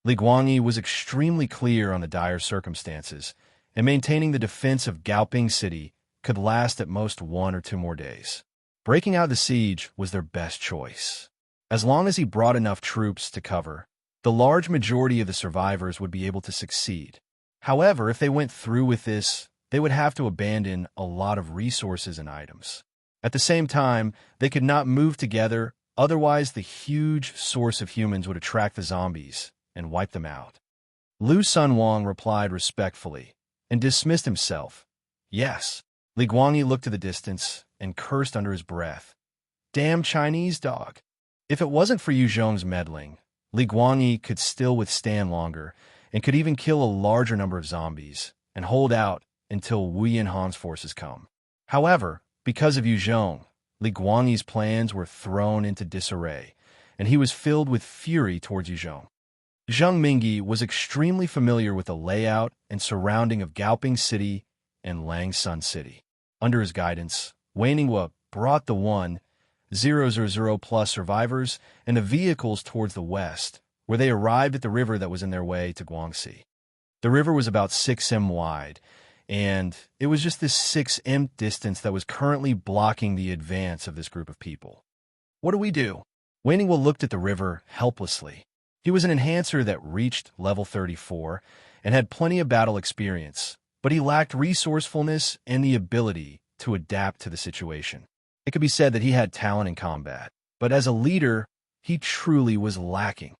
Li Guangyi was extremely clear on the dire circumstances, and maintaining the defense of Gaoping City could last at most 1 or 2 more days. Breaking out the siege was their best choice. As long as he brought enough troops to cover, the large majority of the survivors would be able to succeed. However, if they went through with this, they would have to abandon a lot of resources and items. At the same time, they could not move together, otherwise the huge source of humans would attract the zombies and wipe them out. Lu Sunwang replied respectfully and dismissed himself. "Yes." Li Guangyi looked to the distance and cursed under his breath. "Damn Chinese dog." If it wasn't for Yu Zhong's meddling, Li Guangyi could still withstand longer and could even kill a larger number of zombies and hold out until Wuyan Han's forces come. However, because of Yu Zhong, Li Guangyi's plans were thrown into disarray, and he was filled with fury towards Yu Zhong. Zheng Mingyi was extremely familiar with the layout and surrounding of Gaoping City and Langsun City. Under his guidance, Wei Ninghua brought the 1, 1,000 plus survivors and the vehicles towards the west, where they arrived at the river that was in their way to Guangxi. The river was about 6 m wide, and it was just this 6 m distance that was currently blocking the advance of this group of people. What do we do? Wainingwa looked at the river helplessly. He was an enhancer that reached level 34 and had plenty of battle experience, but he lacked resourcefulness and the ability to adapt to the situation. It could be said that he had talent in combat, but as a leader, he truly was lacking.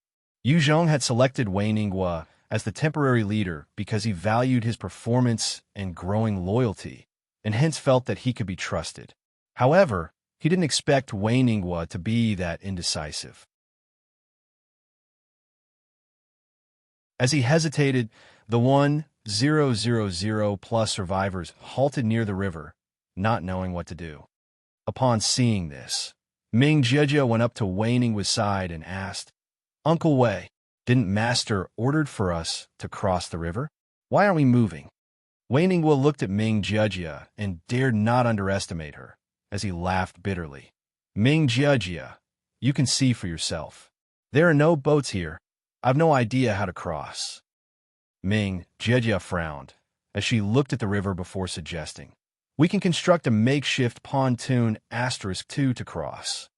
Yu Zhong had selected Wainingwa as the temporary leader because he valued his performance and growing loyalty, and hence felt that he could be trusted. However, he didn't expect Wainingwa to be that indecisive. As he hesitated, the 1,000 plus survivors halted near the river, not knowing what to do. Upon seeing this, Ming Jejia went up to Wainingwa's side and asked, "Uncle Wei, didn't Master ordered for us to cross the river? Why aren't we moving?" Wainingwa looked at Ming Jejia and dared not underestimate her, as he laughed bitterly. "Ming Jejia, you can see for yourself. There are no boats here. I've no idea how to cross." Ming Jejia frowned as she looked at the river before suggesting, "We can construct a makeshift pontoon *2 to cross.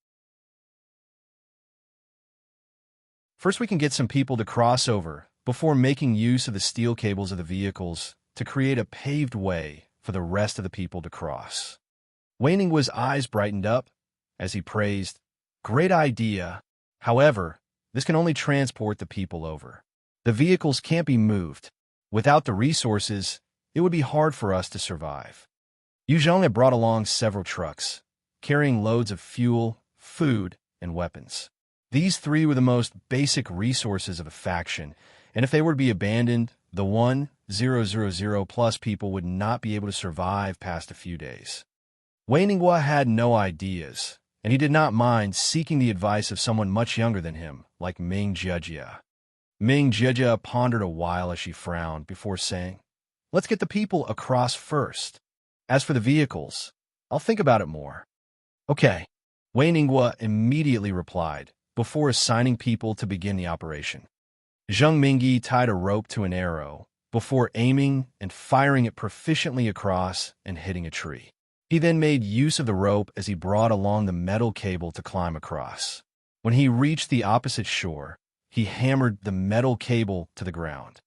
First, we can get some people to cross over before making use of the steel cables of the vehicles to create a paved way for the rest of the people to cross." Wainingwa's eyes brightened up as he praised, "Great idea. However, this can only transport the people over. The vehicles can't be moved. Without the resources, it would be hard for us to survive." Yu Zhong had brought along several trucks, carrying loads of fuel, food, and weapons. These three were the most basic resources of a faction, and if they were to be abandoned, the 1,000 plus people would not be able to survive past a few days. Wainingwa had no ideas, and he did not mind seeking the advice of someone much younger than him, like Ming Jejia. Ming Jejia pondered a while as she frowned before saying, "Let's get the people across first. As for the vehicles, I'll think about it more." "Okay," Wainingwa immediately replied, before assigning people to begin the operation. Zheng Mingyi tied a rope to an arrow, before aiming and firing it proficiently across and hitting a tree. He then made use of the rope as he brought along the metal cable to climb across. When he reached the opposite shore, he hammered the metal cable to the ground.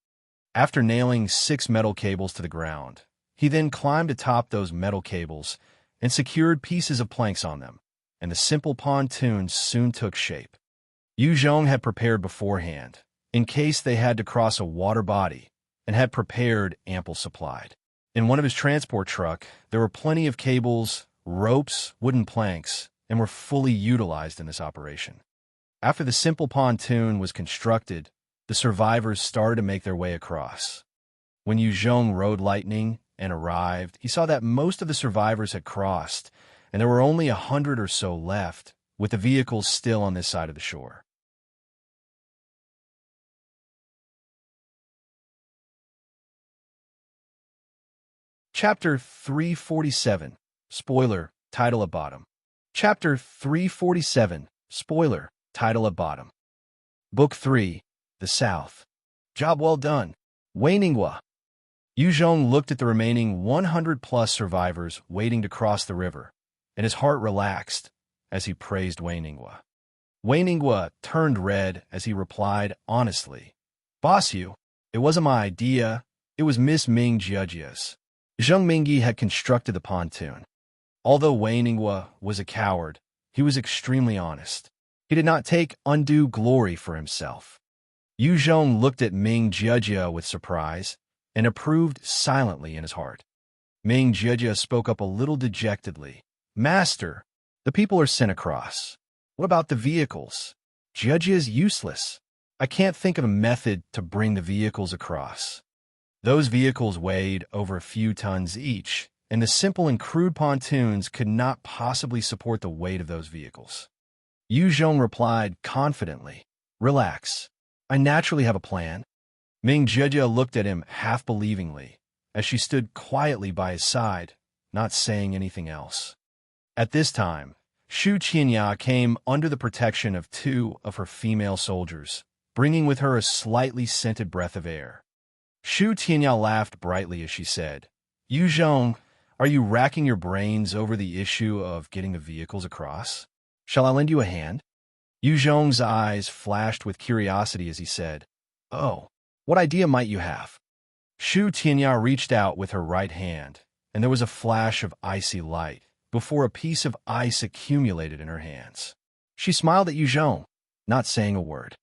After nailing 6 metal cables to the ground, he then climbed atop those metal cables and secured pieces of planks on them, and the simple pontoon soon took shape. Yu Zhong had prepared beforehand, in case they had to cross a water body, and had prepared ample supply. In one of his transport truck, there were plenty of cables, ropes, wooden planks, and were fully utilized in this operation. After the simple pontoon was constructed, the survivors started to make their way across. When Yu Zhong rode Lightning and arrived, he saw that most of the survivors had crossed, and there were only 100 or so left, with the vehicles still on this side of the shore. Chapter 347. Spoiler, title at bottom. Chapter 347. Spoiler, title at bottom. Book 3. The South. Job well done, Wainingwa. Yu Zhong looked at the remaining 100-plus survivors waiting to cross the river, and his heart relaxed as he praised Wainingwa. Wainingwa turned red as he replied honestly, "Boss Yu, it wasn't my idea, it was Miss Ming Jejia's." Zheng Mingyi had constructed the pontoon. Although Wainingwa was a coward, he was extremely honest. He did not take undue glory for himself. Yu Zhong looked at Ming Jejia with surprise and approved silently in his heart. Ming Jejia spoke up a little dejectedly. "Master, the people are sent across. What about the vehicles? Jejia is useless. I can't think of a method to bring the vehicles across." Those vehicles weighed over a few tons each, and the simple and crude pontoons could not possibly support the weight of those vehicles. Yu Zhong replied confidently, "Relax. I naturally have a plan." Ming Jejia looked at him half-believingly, as she stood quietly by his side, not saying anything else. At this time, Xu Qianya came under the protection of 2 of her female soldiers, bringing with her a slightly scented breath of air. Xu Qianya laughed brightly as she said, "Yu Zhong, are you racking your brains over the issue of getting the vehicles across? Shall I lend you a hand?" Yu Zhong's eyes flashed with curiosity as he said, "Oh, what idea might you have?" Xu Qianya reached out with her right hand, and there was a flash of icy light before a piece of ice accumulated in her hands. She smiled at Yu Zhong, not saying a word.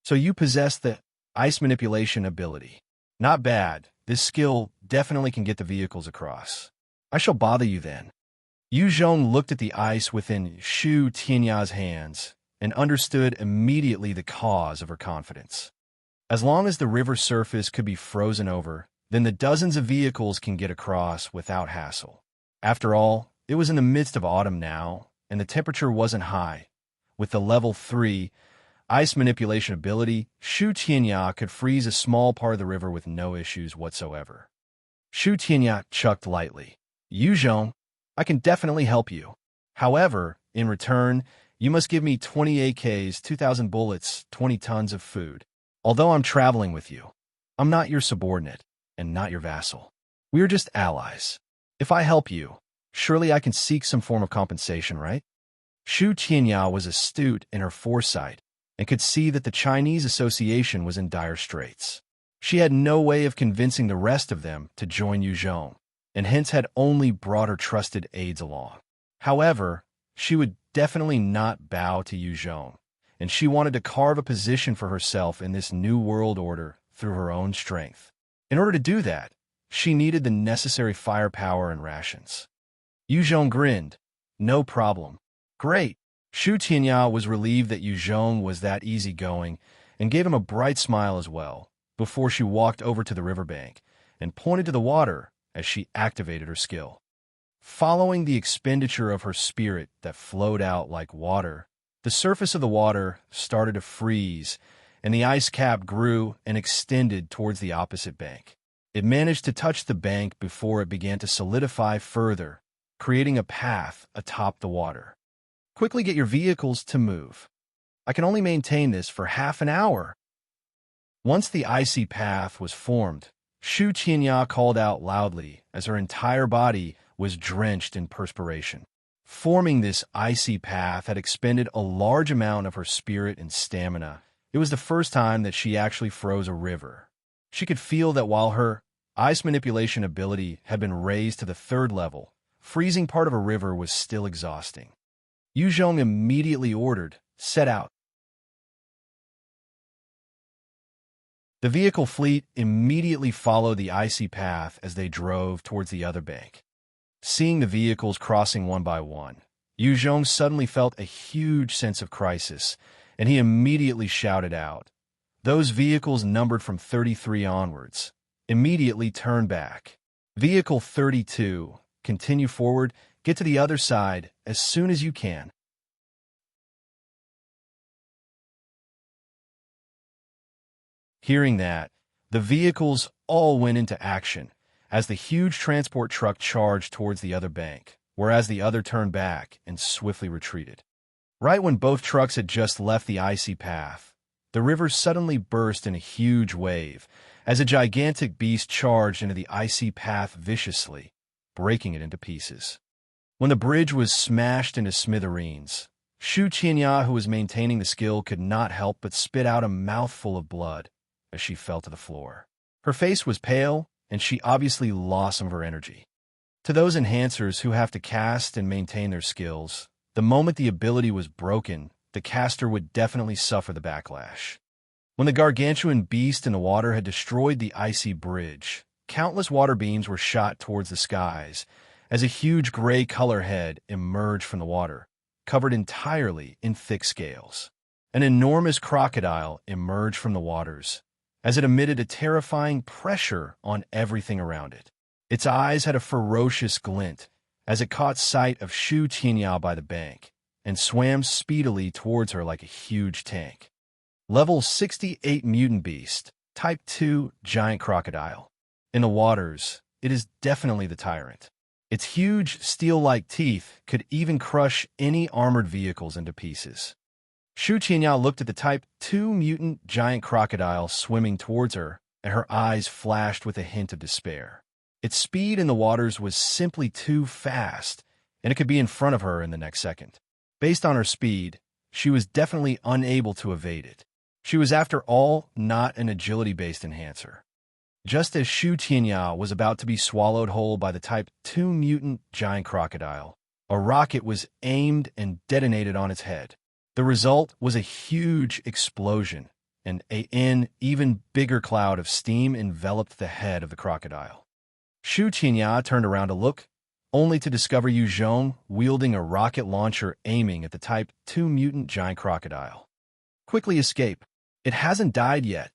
"So you possess the ice manipulation ability. Not bad. This skill definitely can get the vehicles across. I shall bother you then." Yu Zhong looked at the ice within Xu Tianya's hands and understood immediately the cause of her confidence. As long as the river surface could be frozen over, then the dozens of vehicles can get across without hassle. After all, it was in the midst of autumn now, and the temperature wasn't high. With the level 3 ice manipulation ability, Xu Tianya could freeze a small part of the river with no issues whatsoever. Xu Tianya chucked lightly. "Yu Zhong, I can definitely help you. However, in return, you must give me 20 AKs, 2,000 bullets, 20 tons of food. Although I'm traveling with you, I'm not your subordinate and not your vassal. We are just allies. If I help you, surely I can seek some form of compensation, right?" Xu Qianya was astute in her foresight and could see that the Chinese association was in dire straits. She had no way of convincing the rest of them to join Yu Zhong, and hence had only brought her trusted aides along. However, she would definitely not bow to Yu Zhong, and she wanted to carve a position for herself in this new world order through her own strength. In order to do that, she needed the necessary firepower and rations. Yu Zhong grinned. "No problem. Great." Xu Tianya was relieved that Yu Zhong was that easygoing and gave him a bright smile as well, before she walked over to the riverbank and pointed to the water as she activated her skill. Following the expenditure of her spirit that flowed out like water, the surface of the water started to freeze, and the ice cap grew and extended towards the opposite bank. It managed to touch the bank before it began to solidify further, creating a path atop the water. "Quickly get your vehicles to move. I can only maintain this for half an hour." Once the icy path was formed, Xu Qianya called out loudly as her entire body was drenched in perspiration. Forming this icy path had expended a large amount of her spirit and stamina. It was the first time that she actually froze a river. She could feel that while her ice manipulation ability had been raised to the 3rd level, freezing part of a river was still exhausting. Yu Zhong immediately ordered, "Set out." The vehicle fleet immediately followed the icy path as they drove towards the other bank. Seeing the vehicles crossing one by one, Yu Zhong suddenly felt a huge sense of crisis, and he immediately shouted out. Those vehicles numbered from 33 onwards immediately turn back. Vehicle 32, continue forward, get to the other side as soon as you can. Hearing that, the vehicles all went into action as the huge transport truck charged towards the other bank, whereas the other turned back and swiftly retreated. Right when both trucks had just left the icy path, the river suddenly burst in a huge wave as a gigantic beast charged into the icy path viciously, breaking it into pieces. When the bridge was smashed into smithereens, Xu Qianya, who was maintaining the skill, could not help but spit out a mouthful of blood as she fell to the floor. Her face was pale, and she obviously lost some of her energy. To those enhancers who have to cast and maintain their skills, the moment the ability was broken, the caster would definitely suffer the backlash. When the gargantuan beast in the water had destroyed the icy bridge, countless water beams were shot towards the skies as a huge gray color head emerged from the water, covered entirely in thick scales. An enormous crocodile emerged from the waters as it emitted a terrifying pressure on everything around it. Its eyes had a ferocious glint as it caught sight of Xu Qianya by the bank and swam speedily towards her like a huge tank. Level 68 Mutant Beast, Type 2 Giant Crocodile. In the waters, it is definitely the tyrant. Its huge, steel-like teeth could even crush any armored vehicles into pieces. Shu Qianyao looked at the Type 2 mutant giant crocodile swimming towards her, and her eyes flashed with a hint of despair. Its speed in the waters was simply too fast, and it could be in front of her in the next second. Based on her speed, she was definitely unable to evade it. She was, after all, not an agility-based enhancer. Just as Shu Qianyao was about to be swallowed whole by the Type 2 mutant giant crocodile, a rocket was aimed and detonated on its head. The result was a huge explosion, and an even bigger cloud of steam enveloped the head of the crocodile. Shu Qianyao turned around to look, only to discover Yu Zhong wielding a rocket launcher aiming at the Type 2 mutant giant crocodile. Quickly escape. It hasn't died yet.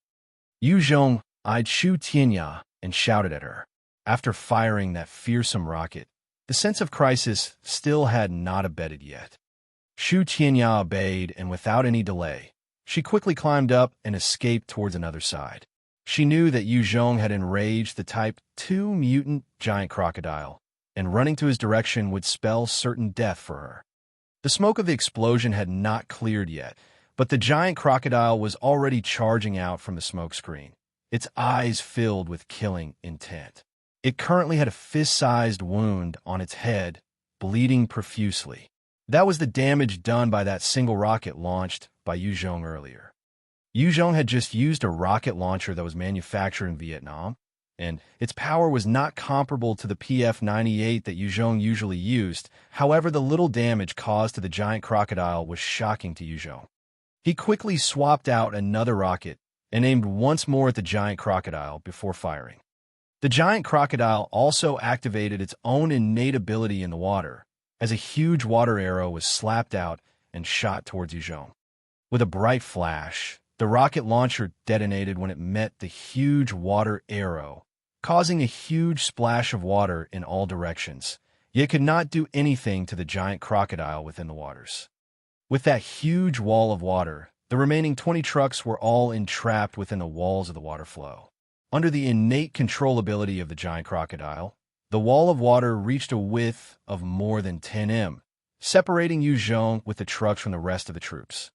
Yu Zhong eyed Shu Qianyao and shouted at her. After firing that fearsome rocket, the sense of crisis still had not abated yet. Shu Qianyao obeyed, and without any delay, she quickly climbed up and escaped towards another side. She knew that Yu Zhong had enraged the Type 2 mutant giant crocodile, and running to his direction would spell certain death for her. The smoke of the explosion had not cleared yet, but the giant crocodile was already charging out from the smoke screen, its eyes filled with killing intent. It currently had a fist-sized wound on its head, bleeding profusely. That was the damage done by that single rocket launched by Yu Zhong earlier. Yu Zhong had just used a rocket launcher that was manufactured in Vietnam, and its power was not comparable to the PF-98 that Yu Zhong usually used. However, the little damage caused to the giant crocodile was shocking to Yu Zhong. He quickly swapped out another rocket and aimed once more at the giant crocodile before firing. The giant crocodile also activated its own innate ability in the water, as a huge water arrow was slapped out and shot towards Yu Zhong. With a bright flash, the rocket launcher detonated when it met the huge water arrow, causing a huge splash of water in all directions, yet could not do anything to the giant crocodile within the waters. With that huge wall of water, the remaining 20 trucks were all entrapped within the walls of the water flow. Under the innate controllability of the giant crocodile, the wall of water reached a width of more than 10 m, separating Yu Zhong with the trucks from the rest of the troops.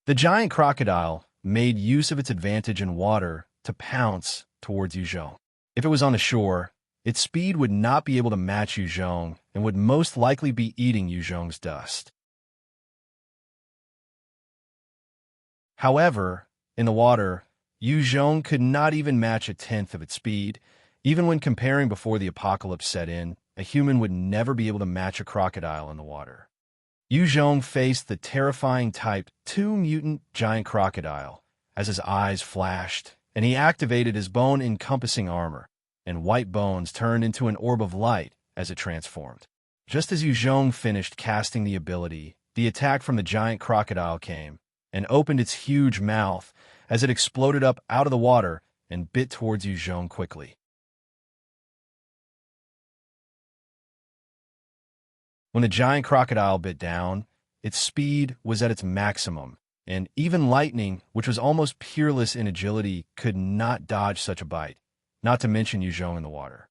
The giant crocodile made use of its advantage in water to pounce towards Yu Zhong. If it was on the shore, its speed would not be able to match Yu Zhong and would most likely be eating Yu Zhong's dust. However, in the water, Yu Zhong could not even match a tenth of its speed. Even when comparing before the apocalypse set in, a human would never be able to match a crocodile in the water. Yu Zhong faced the terrifying Type 2 mutant giant crocodile as his eyes flashed, and he activated his bone-encompassing armor, and white bones turned into an orb of light as it transformed. Just as Yu Zhong finished casting the ability, the attack from the giant crocodile came and opened its huge mouth as it exploded up out of the water and bit towards Yu Zhong quickly. When the giant crocodile bit down, its speed was at its maximum, and even lightning, which was almost peerless in agility, could not dodge such a bite, not to mention Yu Zhong in the water.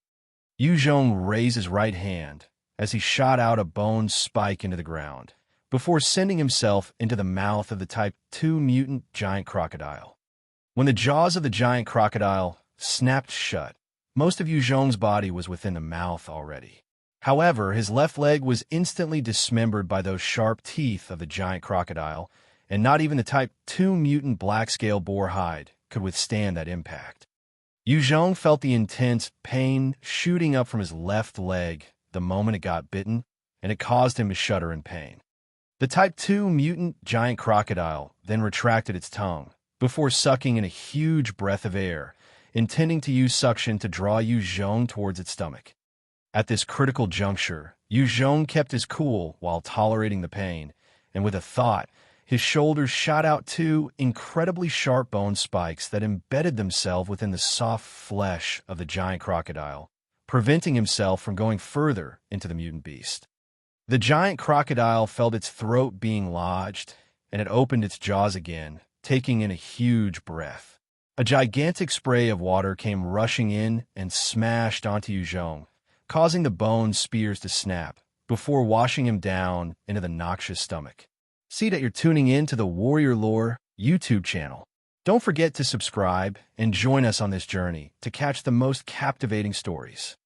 Yu Zhong raised his right hand as he shot out a bone spike into the ground, before sending himself into the mouth of the Type 2 mutant giant crocodile. When the jaws of the giant crocodile snapped shut, most of Yu Zhong's body was within the mouth already. However, his left leg was instantly dismembered by those sharp teeth of the giant crocodile, and not even the Type 2 mutant black-scale boar hide could withstand that impact. Yu Zhong felt the intense pain shooting up from his left leg the moment it got bitten, and it caused him to shudder in pain. The Type 2 mutant giant crocodile then retracted its tongue, before sucking in a huge breath of air, intending to use suction to draw Yu Zhong towards its stomach. At this critical juncture, Yu Zhong kept his cool while tolerating the pain, and with a thought, his shoulders shot out two incredibly sharp bone spikes that embedded themselves within the soft flesh of the giant crocodile, preventing himself from going further into the mutant beast. The giant crocodile felt its throat being lodged, and it opened its jaws again, taking in a huge breath. A gigantic spray of water came rushing in and smashed onto Yu Zhong, causing the bone spears to snap before washing him down into the noxious stomach. See that you're tuning in to the Warrior Lore YouTube channel. Don't forget to subscribe and join us on this journey to catch the most captivating stories.